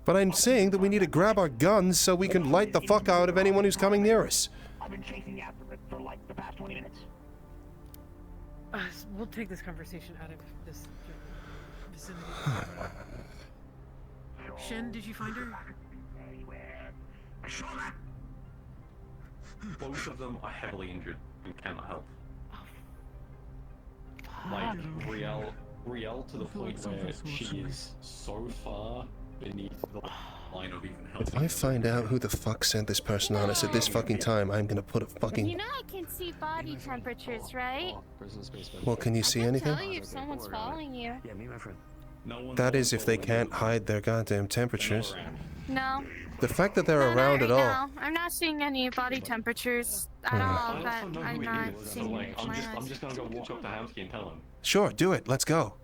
But I'm saying that we need to grab our guns so we can light the fuck out of anyone who's coming near us. I've been chasing after it for like the past 20 minutes. We'll take this conversation out of this vicinity. Shen, did you find her? Both of them are heavily injured and cannot help. Like, Riel to the point where she is so far beneath the line of even help. If I find out who the fuck sent this person on us at this fucking time, I'm gonna put a fucking... You know I can see body temperatures, right? Well, can you see anything? Tell you if someone's following you. Yeah, me, my friend. That is if they can't hide their goddamn temperatures. No. The fact that they're around at all... No, I'm not seeing any body temperatures at all, but I'm not seeing it with my eyes. I'm just gonna go walk up to Hamski and tell him. Sure, do it. Let's go.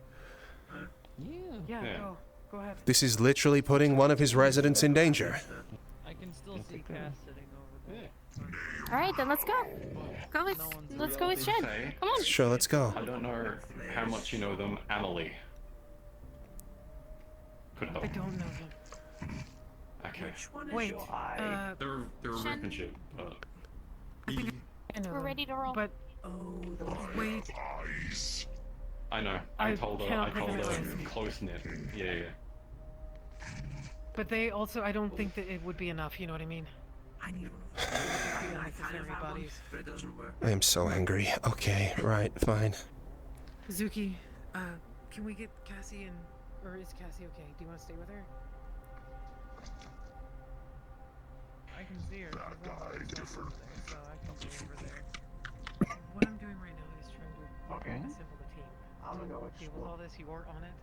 Yeah. Go ahead. This is literally putting one of his residents in danger. I can still see Cass sitting over there. All right, then let's go. Let's go with Shen. Come on. Sure, let's go. I don't know how much you know them, Amelie. Could help. I don't know him. Okay. Wait, They're a rip and shit, but... I know We're ready to roll. But wait. I know. I told her close-knit. Yeah. But they also, I don't think that it would be enough, you know what I mean? I need unnecessary bodies. I am so angry. Okay, right, fine. Zuki, can we get Cassy and... Or is Cassy okay? Do you want to stay with her? I can see her. That guy different. So I can see over there. What I'm doing right now is trying to assemble the team. I'm gonna go with deal with all this. You are on it.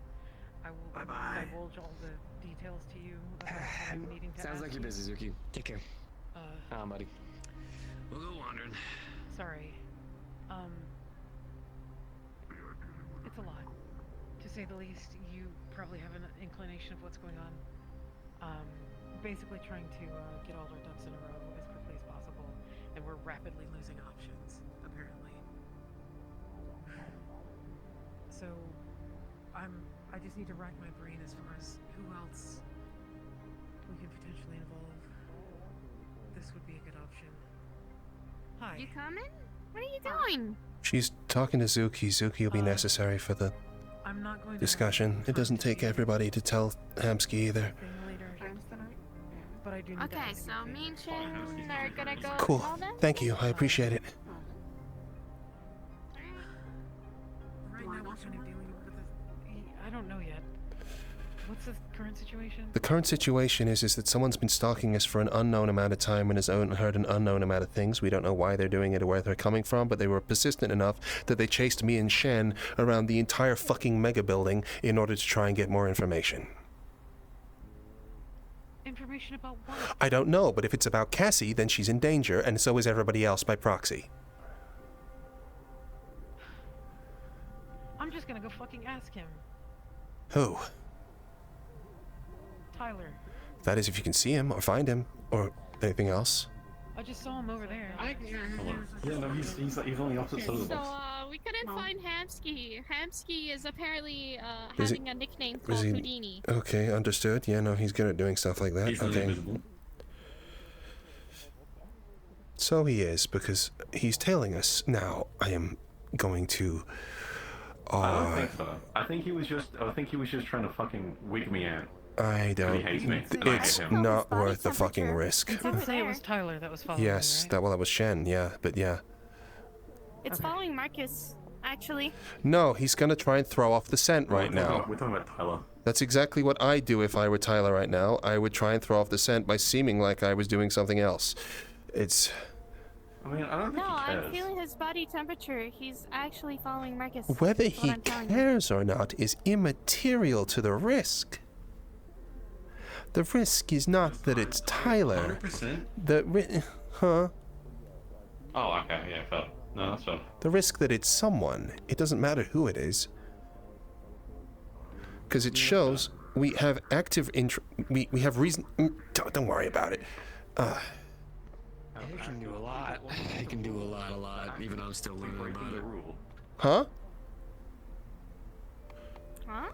I will Bye-bye. divulge all the details to you about needing to Sounds ask like you're you. busy, Zuki. Take care. Buddy. We'll go wandering. Sorry. It's a lot. To say the least, you probably have an inclination of what's going on. Basically trying to get all our ducks in a row as quickly as possible, and we're rapidly losing options, apparently. So, I just need to rack my brain as far as who else we could potentially involve. This would be a good option. Hi. You coming? What are you doing? She's talking to Zuki. Zuki will be necessary for the discussion. It doesn't take everybody to tell Hamski either. But I do need Okay, so me and Shen are gonna go. Cool. All then? Thank you. I appreciate it. Right now we're kind of dealing with this. I don't know yet. What's the current situation? The current situation is that someone's been stalking us for an unknown amount of time and has heard an unknown amount of things. We don't know why they're doing it or where they're coming from, but they were persistent enough that they chased me and Shen around the entire fucking Megabuilding in order to try and get more information. Information about what? I don't know, but if it's about Cassy, then she's in danger, and so is everybody else by proxy. I'm just gonna go fucking ask him. Who? Tyler. That is if you can see him or find him or anything else. I just saw him over there. Yeah, no, he's on the opposite side of the So, box. we couldn't find Hamski. Hamski is apparently Is having a nickname called Is he- Houdini. Okay, understood. Yeah, no, he's good at doing stuff like that. He's Okay. invisible. So he is, because he's tailing us. Now, I am going to... I don't think so. I think he was just trying to fucking wig me out. I don't... He hates me. And I hate It's him. not worth the fucking risk. It did say it was Tyler that was following Yes, me, right? that was Shen, yeah, but yeah. It's following Markus, actually. No, he's gonna try and throw off the scent right now. We're talking about Tyler. That's exactly what I'd do if I were Tyler right now. I would try and throw off the scent by seeming like I was doing something else. It's... I mean, I don't think No, he cares. I'm feeling his body temperature. He's actually following Markus. Whether That's what he I'm telling you. cares or not is immaterial to the risk. The risk is not that it's Tyler. 100%? Huh? Oh, okay, yeah, fair. No, that's fair. The risk that it's someone. It doesn't matter who it is. Because it shows we have active we have reason... Don't worry about it. He can do a lot. He can do a lot. Even I'm still learning about it. Huh? Huh?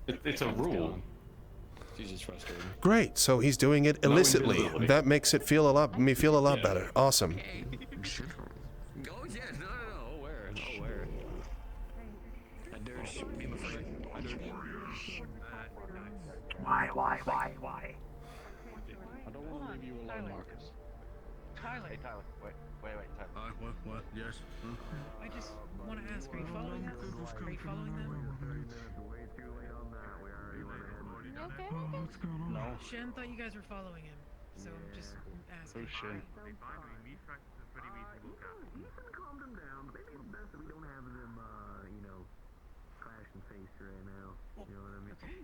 It's a rule. She's just frustrated. Great. So he's doing it illicitly. invisibility. That makes it feel a lot better. Awesome. Oh yeah, no, where? Be my friend. Why? I don't want to leave you alone, Markus. Tyler. Hey, Tyler. Wait, Tyler. What? Yes. I just want to ask, are you following us? Are you following them? Okay. No. Shen thought you guys were following him, so I'm just asking. Who's Shen? Calm them down. Maybe it's best that we don't have them, clashing face right now. You know what I mean? Okay.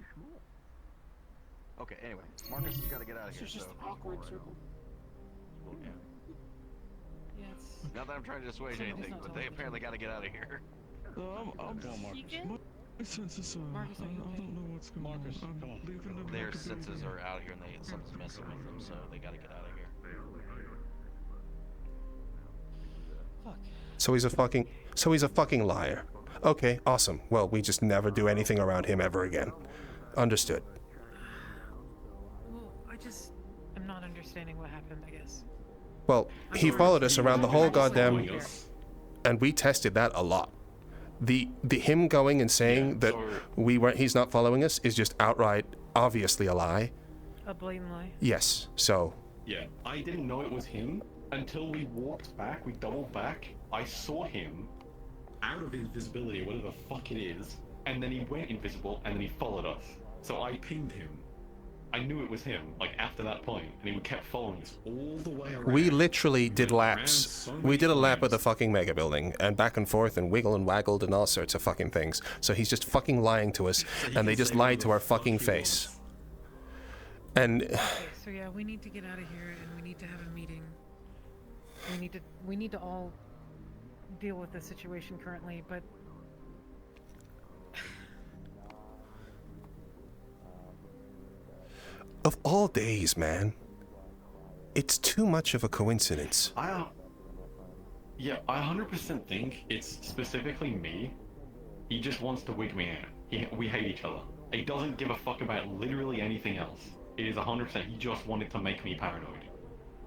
Okay, anyway, Markus has got to get out of here. It's just so. awkward circle. Yeah. Yeah, it's... Not that I'm trying to dissuade anything, but they apparently got to get out of here. I'm going, Markus. My senses Markus, are you I okay? don't know what's going Markus, on. come on. Leaving them Their like a senses baby. are out here and something's messing with them, so they got to get out of here. Fuck. So he's a fucking liar. Okay, awesome. Well, we just never do anything around him ever again. Understood. Well, I'm not understanding what happened, I guess. Well, he followed us around the whole goddamn, and we tested that a lot. The him going and saying that he's not following us is just outright, obviously a lie. A blatant lie. Yes. So. Yeah, I didn't know it was him until we walked back. We doubled back. I saw him out of invisibility, whatever the fuck it is, and then he went invisible, and then he followed us. So I pinged him. I knew it was him, like, after that point, and he kept following us all the way around. We literally did laps. We did a lap of the fucking mega building, and back and forth, and wiggle and waggled, and all sorts of fucking things. So he's just fucking lying to us, and they just lied to our fucking face. And... Okay, so yeah, we need to get out of here, and we need to have a meeting. We need to all deal with the situation currently, but... Of all days, man. It's too much of a coincidence. I 100% think it's specifically me. He just wants to wig me out. We hate each other. He doesn't give a fuck about literally anything else. It is 100%. He just wanted to make me paranoid.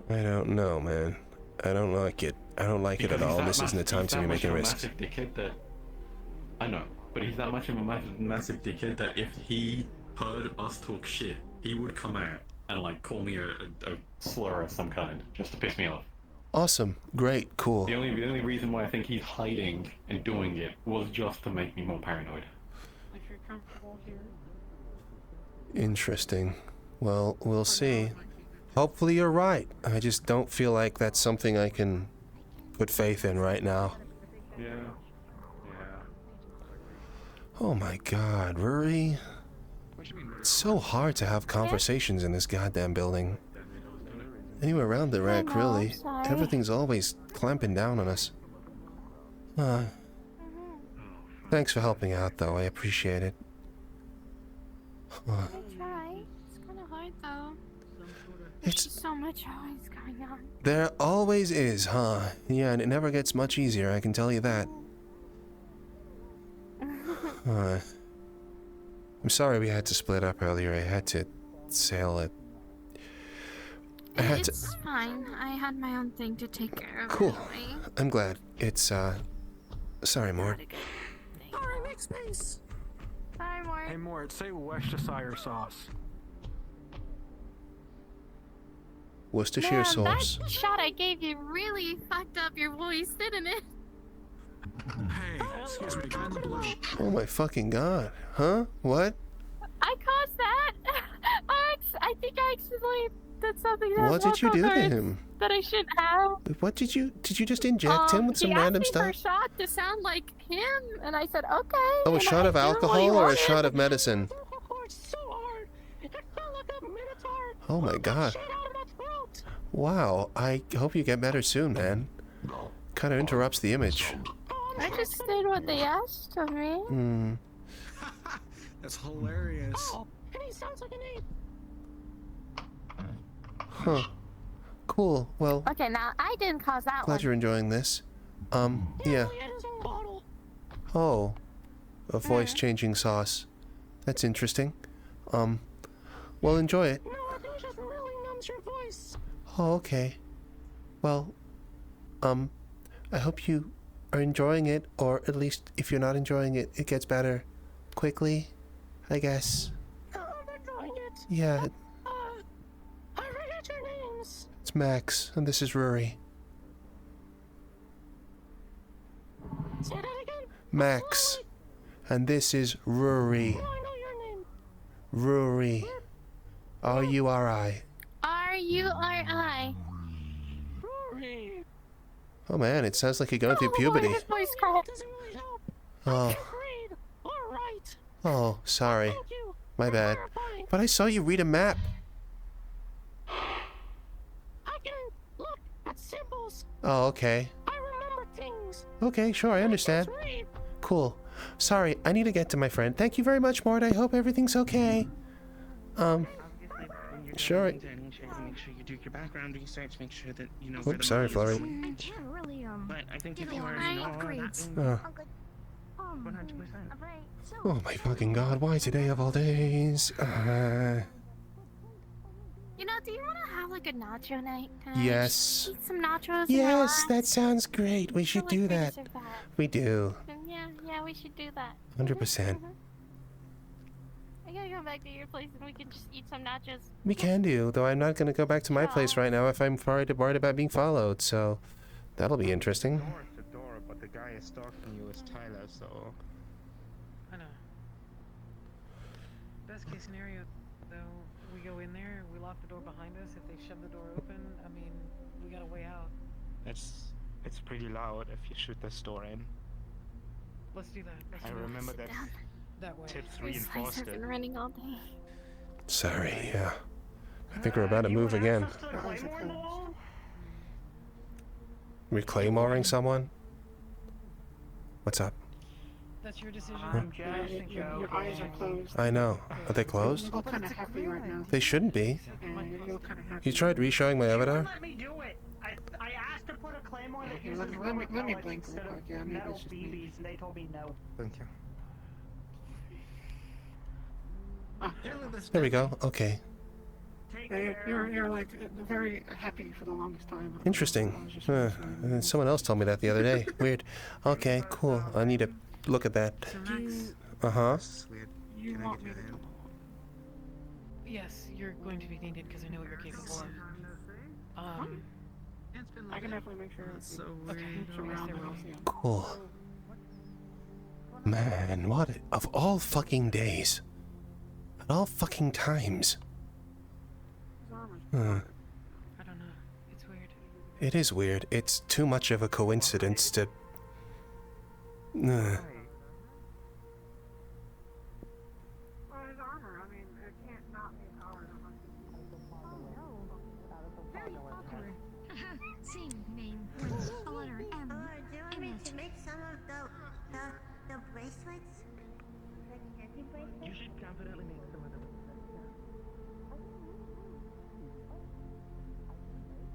I don't know, man. I don't like it. I don't like it at all. This isn't the time to be making risks. He's that massive dickhead that... I know, but he's that much of a massive dickhead that if he heard us talk shit, he would come out and like call me a slur of some kind, just to piss me off. Awesome. Great. Cool. The only reason why I think he's hiding and doing it was just to make me more paranoid. If you're comfortable here. Interesting. Well, we'll see. Hopefully you're right. I just don't feel like that's something I can put faith in right now. Yeah. Oh my god, Rory. It's so hard to have conversations in this goddamn building. Anywhere around the rack, really. Everything's always clamping down on us. Thanks for helping out, though. I appreciate it. I try. It's kind of hard, though. There's just so much always going on. There always is, huh? Yeah, and it never gets much easier, I can tell you that. I'm sorry we had to split up earlier. I had to sail it. It's fine. I had my own thing to take care of. Cool. Anyway. I'm glad. It's, sorry, Mort. Alright, make space. Sorry, Mort. Hey, Mort, say Worcestershire sauce. Worcestershire Man, sauce. that shot I gave you really fucked up your voice, didn't it? Hey, excuse me, guy in the blue. Oh my fucking god. Huh? What? I caused that. I think I accidentally did something that What did you do to him? that I shouldn't have. What did you just inject him with some random He stuff? asked me for a shot to sound like him, and I said okay. Oh, a and shot I of gave him what he alcohol or a wanted. shot of medicine? Oh my god. Wow, I hope you get better soon, man. Kinda interrupts the image. I just did what they asked of me. Hmm. That's hilarious. Oh, and he sounds like an ape. Huh. Cool. Well, Okay, now I didn't cause that glad one. you're enjoying this. Yeah. He had his own bottle. Oh. A voice changing sauce. That's interesting. Well, enjoy it. No, I think it just really numbs your voice. Oh, okay. Well, I hope you are enjoying it, or at least if you're not enjoying it, it gets better quickly, I guess. No, I'm enjoying it. Yeah, I forget your names. it's Max, and this is Rory. Say that again. Max, and this is Rory. Oh, I know your name. Rory. R-U-R-I. R-U-R-I. Rory. Oh man, it sounds like you're going through puberty. His voice cracked. Doesn't really help. Oh. Agreed. All right. Oh, sorry. Thank you. My bad. But I saw you read a map. I can look at symbols. Oh, okay. I remember things. Okay, sure, I understand. Read. Cool. Sorry, I need to get to my friend. Thank you very much, Mort. I hope everything's okay. Sure. Make sure you do your background research. Make sure that you know. where Oops, the sorry, money is Flurry. going. I can't really, But I think if give you you already know upgrades. that, Oh. 100%. Oh my fucking god, why today of all days? You know, do you want to have like a nacho night? Yes. Eat some nachos. Yes, that sounds great. We should do that. We do. Yeah, we should do that. 100%. I gotta go back to your place and we can just eat some nachos. We can do, though I'm not going to go back to my place right now if I'm worried about being followed, so that'll be interesting. Door to door, but the guy is stalking you is Tyler, so... I know. Best case scenario, though, we go in there, we lock the door behind us. If they shove the door open, I mean, we got a way out. It's pretty loud if you shoot this door in. Let's do that. Let's I do remember that. that That way. tips I've reinforced been it. running all day. Sorry, yeah. I think we're about to move again. We're claymoring someone? What's up? That's your decision. Your eyes are closed. I know. Are they closed? You look kind of happy right now. They shouldn't be. And you look kind of happy. You tried re-showing my avatar? Let me do it. I asked to put a claymore that Here, uses let me blink real instead quick. of Yeah, maybe metal it's just me. BBs, and they told me no. Thank you. There we go. Okay. Yeah, you're like very happy for the longest time. Interesting. Someone else told me that the other day. Weird. Okay, cool. I need to look at that. Uh-huh. You want me to come along? Yes, you're going to be needed because I know what you're capable of. I can definitely make sure That's so okay, weird. surround the house. Yeah. Cool. Man, what of all fucking days. At all fucking times. I don't know. It's weird. It is weird. It's too much of a coincidence to... Same name. The letter M. Do you want me to make some of the bracelets? Like candy bracelets? You should confidently make some of them.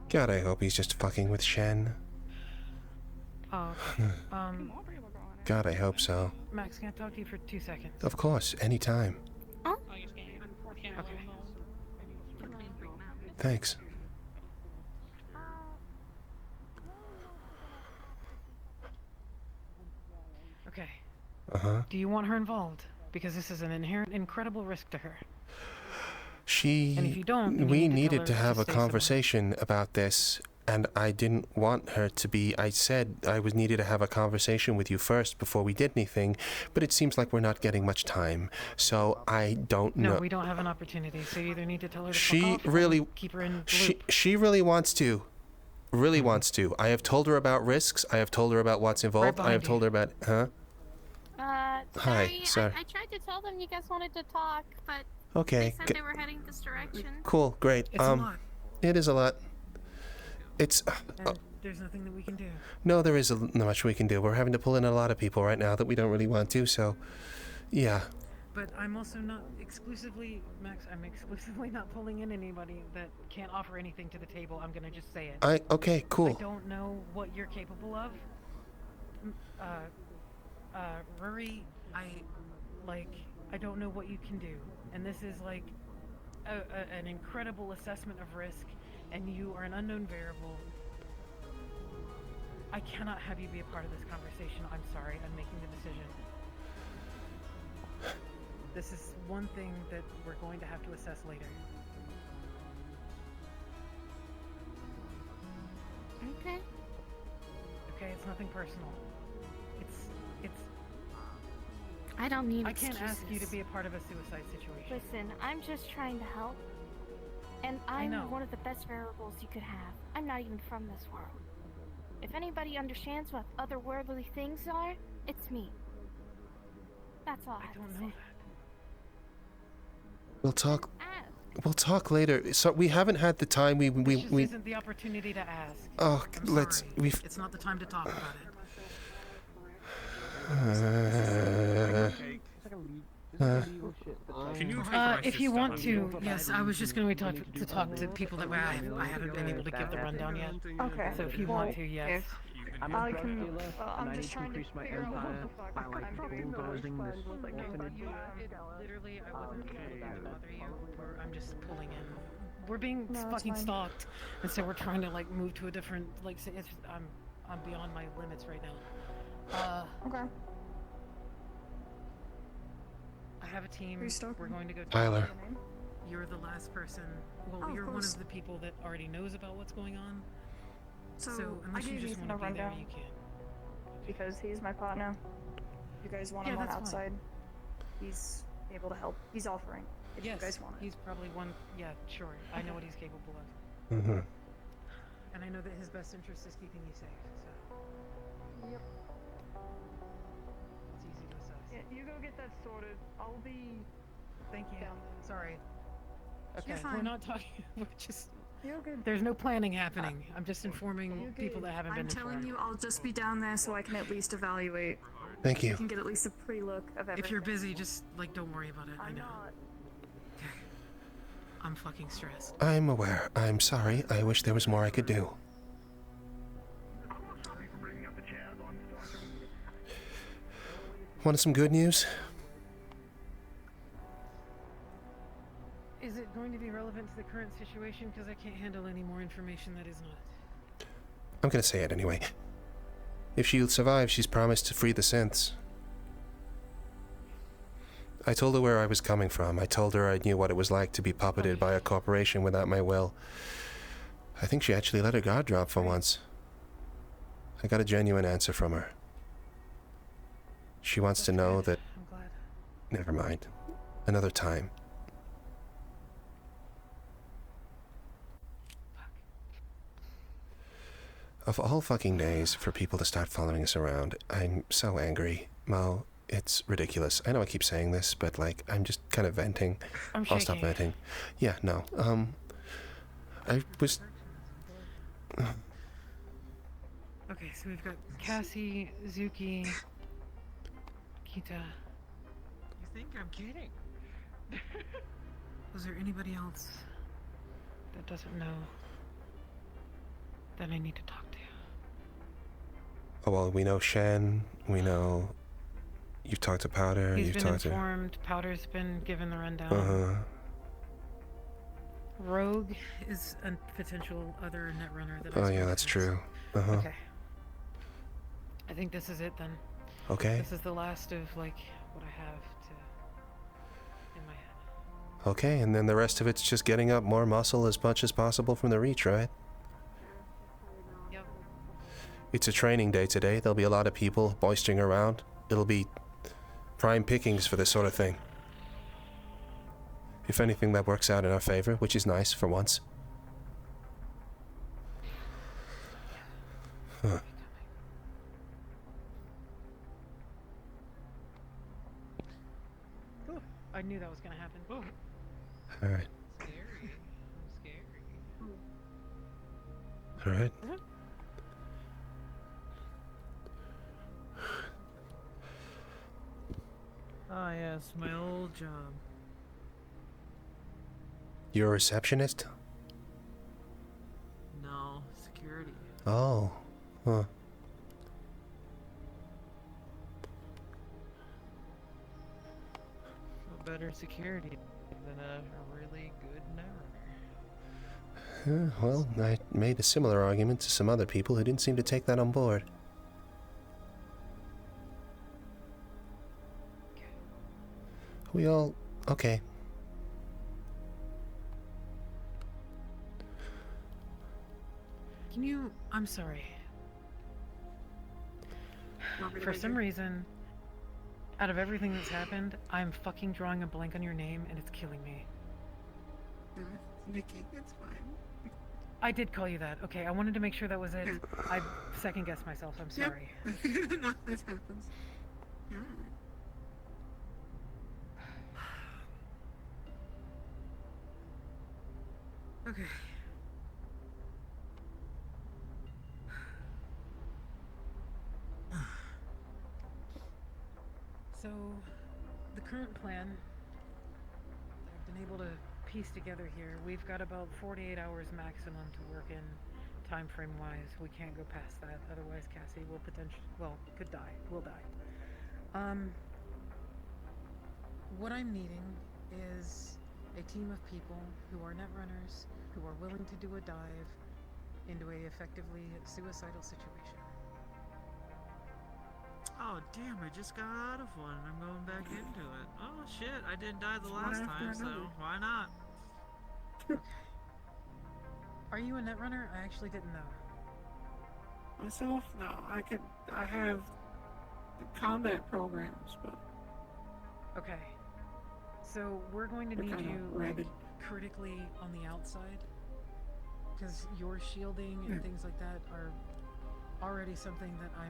God, I hope he's just fucking with Shen. Oh, God, I hope so. Max, can I talk to you for 2 seconds? Of course, anytime. Okay. Thanks. Okay. Uh-huh. Do you want her involved? Because this is an inherent, incredible risk to her. And if you don't, then you we need to tell needed her to to have a stay somewhere. conversation about this, and I didn't want her to be... I said I was needed to have a conversation with you first before we did anything, but it seems like we're not getting much time, so I don't know. No, we don't have an opportunity, so you either need to tell her to She fuck off or really... keep her in the loop. She really wants to. Really wants to. I have told her about risks. I have told her about what's involved. I have told her about... Huh? Hi, sorry. I tried to tell them you guys wanted to talk, but Okay. they said they were heading this direction. Cool, great. It's a lot. It is a lot. It's... And there's nothing that we can do. No, there is not much we can do. We're having to pull in a lot of people right now that we don't really want to, so... Yeah. But I'm also not exclusively, Max, I'm exclusively not pulling in anybody that can't offer anything to the table. I'm gonna just say it. Okay, cool. I don't know what you're capable of. Rory, I don't know what you can do. And this is like an incredible assessment of risk, and you are an unknown variable. I cannot have you be a part of this conversation. I'm sorry, I'm making the decision. This is one thing that we're going to have to assess later. Okay. Okay, it's nothing personal. It's I don't need I excuses. can't ask you to be a part of a suicide situation. Listen, I'm just trying to help. And I'm know. one of the best variables you could have. I'm not even from this world. If anybody understands what otherworldly things are, it's me. That's all I have to say. We'll talk later. So we haven't had the time. This just isn't the opportunity to ask. Oh, I'm let's. sorry. It's not the time to talk about it. If you want to, yes, I was just going to talk to people that I haven't been able to give the rundown yet. Okay. So if you want to, yes. I'm just trying to figure out what the fuck I'm doing. Literally, I wasn't trying to bother you. I'm just pulling in. We're being fucking stalked, and so we're trying to like move to a different I'm beyond my limits right now. Okay. I have a team. We're going to go. Tyler. You're the last person. Well, you're one of the people that already knows about what's going on. So unless you just want to be there, you can. Because he's my partner. You guys want him on outside? He's able to help. He's offering. If you guys want it. He's probably one. Yeah, sure. I know what he's capable of. Mm-hmm. And I know that his best interest is keeping you safe. So. Yep. It's easy to assess. Yeah, you go get that sorted. I'll be. Thank you. Down. Sorry. Okay, You're fine. we're not talking. We're just. You're good. There's no planning happening. I'm just informing people that haven't been I'm telling informed. you, I'll just be down there so I can at least evaluate. Thank you. You can get at least a pre-look of everything. If you're busy, just like don't worry about it. I know. Okay. I'm fucking stressed. I'm aware. I'm sorry. I wish there was more I could do. Want some good news? Is it going to be relevant to the current situation? Because I can't handle any more information that is not. I'm gonna say it anyway. If she survives, she's promised to free the synths. I told her where I was coming from. I told her I knew what it was like to be puppeted by a corporation without my will. I think she actually let her guard drop for once. I got a genuine answer from her. She wants to know that... I'm glad. Never mind. Another time. Of all fucking days for people to start following us around, I'm so angry. Mo, it's ridiculous. I know I keep saying this, but like, I'm just kind of venting. I'll stop venting. Yeah, no. I was... Okay, so we've got Cassy, Zuki, Kita. You think I'm kidding? Was there anybody else that doesn't know that I need to talk to? Oh, well, we know Shen. We know... You've talked to P.R.E.D.A.T.O.R. He's You've been talked informed. P.R.E.D.A.'s been given the rundown. Uh-huh. Rogue is a potential other netrunner that Oh, yeah, that's true. Uh-huh. Okay. I think this is it then. Okay. This is the last of, like, what I have to... in my head. Okay, and then the rest of it's just getting up more muscle as much as possible from the reach, right? Yep. It's a training day today. There'll be a lot of people boistering around. It'll be prime pickings for this sort of thing. If anything, that works out in our favor, which is nice for once. Huh. Ooh, I knew that was gonna happen. Ooh. All right. Scary. I'm scary. All right. Ah, yes, my old job. You're a receptionist? No, security. Oh. Huh. better security than a really good netrunner. Well, I made a similar argument to some other people who didn't seem to take that on board. We all... okay. Can you... I'm sorry. For some reason, out of everything that's happened, I'm fucking drawing a blank on your name and it's killing me. Nikki, it's fine. I did call you that. Okay, I wanted to make sure that was it. I second-guessed myself. I'm sorry. Yep. No, this happens. Yeah. Okay. So, the current plan I've been able to piece together here, we've got about 48 hours maximum to work in time frame wise. We can't go past that, otherwise Cassy will could die, will die. What I'm needing is a team of people who are netrunners, who are willing to do a dive into a effectively suicidal situation. Oh damn, I just got out of one. I'm going back into it. Oh shit, I didn't die the last time, so why not? Okay. Are you a netrunner? I actually didn't know. Myself? No, I have combat programs, but... Okay. So we're going to need you like, critically on the outside, because your shielding and things like that are already something that I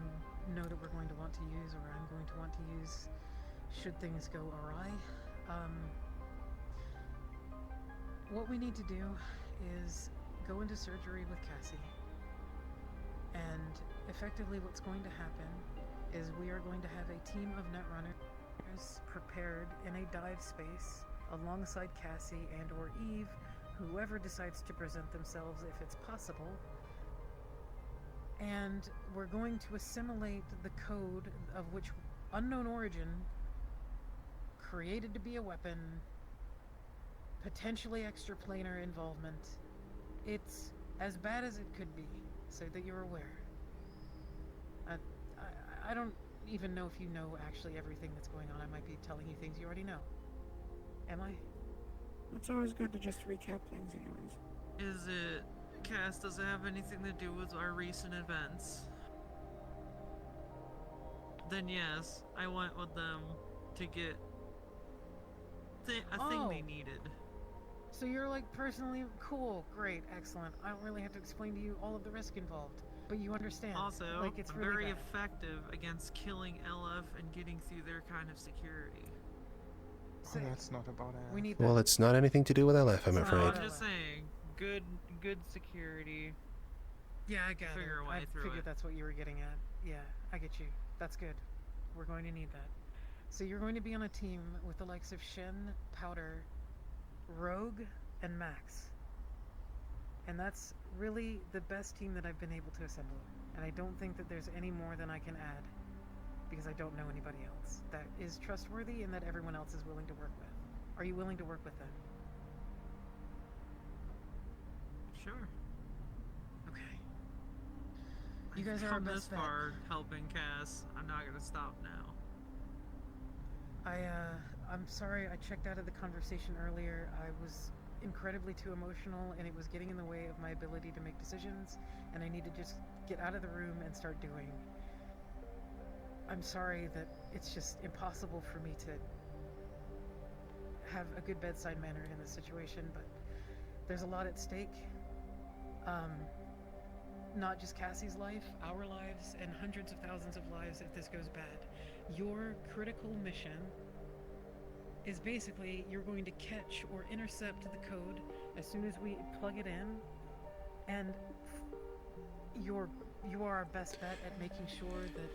know that we're going to want to use, or I'm going to want to use should things go awry. What we need to do is go into surgery with Cassy, and effectively what's going to happen is we are going to have a team of netrunners prepared in a dive space alongside Cassy and or Eve, whoever decides to present themselves if it's possible, and we're going to assimilate the code of which unknown origin, created to be a weapon, potentially extraplanar involvement. It's as bad as it could be, so that you're aware. I don't even know if you know actually everything that's going on. I might be telling you things you already know. Am I? It's always good to just recap things anyways. Is it... Cass, does it have anything to do with our recent events? Then yes, I went with them to get a thing they needed. So you're like personally cool, great, excellent. I don't really have to explain to you all of the risk involved, but you understand. Also, like, it's I'm really very bad. effective against killing LF and getting through their kind of security. So that's not about it. We need Well, it's not anything to do with LF, I'm No, afraid. I'm just saying, good security. Yeah, I got Figure it. a way I through figured it. that's what you were getting at. Yeah, I get you. That's good. We're going to need that. So you're going to be on a team with the likes of Shen, Powder, Rogue, and Max. And that's really the best team that I've been able to assemble. And I don't think that there's any more than I can add, because I don't know anybody else that is trustworthy and that everyone else is willing to work with. Are you willing to work with them? Sure. Okay. You guys I've are our come this best bet. far helping Cass. I'm not gonna stop now. I'm sorry I checked out of the conversation earlier. I was incredibly too emotional and it was getting in the way of my ability to make decisions, and I need to just get out of the room and start doing. I'm sorry that it's just impossible for me to have a good bedside manner in this situation, but there's a lot at stake. Not just Cassie's life, our lives, and hundreds of thousands of lives if this goes bad. Your critical mission is basically you're going to catch or intercept the code as soon as we plug it in, and you are our best bet at making sure that...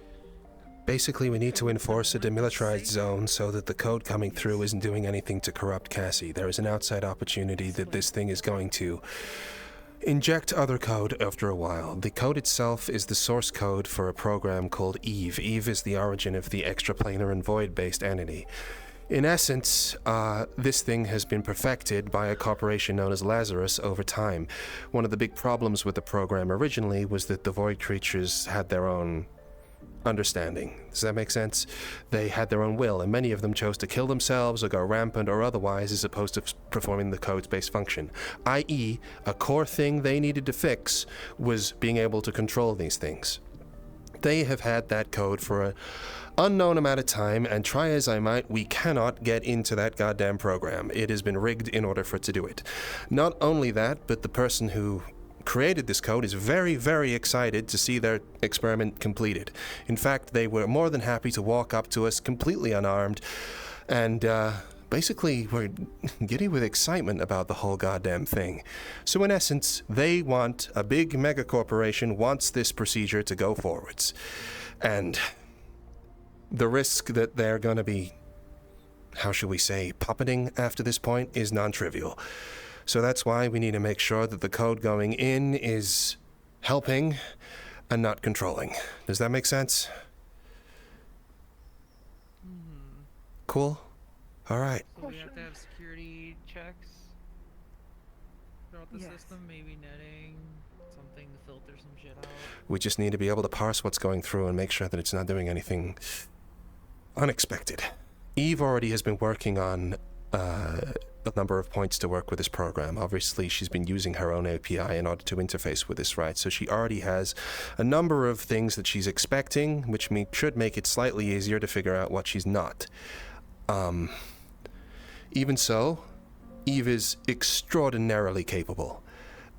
Basically, we need to enforce a demilitarized zone so that the code coming through isn't doing anything to corrupt Cassy. There is an outside opportunity that this thing is going to inject other code after a while. The code itself is the source code for a program called Eve. Eve is the origin of the extraplanar and void-based entity. In essence, this thing has been perfected by a corporation known as Lazarus over time. One of the big problems with the program originally was that the void creatures had their own understanding. Does that make sense? They had their own will, and many of them chose to kill themselves or go rampant or otherwise as opposed to performing the code's base function. I.e., a core thing they needed to fix was being able to control these things. They have had that code for an unknown amount of time, and try as I might, we cannot get into that goddamn program. It has been rigged in order for it to do it. Not only that, but the person who created this code is very, very excited to see their experiment completed. In fact, they were more than happy to walk up to us completely unarmed, and basically were giddy with excitement about the whole goddamn thing. So in essence, they want, a big mega corporation wants this procedure to go forwards. And the risk that they're going to be, how shall we say, puppeting after this point is non-trivial. So that's why we need to make sure that the code going in is helping and not controlling. Does that make sense? Cool? All right. So we have to have security checks throughout the system, maybe netting, something to filter some shit out. We just need to be able to parse what's going through and make sure that it's not doing anything unexpected. Eve already has been working on a number of points to work with this program. Obviously, she's been using her own API in order to interface with this, right? So she already has a number of things that she's expecting, which should make it slightly easier to figure out what she's not. Even so, Eve is extraordinarily capable,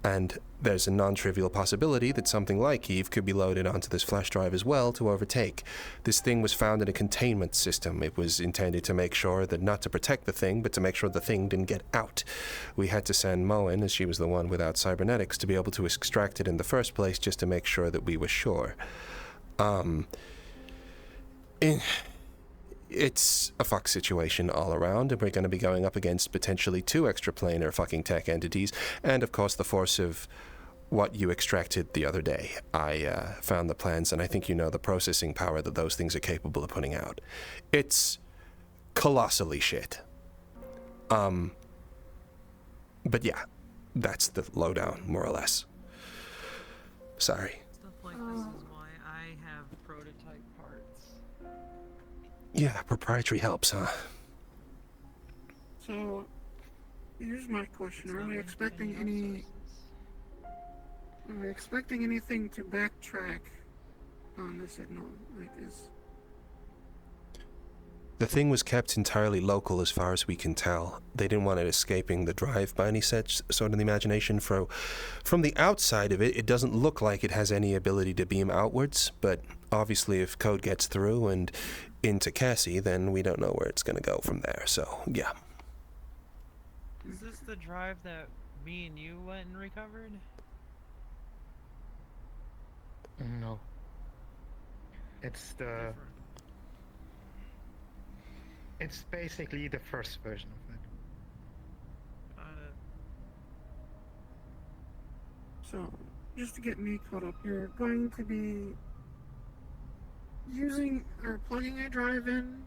and there's a non-trivial possibility that something like Eve could be loaded onto this flash drive as well to overtake. This thing was found in a containment system. It was intended to make sure that not to protect the thing, but to make sure the thing didn't get out. We had to send Mo in, as she was the one without cybernetics, to be able to extract it in the first place, just to make sure that we were sure. It's a fuck situation all around, and we're going to be going up against potentially 2 extraplanar fucking tech entities, and of course the force of what you extracted the other day. I found the plans, and I think you know the processing power that those things are capable of putting out. It's colossally shit. But yeah, that's the lowdown, more or less. Sorry. Stuff like this is why I have prototype parts. Yeah, proprietary helps, huh? So, here's my question. Are we expecting anything to backtrack on the signal? The thing was kept entirely local as far as we can tell. They didn't want it escaping the drive by any sort of imagination. From the outside of it, it doesn't look like it has any ability to beam outwards, but obviously if code gets through and into Cassy, then we don't know where it's going to go from there, so yeah. Is this the drive that me and you went and recovered? No. It's the... It's basically the first version of it. So, just to get me caught up, you're going to be using or plugging a drive in?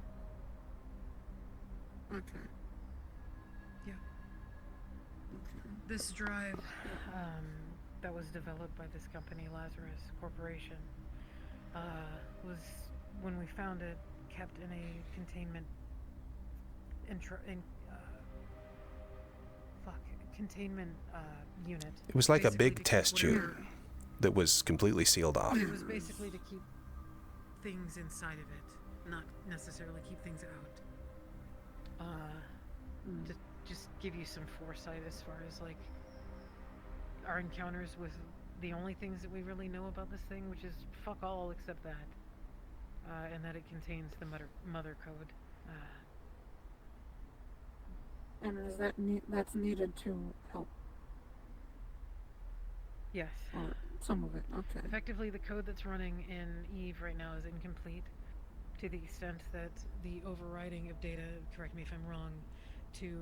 Okay. Yeah. This drive that was developed by this company, Lazarus Corporation, was, when we found it, kept in a containment unit. It was like a big test tube that was completely sealed off. It was basically to keep things inside of it, not necessarily keep things out. To just give you some foresight as far as like our encounters with the only things that we really know about this thing, which is fuck all except that, and that it contains the mother code. And is that's needed to help? Yes. Or some of it, okay. Effectively, the code that's running in Eve right now is incomplete, to the extent that the overriding of data, correct me if I'm wrong, to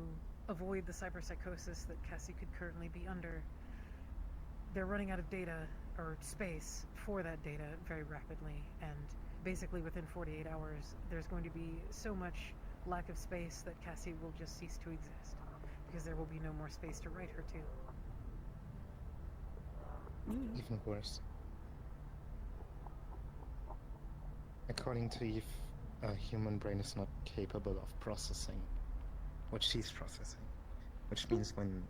avoid the cyberpsychosis that Cassy could currently be under, they're running out of data, or space, for that data very rapidly, and basically within 48 hours, there's going to be so much lack of space that Cassy will just cease to exist, because there will be no more space to write her to. Even worse. According to Eve, a human brain is not capable of processing what she's processing. Which means when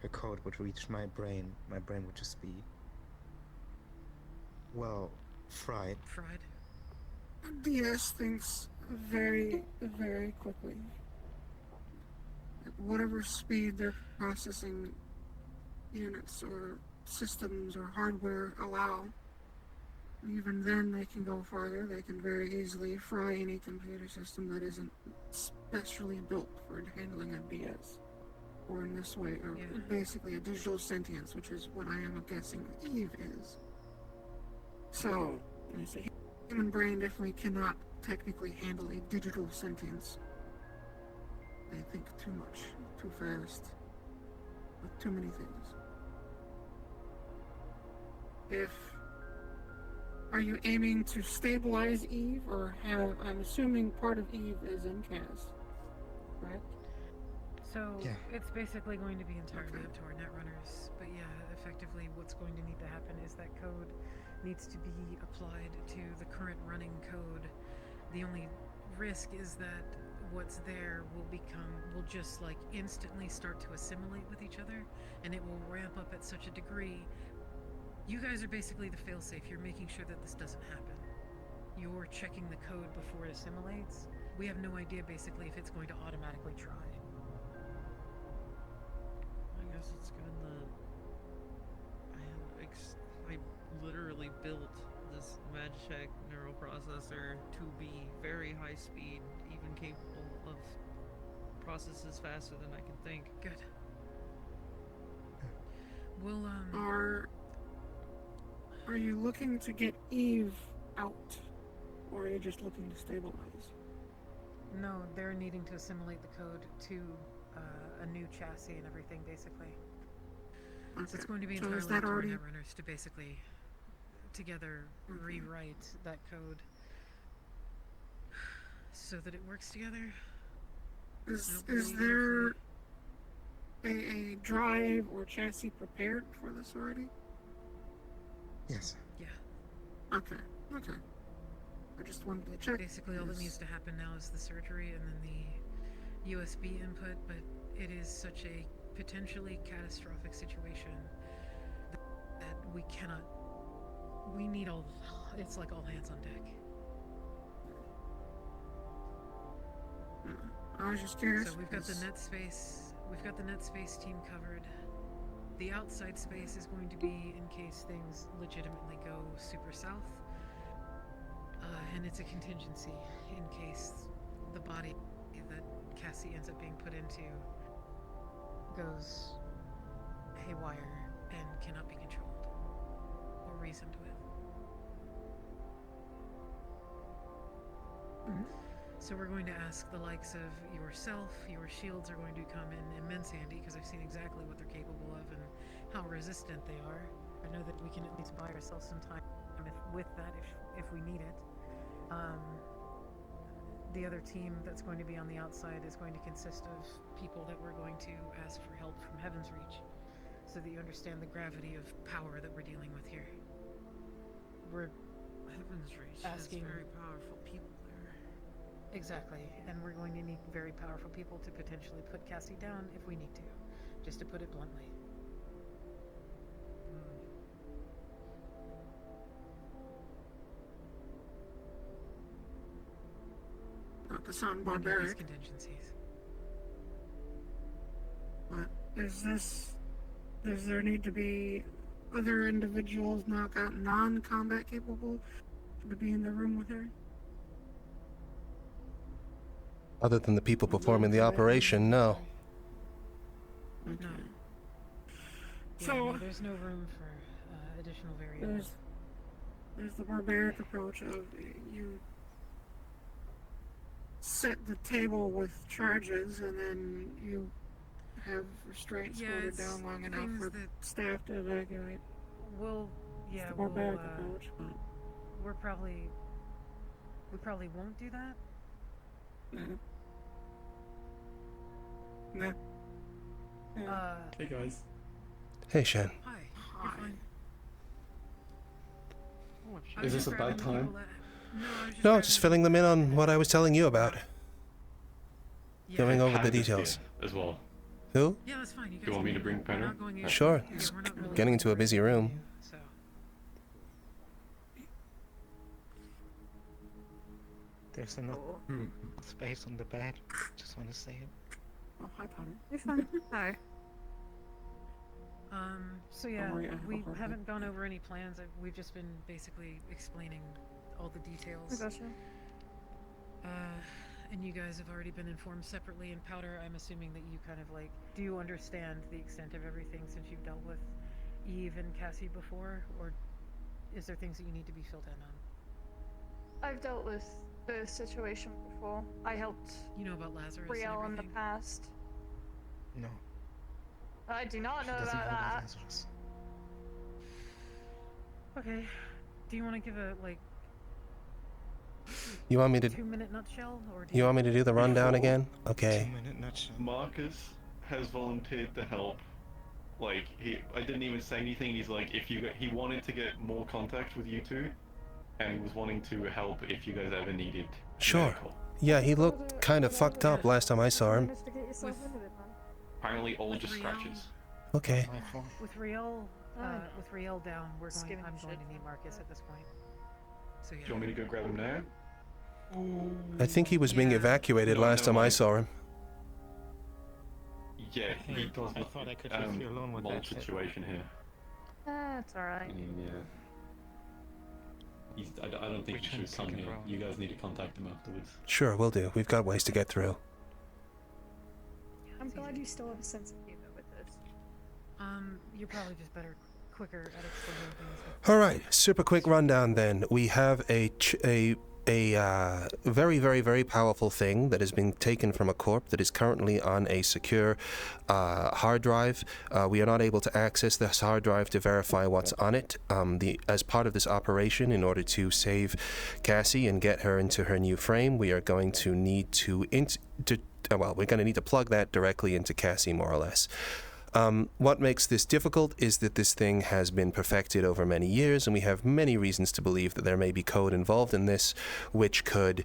her code would reach my brain would just be, well, fried. Fried? DS thinks very, very quickly. At whatever speed their processing units or systems or hardware allow, even then they can go farther. They can very easily fry any computer system that isn't specially built for handling a DS. Or in this way, or basically a digital sentience, which is what I am guessing Eve is. So, a human brain definitely cannot technically handle a digital sentience. They think too much, too fast, with too many things. Are you aiming to stabilize Eve, or have, I'm assuming part of Eve is in Cass, correct? So, it's basically going to be entirely up to our netrunners, but yeah, effectively what's going to need to happen is that code needs to be applied to the current running code. The only risk is that what's there will just like instantly start to assimilate with each other, and it will ramp up at such a degree. You guys are basically the failsafe. You're making sure that this doesn't happen. You're checking the code before it assimilates. We have no idea basically if it's going to automatically try. I guess it's given that I literally built this MagCheck neural processor to be very high speed, even capable of processes faster than I can think. Good. We'll Are you looking to get Eve out, or are you just looking to stabilize? No, they're needing to assimilate the code to a new chassis and everything, basically. Okay. So it's going to be entirely up to our netrunners to basically together rewrite that code so that it works together. Is there a drive or chassis prepared for this already? Yes. Yeah. Okay. I just wanted to check. Basically, all that needs to happen now is the surgery and then the USB input, but it is such a potentially catastrophic situation that we cannot. We need all. It's like all hands on deck. I was just curious. So we've got the net space. We've got the net space team covered. The outside space is going to be in case things legitimately go super south. And it's a contingency in case the body that Cassy ends up being put into goes haywire and cannot be controlled or reasoned with. So we're going to ask the likes of yourself. Your shields are going to come in immense handy because I've seen exactly what they're capable of and how resistant they are. I know that we can at least buy ourselves some time with that if we need it. The other team that's going to be on the outside is going to consist of people that we're going to ask for help from Heaven's Reach, so that you understand the gravity of power that we're dealing with here. We're Heaven's Reach asking has very powerful people there. Exactly, and we're going to need very powerful people to potentially put Cassy down if we need to, just to put it bluntly. Not to sound barbaric. Contingencies. But does there need to be other individuals non-combat capable to be in the room with her? Other than the people performing the operation, no. No. So no, there's no room for additional variables. There's the barbaric approach of you set the table with charges and then you have restraints holded down long enough for staff to evacuate. Yeah, the barbaric approach. We probably won't do that. Nah. Yeah. Hey guys. Hey, Shen. Hi. You're fine. Is this a bad time? No, just filling them in on what I was telling you about. Going over the Hamgus details. here as well. Who? Yeah, that's fine. You guys Do you want me to bring we're Penner? not going in- Sure. yeah, It's we're not really getting into a busy room. So. There's enough space on the bed. Just want to say it. Oh, hi, Potter. You're fine. Hi. So yeah, Don't worry, I have a we heartbeat. haven't gone over any plans. We've just been basically explaining all the details. I gotcha. And you guys have already been informed separately. In P.R.E.D.A.T.O.R, I'm assuming that you kind of like, do you understand the extent of everything since you've dealt with Eve and Cassy before? Or is there things that you need to be filled in on? I've dealt with the situation before. I helped. You know about Lazarus and P.R.E.A.T.O.R in the everything? past. No. I do not She know doesn't about know that. Lazarus. Okay. Do you want to give a like You want me to? 2-minute nutshell, or do You want me to do the rundown again? Okay. 2-minute nutshell. Markus has volunteered to help. Like I didn't even say anything. He's like, he wanted to get more contact with you two, and he was wanting to help if you guys ever needed. Sure. medical. Yeah, he looked kind of fucked up last time I saw him. Investigate yourself into it, man. Apparently, all With just Riel. scratches. Okay. with Riel down, I'm going to need Markus at this point. So Do yeah. you want me to go grab him now? I think he was being evacuated last time I saw him. Yeah, he does. I thought I could leave you alone with Mort that shit. situation here. That's alright. I don't think he should come here. You guys need to contact him afterwards. Sure, we'll do. We've got ways to get through. I'm glad you still have a sense of humor with this. You're probably just quicker at explaining things. All right, super quick rundown then. We have a very, very, very powerful thing that has been taken from a corp that is currently on a secure hard drive. We are not able to access this hard drive to verify what's on it. As part of this operation, in order to save Cassy and get her into her new frame, we are going to need to we're going to need to plug that directly into Cassy, more or less. What makes this difficult is that this thing has been perfected over many years, and we have many reasons to believe that there may be code involved in this, which could,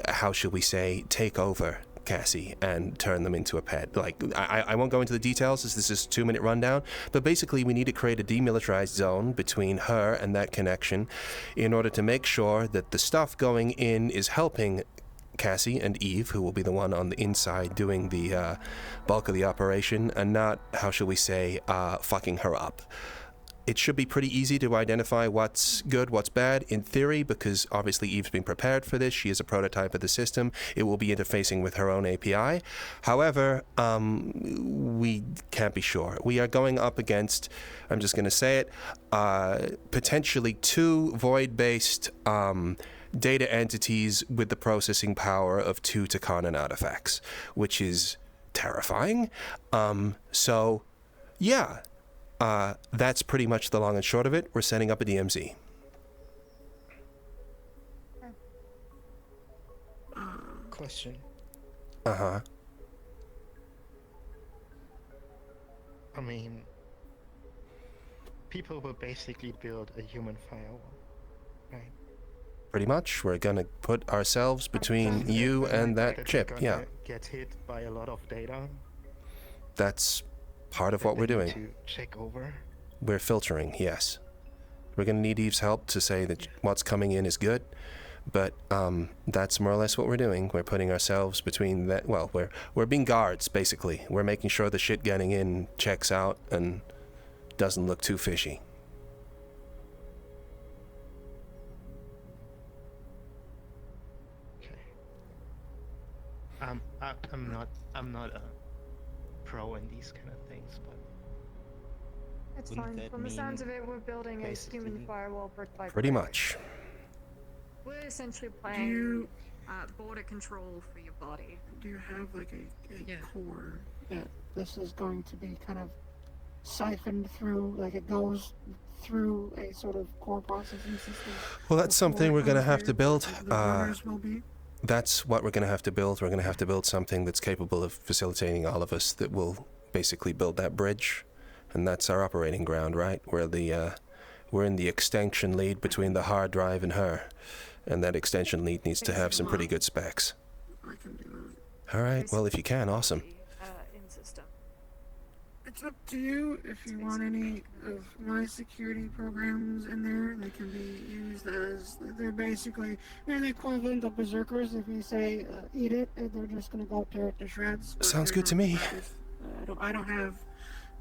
how should we say, take over Cassy and turn them into a pet. Like, I won't go into the details as this is a 2-minute rundown, but basically we need to create a demilitarized zone between her and that connection in order to make sure that the stuff going in is helping Cassy and Eve, who will be the one on the inside doing the bulk of the operation, and not, how shall we say, fucking her up. It should be pretty easy to identify what's good, what's bad, in theory, because obviously Eve's been prepared for this. She is a prototype of the system. It will be interfacing with her own API. However, we can't be sure. We are going up against, I'm just going to say it, potentially 2 void-based data entities with the processing power of 2 Takanan artifacts, which is terrifying. So, yeah, that's pretty much the long and short of it. We're setting up a DMZ. Question. Uh-huh. I mean, people will basically build a human firewall, right? Pretty much. We're gonna put ourselves between you and that chip, yeah. Get hit by a lot of data. That's part of what we're doing. To check over. We're filtering, yes. We're gonna need Eve's help to say that what's coming in is good, but that's more or less what we're doing. We're putting ourselves between that. Well, we're being guards, basically. We're making sure the shit getting in checks out and doesn't look too fishy. I'm not a pro in these kind of things, but It's wouldn't fine. that From the sounds of mean it, we're building a human basically- firewall brick by Pretty brick. much. We're essentially playing border control for your body. Do you have like a core that this is going to be kind of siphoned through, like it goes through a sort of core processing system? Well, that's something we're gonna have to build. The runners will be? that's what we're going to have to build. We're going to have to build something that's capable of facilitating all of us, that will basically build that bridge. And that's our operating ground, right? We're in the extension lead between the hard drive and her. And that extension lead needs to have some pretty good specs. I can do that. Alright, well, if you can, awesome. In system. It's up to you. If you want any of my security programs in there, they can be used as, they're basically, they're the equivalent of berserkers. If you say, eat it, they're just gonna go tear it to shreds. Sounds good to me.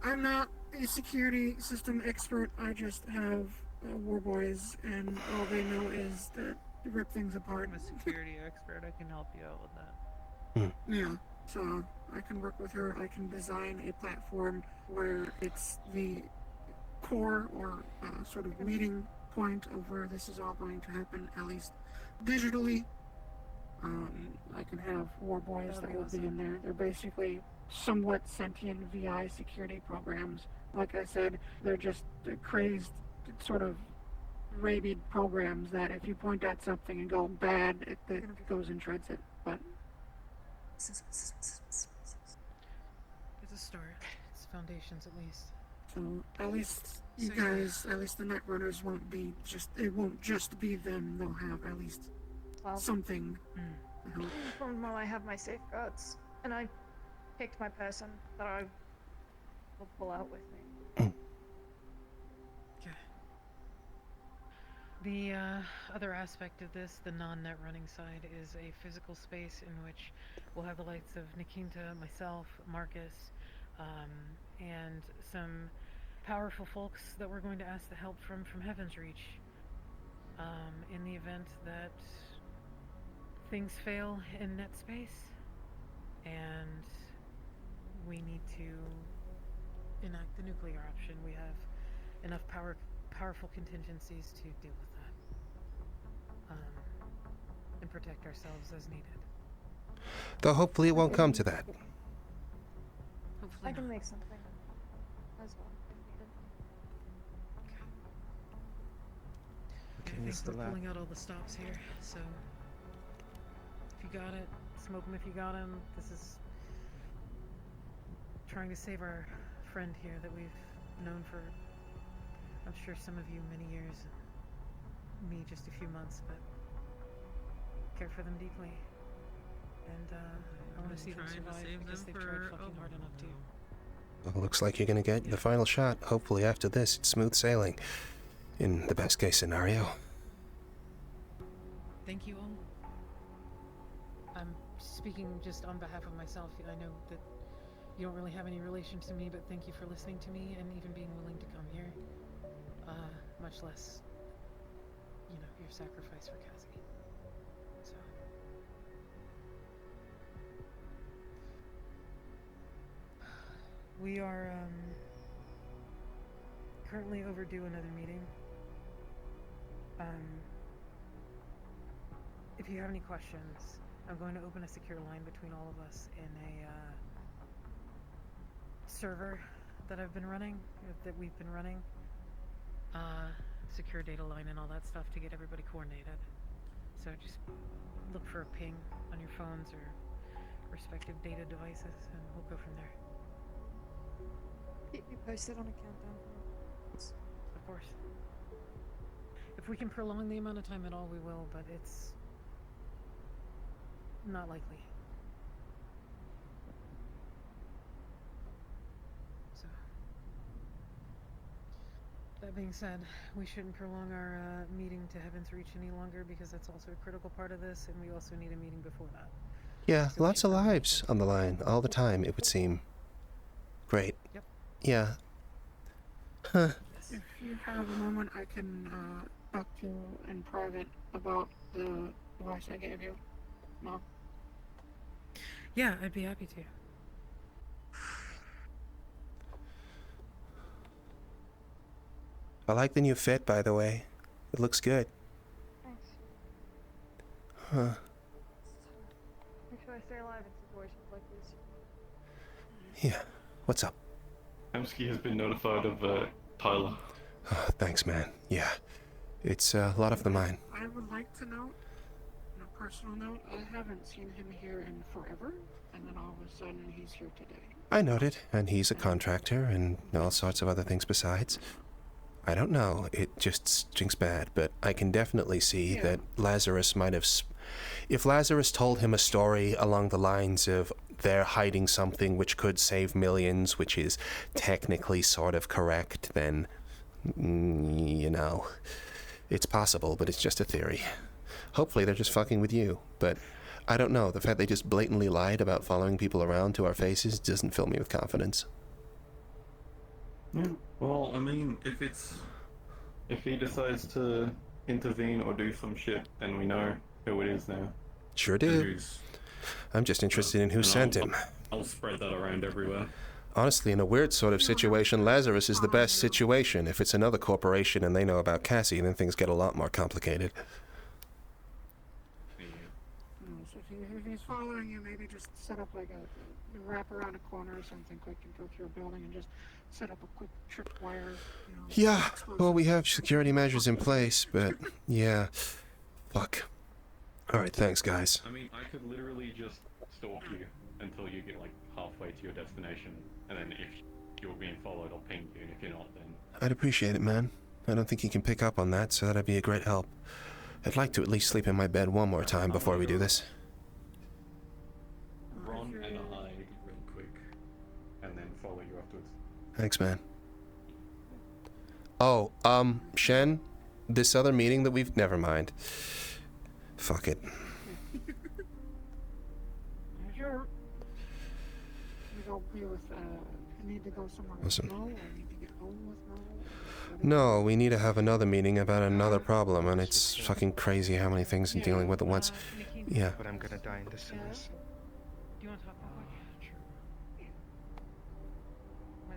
I'm not a security system expert. I just have war boys, and all they know is that rip things apart. I'm a security expert. I can help you out with that. Yeah, so I can work with her. I can design a platform where it's the core or sort of meeting point of where this is all going to happen, at least digitally. I can have war boys that will be in there. They're basically somewhat sentient VI security programs. Like I said, they're just crazed sort of rabid programs that if you point at something and go bad, it goes and shreds it. But It's a start. It's foundations, at least. so at least you guys, at least the netrunners won't be just, it won't just be them. They'll have at least something. From I have my safeguards, and I picked my person that I will pull out with me. The other aspect of this, the non-net running side, is a physical space in which we'll have the likes of Nikinta, myself, Markus, and some powerful folks that we're going to ask the help from Heaven's Reach. In the event that things fail in net space, and we need to enact the nuclear option, we have enough powerful contingencies to deal with that. And protect ourselves as needed. Though hopefully it won't come to that. I can make something as well if needed. I think we're pulling out all the stops here, so if you got it, smoke them if you got them. This is trying to save our friend here that we've known for, I'm sure some of you, many years, me just a few months, but care for them deeply. And I want to see them survive because they've tried fucking hard enough to. Well, looks like you're gonna get the final shot. Hopefully after this, it's smooth sailing. In the best case scenario. Thank you all. I'm speaking just on behalf of myself. I know that you don't really have any relation to me, but thank you for listening to me and even being willing to come here. Much less, you know, your sacrifice for Cassy. So. We are, currently overdue another meeting. If you have any questions, I'm going to open a secure line between all of us in a, server that I've been running, that we've been running. Secure data line and all that stuff to get everybody coordinated. So just look for a ping on your phones or respective data devices and we'll go from there. Keep me posted on a countdown. Of course. If we can prolong the amount of time at all, we will, but it's not likely. So, that being said, we shouldn't prolong our meeting to Heaven's Reach any longer because that's also a critical part of this, and we also need a meeting before that. Yeah, lots of lives on the line all the time, it would seem. Great. Yep. Yeah. Huh. if you have a moment, I can talk to you in private about the device I gave you. No. Yeah, I'd be happy to. I like the new fit, by the way. It looks good. Thanks. Huh. Make sure I stay alive in situations like this. Yeah. What's up? Hamski has been notified of Tyler. Oh, thanks, man. Yeah. It's a lot of the mine. I would like to know, personal note, I haven't seen him here in forever, and then all of a sudden he's here today. I noted, and he's a contractor and all sorts of other things besides. I don't know, it just stinks bad, but I can definitely see that Lazarus might have... If Lazarus told him a story along the lines of they're hiding something which could save millions, which is technically sort of correct, then, you know, it's possible, but it's just a theory. Hopefully they're just fucking with you, but I don't know. The fact they just blatantly lied about following people around to our faces doesn't fill me with confidence. Yeah, well, I mean, if he decides to intervene or do some shit, then we know who it is now. Sure do. I'm just interested in who sent him. I'll spread that around everywhere. Honestly, in a weird sort of situation, Lazarus is the best situation. If it's another corporation and they know about Cassy, then things get a lot more complicated. So if he's following you, maybe just set up like a wrap around a corner or something quick and go through a building and just set up a quick tripwire. Yeah, well, we have security measures in place, but yeah. Fuck. Alright, thanks, guys. I mean, I could literally just stalk you until you get, like, halfway to your destination, and then if you're being followed, I'll ping you, and if you're not, then... I'd appreciate it, man. I don't think you can pick up on that, so that'd be a great help. I'd like to at least sleep in my bed one more time before we do this. Run and hide real quick, and then follow you afterwards. Thanks, man. Oh, Shen, this other meeting that we've... Never mind. Fuck it. Sure. You need to go somewhere with Listen. Mo, or need to get home with Mo? No, we need to have another meeting about another problem, and it's fucking crazy how many things I'm dealing with at once. Yeah. But I'm gonna die in this service. Do you want to talk about it? Sure.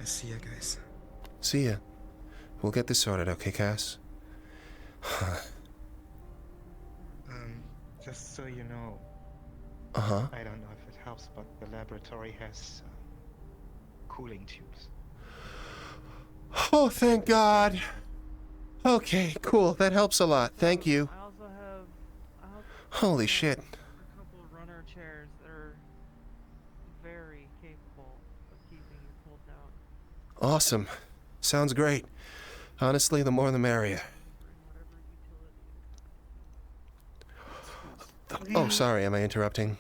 I see ya, guys. See ya. We'll get this sorted, okay, Cass? Just so you know, Uh-huh. I don't know if it helps, but the laboratory has cooling tubes. Oh, thank God. Okay, cool. That helps a lot. Thank you. I also have Holy shit. a couple of runner chairs that are very capable of keeping you pulled down. Awesome. Sounds great. Honestly, the more the merrier. Oh, sorry, am I interrupting?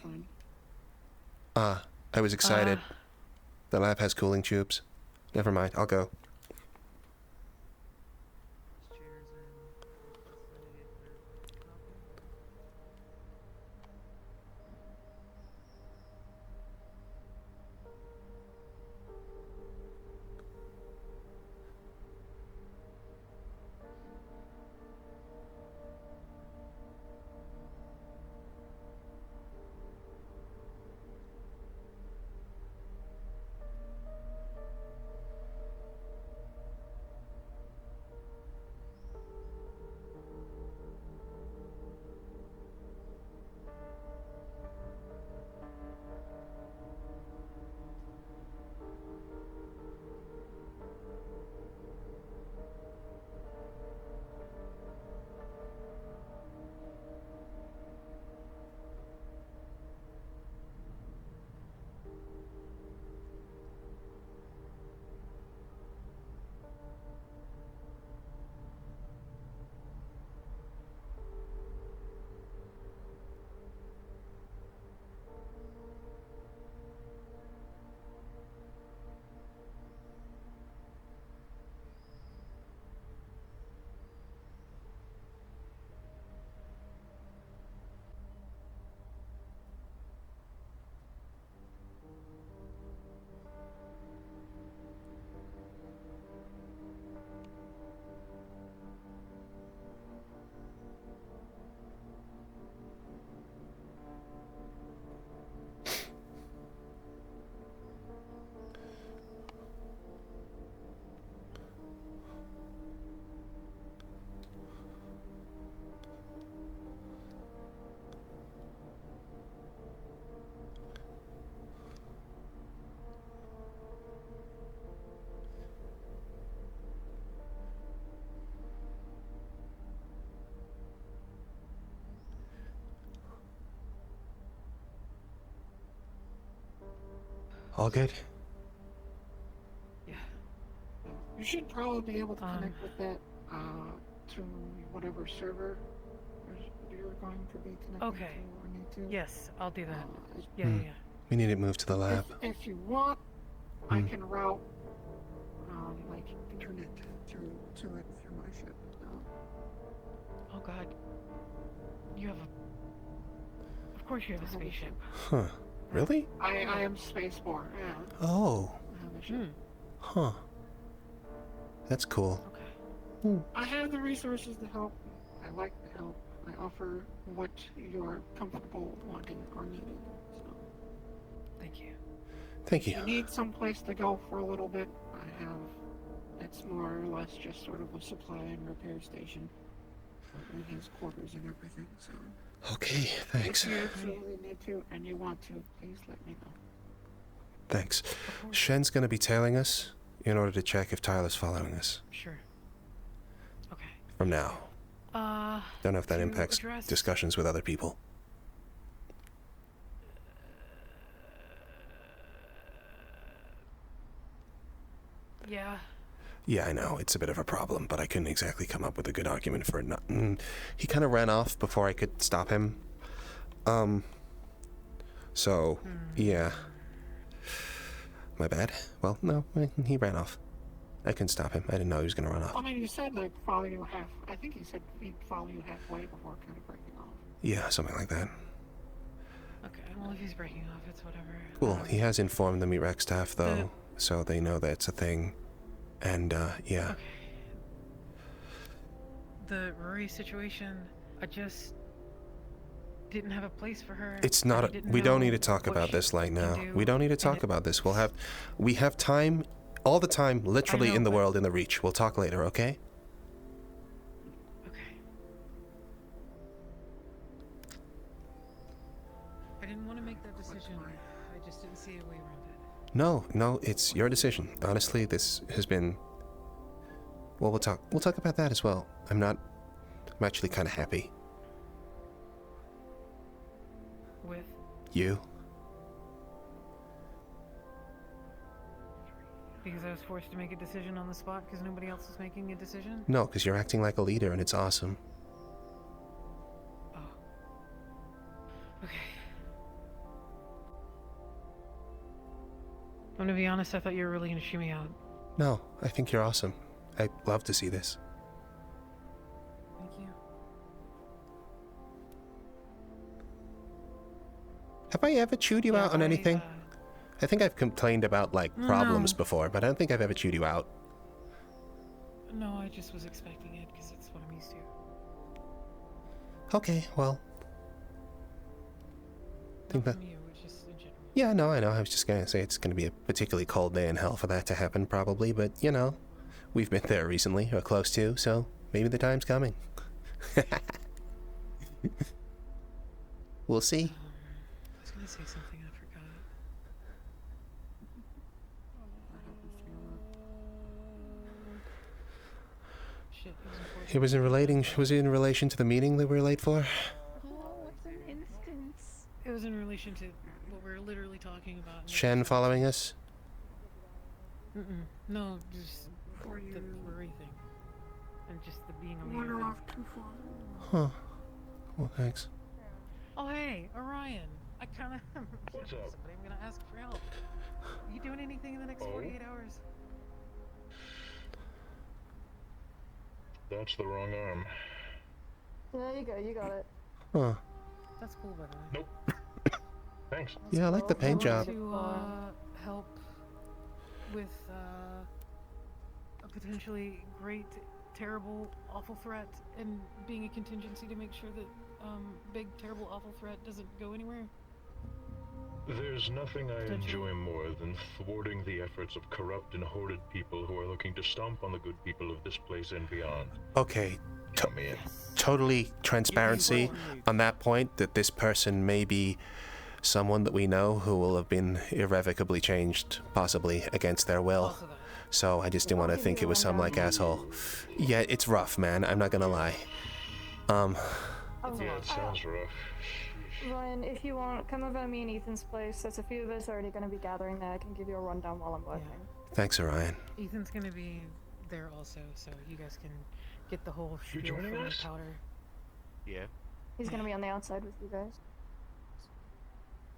I was excited. The lab has cooling tubes. Never mind, I'll go. All good? Yeah. You should probably be able to connect with that to whatever server you're going to be connecting Okay. to or need to. Yes, I'll do that. Yeah. We need it moved to the lab. If you want, I can route like internet to it through my ship. Oh God. You have a. Of course you have a spaceship. Huh. Really? I am spaceborne. Yeah. Oh. I have a ship. Huh. That's cool. I have the resources to help. I like to help. I offer what you're comfortable wanting or needing. So. Thank you. Thank you. If you need some place to go for a little bit, I have. It's more or less just sort of a supply and repair station. It has quarters and everything, so. Okay, thanks. If you absolutely need to and you want to, please let me know. Thanks. Shen's gonna be tailing us in order to check if Tyler's following us. Sure. Okay. From now. Don't know if that to impacts address- discussions with other people. Yeah. Yeah, I know, it's a bit of a problem, but I couldn't exactly come up with a good argument for it not. He kind of ran off before I could stop him. So, yeah. My bad. Well, no, he ran off. I couldn't stop him. I didn't know he was going to run off. I mean, you said, like, follow you I think he said he'd follow you halfway before kind of breaking off. Yeah, something like that. Okay, well, if he's breaking off, it's whatever. Cool. He has informed the MeatRack staff, though, so they know that's a thing. And, yeah. Okay. The Rory situation, I just didn't have a place for her. It's not. We don't need to talk about this right now. We don't need to talk about this. We have time, all the time, literally in the world, in the Reach. We'll talk later, okay? Okay. I didn't want to make that decision. I just didn't see a way around it. No, it's your decision. Honestly, this has been. Well, we'll talk about that as well. I'm actually kind of happy. With? You. Because I was forced to make a decision on the spot because nobody else was making a decision? No, because you're acting like a leader and it's awesome. Oh. Okay. I'm gonna be honest, I thought you were really gonna shoo me out. No, I think you're awesome. I'd love to see this. Thank you. Have I ever chewed you out on anything? I think I've complained about, like, problems before, but I don't think I've ever chewed you out. No, I just was expecting it because it's what I'm used to. Okay, well. Not from you, it's just in general. Yeah, no, I know. I was just gonna say it's gonna be a particularly cold day in hell for that to happen, probably, but, you know, we've been there recently, or close to, so maybe the time's coming. We'll see. I was gonna say something, I forgot. Shit, Was it in relation to the meeting that we were late for? what's an instance? It was in relation to what we're literally talking about. Shen following us? No, just the worry thing. And just the being a leader. Wander thing. off too far. Huh. Well, thanks. Oh, hey, Orion. I kind of... What's up? Somebody, I'm going to ask for help. You doing anything in the next 48 hours? That's the wrong arm. There you go, you got it. Huh. That's cool, by the way. Nope. Thanks. Yeah, I like the paint job. To help with a potentially great, terrible, awful threat and being a contingency to make sure that big, terrible, awful threat doesn't go anywhere. There's nothing I enjoy more than thwarting the efforts of corrupt and hoarded people who are looking to stomp on the good people of this place and beyond. Okay. Come in. Totally transparency on that point, that this person may be someone that we know who will have been irrevocably changed, possibly against their will. So I just didn't want to think it was some, like, asshole. Yeah, it's rough, man. I'm not gonna lie. Yeah, it sounds rough. Ryan, if you want, come over to me and Ethan's place. There's a few of us already going to be gathering there. I can give you a rundown while I'm working. Thanks, Orion. Ethan's gonna be there also, so you guys can get the whole You spiel joining from us? powder. Yeah. He's going to be on the outside with you guys.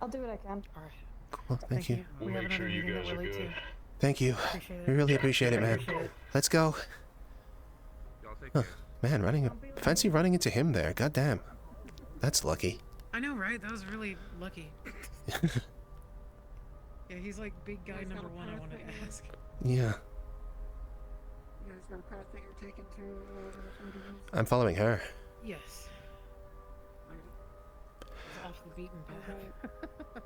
I'll do what I can. Alright. Cool, thank you. We have another meeting that we're late to. Thank you. Appreciate We it. really appreciate it, man. Appreciate it. Let's go. Y'all take Huh. care. Man, fancy running into him there. Goddamn. That's lucky. I know, right? That was really lucky. Yeah, he's like big guy number one I wanted to ask. Yeah. You guys got a path that you're taking to I'm following her. Yes. It's off the beaten path.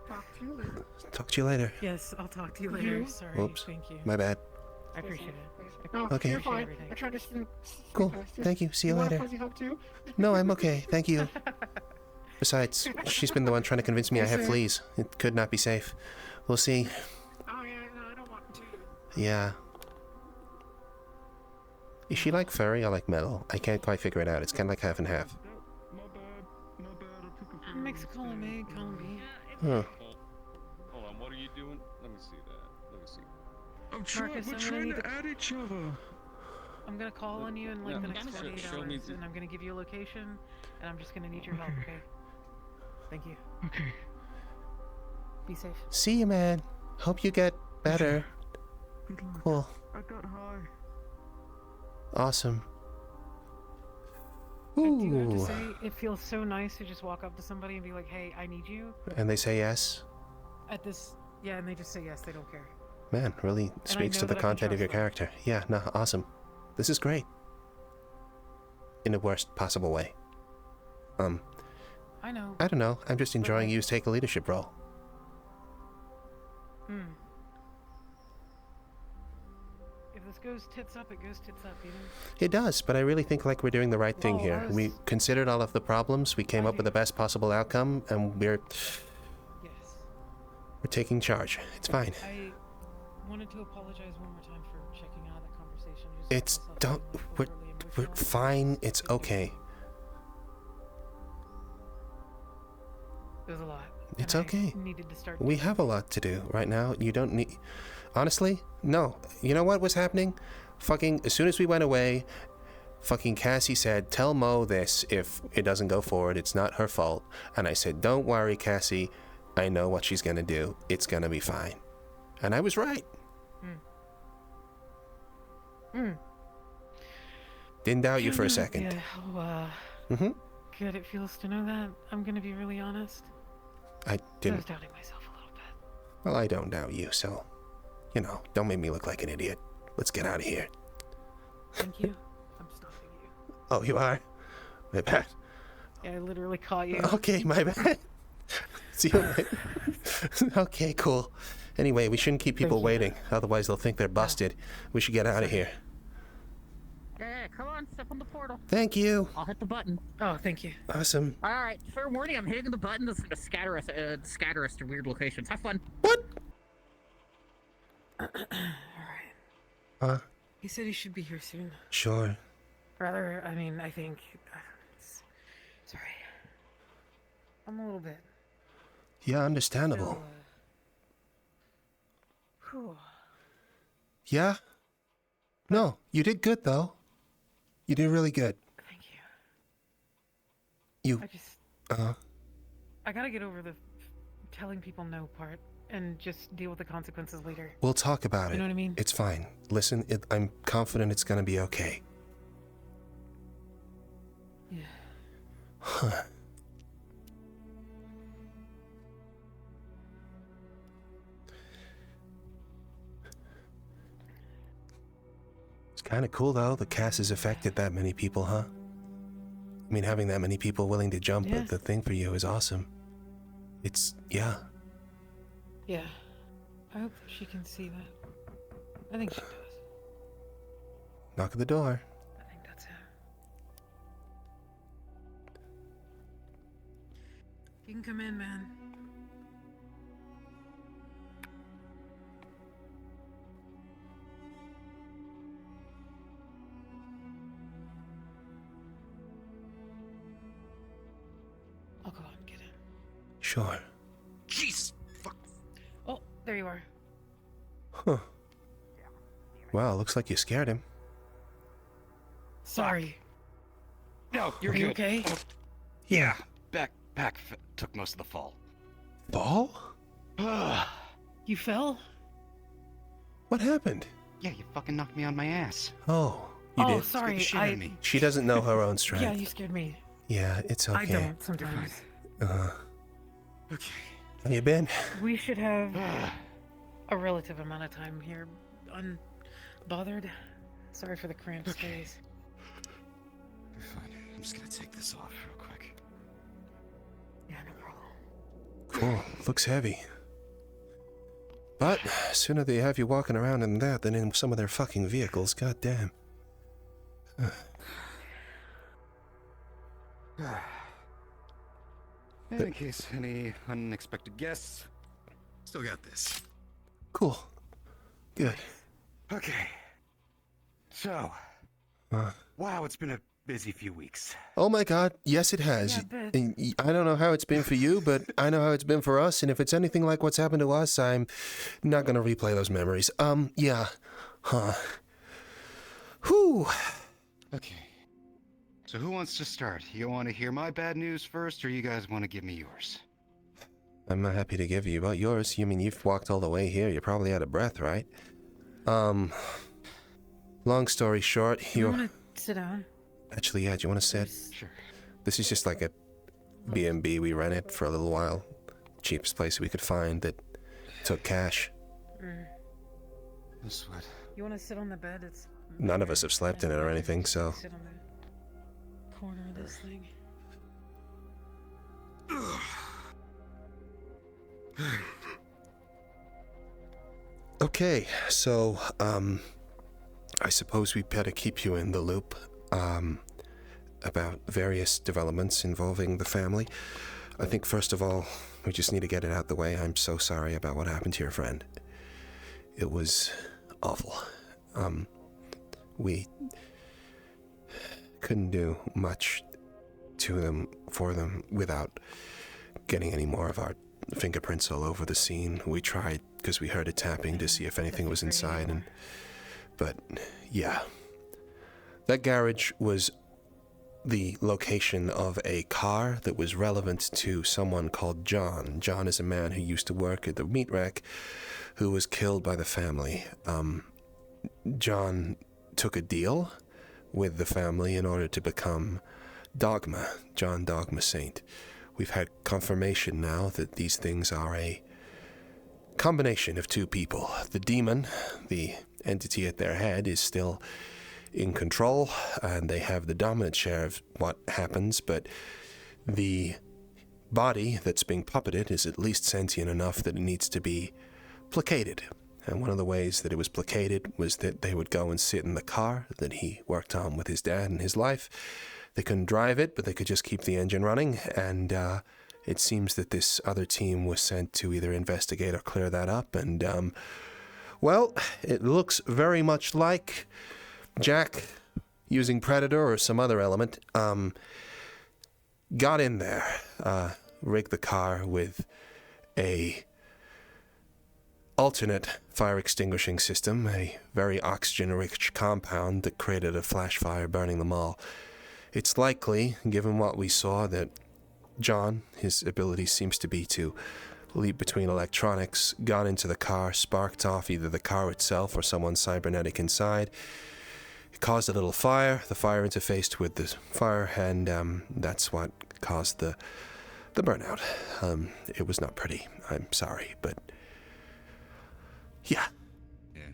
Talk to you later. Talk to you later. Yes, I'll talk to you later. Sorry. Oops. Thank you. My bad. I appreciate it. No, Okay. you're fine. I tried to sneak Cool. past you. Thank you. See you want later. a fuzzy hug too? No, I'm okay. Thank you. Besides, she's been the one trying to convince me I have fleas. It could not be safe. We'll see. Oh yeah, no, I don't want to. Yeah. Is she like furry or like metal? I can't quite figure it out. It's kind of like half and half. Mix column A, column B. Huh. Hold on, what are you doing? Let me see that. Let me see. Markus, we're I'm gonna trying need to add each other. I'm gonna call on you in like Yeah, the next 48 show hours, me and I'm gonna give you a location, and I'm just gonna need your help, okay? Thank you. Okay. Be safe. See you, man. Hope you get better. Good luck. Cool. I got high. Awesome. I do have to Ooh. say, it feels so nice to just walk up to somebody and be like, hey, I need you. And they say yes? At this, yeah, and they just say yes, they don't care. Man, really speaks know to the that I can content of your trust character. Yeah, no, awesome. This is great. In the worst possible way. I know. I don't know. I'm just enjoying you take a leadership role. If this goes tits up, it goes tits up, you know? It does, but I really think like we're doing the right thing Well, here. I We was- considered all of the problems, we came up with the best possible outcome, and we're taking charge. It's fine. I wanted to apologize one more time for checking out of that conversation. It's don't we're fine. It's okay. It was a lot. It's and okay. I needed to start We have a lot to do right now. You don't need. Honestly, no. You know what was happening? Fucking as soon as we went away, fucking Cassy said, "Tell Mo this if it doesn't go forward. It's not her fault." And I said, "Don't worry, Cassy. I know what she's gonna do. It's gonna be fine." And I was right. Didn't doubt you for a second. Yeah, good it feels to know that. I'm gonna be really honest. I I was didn't. doubting myself a little bit. Well, I don't doubt you, so, you know, don't make me look like an idiot. Let's get out of here. Thank you. I'm stopping you. Oh, you are? My bad. Yeah, I literally caught you. Okay, my bad. See you later. Okay, cool. Anyway, we shouldn't keep people waiting. Otherwise, they'll think they're busted. We should get out of here. Yeah, come on, step on the portal. Thank you. I'll hit the button. Oh, thank you. Awesome. All right, fair warning, I'm hitting the button that's gonna scatter us to weird locations. Have fun. What? Alright. He said he should be here soon. Sure. Rather, I mean, I think... sorry. I'm a little bit... Yeah, understandable. still, whew. Yeah? No, you did good, though. You did really good. Thank you. You... I just... Uh-huh. I gotta get over the telling people no part and just deal with the consequences later. We'll talk about it. You know what I mean? It's fine. Listen, I'm confident it's gonna be okay. Yeah. Huh. It's kind of cool, though. The cast has affected that many people, huh? I mean, having that many people willing to jump at the thing for you is awesome. It's, yeah. Yeah. I hope she can see that. I think she does. Knock at the door. I think that's it. You can come in, man. Oh, come on, sure. Jeez. Fuck. Oh, there you are. Huh. Wow, looks like you scared him. Sorry. No, you're Are good. you okay? Yeah, back took most of the fall. Fall? You fell? What happened? Yeah, you fucking knocked me on my ass. Oh, you Oh, did? sorry. Shit out of me. She doesn't know her own strength. Yeah, you scared me. Yeah, it's okay. I don't sometimes. Okay. How you been? We should have a relative amount of time here, unbothered. Sorry for the cramped space. You're fine. I'm just gonna take this off real quick. Yeah, no problem. Cool. Looks heavy. But sooner they have you walking around in that than in some of their fucking vehicles. God damn. In case any unexpected guests, still got this. Cool. Good. Okay. So, wow, it's been a busy few weeks. Oh my God, yes it has. And I don't know how it's been for you, but I know how it's been for us, and if it's anything like what's happened to us, I'm not gonna replay those memories. Yeah. Huh. Whew. Okay. So who wants to start? You want to hear my bad news first, or you guys want to give me yours? I'm not happy to give you about yours. You mean you've walked all the way here, you're probably out of breath, right? Long story short, You want to sit down? Actually, yeah, do you want to sit? Sure. This is just like a B&B we rented for a little while. Cheapest place we could find that took cash. This what? You want to sit on the bed? It's None of us have slept in it or anything, so... sit on the corner of this thing. Okay, so, I suppose we better keep you in the loop, about various developments involving the family. I think, first of all, we just need to get it out the way. I'm so sorry about what happened to your friend. It was awful. We couldn't do much to them, for them, without getting any more of our fingerprints all over the scene. We tried, because we heard a tapping, to see if anything was inside, but, yeah. That garage was the location of a car that was relevant to someone called John. John is a man who used to work at the MeatRack, who was killed by the family. John took a deal with the family in order to become Dogma, John Dogma Saint. We've had confirmation now that these things are a combination of two people. The demon, the entity at their head, is still in control, and they have the dominant share of what happens, but the body that's being puppeted is at least sentient enough that it needs to be placated. And one of the ways that it was placated was that they would go and sit in the car that he worked on with his dad in his life. They couldn't drive it, but they could just keep the engine running, and it seems that this other team was sent to either investigate or clear that up, and, well, it looks very much like Jack, using Predator or some other element, got in there, rigged the car with a alternate fire extinguishing system, a very oxygen-rich compound that created a flash fire, burning them all. It's likely, given what we saw, that John, his ability seems to be to leap between electronics, got into the car, sparked off either the car itself or someone cybernetic inside. It caused a little fire. The fire interfaced with the fire, and that's what caused the burnout. It was not pretty. I'm sorry, but yeah. Yeah,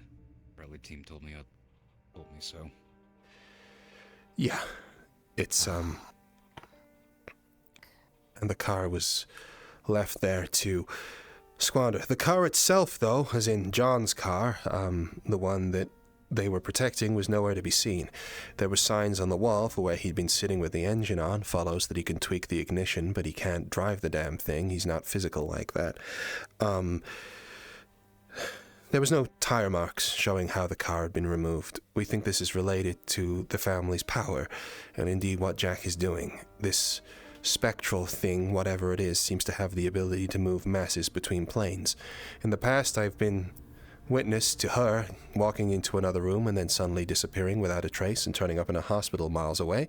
probably team told me so. Yeah, it's and the car was left there to squander. The car itself, though, as in John's car, the one that they were protecting, was nowhere to be seen. There were signs on the wall for where he'd been sitting with the engine on. Follows that he can tweak the ignition, but he can't drive the damn thing. He's not physical like that. There was no tire marks showing how the car had been removed. We think this is related to the family's power, and indeed what Jack is doing. This spectral thing, whatever it is, seems to have the ability to move masses between planes. In the past, I've been witness to her walking into another room and then suddenly disappearing without a trace and turning up in a hospital miles away.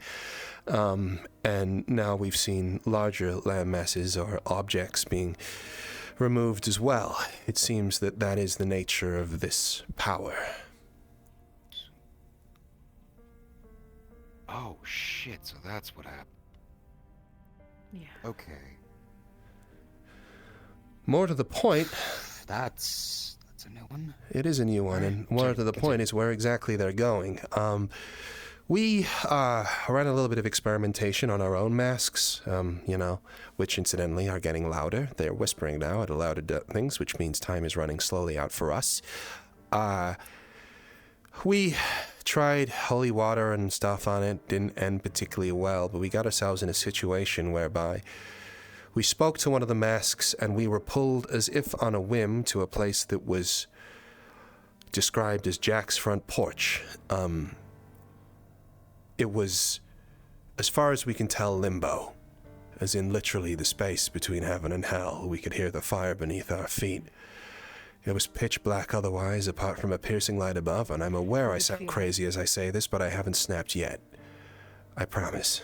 And now we've seen larger land masses or objects being removed as well. It seems that that is the nature of this power. Oh shit, so that's what happened. Yeah. Okay. More to the point... That's a new one. It is a new one, and more to the point is where exactly they're going. We ran a little bit of experimentation on our own masks, which incidentally are getting louder. They're whispering now at a louder things, which means time is running slowly out for us. We tried holy water and stuff on it, didn't end particularly well, but we got ourselves in a situation whereby we spoke to one of the masks and we were pulled as if on a whim to a place that was described as Jack's front porch. It was, as far as we can tell, limbo, as in literally the space between heaven and hell. We could hear the fire beneath our feet. It was pitch black otherwise, apart from a piercing light above, and I'm aware I sound crazy as I say this, but I haven't snapped yet. I promise.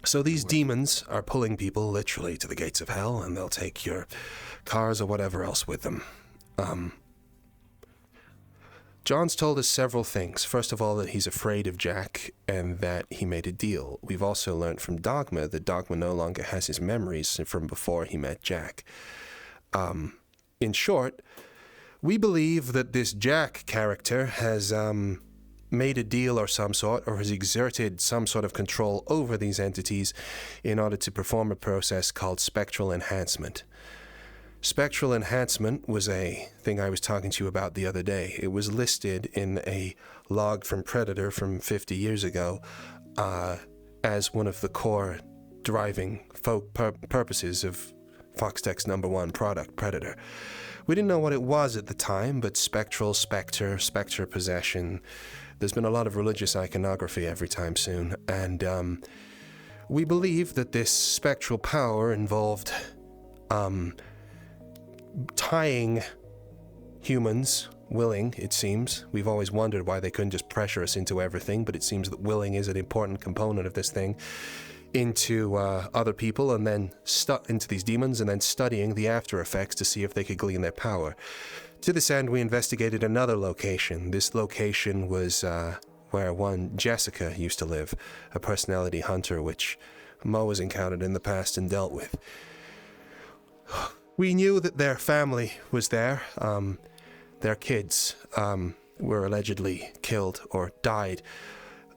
So these demons are pulling people literally to the gates of hell, and they'll take your cars or whatever else with them. John's told us several things. First of all, that he's afraid of Jack and that he made a deal. We've also learned from Dogma that Dogma no longer has his memories from before he met Jack. In short, we believe that this Jack character has made a deal or some sort, or has exerted some sort of control over these entities in order to perform a process called spectral enhancement. Spectral enhancement was a thing I was talking to you about the other day. It was listed in a log from Predator from 50 years ago as one of the core driving purposes of Foxtech's #1 product, Predator. We didn't know what it was at the time, but spectral, spectre possession. There's been a lot of religious iconography every time soon, and we believe that this spectral power involved tying humans, willing, it seems. We've always wondered why they couldn't just pressure us into everything, but it seems that willing is an important component of this thing, into other people, and then into these demons, and then studying the after effects to see if they could glean their power. To this end, we investigated another location. This location was where one Jessica used to live, a personality hunter which Mo has encountered in the past and dealt with. We knew that their family was there. Their kids were allegedly killed or died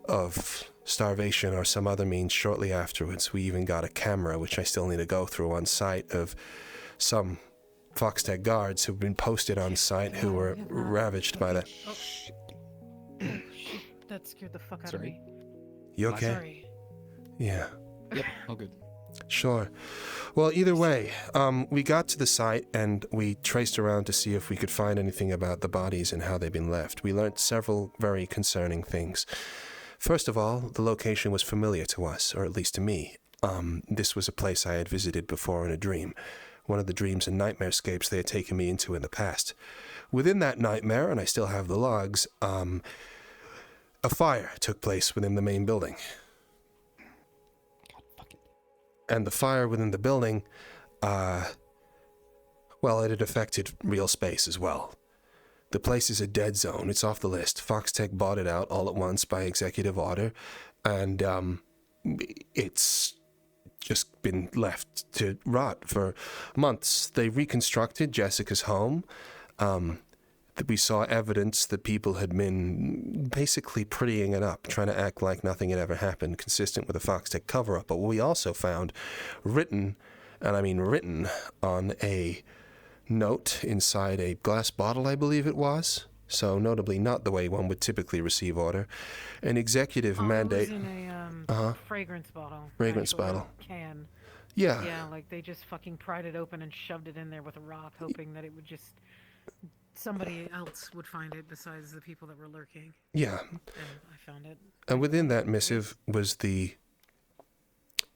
of starvation or some other means shortly afterwards. We even got a camera, which I still need to go through, on site of some Foxtech guards who've been posted on site who were ravaged by that. That scared the fuck out of me. You okay? Sorry. Yeah. Yep, all good. Sure. Well, either way, we got to the site and we traced around to see if we could find anything about the bodies and how they'd been left. We learned several very concerning things. First of all, the location was familiar to us, or at least to me. This was a place I had visited before in a dream. One of the dreams and nightmarescapes they had taken me into in the past. Within that nightmare, and I still have the logs, a fire took place within the main building. And the fire within the building, well, it had affected real space as well. The place is a dead zone. It's off the list. Foxtech bought it out all at once by executive order, and it's just been left to rot for months. They reconstructed Jessica's home. We saw evidence that people had been basically prettying it up, trying to act like nothing had ever happened, consistent with a Foxtech cover-up. But we also found written, and I mean written, on a note inside a glass bottle, I believe it was. So notably not the way one would typically receive order. An executive mandate. It was in a fragrance bottle. Fragrance actually, bottle. Can. Yeah. Yeah, like they just fucking pried it open and shoved it in there with a rock, hoping that it would just... somebody else would find it besides the people that were lurking. Yeah. And I found it. And within that missive was the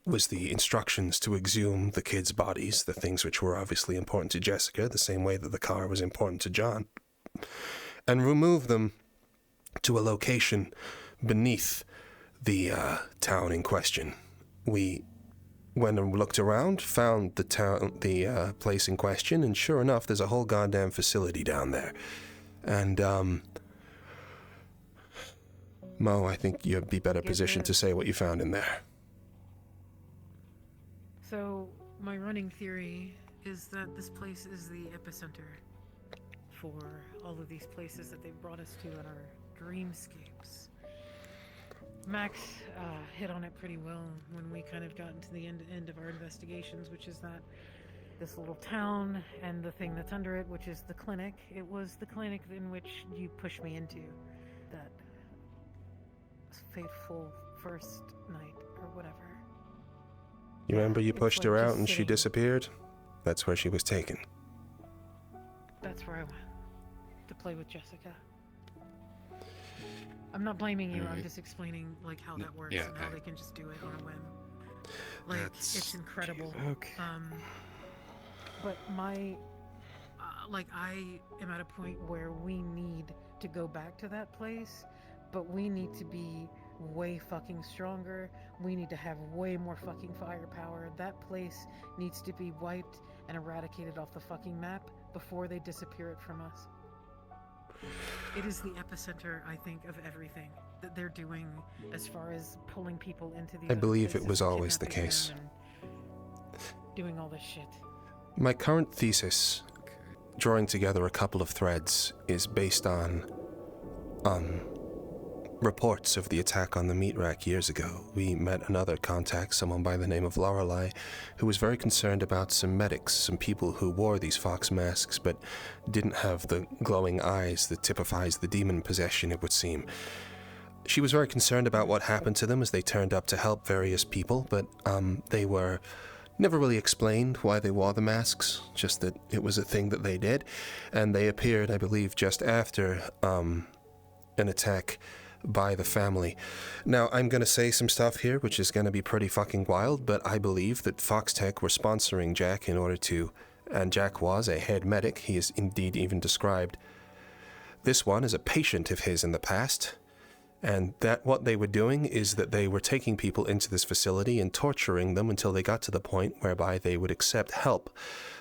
was the instructions to exhume the kids' bodies, the things which were obviously important to Jessica, the same way that the car was important to John, and remove them to a location beneath the town in question. We went and looked around, found the place in question, and sure enough, there's a whole goddamn facility down there. And, Mo, I think you'd be better positioned to say what you found in there. So, my running theory is that this place is the epicenter for all of these places that they've brought us to in our dreamscapes. Max hit on it pretty well when we kind of got into the end of our investigations, which is that this little town and the thing that's under it, which is the clinic. It was the clinic in which you pushed me into that fateful first night or whatever. You remember you pushed her out and she disappeared? That's where she was taken. That's where I went to play with Jessica. I'm not blaming you, I'm just explaining like how that works and how they can just do it on a whim. Like, it's incredible. Okay. But my, I am at a point where we need to go back to that place, but we need to be way fucking stronger. We need to have way more fucking firepower. That place needs to be wiped and eradicated off the fucking map before they disappear it from us. It is the epicenter, I think, of everything that they're doing as far as pulling people into these. I believe it was always the case. Doing all this shit. My current thesis, drawing together a couple of threads, is based on reports of the attack on the MeatRack years ago. We met another contact, someone by the name of Lorelei, who was very concerned about some medics, some people who wore these fox masks but didn't have the glowing eyes that typifies the demon possession, it would seem. She was very concerned about what happened to them as they turned up to help various people, but they were never really explained why they wore the masks, just that it was a thing that they did, and they appeared, I believe, just after an attack by the family. Now, I'm going to say some stuff here which is going to be pretty fucking wild, but I believe that Foxtech were sponsoring Jack in order to, and Jack was a head medic. He is indeed even described this one as a patient of his in the past, and that what they were doing is that they were taking people into this facility and torturing them until they got to the point whereby they would accept help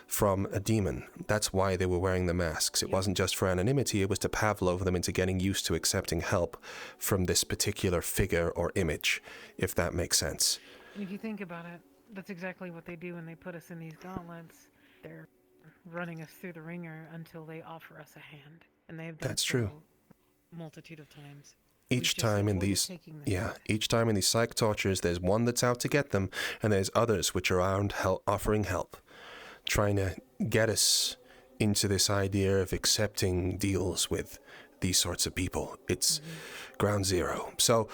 from a demon. That's why they were wearing the masks. It wasn't just for anonymity, it was to Pavlov them into getting used to accepting help from this particular figure or image, if that makes sense. And if you think about it, that's exactly what they do when they put us in these gauntlets. They're running us through the ringer until they offer us a hand. And they have done That's so true. Multitude of times. Each time in these psych tortures, there's one that's out to get them, and there's others which are around offering help, trying to get us into this idea of accepting deals with these sorts of people. It's ground zero. So,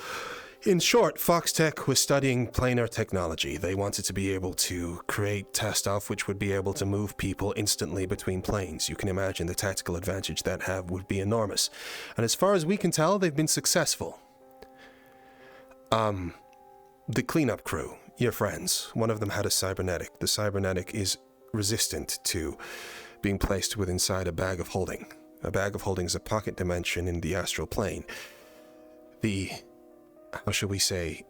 in short, Foxtech was studying planar technology. They wanted to be able to create stuff which would be able to move people instantly between planes. You can imagine the tactical advantage that would be enormous. And as far as we can tell, they've been successful. The cleanup crew, your friends, one of them had a cybernetic. The cybernetic is resistant to being placed inside a bag of holding. A bag of holding is a pocket dimension in the astral plane. The, how shall we say,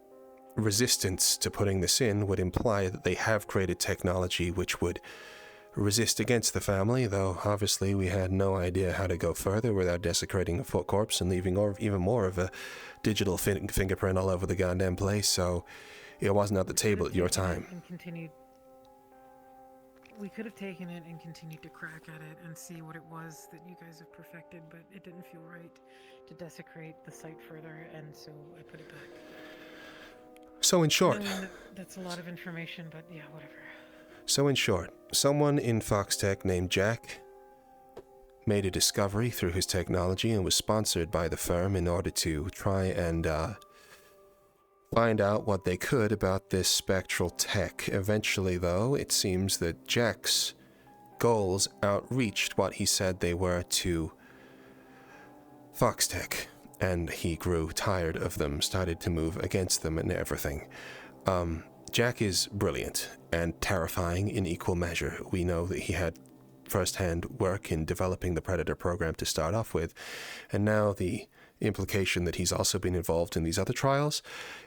resistance to putting this in would imply that they have created technology which would resist against the family, though obviously we had no idea how to go further without desecrating a foot corpse and leaving even more of a digital fingerprint all over the goddamn place, so it wasn't at the table at your time. We could have taken it and continued to crack at it and see what it was that you guys have perfected, but it didn't feel right to desecrate the site further, and so I put it back. So in short... That's a lot of information, but yeah, whatever. So in short, someone in Foxtech named Jack made a discovery through his technology and was sponsored by the firm in order to try and find out what they could about this spectral tech. Eventually, though, it seems that Jack's goals outreached what he said they were to Foxtech, and he grew tired of them, started to move against them and everything. Jack is brilliant and terrifying in equal measure. We know that he had first-hand work in developing the Predator program to start off with, and now the implication that he's also been involved in these other trials.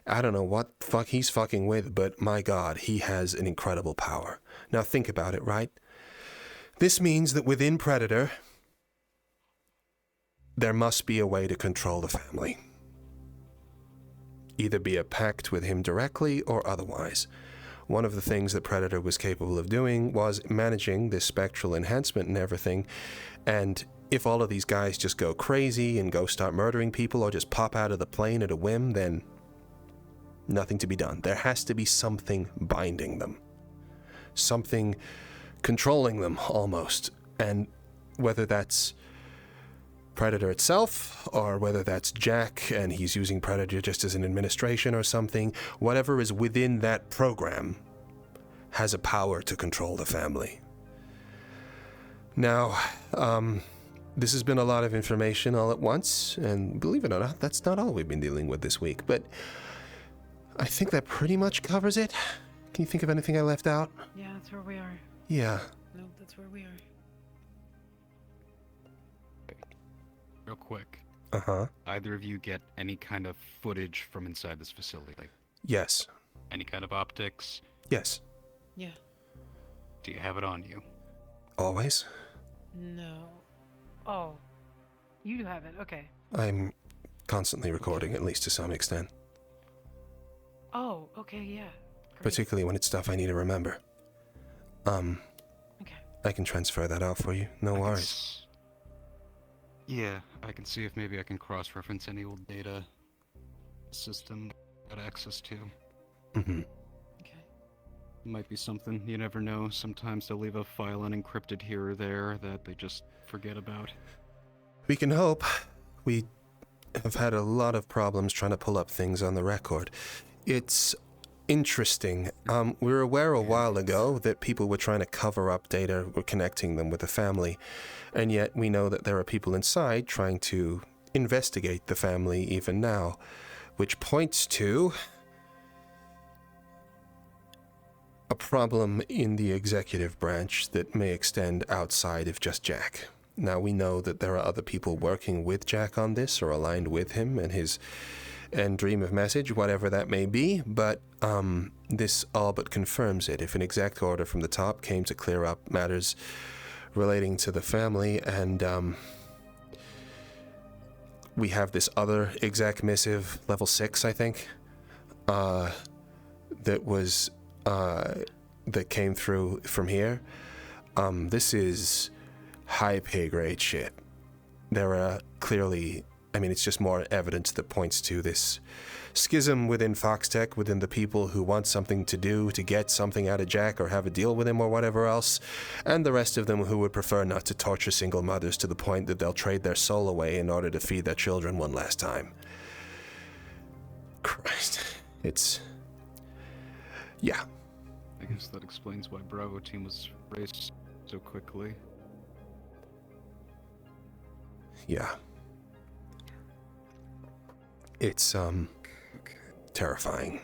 I don't know what fuck he's fucking with, but my God, he has an incredible power. Now think about it, right? This means that within Predator, there must be a way to control the family. Either be a pact with him directly or otherwise. One of the things that Predator was capable of doing was managing this spectral enhancement and everything, and if all of these guys just go crazy and go start murdering people or just pop out of the plane at a whim, then nothing to be done. There has to be something binding them. Something controlling them, almost. And whether that's Predator itself, or whether that's Jack and he's using Predator just as an administration or something, whatever is within that program has a power to control the family. Now, this has been a lot of information all at once, and believe it or not, that's not all we've been dealing with this week, but I think that pretty much covers it. Can you think of anything I left out? Yeah, that's where we are. Yeah. No, that's where we are. Real quick. Uh-huh. Either of you get any kind of footage from inside this facility? Like, yes. any kind of optics? Yes. Yeah. Do you have it on you? Always. No. Oh. You do have it, okay. I'm constantly recording, at least to some extent. Oh, okay, yeah. Great. Particularly when it's stuff I need to remember. Okay. I can transfer that out for you. No worries. Yeah, I can see if maybe I can cross-reference any old data system I got access to. Mm-hmm. Okay. Might be something, you never know. Sometimes they'll leave a file unencrypted here or there that they just forget about. We can hope. We have had a lot of problems trying to pull up things on the record. It's interesting. We were aware a while ago that people were trying to cover up data, were connecting them with the family, and yet we know that there are people inside trying to investigate the family even now, which points to a problem in the executive branch that may extend outside of just Jack. Now, we know that there are other people working with Jack on this or aligned with him and his dream of message, whatever that may be, but this all but confirms it. If an exec order from the top came to clear up matters relating to the family, and we have this other exec missive, level 6, I think, that was that came through from here. This is high pay grade shit. There are clearly, I mean, it's just more evidence that points to this schism within Foxtech, within the people who want something to do to get something out of Jack or have a deal with him or whatever else, and the rest of them who would prefer not to torture single mothers to the point that they'll trade their soul away in order to feed their children one last time. Christ. It's... yeah. I guess that explains why Bravo team was raised so quickly. Yeah. It's, terrifying.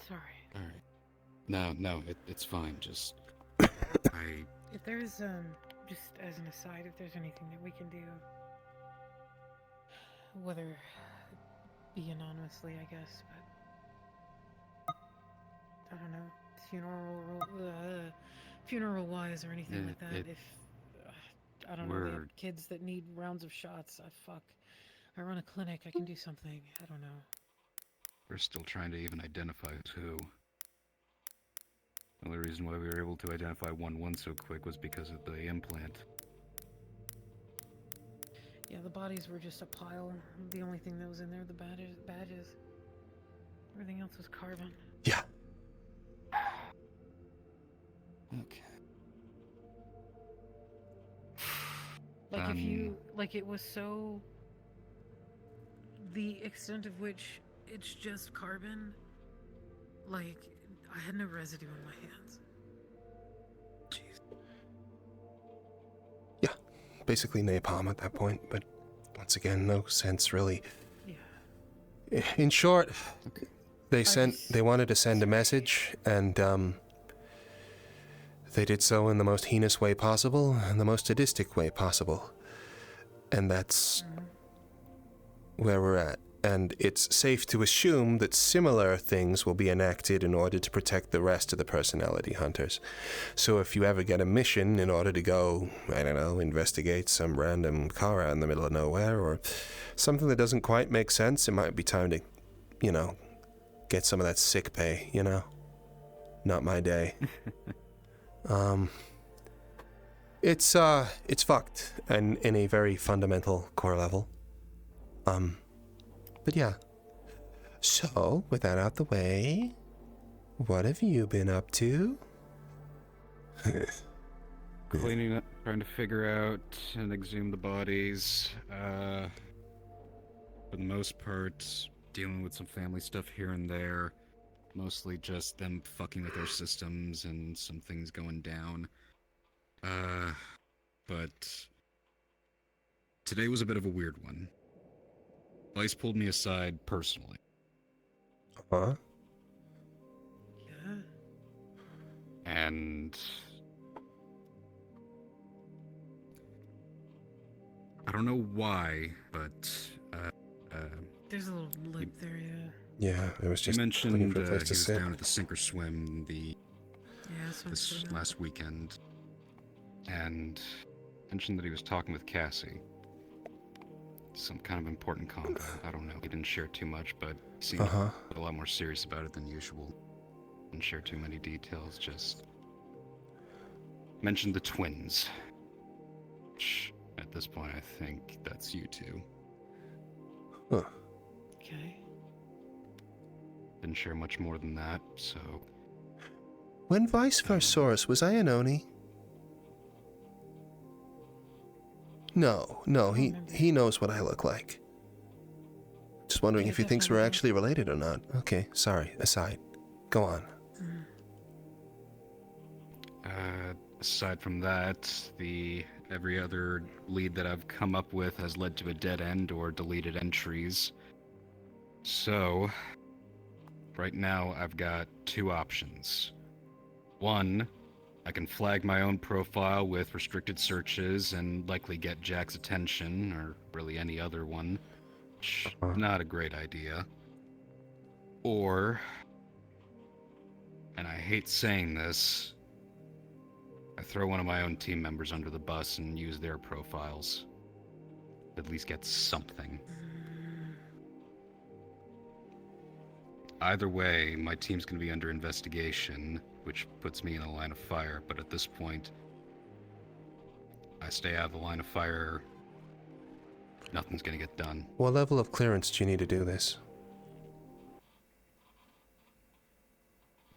Sorry. Alright. No, it's fine, just... If there's, just as an aside, if there's anything that we can do, whether it be anonymously, I guess, but I don't know, funeral-wise or anything like that. If I don't know, they have kids that need rounds of shots. I run a clinic. I can do something. I don't know. We're still trying to even identify who. The only reason why we were able to identify 1-1 so quick was because of the implant. Yeah, the bodies were just a pile. The only thing that was in there, the badges. Everything else was carbon. Yeah. Okay. Like if you, like it was so, the extent of which it's just carbon, like I had no residue on my hands. Jeez. Yeah, basically napalm at that point, but once again, no sense really. Yeah. In short, they wanted to send a message, and they did so in the most heinous way possible and the most sadistic way possible. And that's where we're at. And it's safe to assume that similar things will be enacted in order to protect the rest of the personality hunters. So if you ever get a mission in order to go, I don't know, investigate some random car out in the middle of nowhere, or something that doesn't quite make sense, it might be time to, you know, get some of that sick pay, you know? Not my day. It's fucked, and in a very fundamental core level. But yeah. So, with that out the way, what have you been up to? Cleaning up, trying to figure out and exhume the bodies. For the most part, dealing with some family stuff here and there. Mostly just them fucking with our systems and some things going down. But today was a bit of a weird one. Vice pulled me aside personally. Huh? Yeah. And I don't know why, but there's a little lip there, yeah. Yeah, it was just you mentioned looking for a he place to was sit. down at the sink or swim this Yeah, last weekend, and mentioned that he was talking with Cassy. Some kind of important combat. I don't know. He didn't share too much, but he seemed a lot more serious about it than usual. Didn't share too many details. Just mentioned the twins. Which, at this point, I think that's you two. Huh. Okay. Didn't share much more than that, so... When Vice first saw us, was I an Oni? No, he knows what I look like. Just wondering if he thinks we're actually related or not. Okay, sorry, aside. Go on. Aside from that, every other lead that I've come up with has led to a dead end or deleted entries. So, right now I've got two options. One, I can flag my own profile with restricted searches and likely get Jack's attention, or really any other one. Which, not a great idea. Or, and I hate saying this, I throw one of my own team members under the bus and use their profiles. At least get something. Either way, my team's gonna be under investigation, which puts me in the line of fire, but at this point, I stay out of the line of fire, nothing's gonna get done. What level of clearance do you need to do this?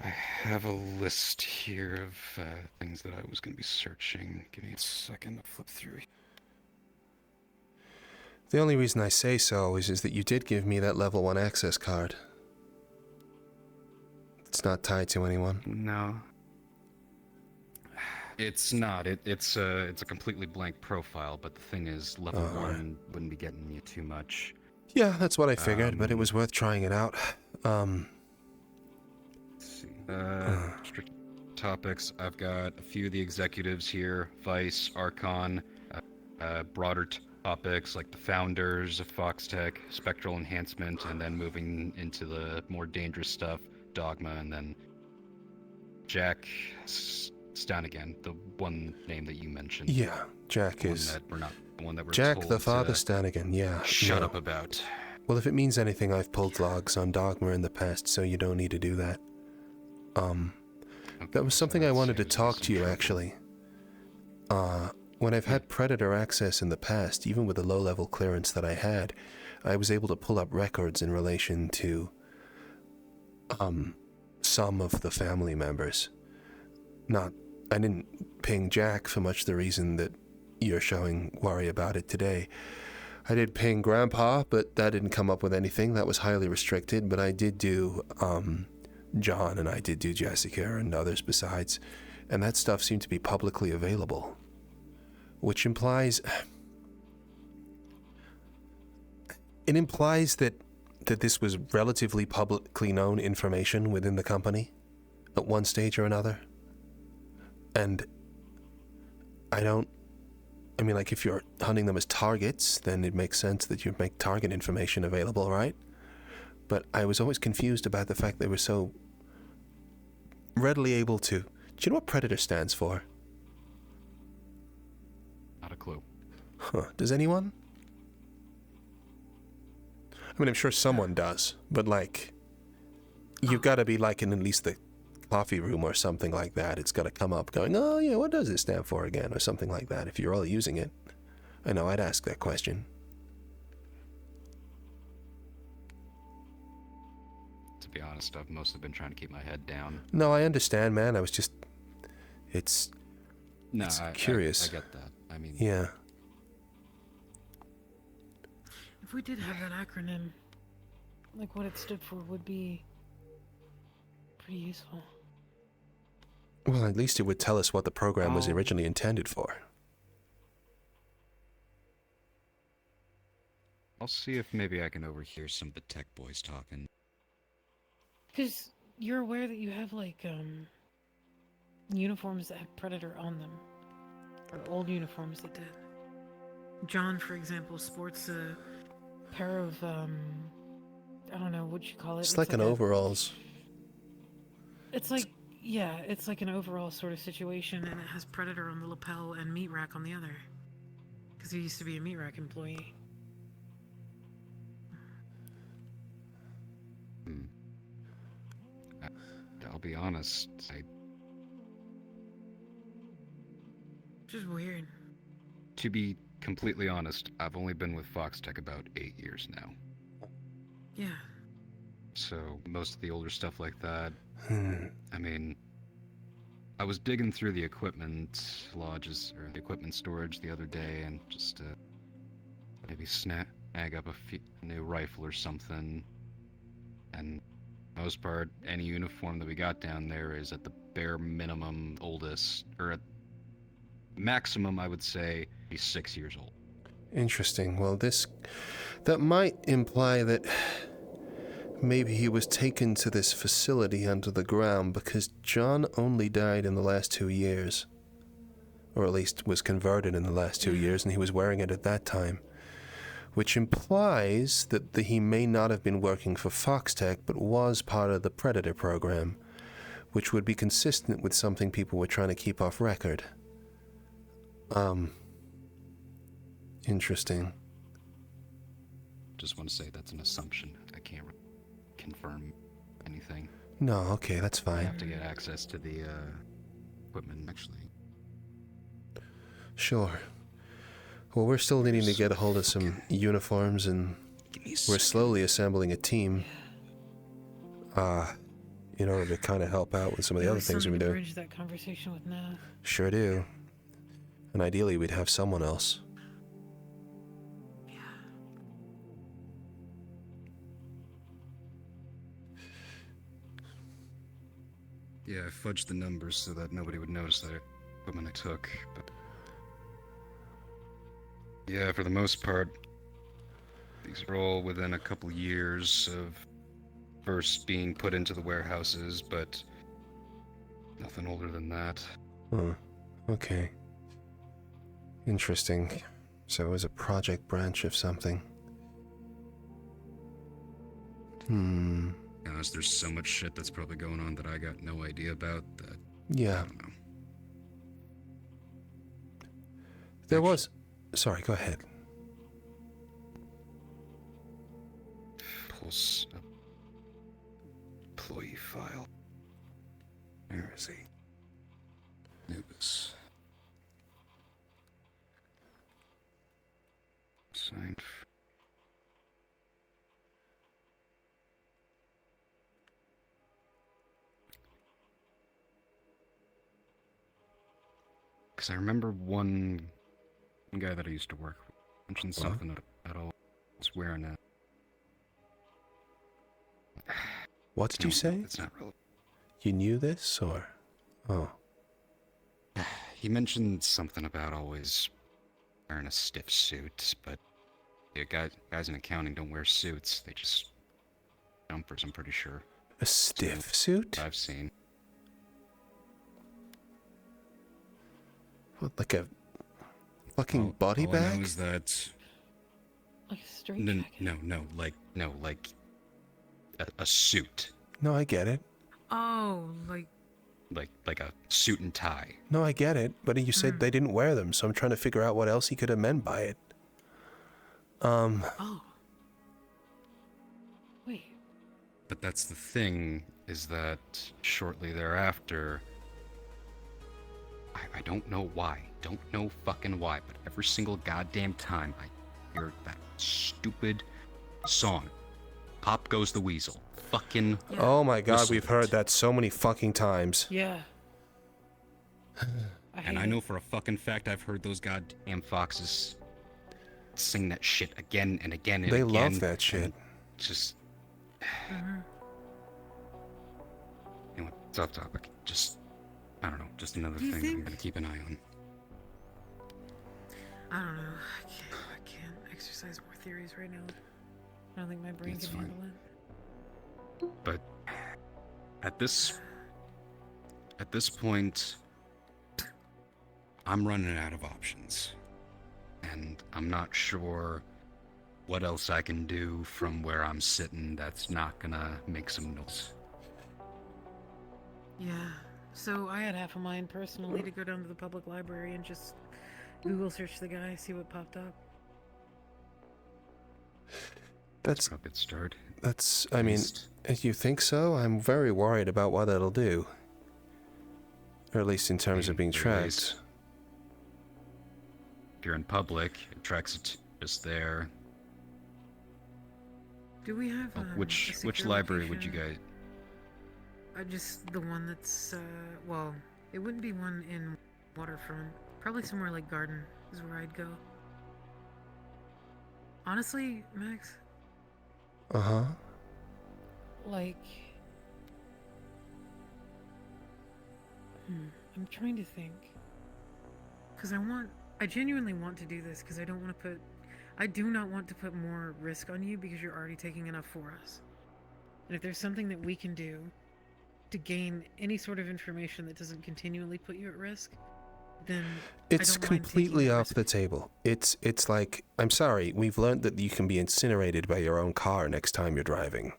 I have a list here of things that I was gonna be searching. Give me a second to flip through. The only reason I say so is that you did give me that level 1 access card. It's not tied to anyone. No. It's not. It's a completely blank profile, but the thing is, level 1 wouldn't be getting you too much. Yeah, that's what I figured, but it was worth trying it out. Let's see. Strict topics. I've got a few of the executives here. Vice, Archon, broader topics like the founders of Foxtech, spectral enhancement, and then moving into the more dangerous stuff, Dogma, and then Jack Stanigan, the one name that you mentioned. Yeah, Jack is... The one that we're Jack told the Father to Stanigan, yeah. Shut up about. Well, if it means anything, I've pulled logs on Dogma in the past, so you don't need to do that. That was something I wanted to talk to you, actually. When I've had Predator access in the past, even with the low-level clearance that I had, I was able to pull up records in relation to some of the family members. I didn't ping Jack for much the reason that you're showing worry about it today. I did ping Grandpa, but that didn't come up with anything. That was highly restricted, but I did do John, and I did do Jessica and others besides, and that stuff seemed to be publicly available, which implies it implies that this was relatively publicly known information within the company at one stage or another. And I mean, like, if you're hunting them as targets, then it makes sense that you'd make target information available, right? But I was always confused about the fact they were so readily able to... Do you know what Predator stands for? Not a clue. Huh. Does anyone? I mean, I'm sure someone does, but, like, you've got to be, like, in at least the coffee room or something like that. It's got to come up going, oh, yeah, what does it stand for again? Or something like that, if you're all using it. I know, I'd ask that question. To be honest, I've mostly been trying to keep my head down. No, I understand, man. I was just... It's curious. I get that. I mean... Yeah. If we did have that acronym, like what it stood for would be pretty useful. Well, at least it would tell us what the program was originally intended for. I'll see if maybe I can overhear some of the tech boys talking. Because you're aware that you have, like, uniforms that have Predator on them. Or old uniforms that did. John, for example, sports a pair of, I don't know what you call it. It's like an overalls. It's like, yeah, it's like an overall sort of situation, and it has Predator on the lapel and MeatRack on the other. Because he used to be a MeatRack employee. I'll be honest, Just weird. To be completely honest, I've only been with Foxtech about 8 years now. Yeah. So, most of the older stuff like that, I mean, I was digging through the equipment lodges, or the equipment storage the other day, and just maybe snag up a new rifle or something. And for the most part, any uniform that we got down there is at the bare minimum oldest, or at maximum, I would say, he's 6 years old. Interesting. Well, that might imply that maybe he was taken to this facility under the ground because John only died in the last 2 years. Or at least was converted in the last 2 years, and he was wearing it at that time. Which implies that he may not have been working for Foxtech, but was part of the Predator program, which would be consistent with something people were trying to keep off record. Interesting. Just want to say that's an assumption. I can't confirm anything. No, okay, that's fine. I have to get access to the equipment, actually. Sure. Well, we're still needing to get a hold of some uniforms, and we're slowly assembling a team. In order to kind of help out with some of the other things we do. Bridge that conversation with Nath. Sure do. And ideally, we'd have someone else. Yeah, I fudged the numbers so that nobody would notice that equipment I took, but... Yeah, for the most part, these are all within a couple years of first being put into the warehouses, but nothing older than that. Huh. Okay. Interesting. So it was a project branch of something. Gosh, there's so much shit that's probably going on that I got no idea about that. Yeah. I don't know. There was... Sorry, go ahead. Pulse up. Employee file. Where is he? Nubis. Signed. Because I remember one guy that I used to work with mentioned something at all. Was wearing a... What did you say? It's not relevant. You knew this, or... Oh. He mentioned something about always wearing a stiff suit, but Yeah, guys in accounting don't wear suits. They just jumpers, I'm pretty sure. A stiff suit? I've seen. What, like a fucking body all bag? I know is that... Like a straight No, like a suit. No, I get it. Oh, Like a suit and tie. No, I get it. But you said they didn't wear them, so I'm trying to figure out what else he could have meant by it. Oh. Wait. But that's the thing, is that shortly thereafter, I don't know why, don't know fucking why, but every single goddamn time I hear that stupid song, Pop Goes the Weasel, fucking... Oh my god, whistle we've it. heard that so many fucking times. Yeah. And I know for a fucking fact I've heard those goddamn foxes sing that shit again and again and They again. love that shit. Just... Anyway, it's off topic. Just, I don't know, just another Do you thing I'm think- gonna keep an eye on. I don't know. I can't exercise more theories right now. I don't think my brain It's can fine. handle it. But at this point, I'm running out of options. And I'm not sure what else I can do from where I'm sitting that's not gonna make some noise. Yeah. So I had half a mind personally to go down to the public library and just Google search the guy, see what popped up. That's a good start. That's, I mean, if you think so, I'm very worried about what that'll do. Or at least in terms of being tracked. If you're in public, it tracks it just there. Do we have a Which secure library would you location? guys? Just the one that's, well, it wouldn't be one in Waterfront. Probably somewhere like Garden is where I'd go. Honestly, Max, Uh-huh. like... I'm trying to think. Because I genuinely want to do this because I don't want to I do not want to put more risk on you because you're already taking enough for us. And if there's something that we can do to gain any sort of information that doesn't continually put you at risk, then It's I don't mind completely off the table. It's like, I'm sorry, we've learned that you can be incinerated by your own car next time you're driving.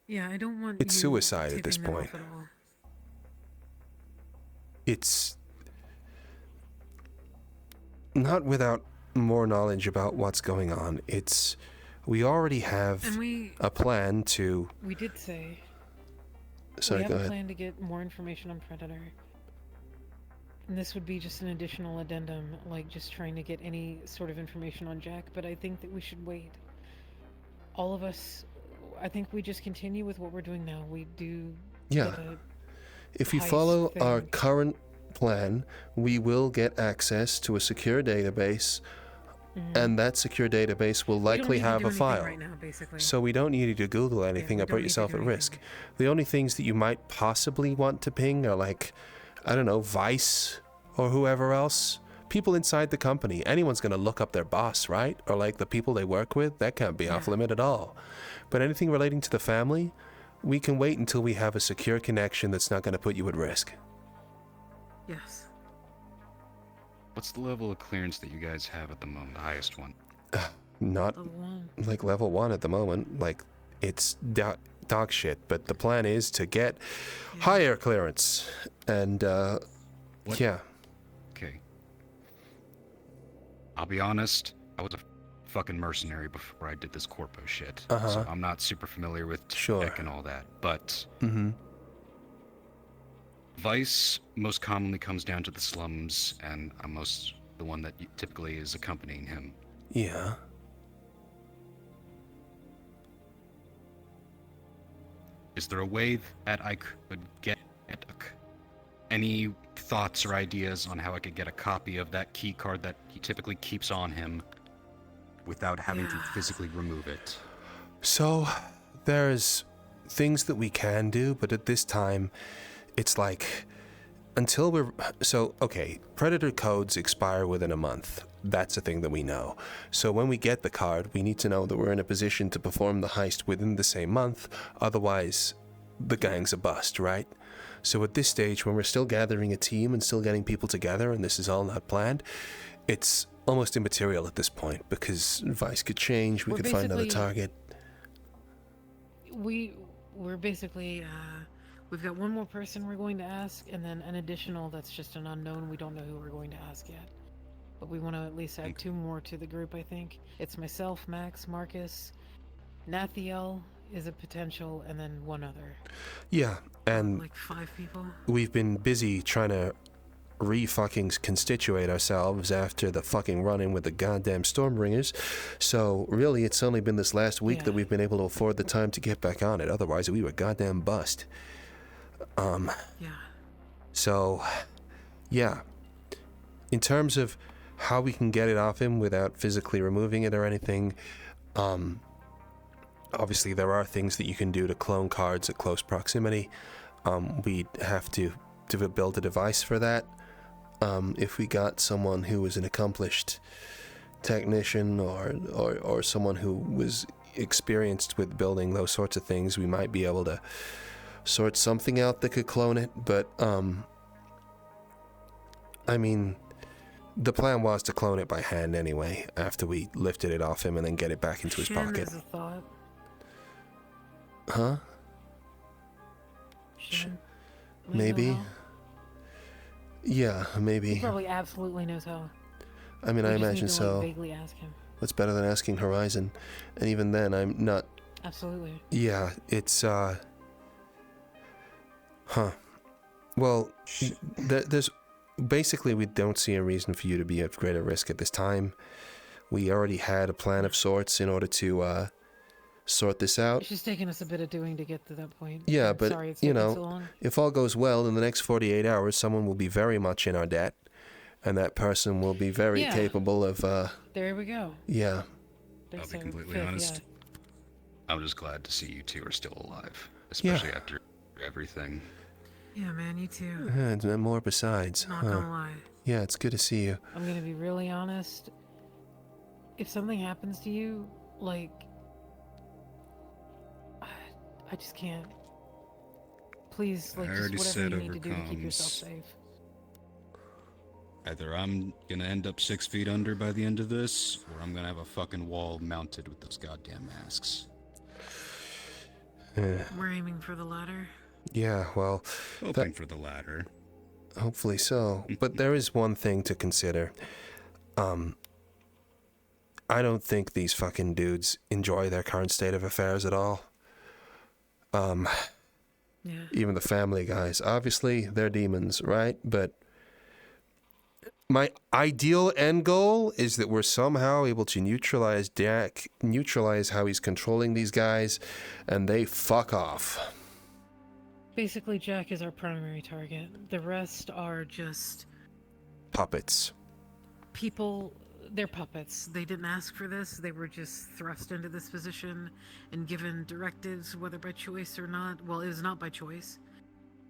Yeah, I don't want It's you suicide at this tipping them point. off at all. It's not without more knowledge about what's going on. It's, we already have And a plan to... We did say Sorry, we go have a ahead. plan to get more information on Predator. And this would be just an additional addendum, like just trying to get any sort of information on Jack, but I think that we should wait. All of us, I think we just continue with what we're doing now. We do Yeah. the If you heist follow our thing. current plan, we will get access to a secure database, and that secure database will Mm-hmm. We don't likely need to have do a anything file. right now, basically. So we don't need you to Google anything or we put don't need to yourself do at risk. The only things that you might possibly want to ping are like, I don't know, Vice or whoever else. People inside the company. Anyone's going to look up their boss, right? Or like the people they work with. That can't be off limit at all. But anything relating to the family, we can wait until we have a secure connection that's not going to put you at risk. Yes. What's the level of clearance that you guys have at the moment? The highest one? Not Level 1. like level 1 at the moment. Like, it's dog shit. But the plan is to get higher clearance. And, yeah. Okay. I'll be honest, I was a fucking mercenary before I did this corpo shit. Uh-huh. So I'm not super familiar with tech and all that. But Mm-hmm. Vice most commonly comes down to the slums, and I'm the one that typically is accompanying him. Yeah. Is there a way that I could get any thoughts or ideas on how I could get a copy of that key card that he typically keeps on him without having to physically remove it? So, there's things that we can do, but at this time, it's like until we're... So, okay, Predator codes expire within a month. That's a thing that we know. So when we get the card, we need to know that we're in a position to perform the heist within the same month. Otherwise, the gang's a bust, right? So at this stage, when we're still gathering a team and still getting people together, and this is all not planned, it's almost immaterial at this point, because Vice could change, we could find another target. We're basically, we've got one more person we're going to ask, and then an additional that's just an unknown. We don't know who we're going to ask yet. But we want to at least add 2 more to the group, I think. It's myself, Max, Markus, Nathiel is a potential, and then 1 other. Yeah, and... Like 5 people? We've been busy trying to re-fucking constitute ourselves after the fucking run-in with the goddamn Stormbringers. So, really, it's only been this last week that we've been able to afford the time to get back on it. Otherwise, we were goddamn bust. So, yeah. In terms of how we can get it off him without physically removing it or anything, obviously there are things that you can do to clone cards at close proximity. We'd have to build a device for that. If we got someone who was an accomplished technician or someone who was experienced with building those sorts of things, we might be able to sort something out that could clone it. But, I mean... The plan was to clone it by hand anyway, after we lifted it off him and then get it back into his pocket. Is a thought. Huh? Maybe. Yeah, maybe. He probably absolutely knows how. I mean, I imagine so. Vaguely ask him. What's better than asking Horizon? And even then, I'm not... Absolutely. Yeah, it's, Huh. Well, there's... Basically, we don't see a reason for you to be at greater risk at this time. We already had a plan of sorts in order to sort this out. It's just taken us a bit of doing to get to that point. Yeah, I'm but, sorry it's you taken know, so long. if all goes well, in the next 48 hours, someone will be very much in our debt, and that person will be very capable of... There we go. Yeah. I'll be completely honest. I'm just glad to see you 2 are still alive, especially after everything. Yeah, man, you too. And more besides. Not gonna lie. Yeah, it's good to see you. I'm gonna be really honest. If something happens to you, like... I just can't. Please, like, just whatever you need to do to keep yourself safe. Either I'm gonna end up 6 feet under by the end of this, or I'm gonna have a fucking wall mounted with those goddamn masks. We're aiming for the latter. Yeah, well... Hoping for the latter. Hopefully so. But there is one thing to consider. I don't think these fucking dudes enjoy their current state of affairs at all. Even the family guys. Obviously, they're demons, right? But my ideal end goal is that we're somehow able to neutralize Jack, neutralize how he's controlling these guys, and they fuck off. Basically, Jack is our primary target. The rest are just... puppets. People, they're puppets. They didn't ask for this. They were just thrust into this position and given directives, whether by choice or not. Well, it was not by choice.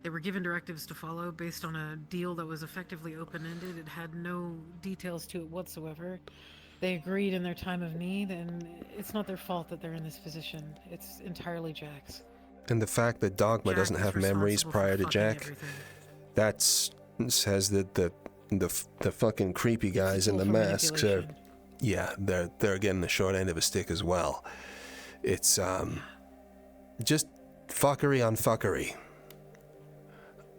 They were given directives to follow based on a deal that was effectively open-ended. It had no details to it whatsoever. They agreed in their time of need, and it's not their fault that they're in this position. It's entirely Jack's. And the fact that Dogma doesn't have memories prior to Jack, that says that the fucking creepy guys in the masks are, they're getting the short end of a stick as well. It's just fuckery on fuckery.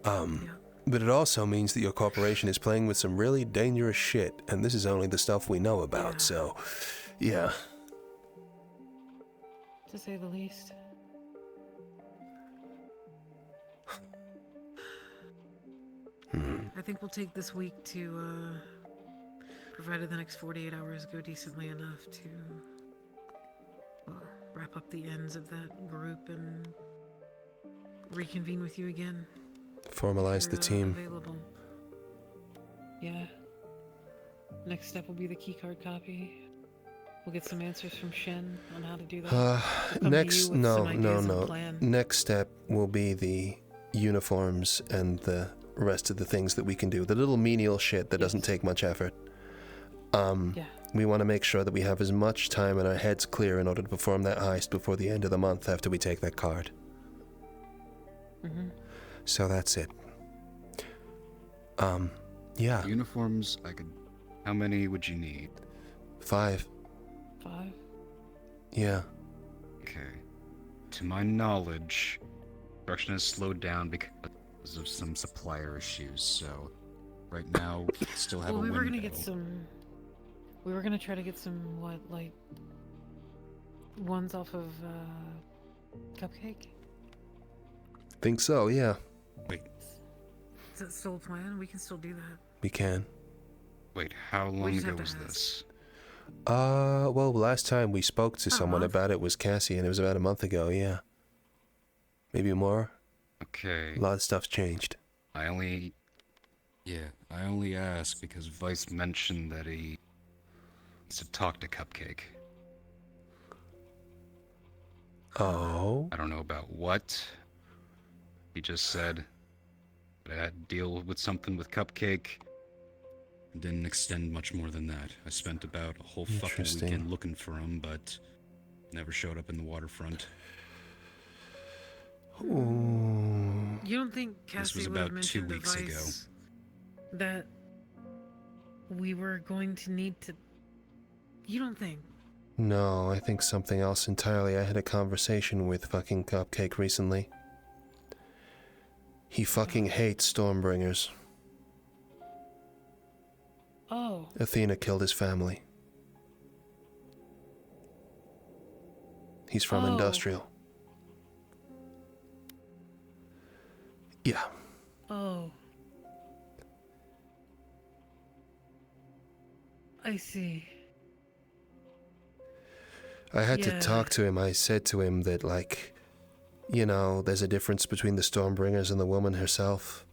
But it also means that your corporation is playing with some really dangerous shit, and this is only the stuff we know about. So, yeah. To say the least. I think we'll take this week to, provided the next 48 hours go decently enough to wrap up the ends of that group and reconvene with you again. Formalize the team. Available. Yeah. Next step will be the keycard copy. We'll get some answers from Shen on how to do that. No. Next step will be the uniforms and the rest of the things that we can do. The little menial shit that doesn't take much effort. We want to make sure that we have as much time and our heads clear in order to perform that heist before the end of the month after we take that card. So that's it. Yeah. Uniforms, I could... How many would you need? 5. 5? Yeah. Okay. To my knowledge, production has slowed down because of some supplier issues, so... Right now, we still have a window. We were gonna get some... We were gonna try to get some, like... ones off of, Cupcake? Think so, yeah. Wait. Is that still a plan? We can still do that. We can. Wait, how long ago was this? Well, last time we spoke to someone about it was Cassy, and it was about a month ago, yeah. Maybe more? Okay. A lot of stuff's changed. I only ask because Vice mentioned that he needs to talk to Cupcake. Oh? I don't know about what. He just said that I had to deal with something with Cupcake. It didn't extend much more than that. I spent about a whole fucking weekend looking for him, but never showed up in the waterfront. Ooh. You don't think Cassy This was would have about 2 mentioned weeks ago. advice that we were going to need to... You don't think? No, I think something else entirely. I had a conversation with fucking Cupcake recently. He fucking hates Stormbringers. Oh. Athena killed his family. He's from Industrial. Yeah. Oh. I see. I had to talk to him. I said to him that, like, you know, there's a difference between the Stormbringers and the woman herself.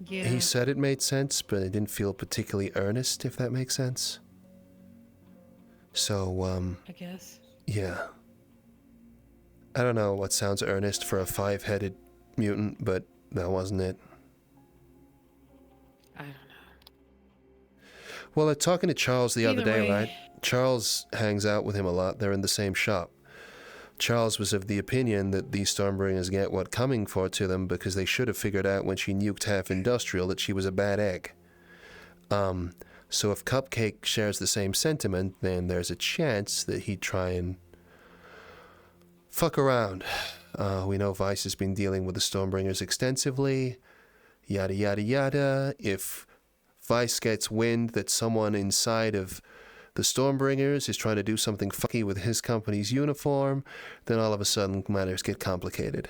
He said it made sense, but it didn't feel particularly earnest, if that makes sense. So, I guess. Yeah. I don't know what sounds earnest for a 5-headed mutant, but that wasn't it. I don't know. Well, talking to Charles the other day, way. right? Charles hangs out with him a lot. They're in the same shop. Charles was of the opinion that these Stormbringers get what coming for to them because they should have figured out when she nuked half Industrial that she was a bad egg. So if Cupcake shares the same sentiment, then there's a chance that he'd try and fuck around. We know Vice has been dealing with the Stormbringers extensively. Yada, yada, yada. If Vice gets wind that someone inside of the Stormbringers is trying to do something fucky with his company's uniform, then all of a sudden matters get complicated.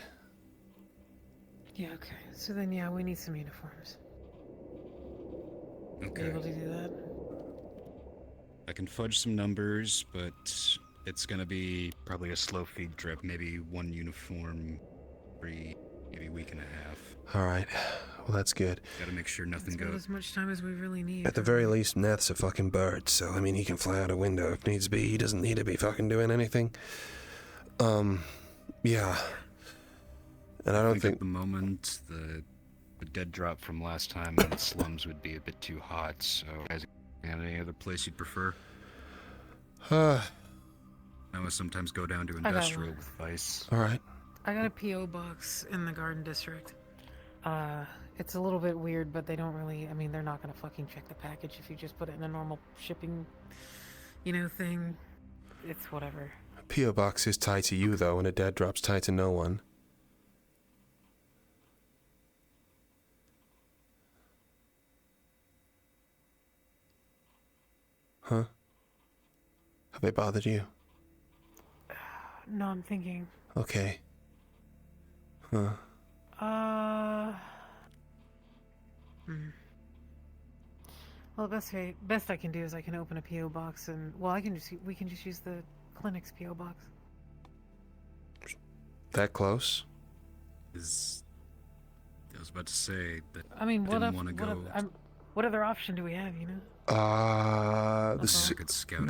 Yeah, okay. So then, yeah, we need some uniforms. Okay. Are you able to do that? I can fudge some numbers, but it's gonna be probably a slow feed drip. Maybe one uniform every maybe week and a half. All right. Well, that's good. Gotta make sure nothing goes. As much time as we really need. At the very least, Nath's a fucking bird, so, I mean, he can fly out a window if needs be. He doesn't need to be fucking doing anything. Yeah. And I don't think... At the moment, the dead drop from last time in the slums would be a bit too hot, so... Guys, any other place you'd prefer? I would sometimes go down to Industrial with Vice. Alright. I got a P.O. box in the Garden District. It's a little bit weird, but they don't really... I mean, they're not gonna fucking check the package if you just put it in a normal shipping, thing. It's whatever. A P.O. box is tied to you, though, and a dead drop's tied to no one. Huh? Have they bothered you? No, I'm thinking. Okay. Huh. Well, best I can do is I can open a P.O. box and... Well, we can just use the clinic's P.O. box. That close? I was about to say that I mean, I didn't want to go... what other option do we have, The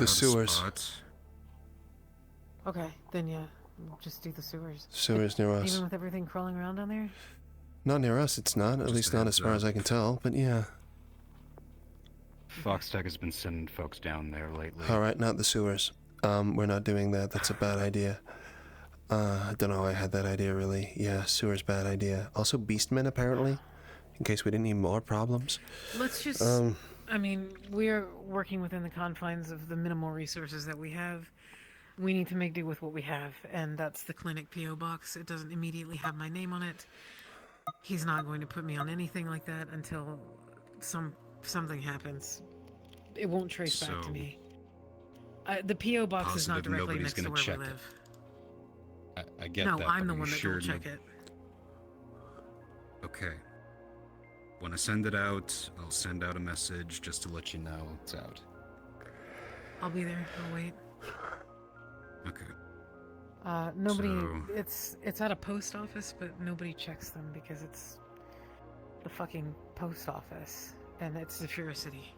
sewers. Spot. Okay, then yeah, just do the sewers. Sewers near us. Even with everything crawling around down there? Not near us, it's not. At least not as far as I can tell, but yeah. Fox Tech has been sending folks down there lately. Alright, not the sewers. We're not doing that. That's a bad idea. I don't know how I had that idea, really. Yeah, sewer's bad idea. Also, beastmen, apparently. In case we didn't need more problems. Let's just... I mean, we're working within the confines of the minimal resources that we have. We need to make do with what we have, and that's the clinic P.O. box. It doesn't immediately have my name on it. He's not going to put me on anything like that until something happens. It won't trace back to me. The P.O. box is not directly next to where we live. I get that. No, I'm the one that will check it. Okay. When I send it out, I'll send out a message just to let you know it's out. I'll be there. I'll wait. Okay. Nobody... It's at a post office, but nobody checks them because it's the fucking post office. And it's the Fury City.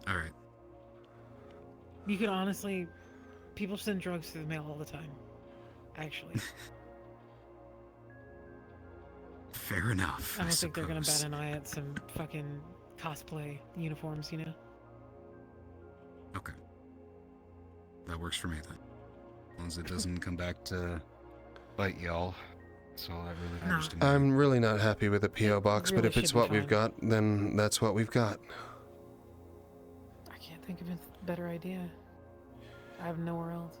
Alright. You could honestly... People send drugs through the mail all the time. Actually. Fair enough. I don't think they're gonna bat an eye at some fucking cosplay uniforms, you know? Okay. That works for me then. As long as it doesn't come back to bite y'all. That's all that really matters to me. I'm really not happy with the P.O. box, but if it's what we've got, then that's what we've got. I can't think of a better idea. I have nowhere else.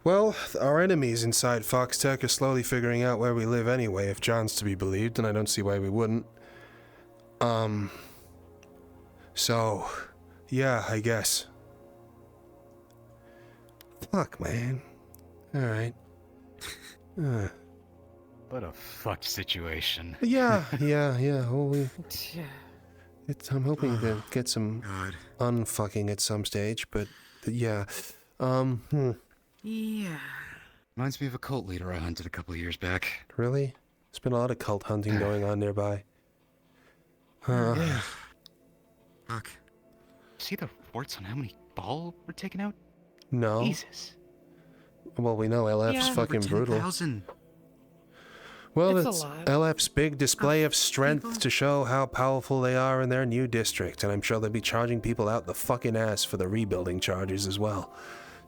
Well, our enemies inside Fox Tech are slowly figuring out where we live anyway, if John's to be believed, and I don't see why we wouldn't. So, yeah, I guess. Fuck, man. Alright. What a fucked situation. Yeah. Holy. I'm hoping to get some unfucking at some stage, but yeah. Yeah. Reminds me of a cult leader I hunted a couple of years back. Really? There's been a lot of cult hunting going on nearby. Yeah. Fuck. See the reports on how many ball were taken out? No. Jesus. Well, we know LF's fucking brutal. 10,000. Well, it's LF's big display of strength to show how powerful they are in their new district, and I'm sure they'll be charging people out the fucking ass for the rebuilding charges as well.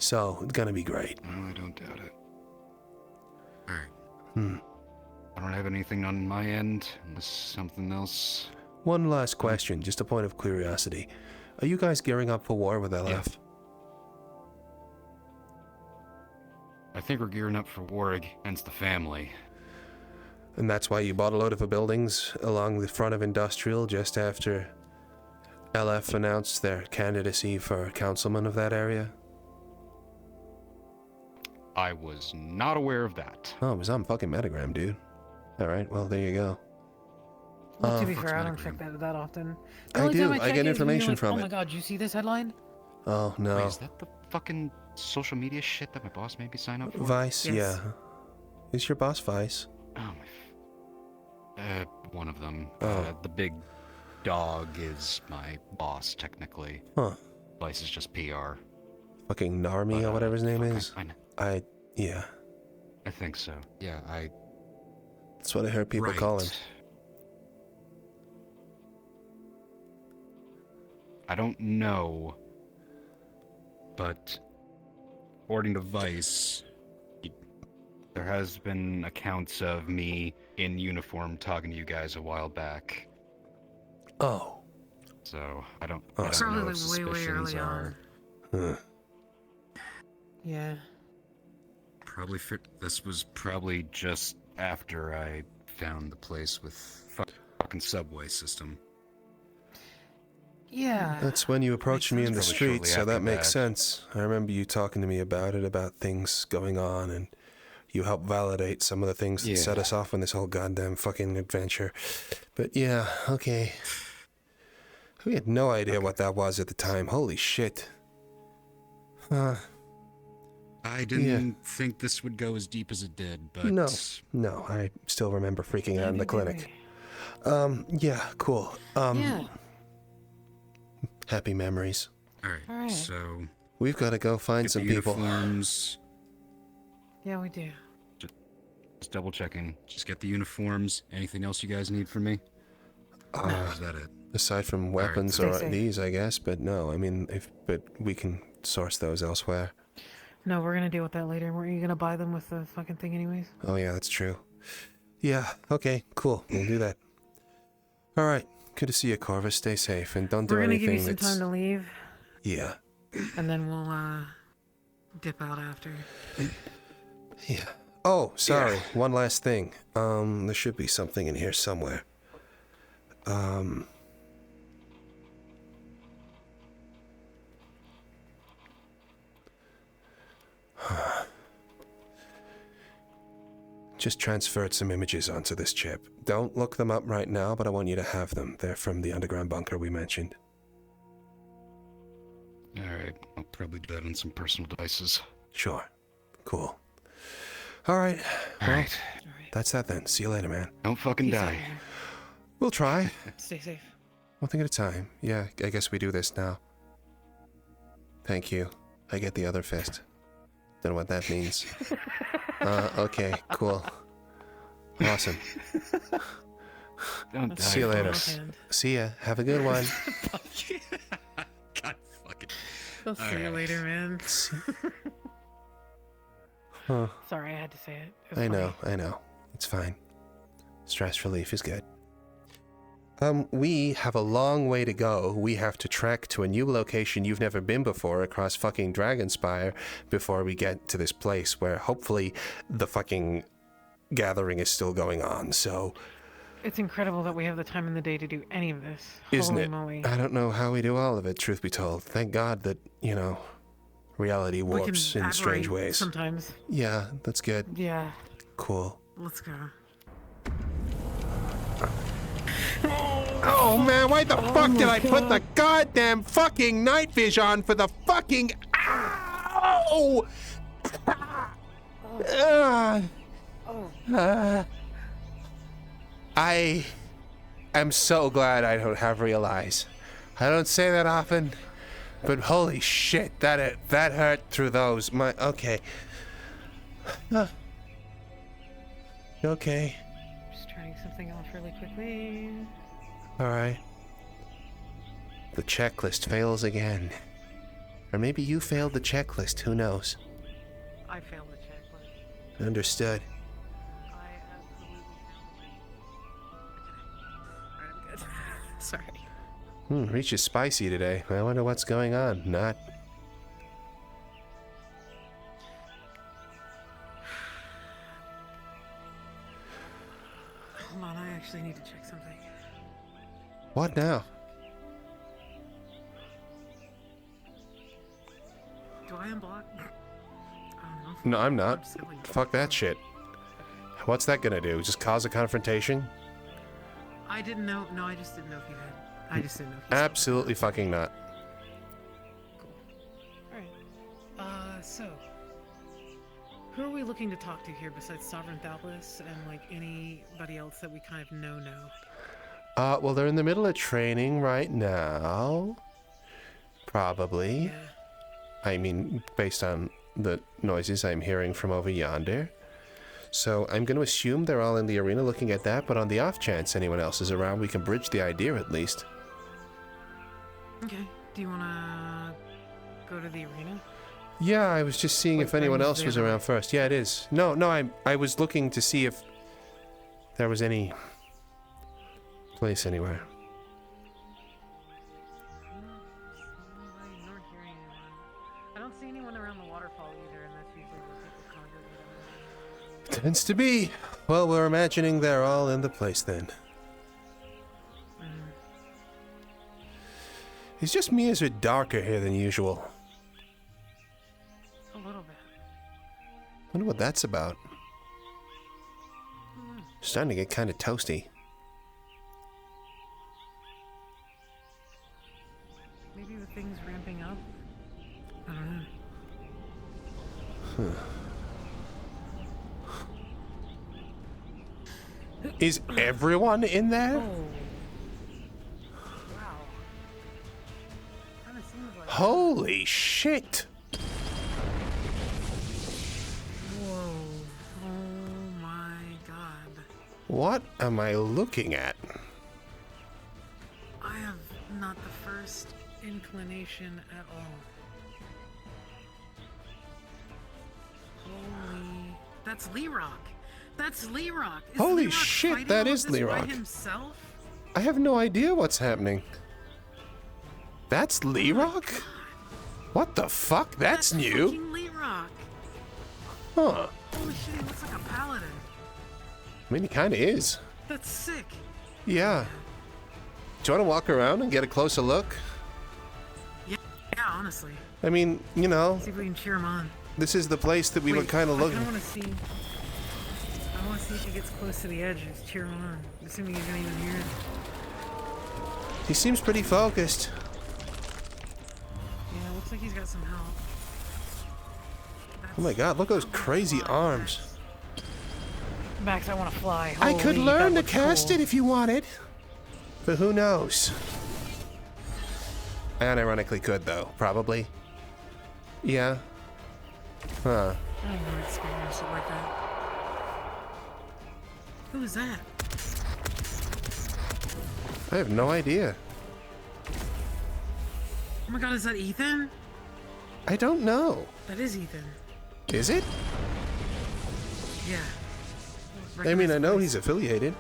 So, it's gonna be great. Well, I don't doubt it. Alright. I don't have anything on my end, unless something else. One last question, just a point of curiosity. Are you guys gearing up for war with LF? Yeah. I think we're gearing up for war against the family. And that's why you bought a load of buildings along the front of Industrial just after LF announced their candidacy for councilman of that area? I was not aware of that. Oh, it was on fucking Metagram, dude. Alright, well, there you go. Well, to be fair, I don't check that often. I do. I get information from it. Oh my god, you see this headline? Oh, no. Wait, is that the fucking social media shit that my boss made me sign up for? Vice, yeah. Is your boss Vice? Oh, my... one of them. Oh. The big dog is my boss, technically. Huh. Vice is just PR. Fucking Narmi or whatever his name is? Yeah. I think so. Yeah, That's what I heard people call him. I don't know, but according to Vice, there has been accounts of me in uniform talking to you guys a while back. Oh. So, I don't know what suspicions are. Yeah. This was probably just after I found the place with fucking subway system. Yeah. That's when you approached me in the street, so that makes sense. I remember you talking to me about it, about things going on, and you helped validate some of the things that set us off on this whole goddamn fucking adventure. But yeah, okay. We had no idea what that was at the time. Holy shit. I didn't think this would go as deep as it did, but... No, I still remember freaking out in the clinic. Yeah, cool. Yeah. Happy memories. Alright, so... We've got to go find some people. Uniforms. Yeah, we do. Just Just double checking. Just get the uniforms. Anything else you guys need from me? Or is that it? Aside from weapons or these, I guess, but no, I mean, but we can source those elsewhere. No, we're gonna deal with that later. Weren't you gonna buy them with the fucking thing anyways? Oh yeah, that's true. Yeah, okay, cool. We'll do that. Alright, good to see you, Corvus. Stay safe and don't do anything that's... We're gonna give you some time to leave. Yeah. And then we'll, dip out after. Yeah. Oh, sorry. Yeah. One last thing. There should be something in here somewhere. Just transferred some images onto this chip. Don't look them up right now, but I want you to have them. They're from the underground bunker we mentioned. Alright, I'll probably do that on some personal devices. Sure. Cool. Alright. Alright. That's that then. See you later, man. Don't fucking die. We'll try. Stay safe. One thing at a time. Yeah, I guess we do this now. Thank you. I get the other fist. Don't know what that means. Okay, cool. Awesome. Don't die. See you later. See ya. Have a good one. God fucking. I'll see you later, man. Huh. Sorry, I had to say it. I know. It's fine. Stress relief is good. We have a long way to go. We have to trek to a new location you've never been before across fucking Dragonspire before we get to this place where hopefully the fucking gathering is still going on, so... It's incredible that we have the time in the day to do any of this. Isn't Holy it? Moly. I don't know how we do all of it, truth be told. Thank God that, you know, reality warps in strange ways. Sometimes. Yeah, that's good. Yeah. Cool. Let's go. Oh man, why the fuck did I put the goddamn fucking night vision on for the fucking... Ow! I am so glad I don't have real eyes. I don't say that often, but holy shit, that hurt through those. Okay. Okay. Just turning something off really quickly. Alright. The checklist fails again. Or maybe you failed the checklist, who knows? I failed the checklist. Understood. I absolutely failed the checklist. Alright, I'm good. Sorry. Reach is spicy today. I wonder what's going on. Not. Hold on, I actually need to check something. What now? Do I unblock? No, I'm not. Fuck that shit. What's that gonna do? Just cause a confrontation? I didn't know. No, I just didn't know if you had. I just didn't know if you Absolutely fucking not. Cool. Alright. So. Who are we looking to talk to here besides Sovereign Thoughtless and, like, anybody else that we kind of know now? Well, they're in the middle of training right now. Probably. Yeah. I mean, based on the noises I'm hearing from over yonder. So I'm going to assume they're all in the arena looking at that, but on the off chance anyone else is around, we can bridge the idea at least. Okay. Do you want to go to the arena? Yeah, I was just seeing if anyone else was around first. Yeah, it is. No, I was looking to see if there was any place anywhere. I don't see anyone around the waterfall either, and that's usually where people congregate. Tends to be. Well, we're imagining they're all in the place then. It's just me, or is it darker here than usual? A little bit. Wonder what that's about. Starting to get kind of toasty. Maybe the thing's ramping up? I don't know. Is everyone in there? Oh. Wow. Kinda seems like Holy shit! Whoa. Oh my What am I looking at? I have not the first inclination at all. Holy... That's Lerawk! That's Lerawk! Is Holy Lerawk shit, that is by Lerawk. himself? I have no idea what's happening. That's Lerawk? What the fuck? That's new? Fucking Lerawk! Huh. Holy shit, he looks like a paladin. I mean, he kinda is. That's sick. Yeah. Do you want to walk around and get a closer look? Yeah, honestly. I mean, you know, See if we can cheer him on. this is the place that we were kind of looking. I want to see. I want to see if he gets close to the edge and cheer him on. Assuming he's not even here. He seems pretty focused. Yeah, looks like he's got some help. Oh my god, look at those crazy arms. Max, I want to fly. I could Holy, learn that to cast cool. it if you wanted. But who knows? I unironically could, though. Probably. Yeah. Huh. I don't know experience it like that. Who is that? I have no idea. Oh my god, is that Ethan? I don't know. That is Ethan. Is it? Yeah. I mean, I know he's affiliated.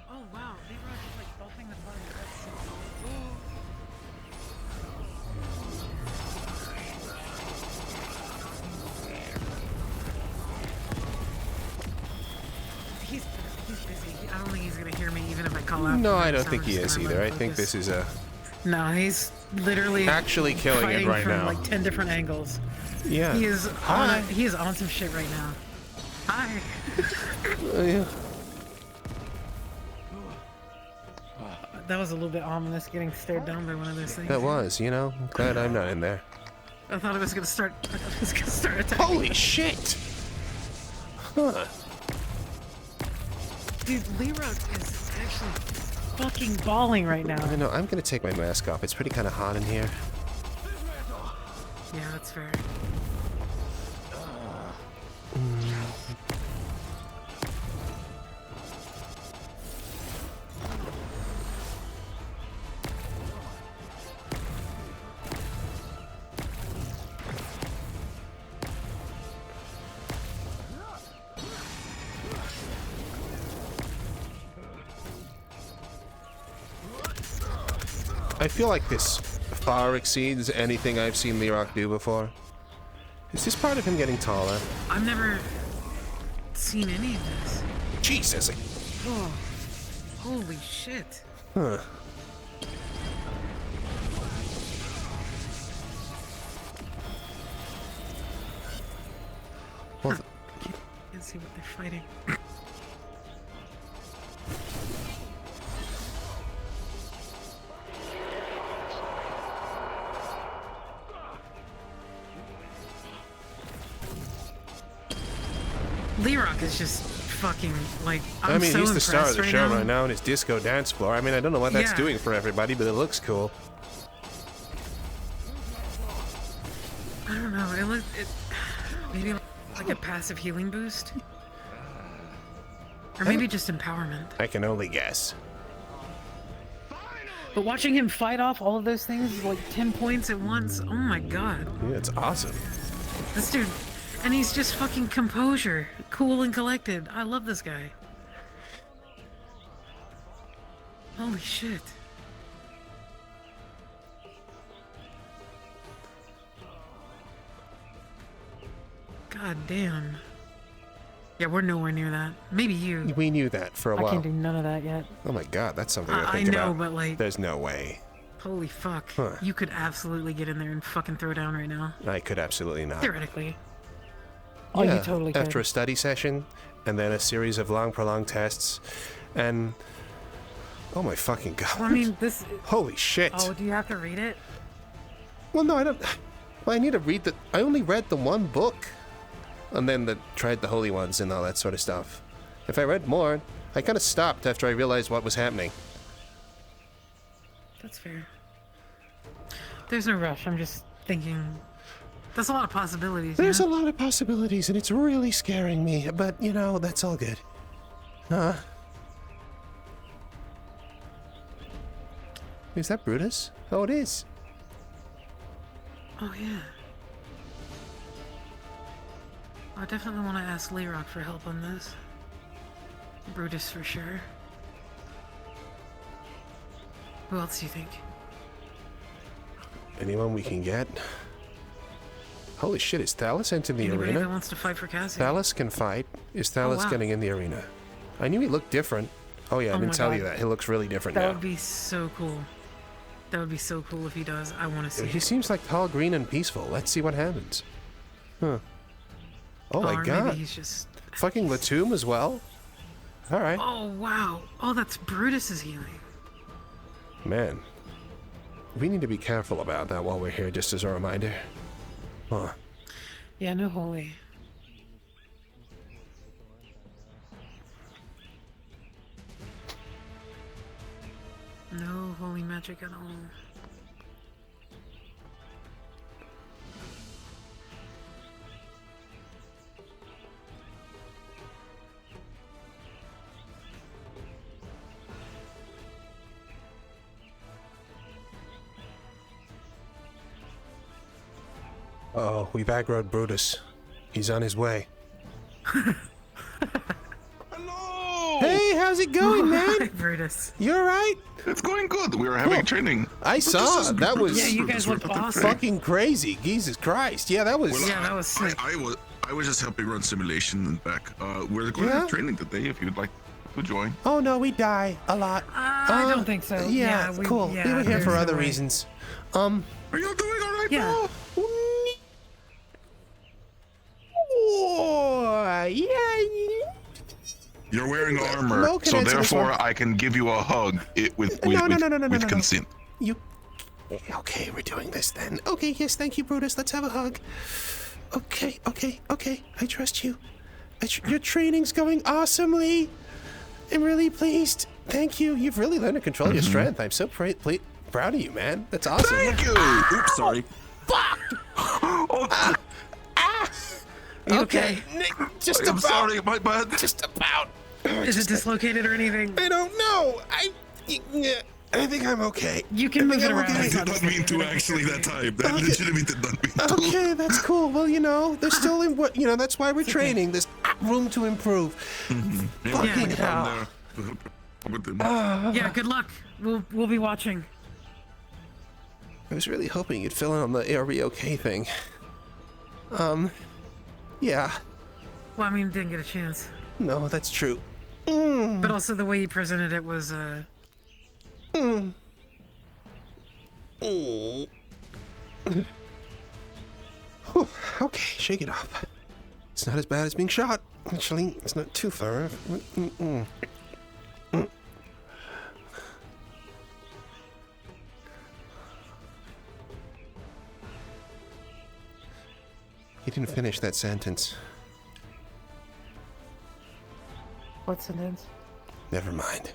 Oh wow, Lerawk is like buffing the party. That's so He's busy. I don't think he's gonna hear me even if I call out. No, I don't So think I'm he just is gonna either. let I him think focus. this is a... No, he's literally Actually killing it fighting right from now. like 10 different angles. Yeah. He is Hi. on. He is on some shit right now. Hi. Yeah. That was a little bit ominous, getting stared down by one of those things. That was, you know. I'm glad I'm not in there. I thought it was gonna start. I thought it was gonna start attacking. Holy shit! Huh. Dude, Lerawk is actually fucking balling right now. I know. I'm gonna take my mask off. It's pretty kind of hot in here. Yeah, that's fair. I feel like this far exceeds anything I've seen Lerawk do before. Is this part of him getting taller? I've never seen any of this. Jesus. Oh, holy shit. Huh. Well, Can't see what they're fighting. Lerawk is just fucking like. I'm I mean, so he's the star of the impressed show now. right now in his disco dance floor. I mean, I don't know what that's Yeah. doing for everybody, but it looks cool. I don't know. It looked maybe like a passive healing boost, or maybe just empowerment. I can only guess. But watching him fight off all of those things like 10 points at once, oh my god. Yeah, it's awesome. This dude, and he's just fucking composure, cool and collected. I love this guy. Holy shit. God damn. Yeah, we're nowhere near that. Maybe you. We knew that for a I while. can't do none of that yet. Oh my god, that's something to I think know, about. but, like- There's no way. Holy fuck. Huh. You could absolutely get in there and fucking throw down right now. I could absolutely not. Theoretically. Oh, you totally could. After a study session, and then a series of long, prolonged tests, and... Oh my fucking god. Well, I mean, this... Holy shit. Oh, do you have to read it? Well, no, I don't... Well, I need to read the... I only read the one book. And then tried the Holy Ones and all that sort of stuff. If I read more, I kind of stopped after I realized what was happening. That's fair. There's no rush. I'm just thinking That's a lot of possibilities. There's a lot of possibilities, and it's really scaring me, but, you know, that's all good. Is that Brutus? Oh, it is. Oh, yeah. I definitely want to ask Lerawk for help on this. Brutus for sure. Who else do you think? Anyone we can get? Holy shit, is Thalos entering the Anybody arena? that wants to fight for Cassy? Thalos can fight. Is Thalos wow. getting in the arena? I knew he looked different. Oh yeah, I Oh didn't my tell God. you that. He looks really different That now. would be so cool. That would be so cool if he does. I want to see He it. seems like tall, green, and peaceful. Let's see what happens. Huh. Oh my Or god. maybe he's just... Fucking Latum as well? Alright. Oh, wow. Oh, that's Brutus's healing. Man. We need to be careful about that while we're here, just as a reminder. Huh. Yeah, no holy. No holy magic at all. Oh, we backrode Brutus. He's on his way. Hey, how's it going, man? Brutus. You alright? It's going good. We are having training. I saw. That was Yeah, you guys looked awesome. fucking crazy. Jesus Christ. Yeah, that was... Well, Yeah, that was sick. I was just helping run simulation and back. We're going to have training today if you'd like to join. Oh no, we die a lot. I don't think so. Yeah, cool. We were here for other reasons. Are you doing alright, Yeah. bro? Oh, yeah. You're wearing armor, No, can so answer this therefore one. I can give you a hug with No. consent. You... Okay, we're doing this then. Okay, yes, thank you, Brutus. Let's have a hug. Okay. I trust you. Your training's going awesomely. I'm really pleased. Thank you. You've really learned to control your strength. I'm so proud of you, man. That's awesome. Thank you! Oops, sorry. Fuck! Okay. Just I'm about. sorry, my bad. Just about. Is it dislocated or anything? I don't know. I think I'm okay. You can move it around. I did not mean to actually that time. That legitimately did not mean to. Okay, that's cool. Well, you know, there's still that's why we're training. There's room to improve. Fucking hell. Yeah, good luck. We'll be watching. I was really hoping you'd fill in on the "Are we okay" thing. Yeah. Well, I mean, didn't get a chance. No, that's true. But also the way you presented it was, Okay, shake it off. It's not as bad as being shot. Actually, it's not too far off. He didn't finish that sentence. What sentence? Never mind.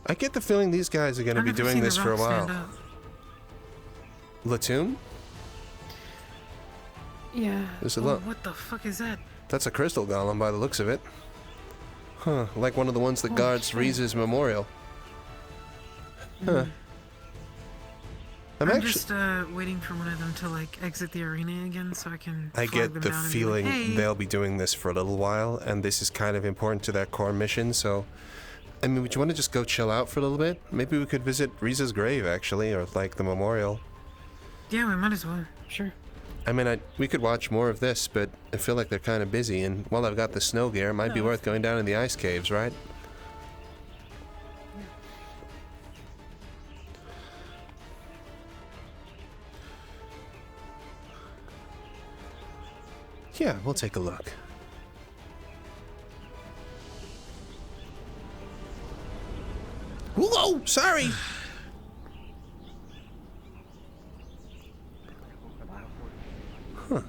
I get the feeling these guys are going to be doing this for a while. Latum? Yeah. There's a Oh, lot. what the fuck is that? That's a crystal golem by the looks of it. Huh, like one of the ones that guards Reese's memorial. Huh. I'm just waiting for one of them to like exit the arena again so I can I flag get them the down and be feeling like, hey. they'll be doing this for a little while, and this is kind of important to their core mission, so... I mean, would you want to just go chill out for a little bit? Maybe we could visit Riza's grave, actually, or like the memorial. Yeah, we might as well. Sure. I mean, we could watch more of this, but I feel like they're kind of busy, and while I've got the snow gear, it might be worth going down in the ice caves, right? Yeah, we'll take a look. Whoa, sorry! Huh.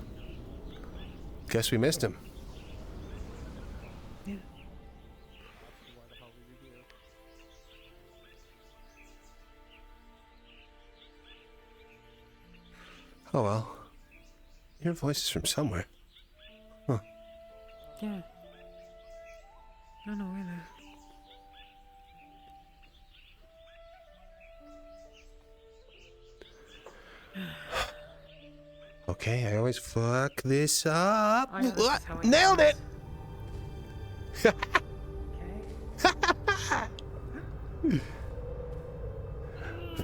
Guess we missed him. Oh well. Your voice is from somewhere. Huh. Yeah. I know where that. Okay, I always fuck this up. I know this is how it Nailed it!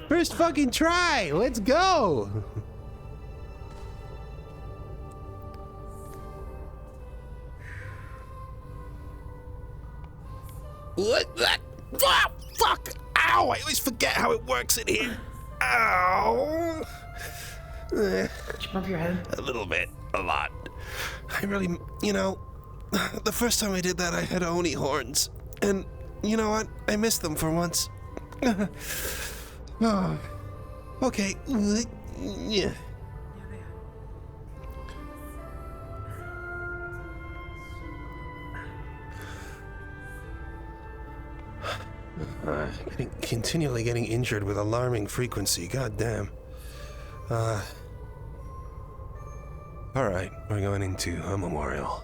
First fucking try! Let's go! What the? Ah, fuck! Ow! I always forget how it works in here. Ow! Did you bump your head? A little bit. A lot. I really, you know, the first time I did that I had Oni horns. And, you know what? I missed them for once. Oh. Okay. Yeah. Continually getting injured with alarming frequency. God damn. Alright, we're going into a memorial.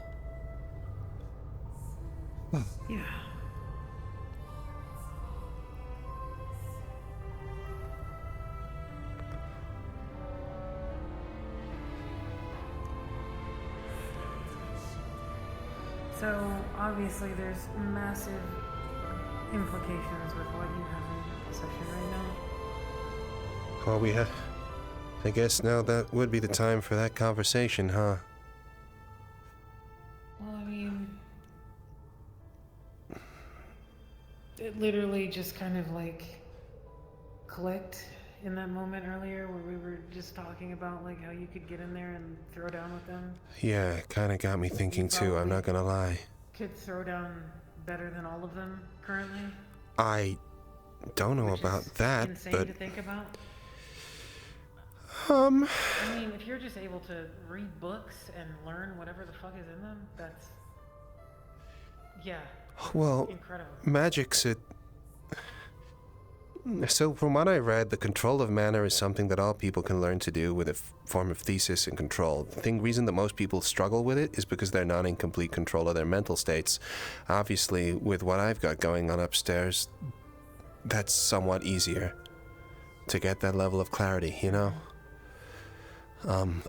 Yeah. So, obviously, there's massive implications with what you have in possession right now. Well, we have... I guess now that would be the time for that conversation, huh? Well, I mean... It literally just kind of, like, clicked in that moment earlier where we were just talking about, like, how you could get in there and throw down with them. Yeah, it kinda got me thinking too, I'm not gonna lie. Could throw down better than all of them currently. I don't know about that, Insane but... to think about. I mean, if you're just able to read books and learn whatever the fuck is in them, that's... Yeah. Well, Incredible. magic's a... So, from what I read, the control of mana is something that all people can learn to do with a form of thesis and control. The reason that most people struggle with it is because they're not in complete control of their mental states. Obviously, with what I've got going on upstairs, that's somewhat easier to get that level of clarity, you know?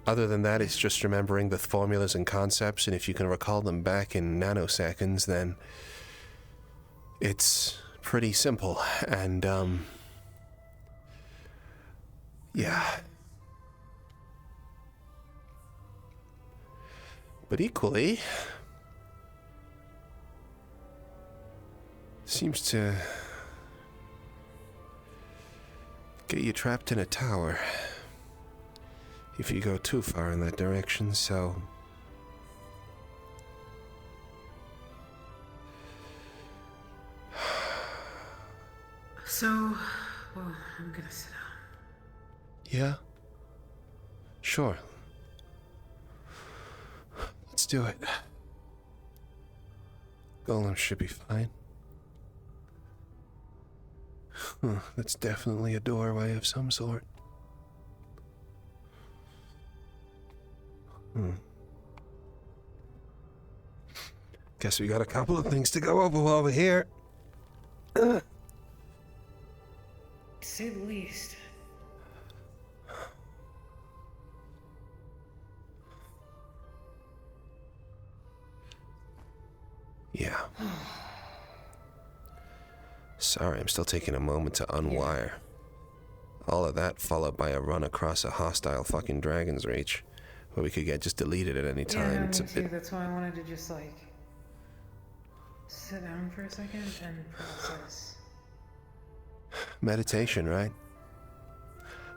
Other than that, it's just remembering the formulas and concepts, and if you can recall them back in nanoseconds, then it's pretty simple, and, yeah. But equally, seems to get you trapped in a tower if you go too far in that direction, so... So, well, I'm gonna sit down. Yeah? Sure. Let's do it. Golem should be fine. That's definitely a doorway of some sort. Guess we got a couple of things to go over here. To say the least. Yeah. Sorry, I'm still taking a moment to unwire. All of that followed by a run across a hostile fucking Dragon's Reach, where we could get just deleted at any time. Yeah, It's a me too. bit... That's why I wanted to just, like, sit down for a second and process. Meditation, right?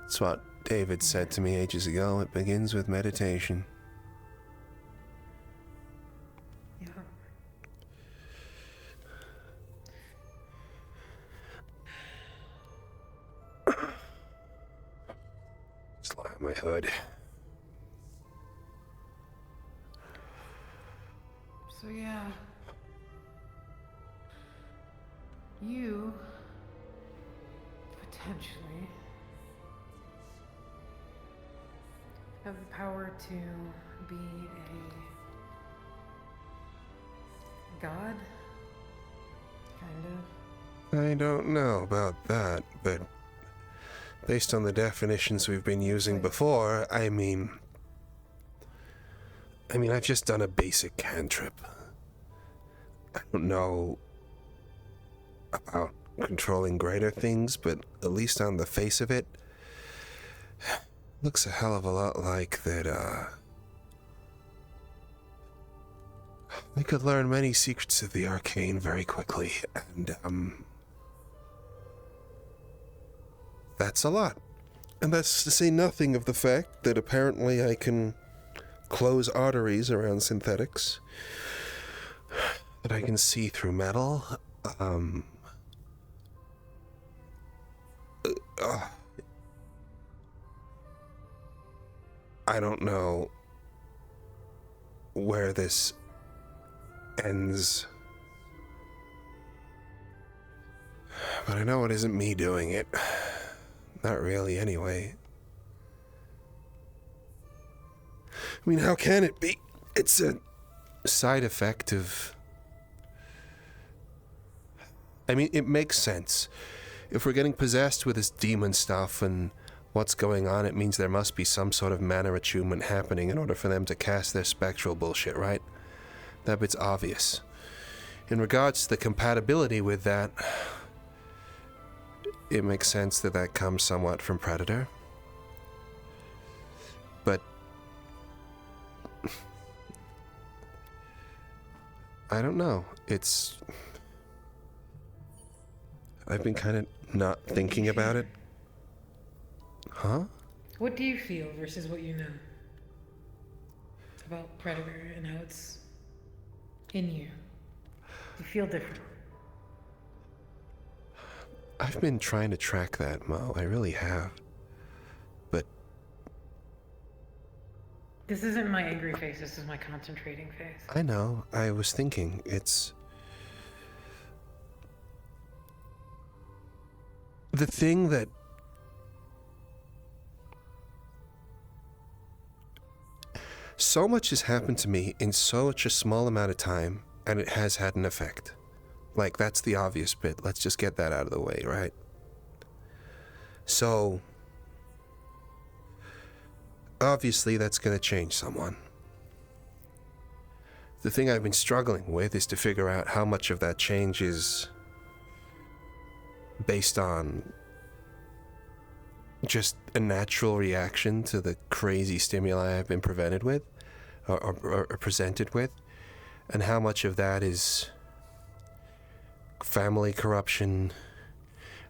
That's what David said to me ages ago. It begins with meditation. Yeah. Just lie on my hood. So yeah. You potentially have the power to be a god? Kind of. I don't know about that, but based on the definitions we've been using before, I mean, I've just done a basic cantrip. I don't know about controlling greater things, but at least on the face of it, looks a hell of a lot like that, I could learn many secrets of the arcane very quickly, and, that's a lot. And that's to say nothing of the fact that apparently I can close arteries around synthetics, that I can see through metal, I don't know where this ends, but I know it isn't me doing it. Not really, anyway. I mean, how can it be? It's a side effect of... I mean, it makes sense. If we're getting possessed with this demon stuff and what's going on, it means there must be some sort of mana attunement happening in order for them to cast their spectral bullshit, right? That bit's obvious. In regards to the compatibility with that, it makes sense that that comes somewhat from Predator. But I don't know. I've been kind of not thinking about it. Huh? What do you feel versus what you know about Predator and how it's in you? Do you feel different? I've been trying to track that, Mo. I really have. But... This isn't my angry face, this is my concentrating face. I know. I was thinking, it's... The thing that... So much has happened to me in such a small amount of time, and it has had an effect. Like, that's the obvious bit. Let's just get that out of the way, right? So, obviously that's going to change someone. The thing I've been struggling with is to figure out how much of that change is based on just a natural reaction to the crazy stimuli I've been presented with, or presented with, and how much of that is family corruption,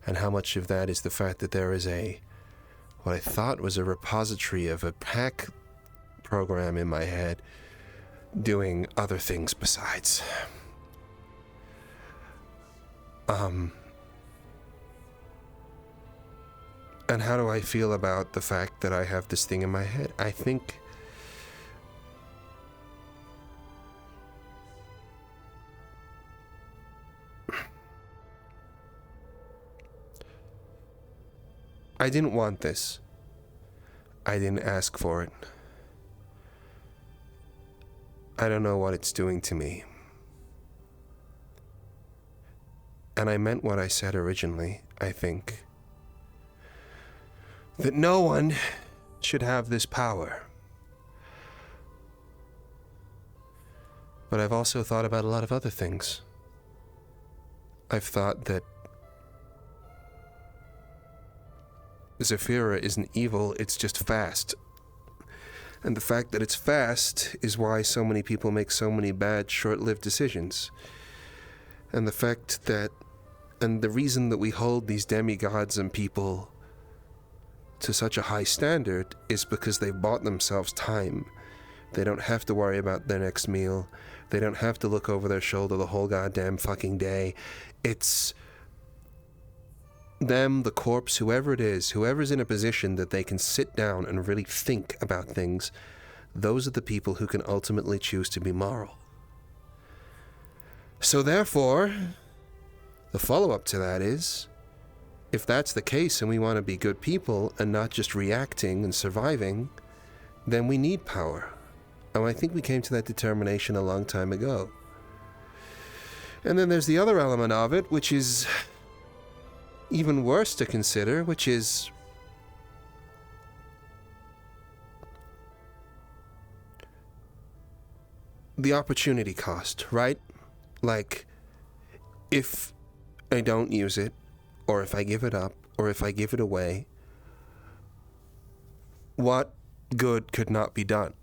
and how much of that is the fact that there is what I thought was a repository of a hack program in my head doing other things besides. And how do I feel about the fact that I have this thing in my head? I think I didn't want this. I didn't ask for it. I don't know what it's doing to me. And I meant what I said originally, I think. That no one should have this power. But I've also thought about a lot of other things. I've thought that Zephyra isn't evil, it's just fast. And the fact that it's fast is why so many people make so many bad, short-lived decisions. And the fact that, and the reason that we hold these demigods and people to such a high standard is because they've bought themselves time. They don't have to worry about their next meal. They don't have to look over their shoulder the whole goddamn fucking day. It's them, the corpse, whoever it is, whoever's in a position that they can sit down and really think about things, those are the people who can ultimately choose to be moral. So therefore, the follow-up to that is, if that's the case and we want to be good people and not just reacting and surviving, then we need power. And I think we came to that determination a long time ago. And then there's the other element of it, which is even worse to consider, which is the opportunity cost, right? Like, if I don't use it, or if I give it up, or if I give it away, what good could not be done?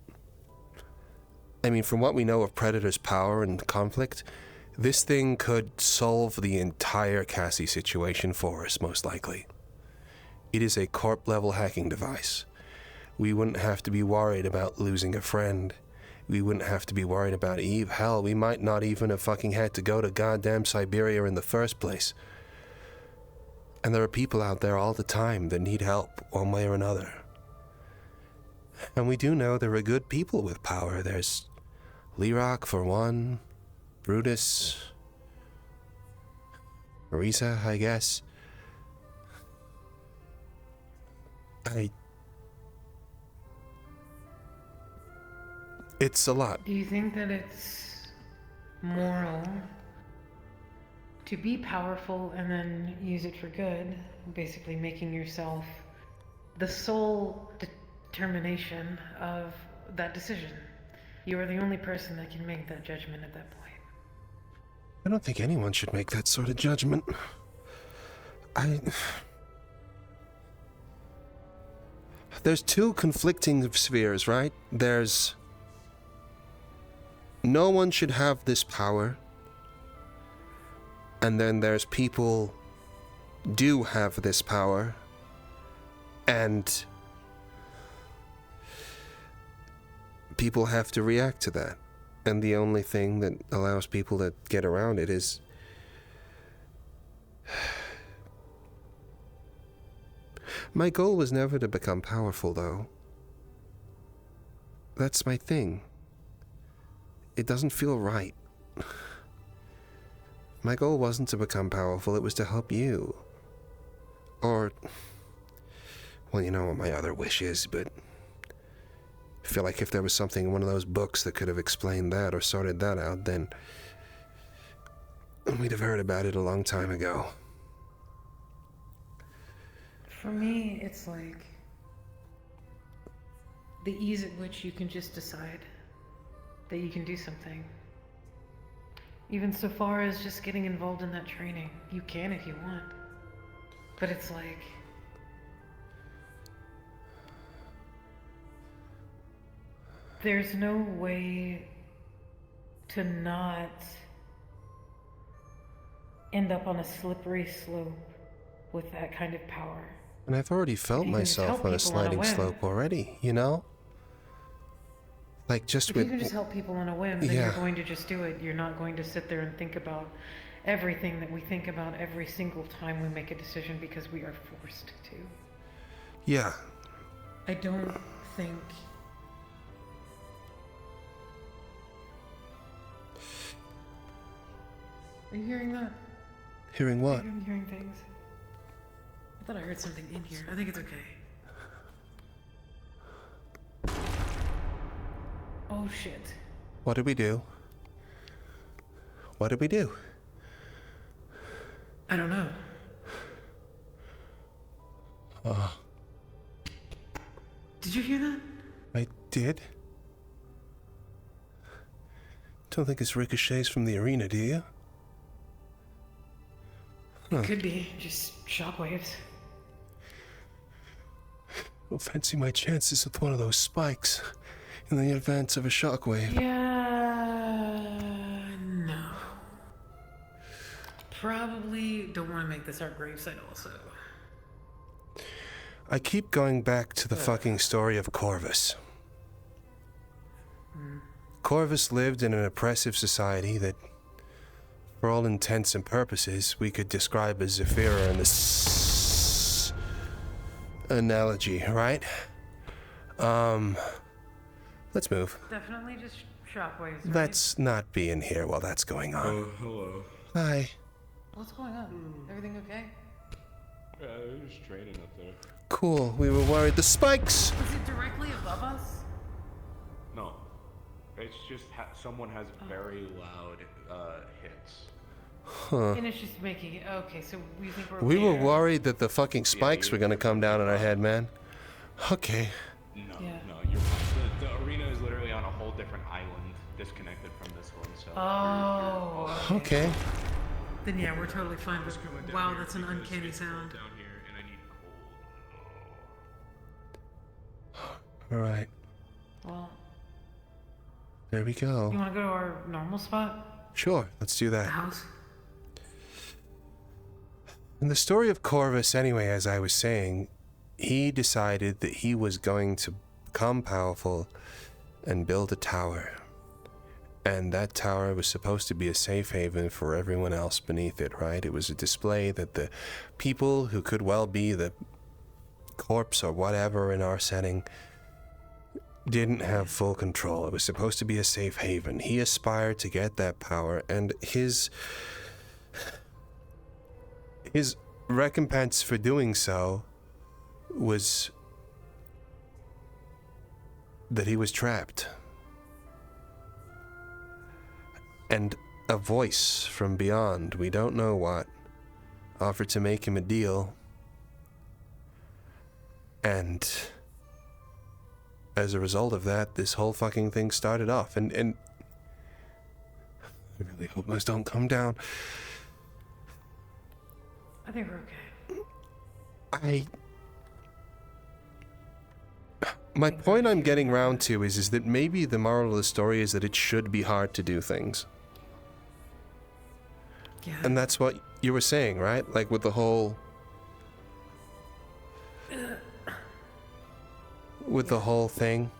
I mean, from what we know of Predator's power and conflict, this thing could solve the entire Cassy situation for us, most likely. It is a corp-level hacking device. We wouldn't have to be worried about losing a friend. We wouldn't have to be worried about Eve. Hell, we might not even have fucking had to go to goddamn Siberia in the first place. And there are people out there all the time that need help, one way or another. And we do know there are good people with power. There's Lerawk, for one. Brutus. Marisa, I guess. It's a lot. Do you think that it's moral to be powerful and then use it for good, basically making yourself the sole determination of that decision? You are the only person that can make that judgment at that point. I don't think anyone should make that sort of judgment. There's two conflicting spheres, right? There's no one should have this power, and then there's people do have this power, and people have to react to that. And the only thing that allows people to get around it is my goal was never to become powerful, though. That's my thing. It doesn't feel right. My goal wasn't to become powerful, it was to help you. Or, well, you know what my other wish is, but I feel like if there was something in one of those books that could have explained that or sorted that out, then we'd have heard about it a long time ago. For me, it's like the ease at which you can just decide that you can do something. Even so far as just getting involved in that training. You can if you want. But it's like, there's no way to not end up on a slippery slope with that kind of power. And I've already felt myself on a sliding slope already, you know? Like, just if with... you can just help people on a whim, then you're going to just do it. You're not going to sit there and think about everything that we think about every single time we make a decision because we are forced to. Yeah. I don't think... Are you hearing that? Hearing what? I'm hearing things. I thought I heard something in here. I think it's okay. Oh shit. What did we do? What did we do? I don't know. Did you hear that? I did. Don't think it's ricochets from the arena, do you? It could be. Just shockwaves. Don't fancy my chances with one of those spikes in the advance of a shockwave. Yeah, no. Probably don't want to make this our gravesite also. I keep going back to the fucking story of Corvus. Corvus lived in an oppressive society that, for all intents and purposes, we could describe as Zephyra in this analogy, right? Let's move. Definitely just shockwaves, right? Let's not be in here while that's going on. Oh, hello. Hi. What's going on? Everything okay? Yeah, there's training up there. Cool. We were worried. The spikes! Was it directly above us? No. It's just someone has very loud hits. Huh. And it's just making it. Okay, so we think we're. We were okay. worried that the fucking spikes were gonna come down on our head, man. Okay. No, no, you're fine. The arena is literally on a whole different island, disconnected from this one. So. Oh. Okay. Then yeah, we're totally fine. But wow, that's an uncanny sound. Down here, and I need All right. Well. There we go. You want to go to our normal spot? Sure, let's do that. The house. In the story of Corvus, anyway, as I was saying, he decided that he was going to become powerful and build a tower. And that tower was supposed to be a safe haven for everyone else beneath it, right? It was a display that the people who could well be the corpse or whatever in our setting didn't have full control. It was supposed to be a safe haven. He aspired to get that power, and his recompense for doing so was that he was trapped. And a voice from beyond, we don't know what, offered to make him a deal. And as a result of that, this whole fucking thing started off. And I really hope those don't come down. I think we're okay. My point I'm getting round to is that maybe the moral of the story is that it should be hard to do things. Yeah. And that's what you were saying, right? Like with the whole... with the whole thing.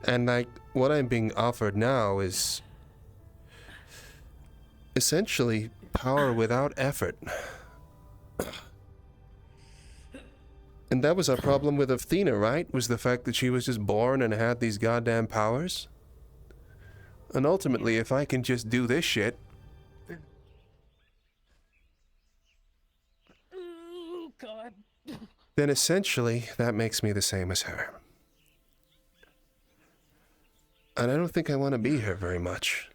And like, what I'm being offered now is essentially power without effort. And that was our problem with Athena, right? Was the fact that she was just born and had these goddamn powers. And ultimately, if I can just do this shit... Oh, God. then essentially, that makes me the same as her. And I don't think I want to be here very much.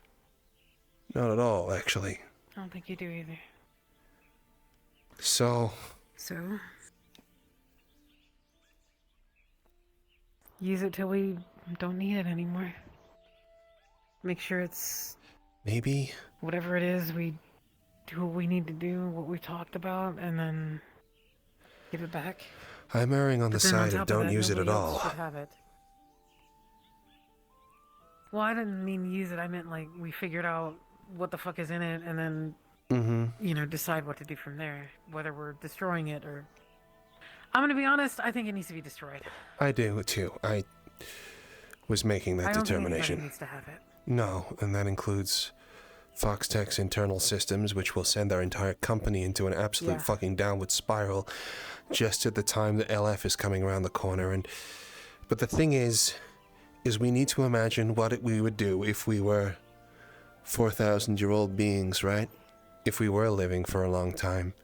Not at all, actually. I don't think you do either. So... So? Use it till we don't need it anymore. Make sure it's... maybe... whatever it is, we do what we need to do, what we talked about, and then give it back. I'm erring on the But then side top of don't that, use it at nobody else all. should have it. Well, I didn't mean use it, I meant like we figured out what the fuck is in it, and then, you know, decide what to do from there. Whether we're destroying it or... I'm gonna be honest, I think it needs to be destroyed. I do, too. I was making that I don't determination. think anybody needs to have it. No, and that includes Foxtech's internal systems, which will send our entire company into an absolute fucking downward spiral just at the time that LF is coming around the corner. But the thing is we need to imagine what we would do if we were 4,000-year-old beings, right? If we were living for a long time.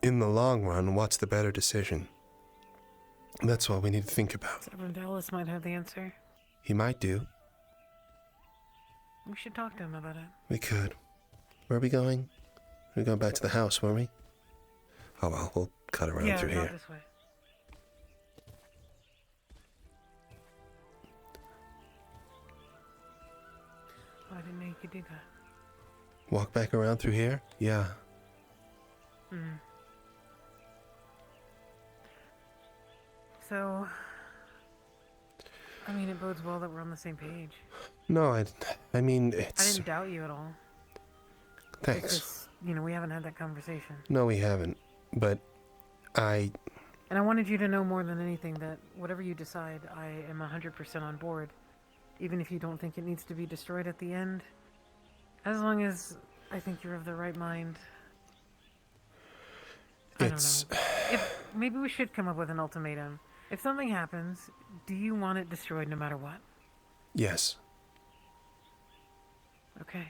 In the long run, what's the better decision? That's what we need to think about. Reverend Dallas might have the answer. He might do. We should talk to him about it. We could. Where are we going? We're going back to the house, weren't we? Oh well, we'll cut around through go here. this way. Oh, I didn't know you could do that. Walk back around through here? Yeah. So, I mean, it bodes well that we're on the same page. No, I mean, I it's... didn't doubt you at all. Thanks. It's just, you know, we haven't had that conversation. No, we haven't. But And I wanted you to know more than anything that whatever you decide, I am 100% on board. Even if you don't think it needs to be destroyed at the end. As long as I think you're of the right mind. I don't know. Maybe we should come up with an ultimatum. If something happens, do you want it destroyed no matter what? Yes. Okay.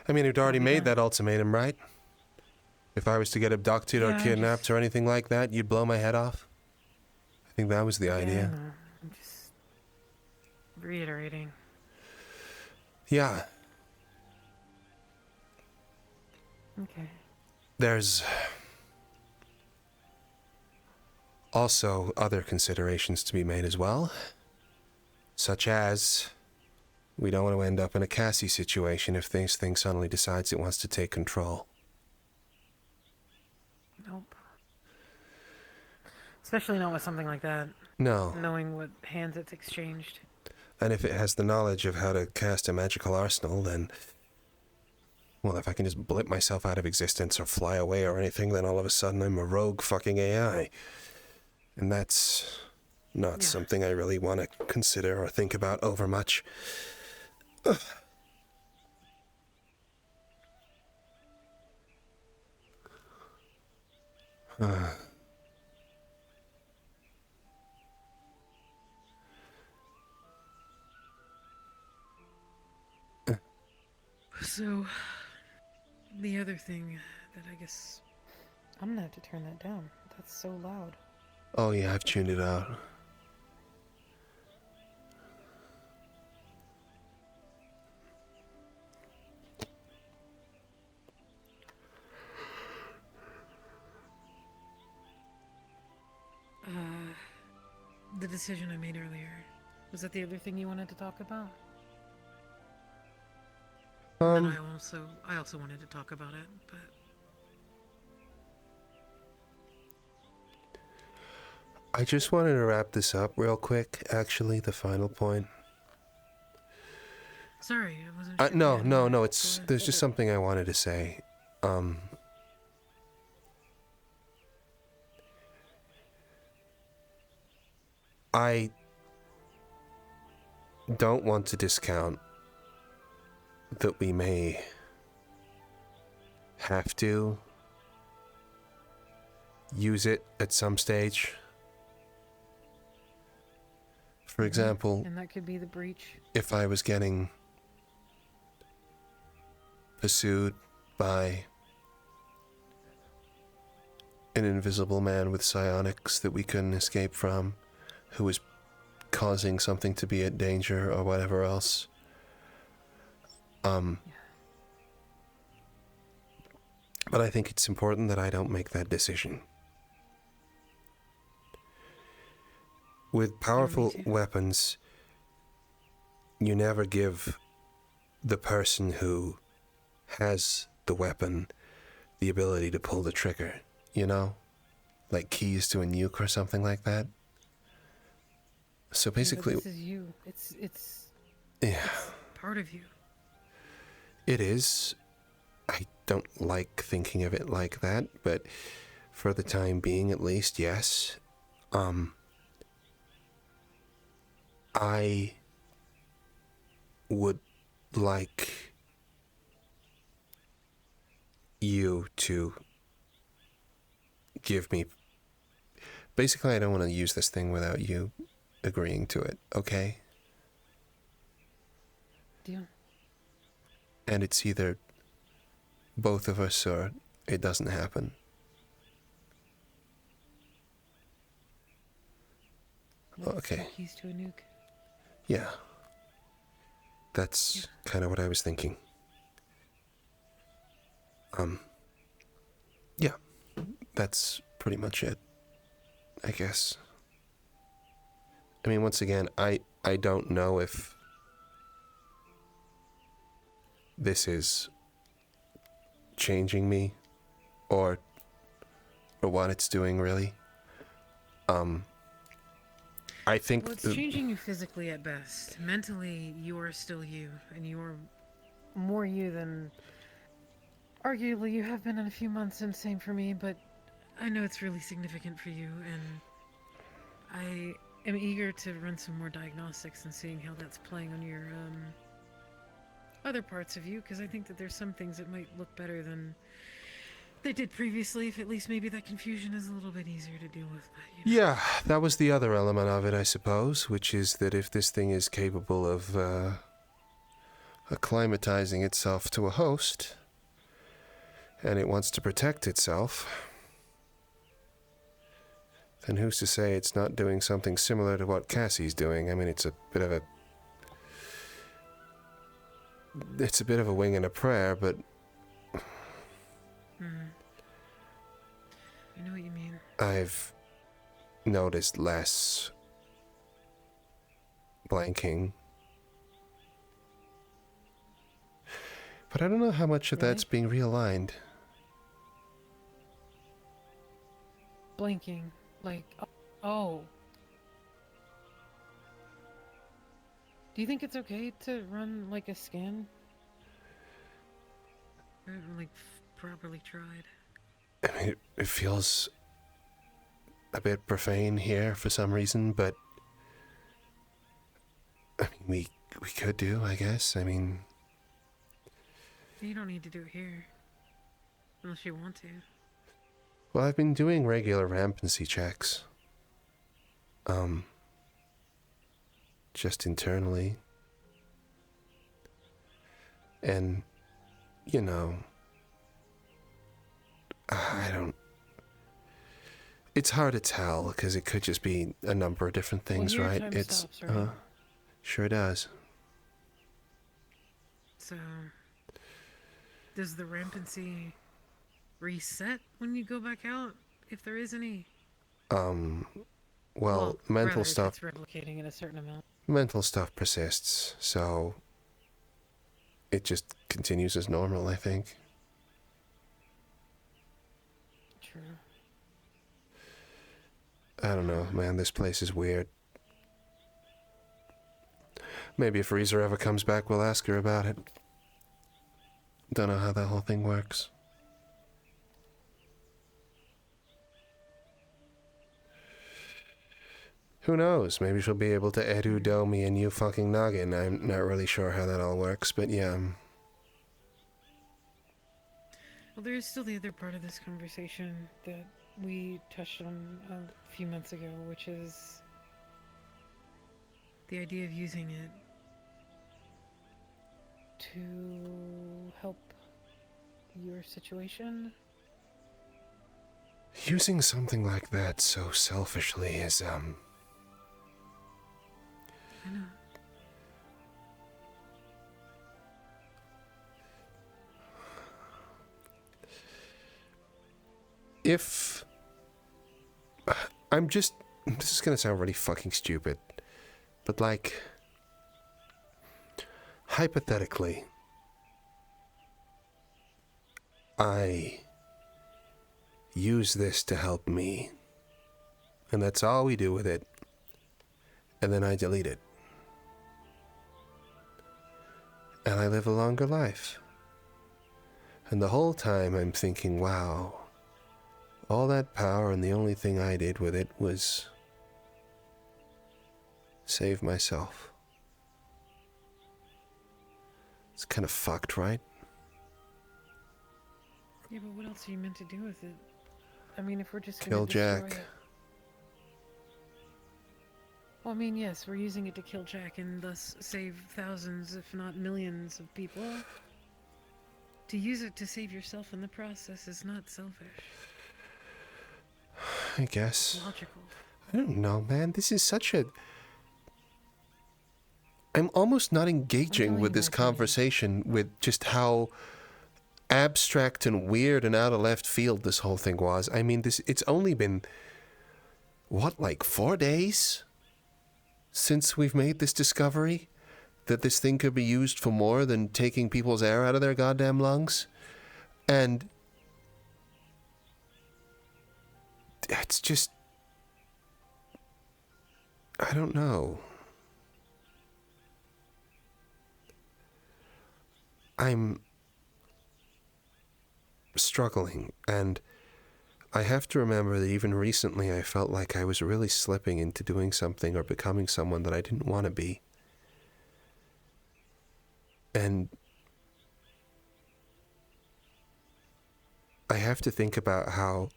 I mean, we'd already made that ultimatum, right? If I was to get abducted or Yeah, kidnapped or anything like that, you'd blow my head off? I think that was the idea. Yeah, I'm just reiterating. Yeah. Okay. There's also other considerations to be made as well, such as we don't want to end up in a Cassy situation if this thing suddenly decides it wants to take control. Nope. Especially not with something like that. No. Knowing what hands it's exchanged. And if it has the knowledge of how to cast a magical arsenal, then... Well, if I can just blip myself out of existence or fly away or anything, then all of a sudden I'm a rogue fucking AI. And that's not something I really want to consider or think about over much. So, the other thing that I guess... I'm gonna have to turn that down. That's so loud. Oh yeah, I've tuned it out. The decision I made earlier. Was that the other thing you wanted to talk about? And I also wanted to talk about it, but... I just wanted to wrap this up real quick, actually, the final point. Sorry, I wasn't sure. No, there's just something I wanted to say. I don't want to discount that we may have to use it at some stage. For example, and that could be the breach. If I was getting pursued by an invisible man with psionics that we couldn't escape from, who was causing something to be at danger or whatever else. But I think it's important that I don't make that decision. With powerful weapons, you never give the person who has the weapon the ability to pull the trigger, you know? Like keys to a nuke or something like that. So basically... This is you. It's part of you. It is. I don't like thinking of it like that, but for the time being at least, yes. I would like you to give me... Basically, I don't want to use this thing without you agreeing to it, okay? Deal. And it's either both of us or it doesn't happen. Okay. Keys to a nuke. Yeah. That's kind of what I was thinking. Yeah. That's pretty much it, I guess. I mean, once again, I don't know if this is changing me or what it's doing, really. I think... Well, it's changing you physically at best. Mentally, you are still you, and you are more you than arguably you have been in a few months, and same for me, but I know it's really significant for you, and I am eager to run some more diagnostics and seeing how that's playing on your other parts of you, because I think that there's some things that might look better than they did previously, if at least maybe that confusion is a little bit easier to deal with. But, you know. Yeah, that was the other element of it, I suppose, which is that if this thing is capable of acclimatizing itself to a host, and it wants to protect itself, then who's to say it's not doing something similar to what Cassy's doing? I mean, it's a bit of a wing and a prayer, but... I know what you mean. I've noticed less blanking. But I don't know how much of that's being realigned. Blinking. Like, oh. Do you think it's okay to run, like, a scan? I haven't, like, properly tried. I mean, it feels a bit profane here for some reason, but... I mean, we could do, I guess. I mean... You don't need to do it here. Unless you want to. Well, I've been doing regular rampancy checks. Just internally. And, you know... I don't... It's hard to tell, because it could just be a number of different things, well, right? Time It's... stops, right? Sure does. So... Does the rampancy reset when you go back out, if there is any? Well, mental rather, stuff... It's replicating in a certain amount. Mental stuff persists, so... It just continues as normal, I think. True. I don't know, man, this place is weird. Maybe if Reezer ever comes back, we'll ask her about it. Don't know how that whole thing works. Who knows? Maybe she'll be able to edu-do me a new fucking noggin. I'm not really sure how that all works, but yeah. Well, there is still the other part of this conversation that we touched on a few months ago, which is the idea of using it to help your situation. Using something like that so selfishly is, I know. If... I'm just... This is gonna sound really fucking stupid, but like... Hypothetically, I use this to help me, and that's all we do with it, and then I delete it. And I live a longer life. And the whole time I'm thinking, wow, all that power and the only thing I did with it was save myself. It's kind of fucked, right? Yeah, but what else are you meant to do with it? I mean, if we're just Kill gonna destroy Jack. it. Well, I mean, yes, we're using it to kill Jack and thus save thousands, if not millions, of people. To use it to save yourself in the process is not selfish. I guess. Logical. I don't know, man. This is such a... I'm almost not engaging with this conversation with just how abstract and weird and out of left field this whole thing was. I mean, it's only been, what, like 4 days since we've made this discovery that this thing could be used for more than taking people's air out of their goddamn lungs? And it's just... I don't know. I'm struggling, and I have to remember that even recently I felt like I was really slipping into doing something or becoming someone that I didn't want to be. And I have to think about how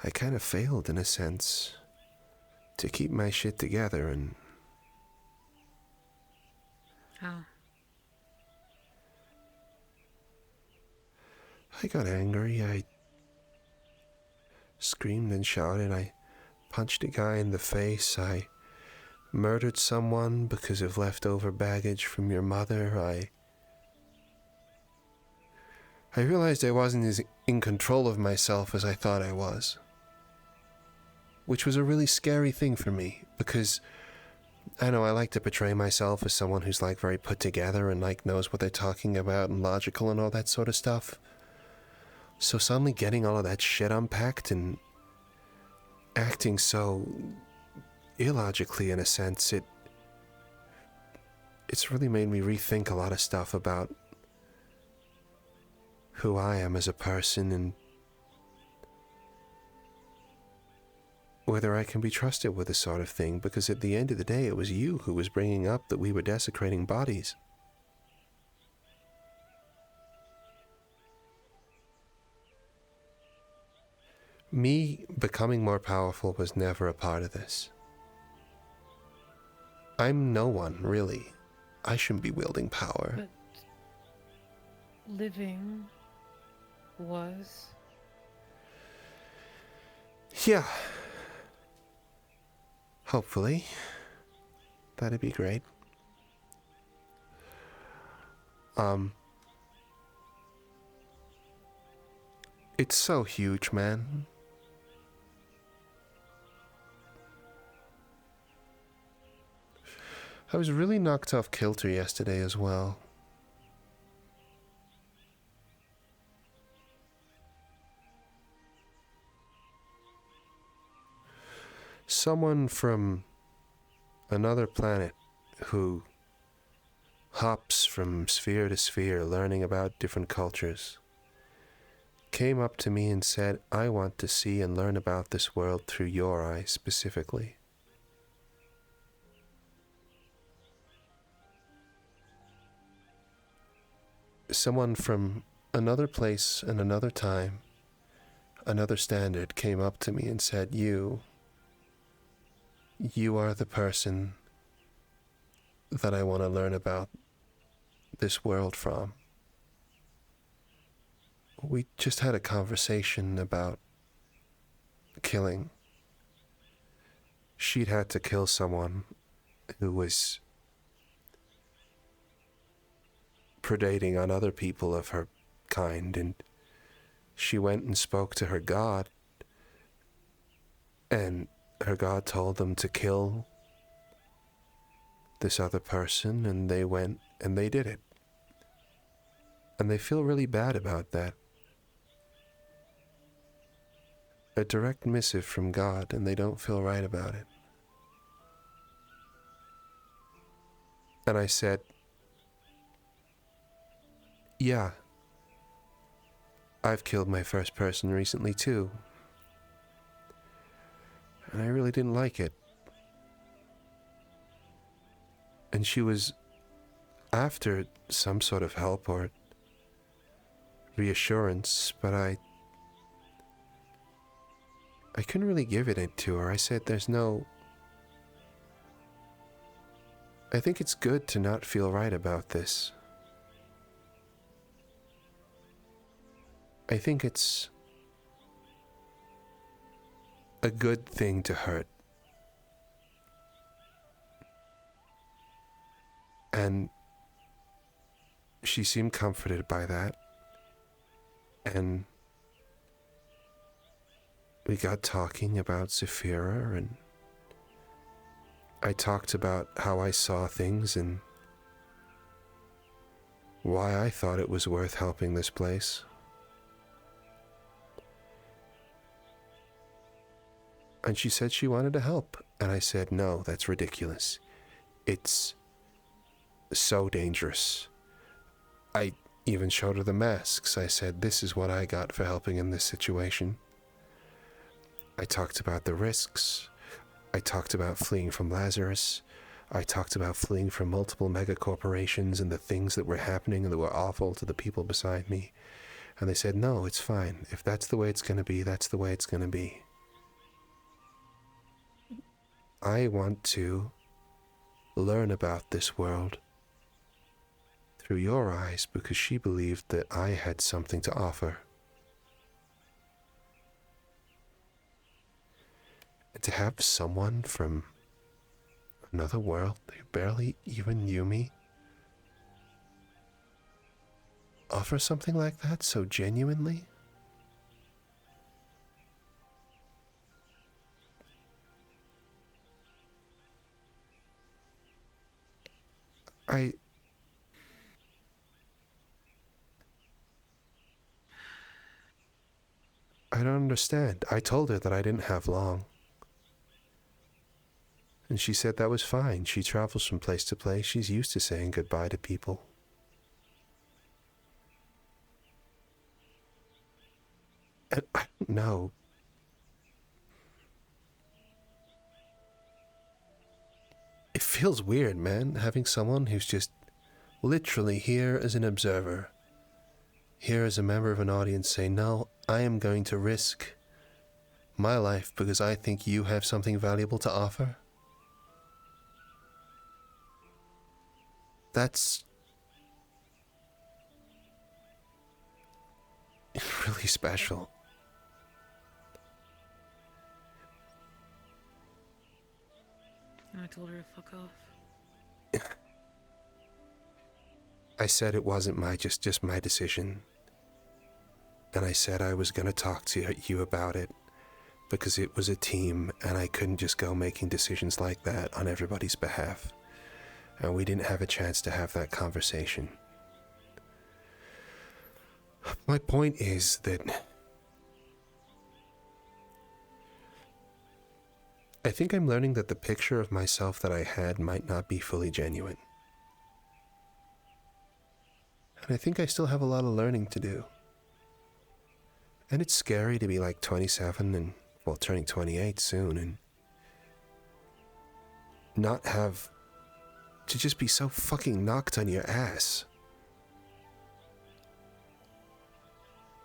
I kind of failed, in a sense, to keep my shit together. And How? I got angry. screamed and shouted. I punched a guy in the face. I murdered someone because of leftover baggage from your mother. I realized I wasn't as in control of myself as I thought I was. Which was a really scary thing for me, because I know I like to portray myself as someone who's like very put together and like knows what they're talking about and logical and all that sort of stuff. So suddenly getting all of that shit unpacked and acting so illogically in a sense, it's really made me rethink a lot of stuff about who I am as a person and whether I can be trusted with this sort of thing, because at the end of the day it was you who was bringing up that we were desecrating bodies. Me becoming more powerful was never a part of this. I'm no one, really. I shouldn't be wielding power. But living was... Yeah. Hopefully. That'd be great. It's so huge, man. I was really knocked off kilter yesterday as well. Someone from another planet who hops from sphere to sphere learning about different cultures came up to me and said, I want to see and learn about this world through your eyes specifically. Someone from another place and another time, another standard, came up to me and said, you are the person that I want to learn about this world from. We just had a conversation about killing. She'd had to kill someone who was predating on other people of her kind, and she went and spoke to her god, and her god told them to kill this other person, and they went and they did it. And they feel really bad about that. A direct missive from God, and they don't feel right about it. And I said, yeah, I've killed my first person recently too. And I really didn't like it. And she was after some sort of help or reassurance, but I couldn't really give it to her. I said, I think it's good to not feel right about this. I think it's a good thing to hurt. And she seemed comforted by that. And we got talking about Zephyra, and I talked about how I saw things and why I thought it was worth helping this place. And she said she wanted to help. And I said, no, that's ridiculous. It's so dangerous. I even showed her the masks. I said, this is what I got for helping in this situation. I talked about the risks. I talked about fleeing from Lazarus. I talked about fleeing from multiple mega corporations and the things that were happening and that were awful to the people beside me. And they said, no, it's fine. If that's the way it's going to be, that's the way it's going to be. I want to learn about this world through your eyes because she believed that I had something to offer. to have someone from another world who barely even knew me offer something like that so genuinely? I don't understand. I told her that I didn't have long. And she said that was fine. She travels from place to place. She's used to saying goodbye to people. And I don't know. It feels weird, man, having someone who's just literally here as an observer, here as a member of an audience say, no, I am going to risk my life because I think you have something valuable to offer. That's really special. And I told her to fuck off. I said it wasn't just my decision. And I said I was going to talk to you about it because it was a team and I couldn't just go making decisions like that on everybody's behalf. And we didn't have a chance to have that conversation. My point is that I think I'm learning that the picture of myself that I had might not be fully genuine. And I think I still have a lot of learning to do. And it's scary to be like 27 and, well, turning 28 soon and not have to just be so fucking knocked on your ass.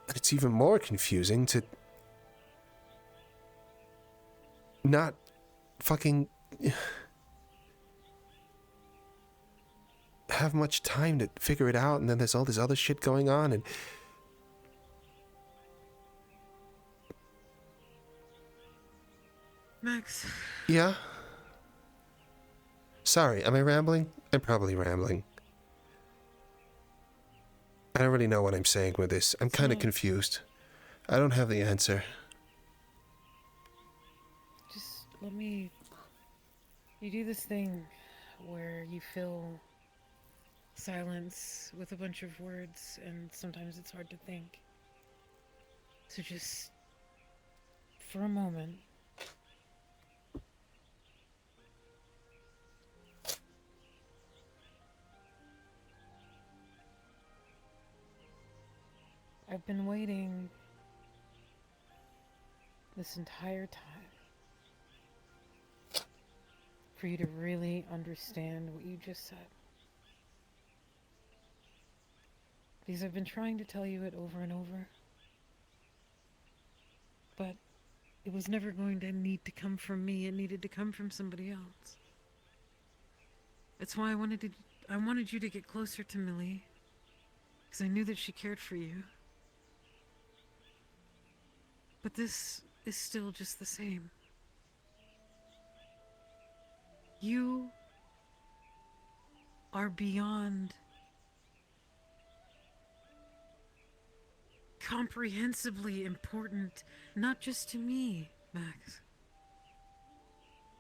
And it's even more confusing to not fucking have much time to figure it out, and then there's all this other shit going on, and Max. yeah? Sorry, am I rambling? I'm probably rambling. I don't really know what I'm saying with this. I'm kind of confused. I don't have the answer. Just let me... You do this thing where you fill silence with a bunch of words, and sometimes it's hard to think. So just, for a moment, I've been waiting this entire time for you to really understand what you just said. Because I've been trying to tell you it over and over, but it was never going to need to come from me. It needed to come from somebody else. That's why I wanted you to get closer to Millie, because I knew that she cared for you. But this is still just the same. You are beyond comprehensively important, not just to me, Max,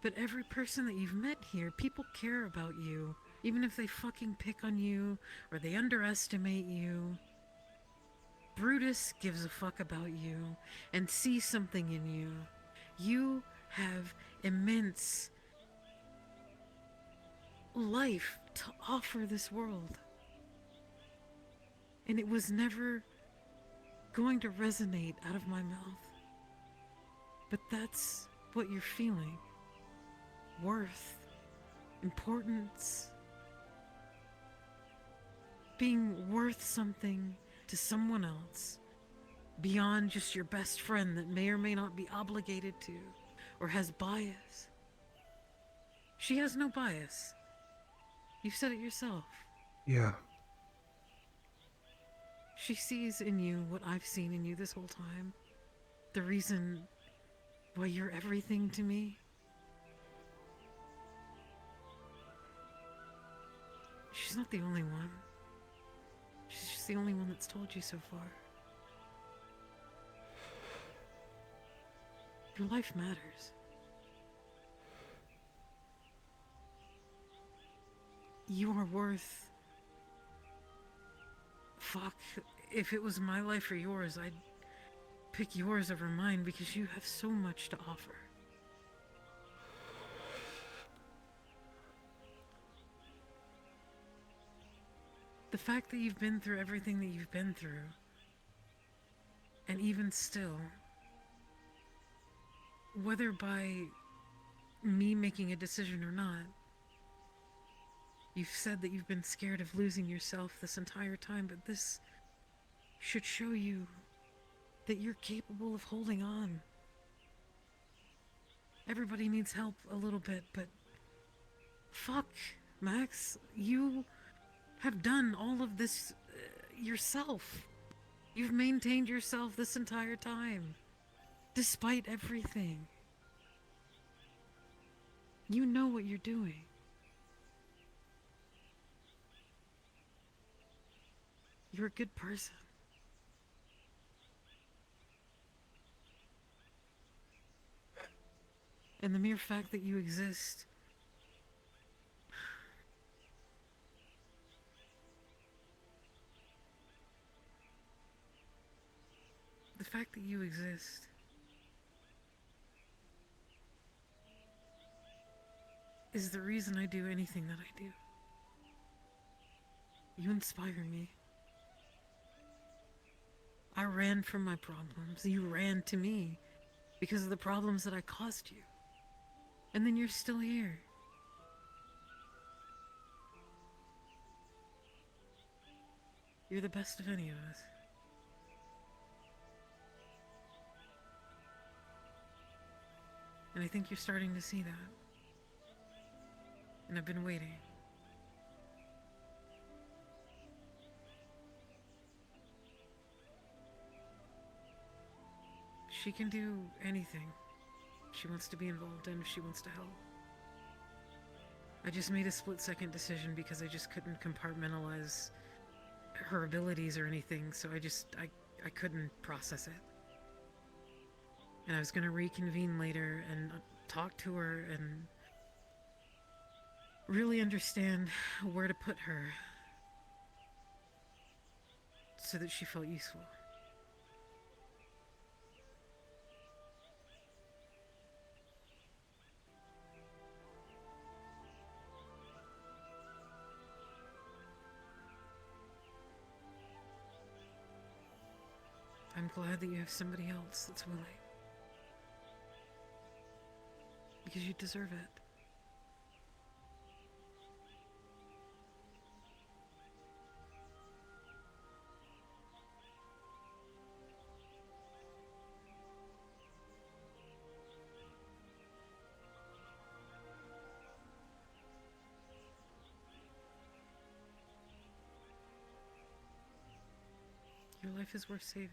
but every person that you've met here. People care about you, even if they fucking pick on you or they underestimate you. Brutus gives a fuck about you and sees something in you. You have immense life to offer this world. And it was never going to resonate out of my mouth. But that's what you're feeling. Worth. Importance. Being worth something to someone else beyond just your best friend that may or may not be obligated to or has bias. She has no bias. You've said it yourself. Yeah. She sees in you what I've seen in you this whole time. The reason why you're everything to me? She's not the only one. She's just the only one that's told you so far. Your life matters. You are worth... Fuck, if it was my life or yours, I'd pick yours over mine because you have so much to offer. The fact that you've been through everything that you've been through, and even still, whether by me making a decision or not, you've said that you've been scared of losing yourself this entire time, but this should show you that you're capable of holding on. Everybody needs help a little bit, but fuck, Max, you have done all of this yourself. You've maintained yourself this entire time, despite everything. You know what you're doing. You're a good person. And the mere fact that you exist is the reason I do anything that I do. You inspire me. I ran from my problems. You ran to me because of the problems that I caused you. And then you're still here. You're the best of any of us. And I think you're starting to see that. And I've been waiting. She can do anything she wants to be involved in if she wants to help. I just made a split-second decision because I just couldn't compartmentalize her abilities or anything, so I couldn't process it. And I was gonna reconvene later and talk to her and really understand where to put her so that she felt useful. I'm glad that you have somebody else that's willing. Because you deserve it. Your life is worth saving.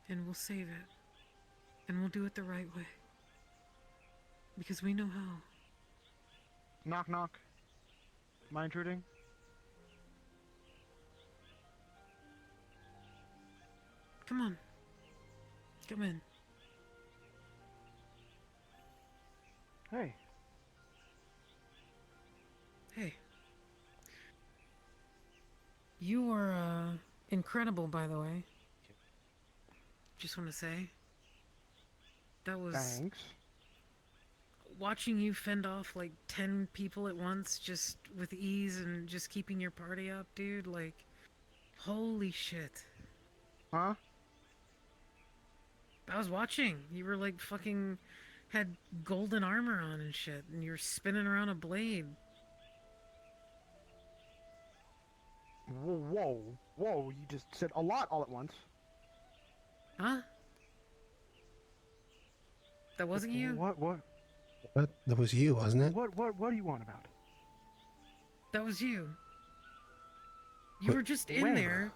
And we'll save it. And we'll do it the right way. Because we know how. Knock knock. Am I intruding? Come on. Come in. Hey. Hey. You are, incredible, by the way. Just want to say. That was... Thanks. Watching you fend off like 10 people at once just with ease and just keeping your party up, dude, like... Holy shit. Huh? I was watching. You were like fucking... had golden armor on and shit, and you're spinning around a blade. Whoa, whoa, you just said a lot all at once. Huh? That wasn't you? What? What? That was you, wasn't it? What do you want about? That was you. You What? were just in When? there.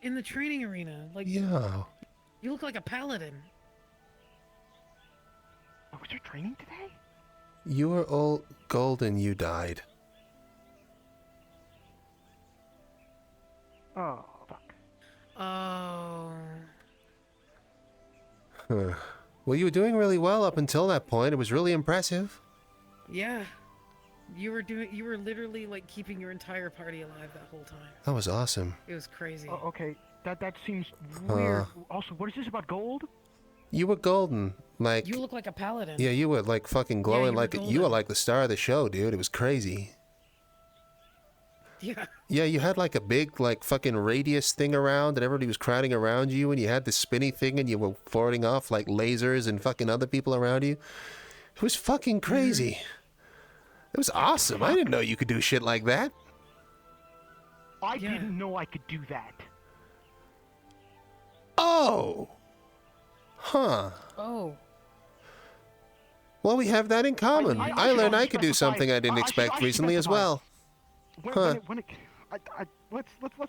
In the training arena. Like, Yeah. you look like a paladin. Oh, was there training today? You were all golden, you died. Oh, fuck. Oh. Huh. Well, you were doing really well up until that point. It was really impressive. Yeah. You were literally like keeping your entire party alive that whole time. That was awesome. It was crazy. Oh, okay, that seems weird. Also, what is this about gold? You were golden, like... You look like a paladin. Yeah, you were like fucking glowing, you were like the star of the show, dude. It was crazy. Yeah. Yeah, you had like a big like fucking radius thing around and everybody was crowding around you and you had the spinny thing and you were forwarding off like lasers and fucking other people around you. It was fucking crazy. It was awesome. I didn't know you could do shit like that. I didn't know I could do that. Oh. Huh. Oh. Well, we have that in common. I learned I could do something I didn't expect recently as well. Let's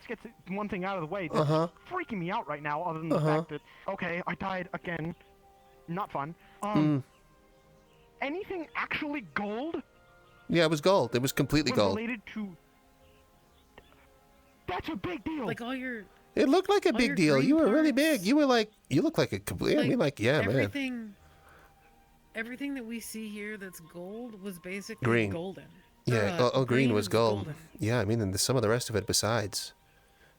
get one thing out of the way that's freaking me out right now, other than the fact that, okay, I died again. Not fun. Anything actually gold? Yeah, it was gold. It was completely gold. Related to... That's a big deal. Like all your... It looked like a big deal. You were really big. You were like... You look like a complete... I mean, like, yeah, man. Everything that we see here that's gold was basically Green. golden. Yeah, green was gold. Yeah, I mean, and some of the rest of it besides.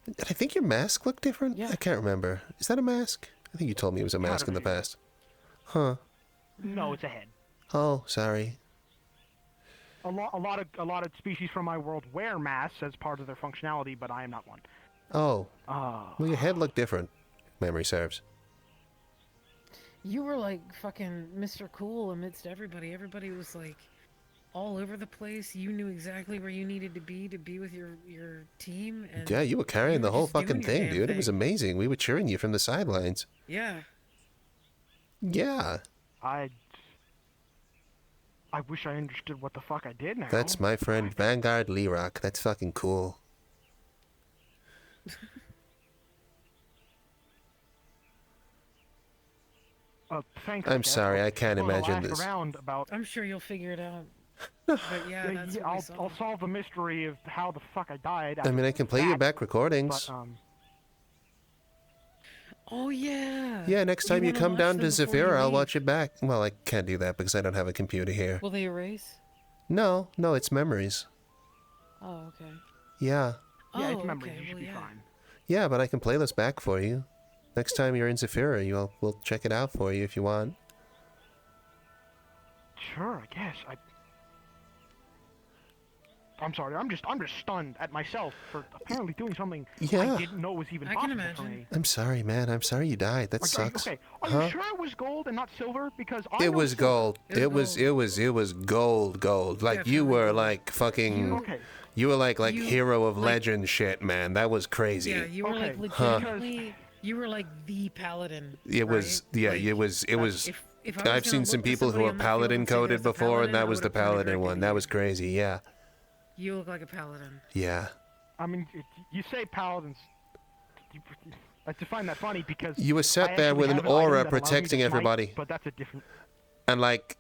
Did I think your mask looked different? Yeah. I can't remember. Is that a mask? I think you told me it was a mask in the past. Huh. No, it's a head. Oh, sorry. A lot of species from my world wear masks as part of their functionality, but I am not one. Oh. Well, your head looked different. Memory serves. You were like fucking Mr. Cool amidst everybody. Everybody was like all over the place. You knew exactly where you needed to be with your team. And yeah, you were carrying the whole fucking thing, dude. It was amazing. We were cheering you from the sidelines. Yeah. Yeah. I wish I understood what the fuck I did now. That's my friend Vanguard Lerawk. That's fucking cool. Thanks. I'm sorry, I can't imagine this. I'm sure you'll figure it out. But yeah, that's what we saw. I'll solve the mystery of how the fuck I died. I mean, I can play you back recordings. But, oh yeah. Yeah, next time you come down to Zafira, I'll watch it back. Well, I can't do that because I don't have a computer here. Will they erase? No, it's memories. Oh, okay. Yeah. Yeah, it's memories. You should be fine. Yeah, but I can play this back for you. Next time you're in Zafira, we'll check it out for you if you want. Sure, I guess. I'm sorry. I'm just stunned at myself for apparently doing something I didn't know was even possible for me. I'm sorry, man. I'm sorry you died. That sucks. Okay. Are you sure it was gold and not silver? Because I it was gold. It was gold. Like you were like fucking. You were like hero of legend shit, man. That was crazy. Yeah, you were like legitimately. You were like the paladin. It was it was. I've seen some people who are paladin coded before, and that was the paladin one. That was crazy. Yeah. You look like a paladin. Yeah. I mean, you say paladins. I find that funny because you were sat there with an aura protecting everybody. But that's a different. And like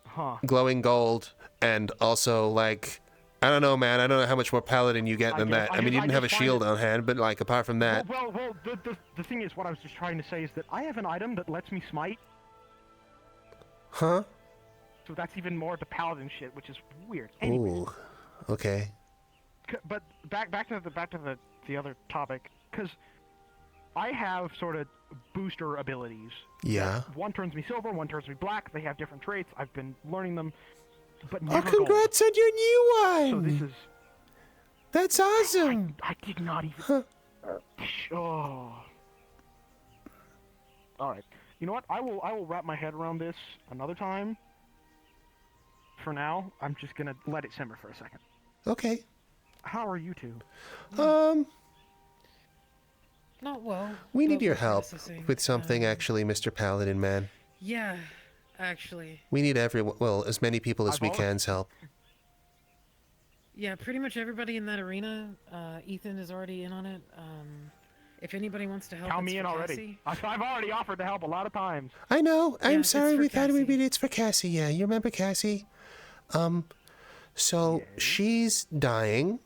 glowing gold, and also like I don't know, man. I don't know how much more paladin you get than that. I mean, you didn't have a shield on hand, but like apart from that. Well, the thing is, what I was just trying to say is that I have an item that lets me smite. Huh? So that's even more the paladin shit, which is weird. Anyways. Ooh. Okay. But back to the other topic, because I have sort of booster abilities. Yeah. One turns me silver, one turns me black. They have different traits. I've been learning them, but never congrats on your new one! So this is. That's awesome. I did not even. Oh. All right. You know what? I will wrap my head around this another time. For now, I'm just gonna let it simmer for a second. Okay. How are you two? Not well. We need your help with something, actually, Mr. Paladin Man. Yeah. actually. We need everyone, well, as many people as we can's help. Yeah, pretty much everybody in that arena. Ethan is already in on it. If anybody wants to help, Count me in already. I've already offered to help a lot of times. I know. I'm it's sorry for we thought Cassy. it's for Cassy. Yeah, you remember Cassy? So she's dying,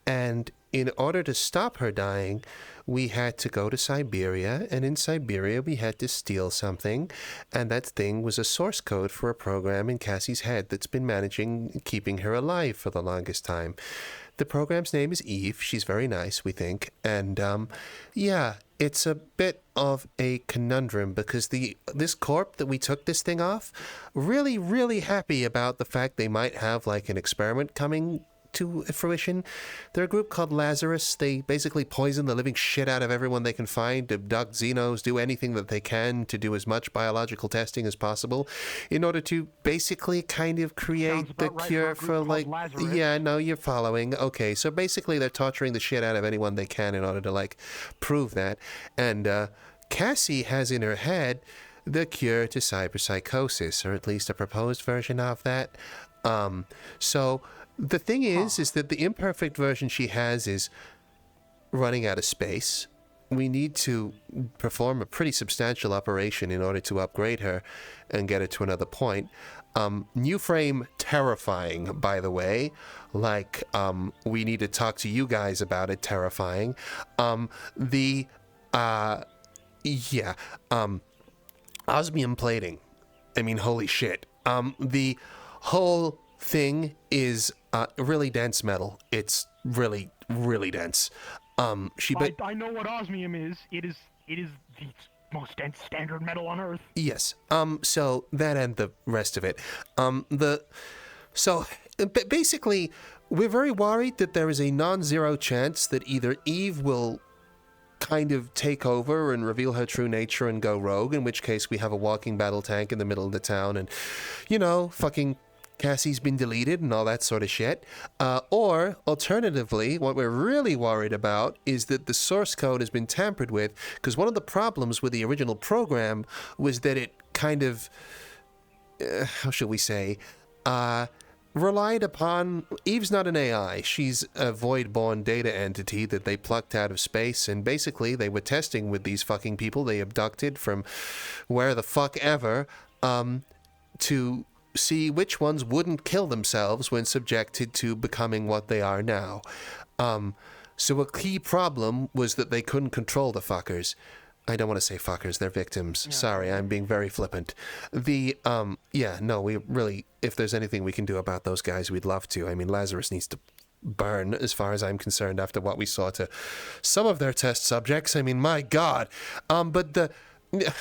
and in order to stop her dying, we had to go to Siberia, and in Siberia we had to steal something, and that thing was a source code for a program in Cassy's head that's been keeping her alive for the longest time. The program's name is Eve. She's very nice, we think, and yeah, it's a bit of a conundrum because this corp that we took this thing off, really, really happy about the fact they might have like an experiment coming to fruition. They're a group called Lazarus. They basically poison the living shit out of everyone they can find, abduct xenos, do anything that they can to do as much biological testing as possible in order to basically kind of create the cure for like... Yeah, no, you're following. Okay, so basically they're torturing the shit out of anyone they can in order to like prove that. And Cassy has in her head the cure to cyberpsychosis, or at least a proposed version of that. So the thing is that the imperfect version she has is running out of space. We need to perform a pretty substantial operation in order to upgrade her and get her to another point. New frame terrifying, by the way. Like, we need to talk to you guys about it, terrifying. Osmium plating. I mean, holy shit. The whole thing is really dense metal. It's really, really dense. I know what osmium is. It is the most dense standard metal on Earth. Yes. So that and the rest of it. Basically, we're very worried that there is a non-zero chance that either Eve will kind of take over and reveal her true nature and go rogue, in which case we have a walking battle tank in the middle of the town and, you know, fucking Cassy's been deleted and all that sort of shit. Or, alternatively, what we're really worried about is that the source code has been tampered with, because one of the problems with the original program was that it kind of, how shall we say, relied upon... Eve's not an AI. She's a void-born data entity that they plucked out of space, and basically they were testing with these fucking people they abducted from where the fuck ever, to see which ones wouldn't kill themselves when subjected to becoming what they are now. So a key problem was that they couldn't control the fuckers. I don't want to say fuckers, they're victims. Yeah. Sorry, I'm being very flippant. We really, if there's anything we can do about those guys, we'd love to. I mean, Lazarus needs to burn, as far as I'm concerned, after what we saw to some of their test subjects. I mean, my God. But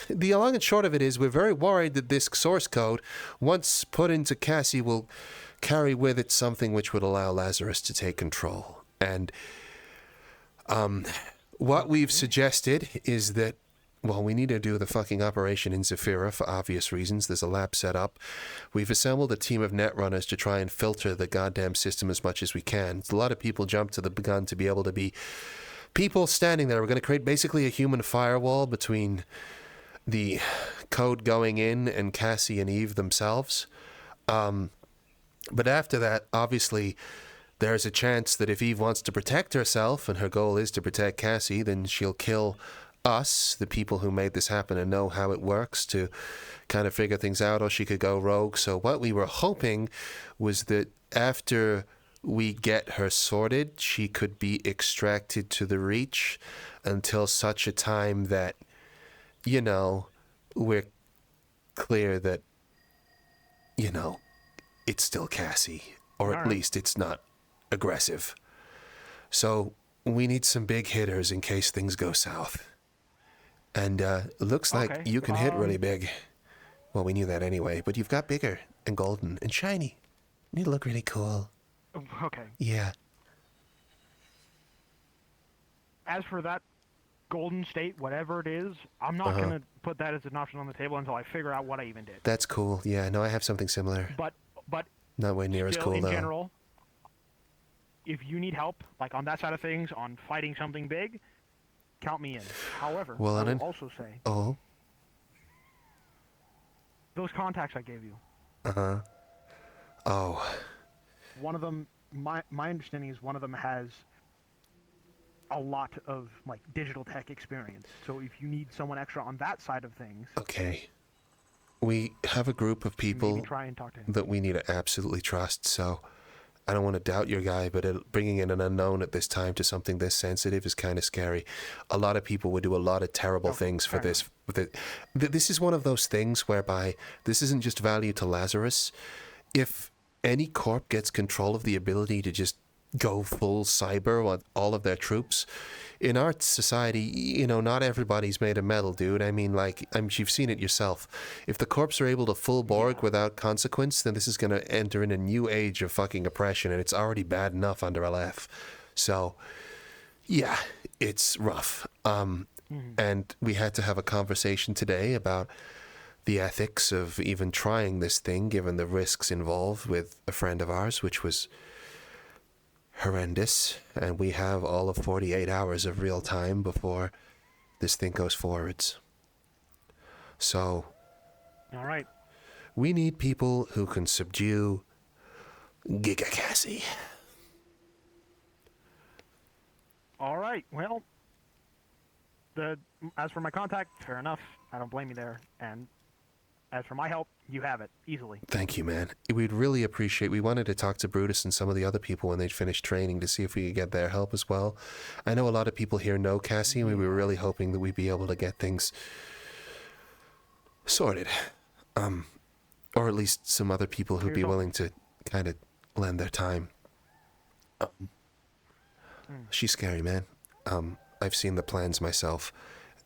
the long and short of it is we're very worried that this source code, once put into Cassy, will carry with it something which would allow Lazarus to take control. And what we've suggested is that, well, we need to do the fucking operation in Zephyra for obvious reasons. There's a lab set up. We've assembled a team of netrunners to try and filter the goddamn system as much as we can. A lot of people jump to the gun to be able to be people standing there. We're going to create basically a human firewall between the code going in and Cassy and Eve themselves. But after that, obviously, there's a chance that if Eve wants to protect herself, and her goal is to protect Cassy, then she'll kill us, the people who made this happen and know how it works, to kind of figure things out, or she could go rogue. So what we were hoping was that after we get her sorted, she could be extracted to the Reach until such a time that, you know, we're clear that, you know, it's still Cassy, or at least it's not aggressive. So we need some big hitters in case things go south. And it looks like you can hit really big. Well, we knew that anyway, but you've got bigger and golden and shiny. You look really cool. Okay. Yeah. As for that golden state, whatever it is, I'm not going to put that as an option on the table until I figure out what I even did. That's cool. Yeah, no, I have something similar. But not way near as cool, in though. General, if you need help, like on that side of things, on fighting something big, count me in. However, I will also say... those contacts I gave you. Uh-huh. Oh. One of them, my understanding is one of them has a lot of like digital tech experience. So if you need someone extra on that side of things, okay. We have a group of people maybe try and talk to him. that we need to absolutely trust, so I don't want to doubt your guy, but bringing in an unknown at this time to something this sensitive is kind of scary. A lot of people would do a lot of terrible things for this. This is one of those things whereby this isn't just value to Lazarus. If any corp gets control of the ability to just go full cyber on all of their troops, in our society, you know, not everybody's made of metal, dude. I mean, like, you've seen it yourself. If the corps are able to full Borg without consequence, then this is going to enter in a new age of fucking oppression, and it's already bad enough under LF. So, yeah, it's rough. And we had to have a conversation today about the ethics of even trying this thing, given the risks involved with a friend of ours, which was horrendous, and we have all of 48 hours of real time before this thing goes forwards. So, all right, we need people who can subdue Giga Cassy. All right, well, as for my contact, fair enough. I don't blame you there. And as for my help, you have it easily. Thank you, man. We'd really appreciate. We wanted to talk to Brutus and some of the other people when they'd finished training to see if we could get their help as well. I know a lot of people here know Cassy, and we were really hoping that we'd be able to get things sorted, or at least some other people who'd be willing to kind of lend their time. She's scary, man. I've seen the plans myself.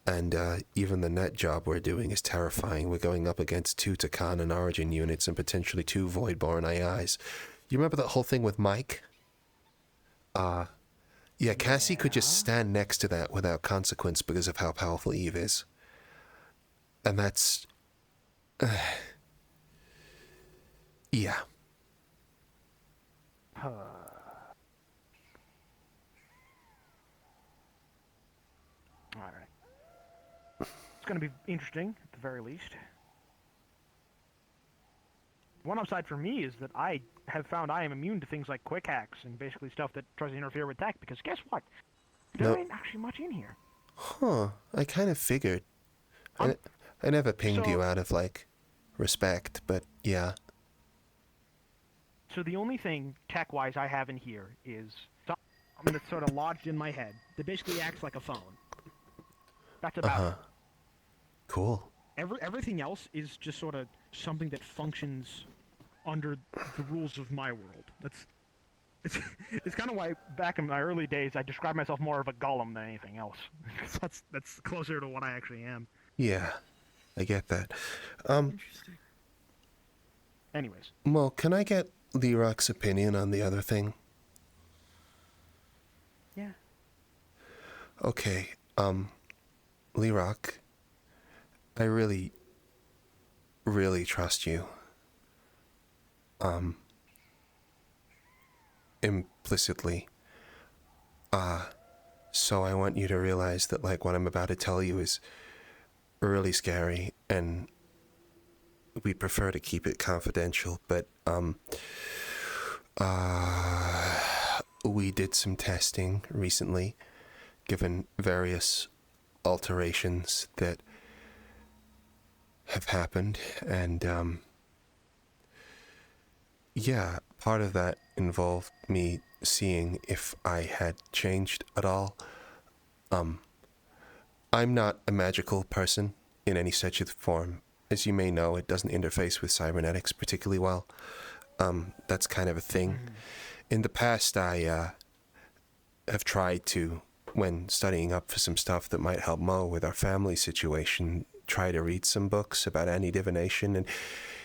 And even the net job we're doing is terrifying. We're going up against 2 Takan and Origin units and potentially 2 Voidborn AIs. You remember that whole thing with Mike? Yeah, Cassy could just stand next to that without consequence because of how powerful Eve is. And that's... yeah. All right. It's going to be interesting, at the very least. One upside for me is that I have found I am immune to things like quick hacks and basically stuff that tries to interfere with tech, because guess what? There ain't actually much in here. Huh. I kind of figured. I never pinged you out of, like, respect, but yeah. So the only thing, tech-wise, I have in here is something that's sort of lodged in my head that basically acts like a phone. That's about it. Cool. Everything else is just sort of something that functions under the rules of my world. It's kind of why back in my early days I described myself more of a golem than anything else. that's closer to what I actually am. Yeah, I get that. Interesting. Anyways. Well, can I get Lerawk's opinion on the other thing? Yeah. Okay, Lerawk, I really, really trust you. Implicitly. So I want you to realize that, like, what I'm about to tell you is really scary, and we'd prefer to keep it confidential, but, we did some testing recently, given various alterations that have happened, and yeah, part of that involved me seeing if I had changed at all. I'm not a magical person in any such form. As you may know, it doesn't interface with cybernetics particularly well. That's kind of a thing. In the past, I have tried to, when studying up for some stuff that might help Mo with our family situation, try to read some books about anti-divination, and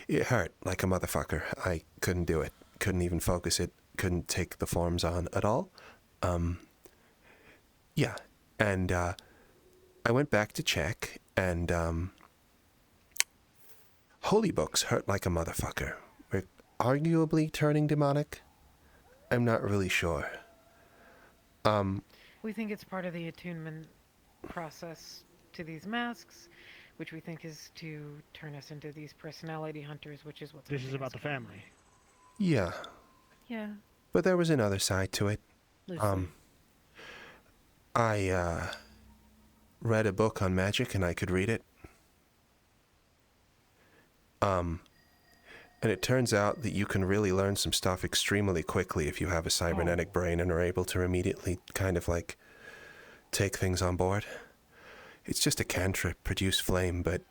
it hurt like a motherfucker. I couldn't do it. Couldn't even focus it. Couldn't take the forms on at all. Yeah, and I went back to check, and holy books hurt like a motherfucker. We're arguably turning demonic. I'm not really sure. We think it's part of the attunement process to these masks. which we think is to turn us into these personality hunters, which is what this is about the family. Yeah. Yeah. But there was another side to it. Loosely. I read a book on magic and I could read it. And it turns out that you can really learn some stuff extremely quickly if you have a cybernetic brain and are able to immediately kind of like take things on board. It's just a cantrip, produce flame, but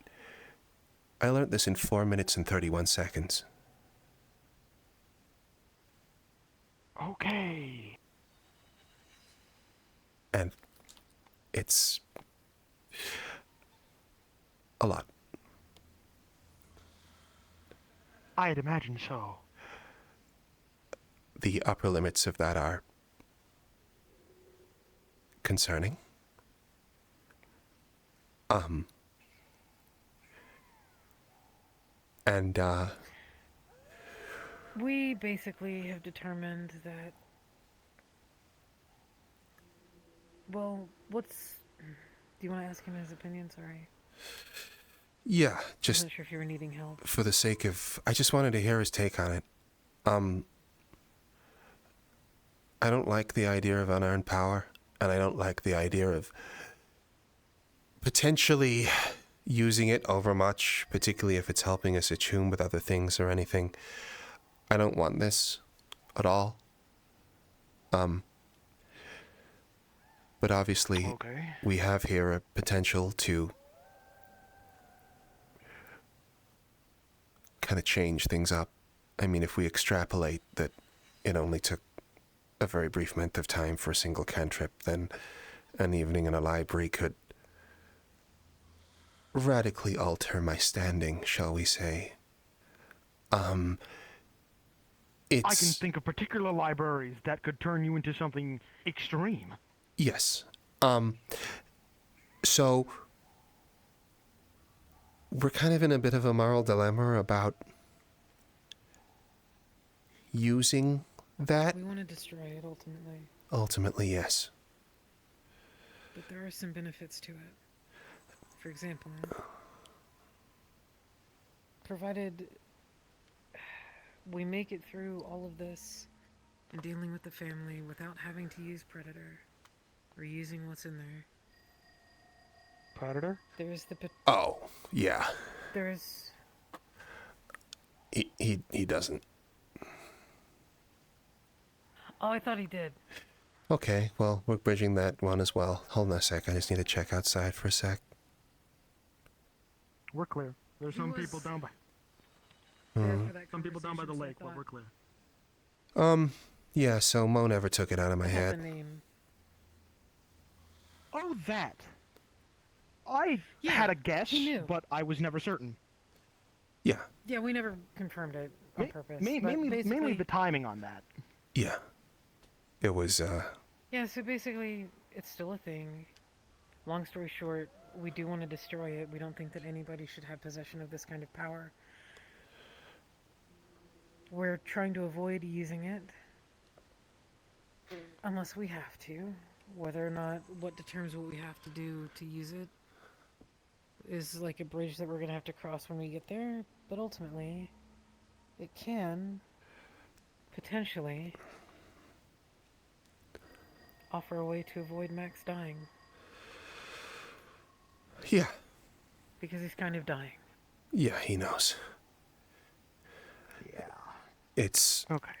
I learned this in 4 minutes and 31 seconds. Okay. And it's a lot. I'd imagine so. The upper limits of that are concerning. And we basically have determined that, well, do you want to ask him his opinion? Sorry. yeah, I just wasn't sure if you were needing help. for the sake of, I just wanted to hear his take on it. I don't like the idea of unearned power, and I don't like the idea of potentially using it overmuch, particularly if it's helping us attune with other things or anything. I don't want this at all. But obviously, we have here a potential to kind of change things up. I mean, if we extrapolate that it only took a very brief amount of time for a single cantrip, then an evening in a library could radically alter my standing, shall we say. I can think of particular libraries that could turn you into something extreme. Yes. So we're kind of in a bit of a moral dilemma about using that. We want to destroy it ultimately. Ultimately, yes. But there are some benefits to it. For example, provided we make it through all of this and dealing with the family without having to use Predator or using what's in there. Predator? There's the Oh, yeah. There's He doesn't. Oh, I thought he did. Okay, well, we're bridging that one as well. Hold on a sec, I just need to check outside for a sec. We're clear. There's some people down by... Some people down by the lake, but we're clear. Yeah, so Mo never took it out of my head. Oh, that. I had a guess, but I was never certain. Yeah. Yeah, we never confirmed it on purpose. Mainly the timing on that. Yeah. It was, Yeah, so basically, it's still a thing. Long story short, we do want to destroy it. We don't think that anybody should have possession of this kind of power. We're trying to avoid using it. Unless we have to. Whether or not what determines what we have to do to use it is like a bridge that we're going to have to cross when we get there. But ultimately, it can potentially offer a way to avoid Max dying. Yeah. Because he's kind of dying. Yeah, he knows. Yeah. It's... Okay.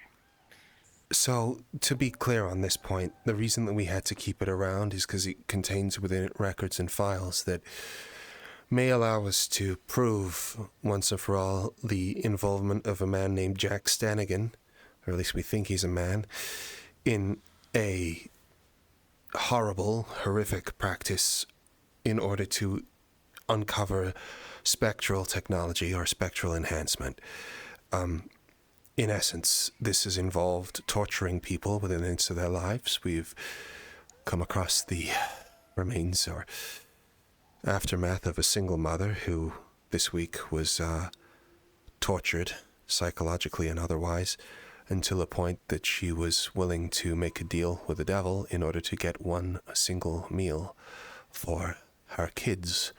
So, to be clear on this point, the reason that we had to keep it around is because it contains within it records and files that may allow us to prove, once and for all, the involvement of a man named Jack Stanigan, or at least we think he's a man, in a horrible, horrific practice in order to uncover spectral technology or spectral enhancement. In essence, this has involved torturing people within an inch of their lives. We've come across the remains or aftermath of a single mother who this week was tortured psychologically and otherwise until a point that she was willing to make a deal with the devil in order to get one single meal for her kids.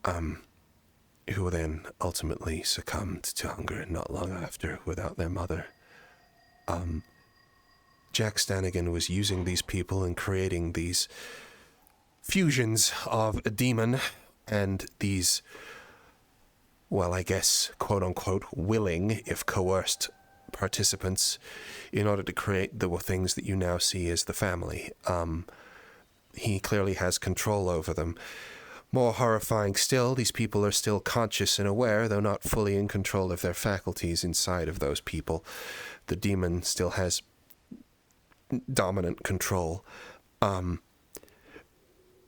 who then ultimately succumbed to hunger not long after without their mother. Jack Stanigan was using these people and creating these fusions of a demon and these, well, I guess, quote-unquote, willing, if coerced, participants in order to create the things that you now see as the family. He clearly has control over them. More horrifying still, these people are still conscious and aware, though not fully in control of their faculties inside of those people. The demon still has dominant control.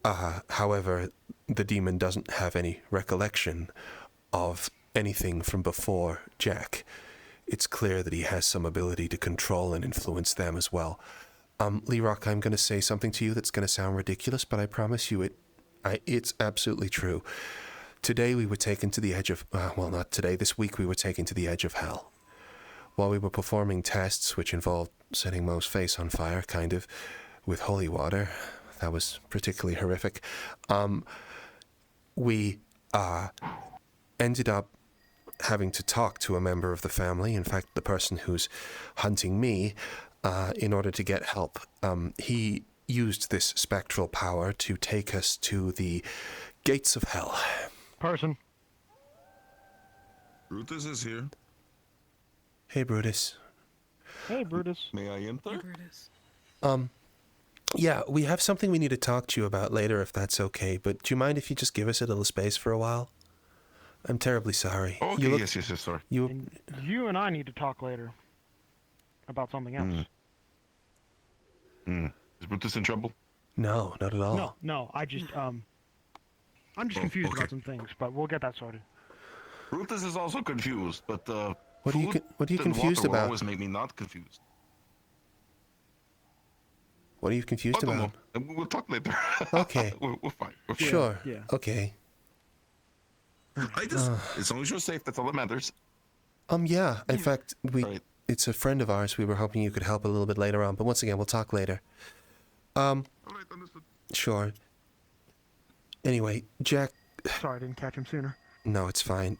However, the demon doesn't have any recollection of anything from before Jack. It's clear that he has some ability to control and influence them as well. Lerawk, I'm going to say something to you that's going to sound ridiculous, but I promise you it's absolutely true. Today we were taken to the edge of, well, not today, this week we were taken to the edge of hell. While we were performing tests, which involved setting Mo's face on fire, kind of, with holy water, that was particularly horrific, we ended up having to talk to a member of the family, in fact, the person who's hunting me, in order to get help. He used this spectral power to take us to the gates of hell. Person. Brutus is here. Hey, Brutus. Hey, Brutus. May I enter? Hey, Brutus. Yeah, we have something we need to talk to you about later, if that's okay, but do you mind if you just give us a little space for a while? I'm terribly sorry. Okay, yes, sorry. You and I need to talk later about something else. Is Brutus in trouble? No, not at all. No, I'm just confused about some things, but we'll get that sorted. Brutus is also confused, but what are you confused about? Always make me not confused. What are you confused about? We'll talk later. Okay. We're fine. We're fine. Sure. Yeah. Okay. As long as you're safe, that's all that matters. Yeah. In fact, it's a friend of ours. We were hoping you could help a little bit later on, but once again, we'll talk later. All right, understood. Sure. Anyway, Jack... Sorry, I didn't catch him sooner. No, it's fine.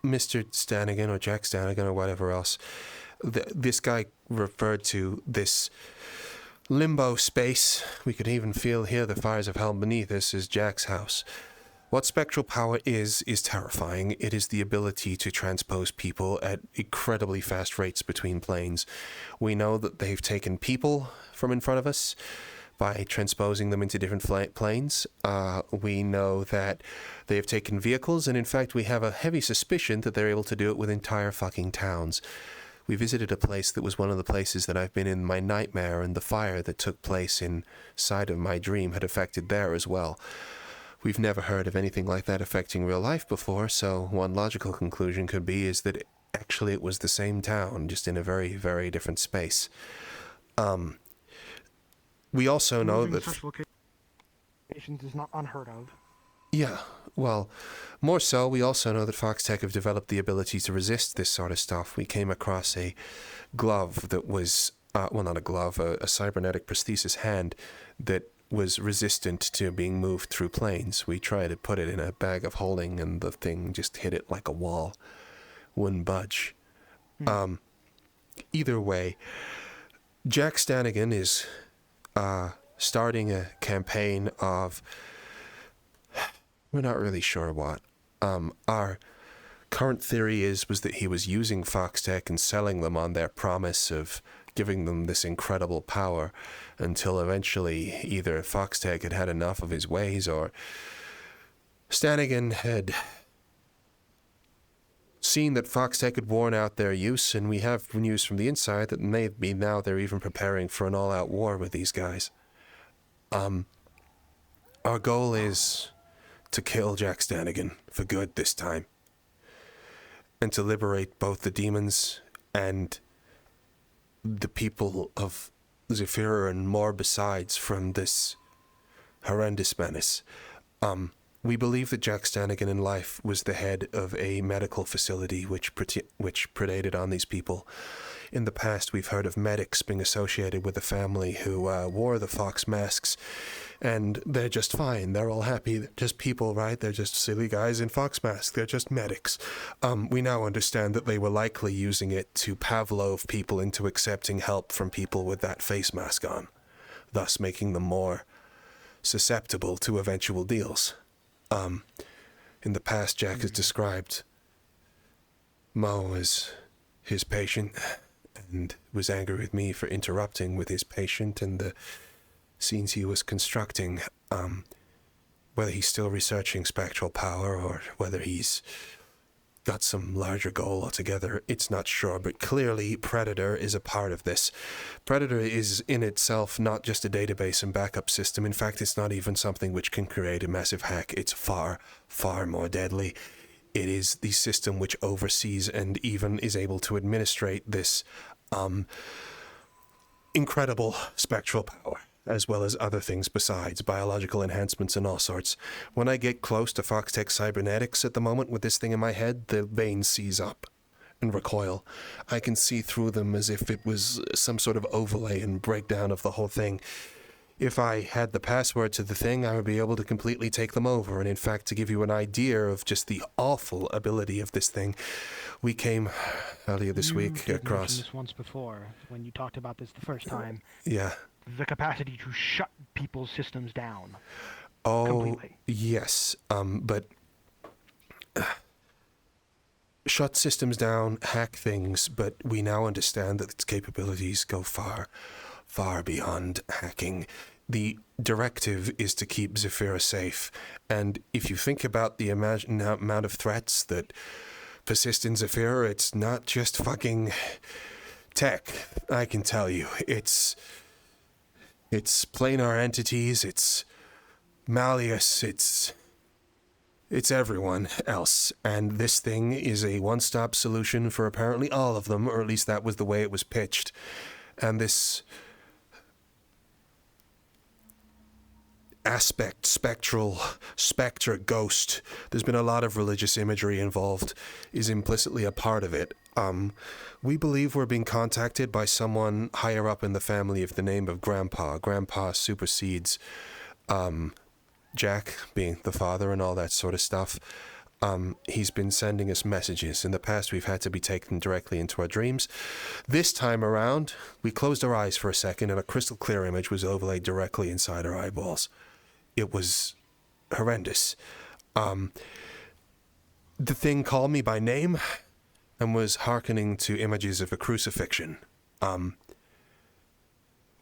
Mr. Stanigan, or Jack Stanigan, or whatever else, this guy referred to this limbo space. We could even hear the fires of hell beneath us as Jack's house. What spectral power is terrifying. It is the ability to transpose people at incredibly fast rates between planes. We know that they've taken people from in front of us by transposing them into different planes. We know that they have taken vehicles, and in fact we have a heavy suspicion that they're able to do it with entire fucking towns. We visited a place that was one of the places that I've been in my nightmare, and the fire that took place inside of my dream had affected there as well. We've never heard of anything like that affecting real life before, so one logical conclusion could be is that actually it was the same town, just in a very, very different space. We also know that... such locations is not unheard of. Yeah, well, more so, we also know that Foxtech have developed the ability to resist this sort of stuff. We came across a glove that was, well, not a glove, a cybernetic prosthesis hand that was resistant to being moved through planes. We tried to put it in a bag of holding, and the thing just hit it like a wall. Wouldn't budge. Either way, Jack Stanigan is starting a campaign of... We're not really sure what. Our current theory was that he was using Foxtech and selling them on their promise of giving them this incredible power, until eventually either Foxtech had had enough of his ways, or Stanigan had seen that Foxtech had worn out their use, and we have news from the inside that maybe now they're even preparing for an all-out war with these guys. Our goal is to kill Jack Stanigan for good this time, and to liberate both the demons and the people of Zephyra and more besides from this horrendous menace. We believe that Jack Stanigan in life was the head of a medical facility which predated on these people. In the past, we've heard of medics being associated with a family who wore the fox masks, and they're just fine. They're all happy. They're just people, right? They're just silly guys in fox masks. They're just medics. We now understand that they were likely using it to Pavlov people into accepting help from people with that face mask on, thus making them more susceptible to eventual deals. In the past, Jack has described Mo as his patient and was angry with me for interrupting with his patient and the scenes he was constructing. Whether he's still researching spectral power or whether he's got some larger goal altogether, it's not sure, but clearly Predator is a part of this. Predator is in itself not just a database and backup system. In fact, it's not even something which can create a massive hack. It's far, far more deadly. It is the system which oversees and even is able to administrate this incredible spectral power, as well as other things besides, biological enhancements and all sorts. When I get close to Foxtech cybernetics at the moment with this thing in my head, the veins seize up and recoil. I can see through them as if it was some sort of overlay and breakdown of the whole thing. If I had the password to the thing, I would be able to completely take them over. And in fact, to give you an idea of just the awful ability of this thing, we came earlier this week across... this once before, when you talked about this the first time. Yeah. The capacity to shut people's systems down. Oh, completely. Yes, but shut systems down, hack things, but we now understand that its capabilities go far, far beyond hacking. The directive is to keep Zephyra safe, and if you think about the amount of threats that persist in Zephyra, it's not just fucking tech, I can tell you. It's planar entities, it's Malleus, it's everyone else. And this thing is a one-stop solution for apparently all of them, or at least that was the way it was pitched. And this aspect, spectre, ghost, there's been a lot of religious imagery involved, is implicitly a part of it. We believe we're being contacted by someone higher up in the family of the name of Grandpa. Grandpa supersedes Jack, being the father and all that sort of stuff. He's been sending us messages. In the past, we've had to be taken directly into our dreams. This time around, we closed our eyes for a second and a crystal clear image was overlaid directly inside our eyeballs. It was horrendous. The thing called me by name and was hearkening to images of a crucifixion.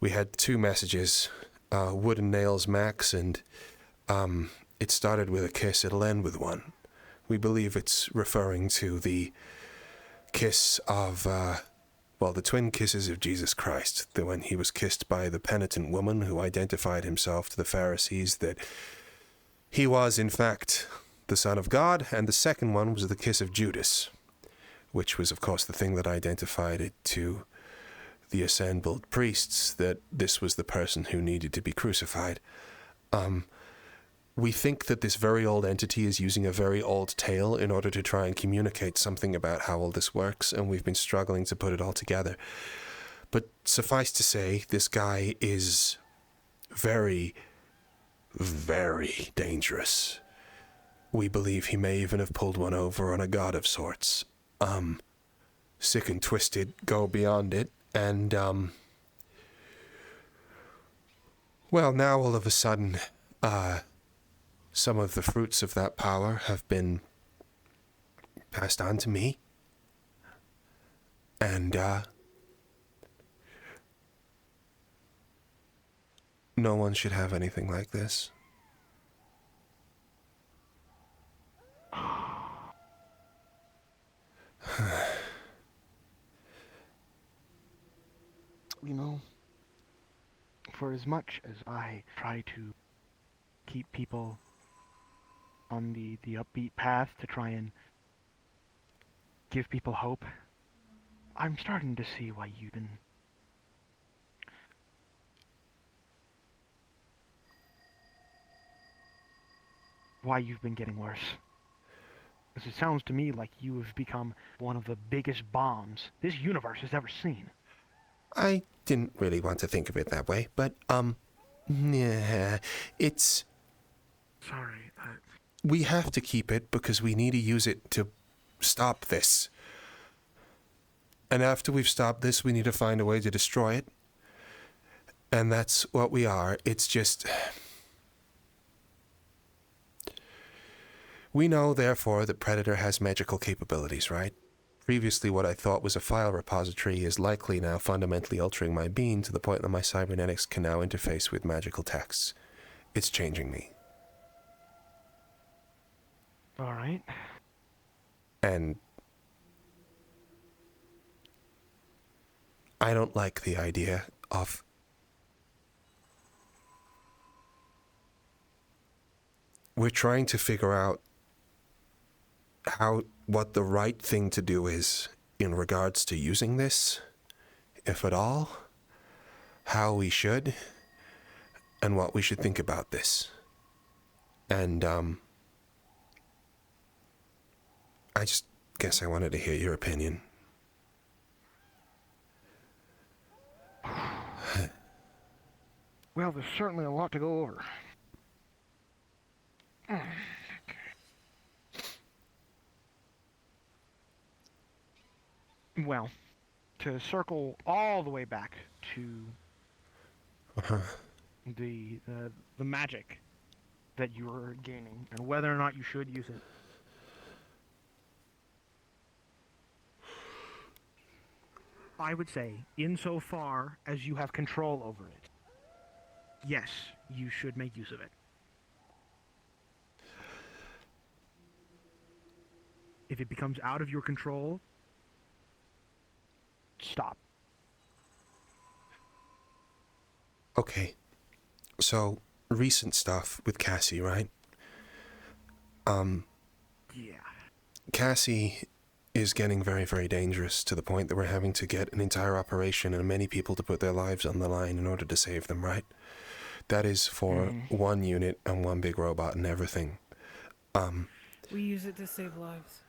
We had two messages, Wood and Nails Max, and it started with a kiss, it'll end with one. We believe it's referring to the kiss of, the twin kisses of Jesus Christ, when he was kissed by the penitent woman who identified himself to the Pharisees that he was, in fact, the Son of God, and the second one was the kiss of Judas, which was, of course, the thing that identified it to the assembled priests, that this was the person who needed to be crucified. We think that this very old entity is using a very old tale in order to try and communicate something about how all this works, and we've been struggling to put it all together. But suffice to say, this guy is very, very dangerous. We believe he may even have pulled one over on a god of sorts. Sick and twisted, go beyond it, and, now all of a sudden, some of the fruits of that power have been passed on to me, and, no one should have anything like this. For as much as I try to keep people on the upbeat path to try and give people hope, I'm starting to see why you've been why you've been getting worse. Because it sounds to me like you have become one of the biggest bombs this universe has ever seen. I didn't really want to think of it that way, but, yeah, it's... Sorry, We have to keep it because we need to use it to stop this. And after we've stopped this, we need to find a way to destroy it. And that's what we are. It's just... We know, therefore, that Predator has magical capabilities, right? Previously, what I thought was a file repository is likely now fundamentally altering my being to the point that my cybernetics can now interface with magical texts. It's changing me. All right. And I don't like the idea of we're trying to figure out what the right thing to do is in regards to using this, if at all, how we should, and what we should think about this. And, I just guess I wanted to hear your opinion. Well, there's certainly a lot to go over. Well, to circle all the way back to the magic that you're gaining and whether or not you should use it. I would say, insofar as you have control over it, yes, you should make use of it. If it becomes out of your control, stop. Okay. So, recent stuff with Cassy, right? Yeah. Cassy is getting very, very dangerous to the point that we're having to get an entire operation and many people to put their lives on the line in order to save them, right? That is for one unit and one big robot and everything. We use it to save lives.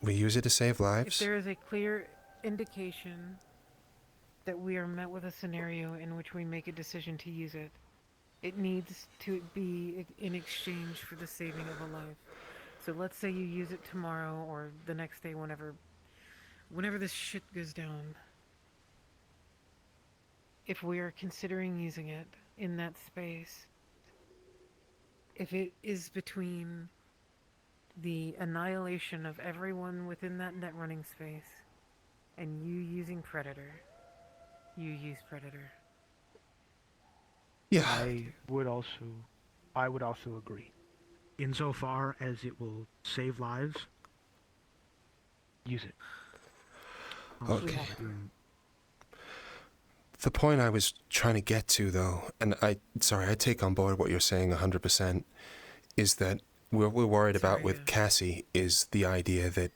We use it to save lives? If there is a clear indication that we are met with a scenario in which we make a decision to use it, it needs to be in exchange for the saving of a life. So let's say you use it tomorrow or the next day, whenever this shit goes down. If we are considering using it in that space, if it is between the annihilation of everyone within that net running space and you using Predator, you use Predator. Yeah. I would also agree. Insofar as it will save lives, use it. Okay. The point I was trying to get to, though, and I take on board what you're saying 100%, is that what we're worried about with Cassy is the idea that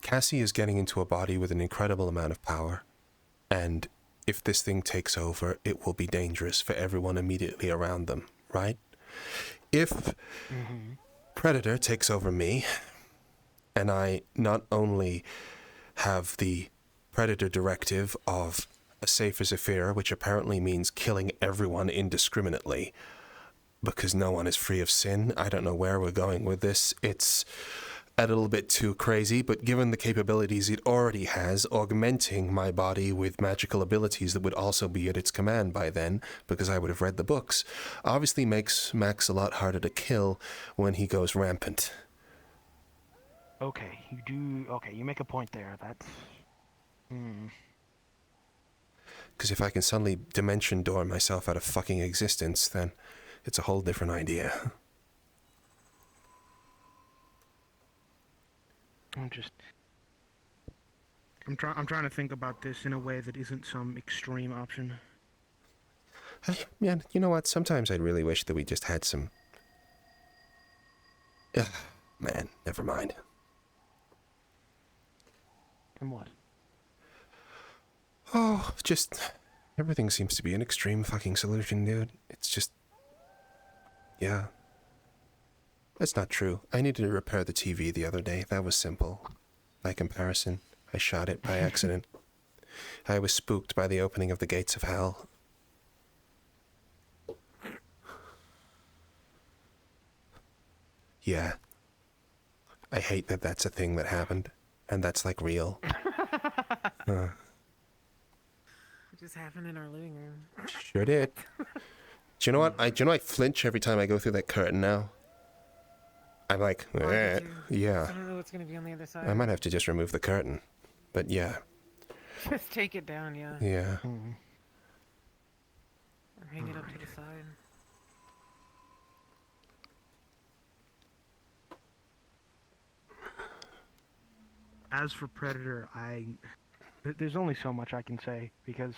Cassy is getting into a body with an incredible amount of power, and if this thing takes over, it will be dangerous for everyone immediately around them, right? If Predator takes over me, and I not only have the Predator directive of a safe as a fear, which apparently means killing everyone indiscriminately, because no one is free of sin. I don't know where we're going with this. It's a little bit too crazy, but given the capabilities it already has, augmenting my body with magical abilities that would also be at its command by then, because I would have read the books, obviously makes Max a lot harder to kill when he goes rampant. Okay, you make a point there. That's... Because if I can suddenly dimension door myself out of fucking existence, then it's a whole different idea. I'm trying to think about this in a way that isn't some extreme option. Man, you know what? Sometimes I'd really wish that we just had some... man, never mind. And what? Oh, just... everything seems to be an extreme fucking solution, dude. It's just... Yeah. That's not true. I needed to repair the TV the other day. That was simple. By comparison, I shot it by accident. I was spooked by the opening of the gates of hell. Yeah. I hate that that's a thing that happened. And that's like real. It just happened in our living room. Sure did. Do you know what? I flinch every time I go through that curtain now. I'm like, yeah. I don't know what's gonna be on the other side. I might have to just remove the curtain. But yeah. Just take it down, yeah. Yeah. Or hang it up to the side. As for Predator, there's only so much I can say, because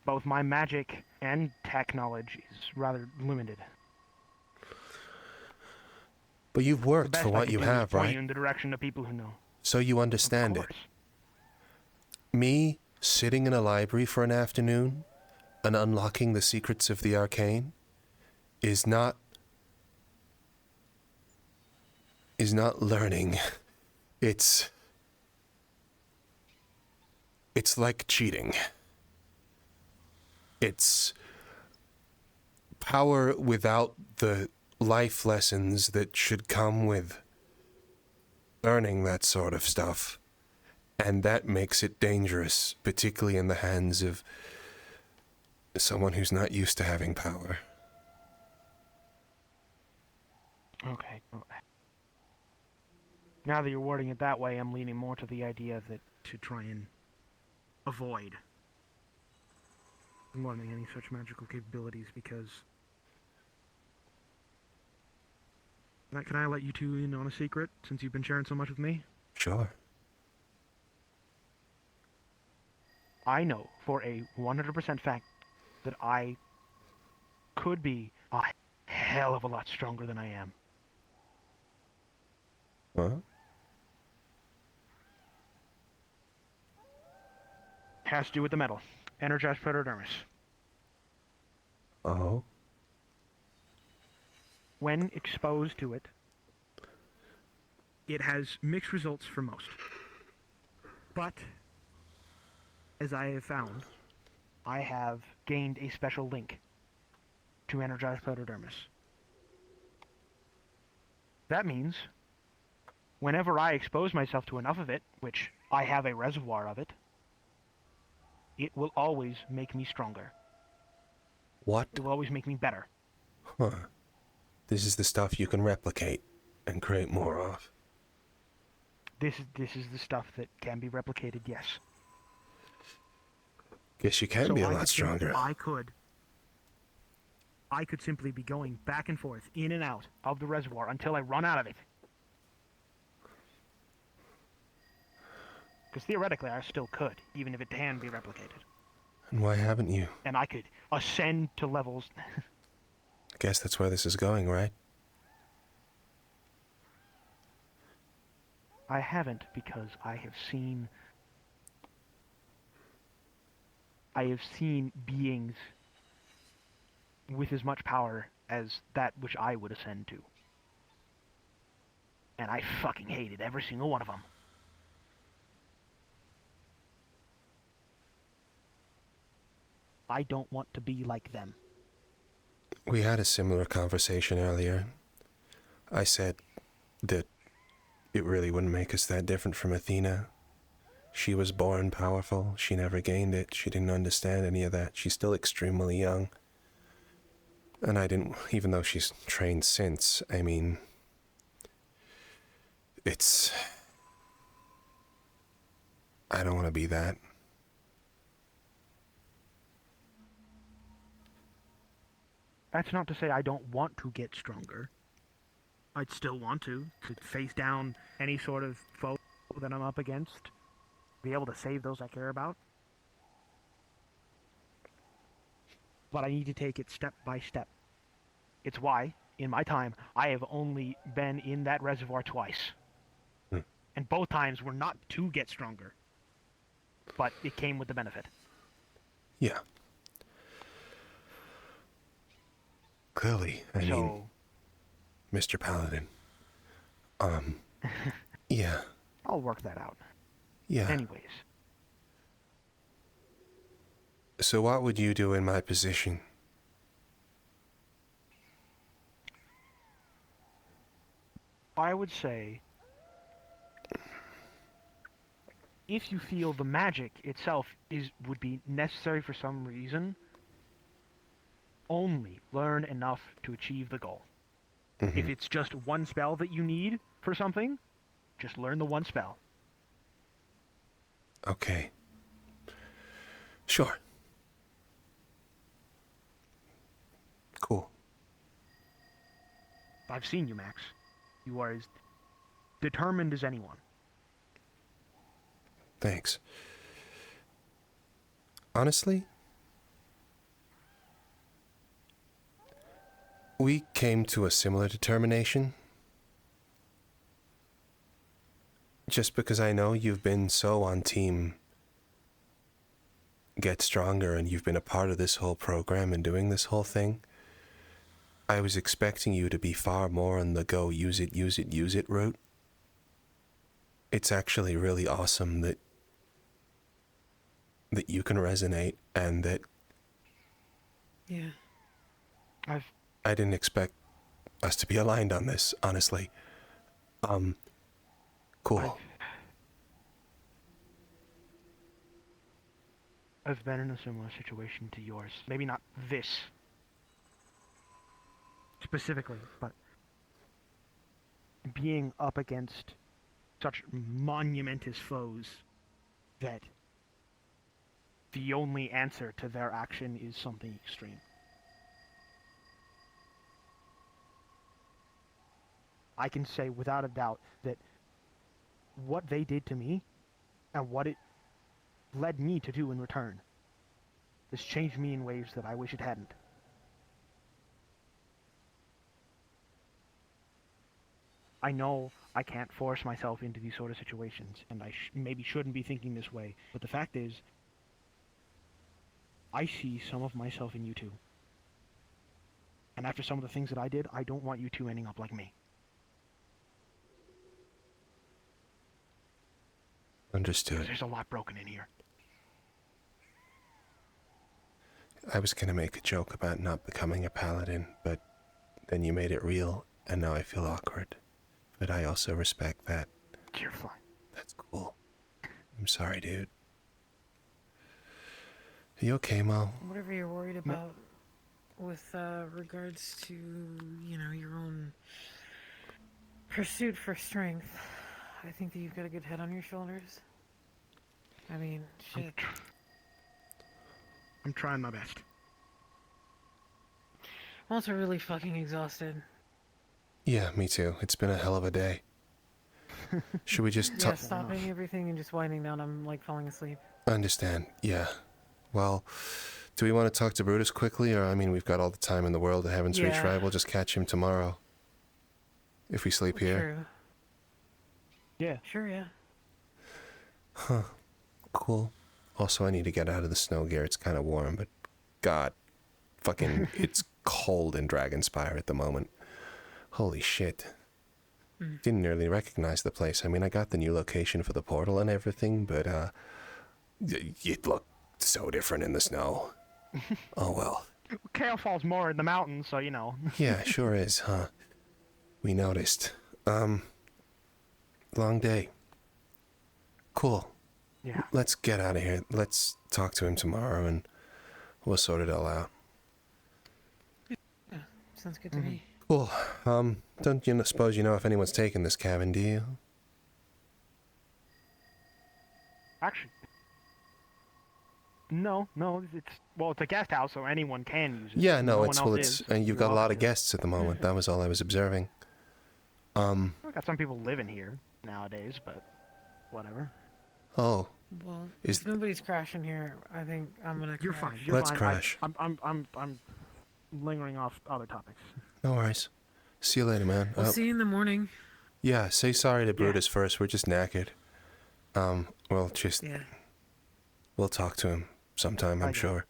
both my magic and tech knowledge is rather limited. But you've worked for what you have, point right? you in the direction of people who know. So you understand it. Me sitting in a library for an afternoon and unlocking the secrets of the arcane is not learning. It's like cheating. It's power without the life lessons that should come with earning that sort of stuff. And that makes it dangerous, particularly in the hands of someone who's not used to having power. Okay. Now that you're wording it that way, I'm leaning more to the idea that to try and avoid learning any such magical capabilities, because... Can I let you two in on a secret, since you've been sharing so much with me? Sure. I know for a 100% fact that I could be a hell of a lot stronger than I am. Huh? Has to do with the metal. Energized protodermis. Oh? When exposed to it, it has mixed results for most. But, as I have found, I have gained a special link to energized protodermis. That means, whenever I expose myself to enough of it, which I have a reservoir of it, it will always make me stronger. What? It will always make me better. Huh. This is the stuff you can replicate and create more of. This is the stuff that can be replicated, yes. Guess you can be a lot stronger. I could simply be going back and forth, in and out of the reservoir until I run out of it. Because theoretically I still could, even if it can be replicated. And why haven't you? And I could ascend to levels... I guess that's where this is going, right? I haven't, because I have seen beings with as much power as that which I would ascend to. And I fucking hated every single one of them. I don't want to be like them. We had a similar conversation earlier. I said that it really wouldn't make us that different from Athena. She was born powerful. She never gained it. She didn't understand any of that. She's still extremely young. And I didn't, even though she's trained since, I mean, I don't want to be that. That's not to say I don't want to get stronger. I'd still want to face down any sort of foe that I'm up against. Be able to save those I care about. But I need to take it step by step. It's why, in my time, I have only been in that reservoir twice. And both times were not to get stronger. But it came with the benefit. Yeah. Clearly, I mean, Mr. Paladin. Yeah. I'll work that out. Yeah. Anyways. So what would you do in my position? I would say, if you feel the magic itself would be necessary for some reason, only learn enough to achieve the goal. If it's just one spell that you need for something, just learn the one spell. Okay. Sure. Cool. I've seen you, Max. You are as determined as anyone. Thanks. Honestly, we came to a similar determination. Just because I know you've been so on team Get Stronger and you've been a part of this whole program and doing this whole thing, I was expecting you to be far more on the go use it route. It's actually really awesome that you can resonate and that I didn't expect us to be aligned on this, honestly. Cool. I've been in a similar situation to yours. Maybe not this specifically, but being up against such monumentous foes that the only answer to their action is something extreme. I can say without a doubt that what they did to me and what it led me to do in return has changed me in ways that I wish it hadn't. I know I can't force myself into these sort of situations, and I maybe shouldn't be thinking this way, but the fact is, I see some of myself in you two. And after some of the things that I did, I don't want you two ending up like me. Understood. There's a lot broken in here. I was gonna make a joke about not becoming a paladin, but then you made it real, and now I feel awkward. But I also respect that. You're fine. That's cool. I'm sorry, dude. Are you okay, Mo? Whatever you're worried about with regards to, your own pursuit for strength, I think that you've got a good head on your shoulders. I mean, shit. I'm trying my best. I'm also really fucking exhausted. Yeah, me too. It's been a hell of a day. Should we just talk? Yeah, stopping everything and just winding down. I'm like falling asleep. I understand. Yeah. Well, do we want to talk to Brutus quickly, or we've got all the time in the world at Heaven's Reach, right? We'll just catch him tomorrow. If we sleep here. True. Yeah. Sure, yeah. Huh. Cool. Also, I need to get out of the snow gear. It's kind of warm, but God, fucking, it's cold in Dragonspire at the moment. Holy shit. Didn't really recognize the place. I got the new location for the portal and everything, but it looked so different in the snow. Oh well. Kale falls more in the mountains, so Yeah, sure is, huh? We noticed. Long day. Cool. Yeah. Let's get out of here. Let's talk to him tomorrow and we'll sort it all out. Yeah, sounds good to me. Cool. Don't you suppose you know if anyone's taken this cabin, do you? Actually, no, it's a guest house, so anyone can use it. Yeah, no, and you've got a lot of guests at the moment. That was all I was observing. We've got some people living here nowadays, but whatever. Oh. Well, if nobody's crashing here, I think I'm gonna. You're fine. Let's crash. I'm lingering off other topics. No worries. See you later, man. We'll see you in the morning. Yeah, say sorry to Brutus first. We're just knackered. We'll talk to him sometime, I'm sure.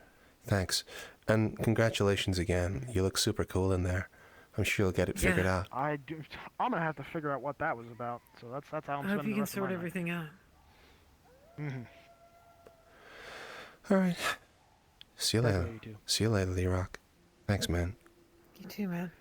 Thanks. And congratulations again. You look super cool in there. I'm sure you'll get it figured out. I'm gonna have to figure out what that was about. So that's how I'm I hope spending you the can rest of sort my everything out. night. Alright. See you Yeah, later. you too. See you later, Lerawk. Thanks, man. You too, man.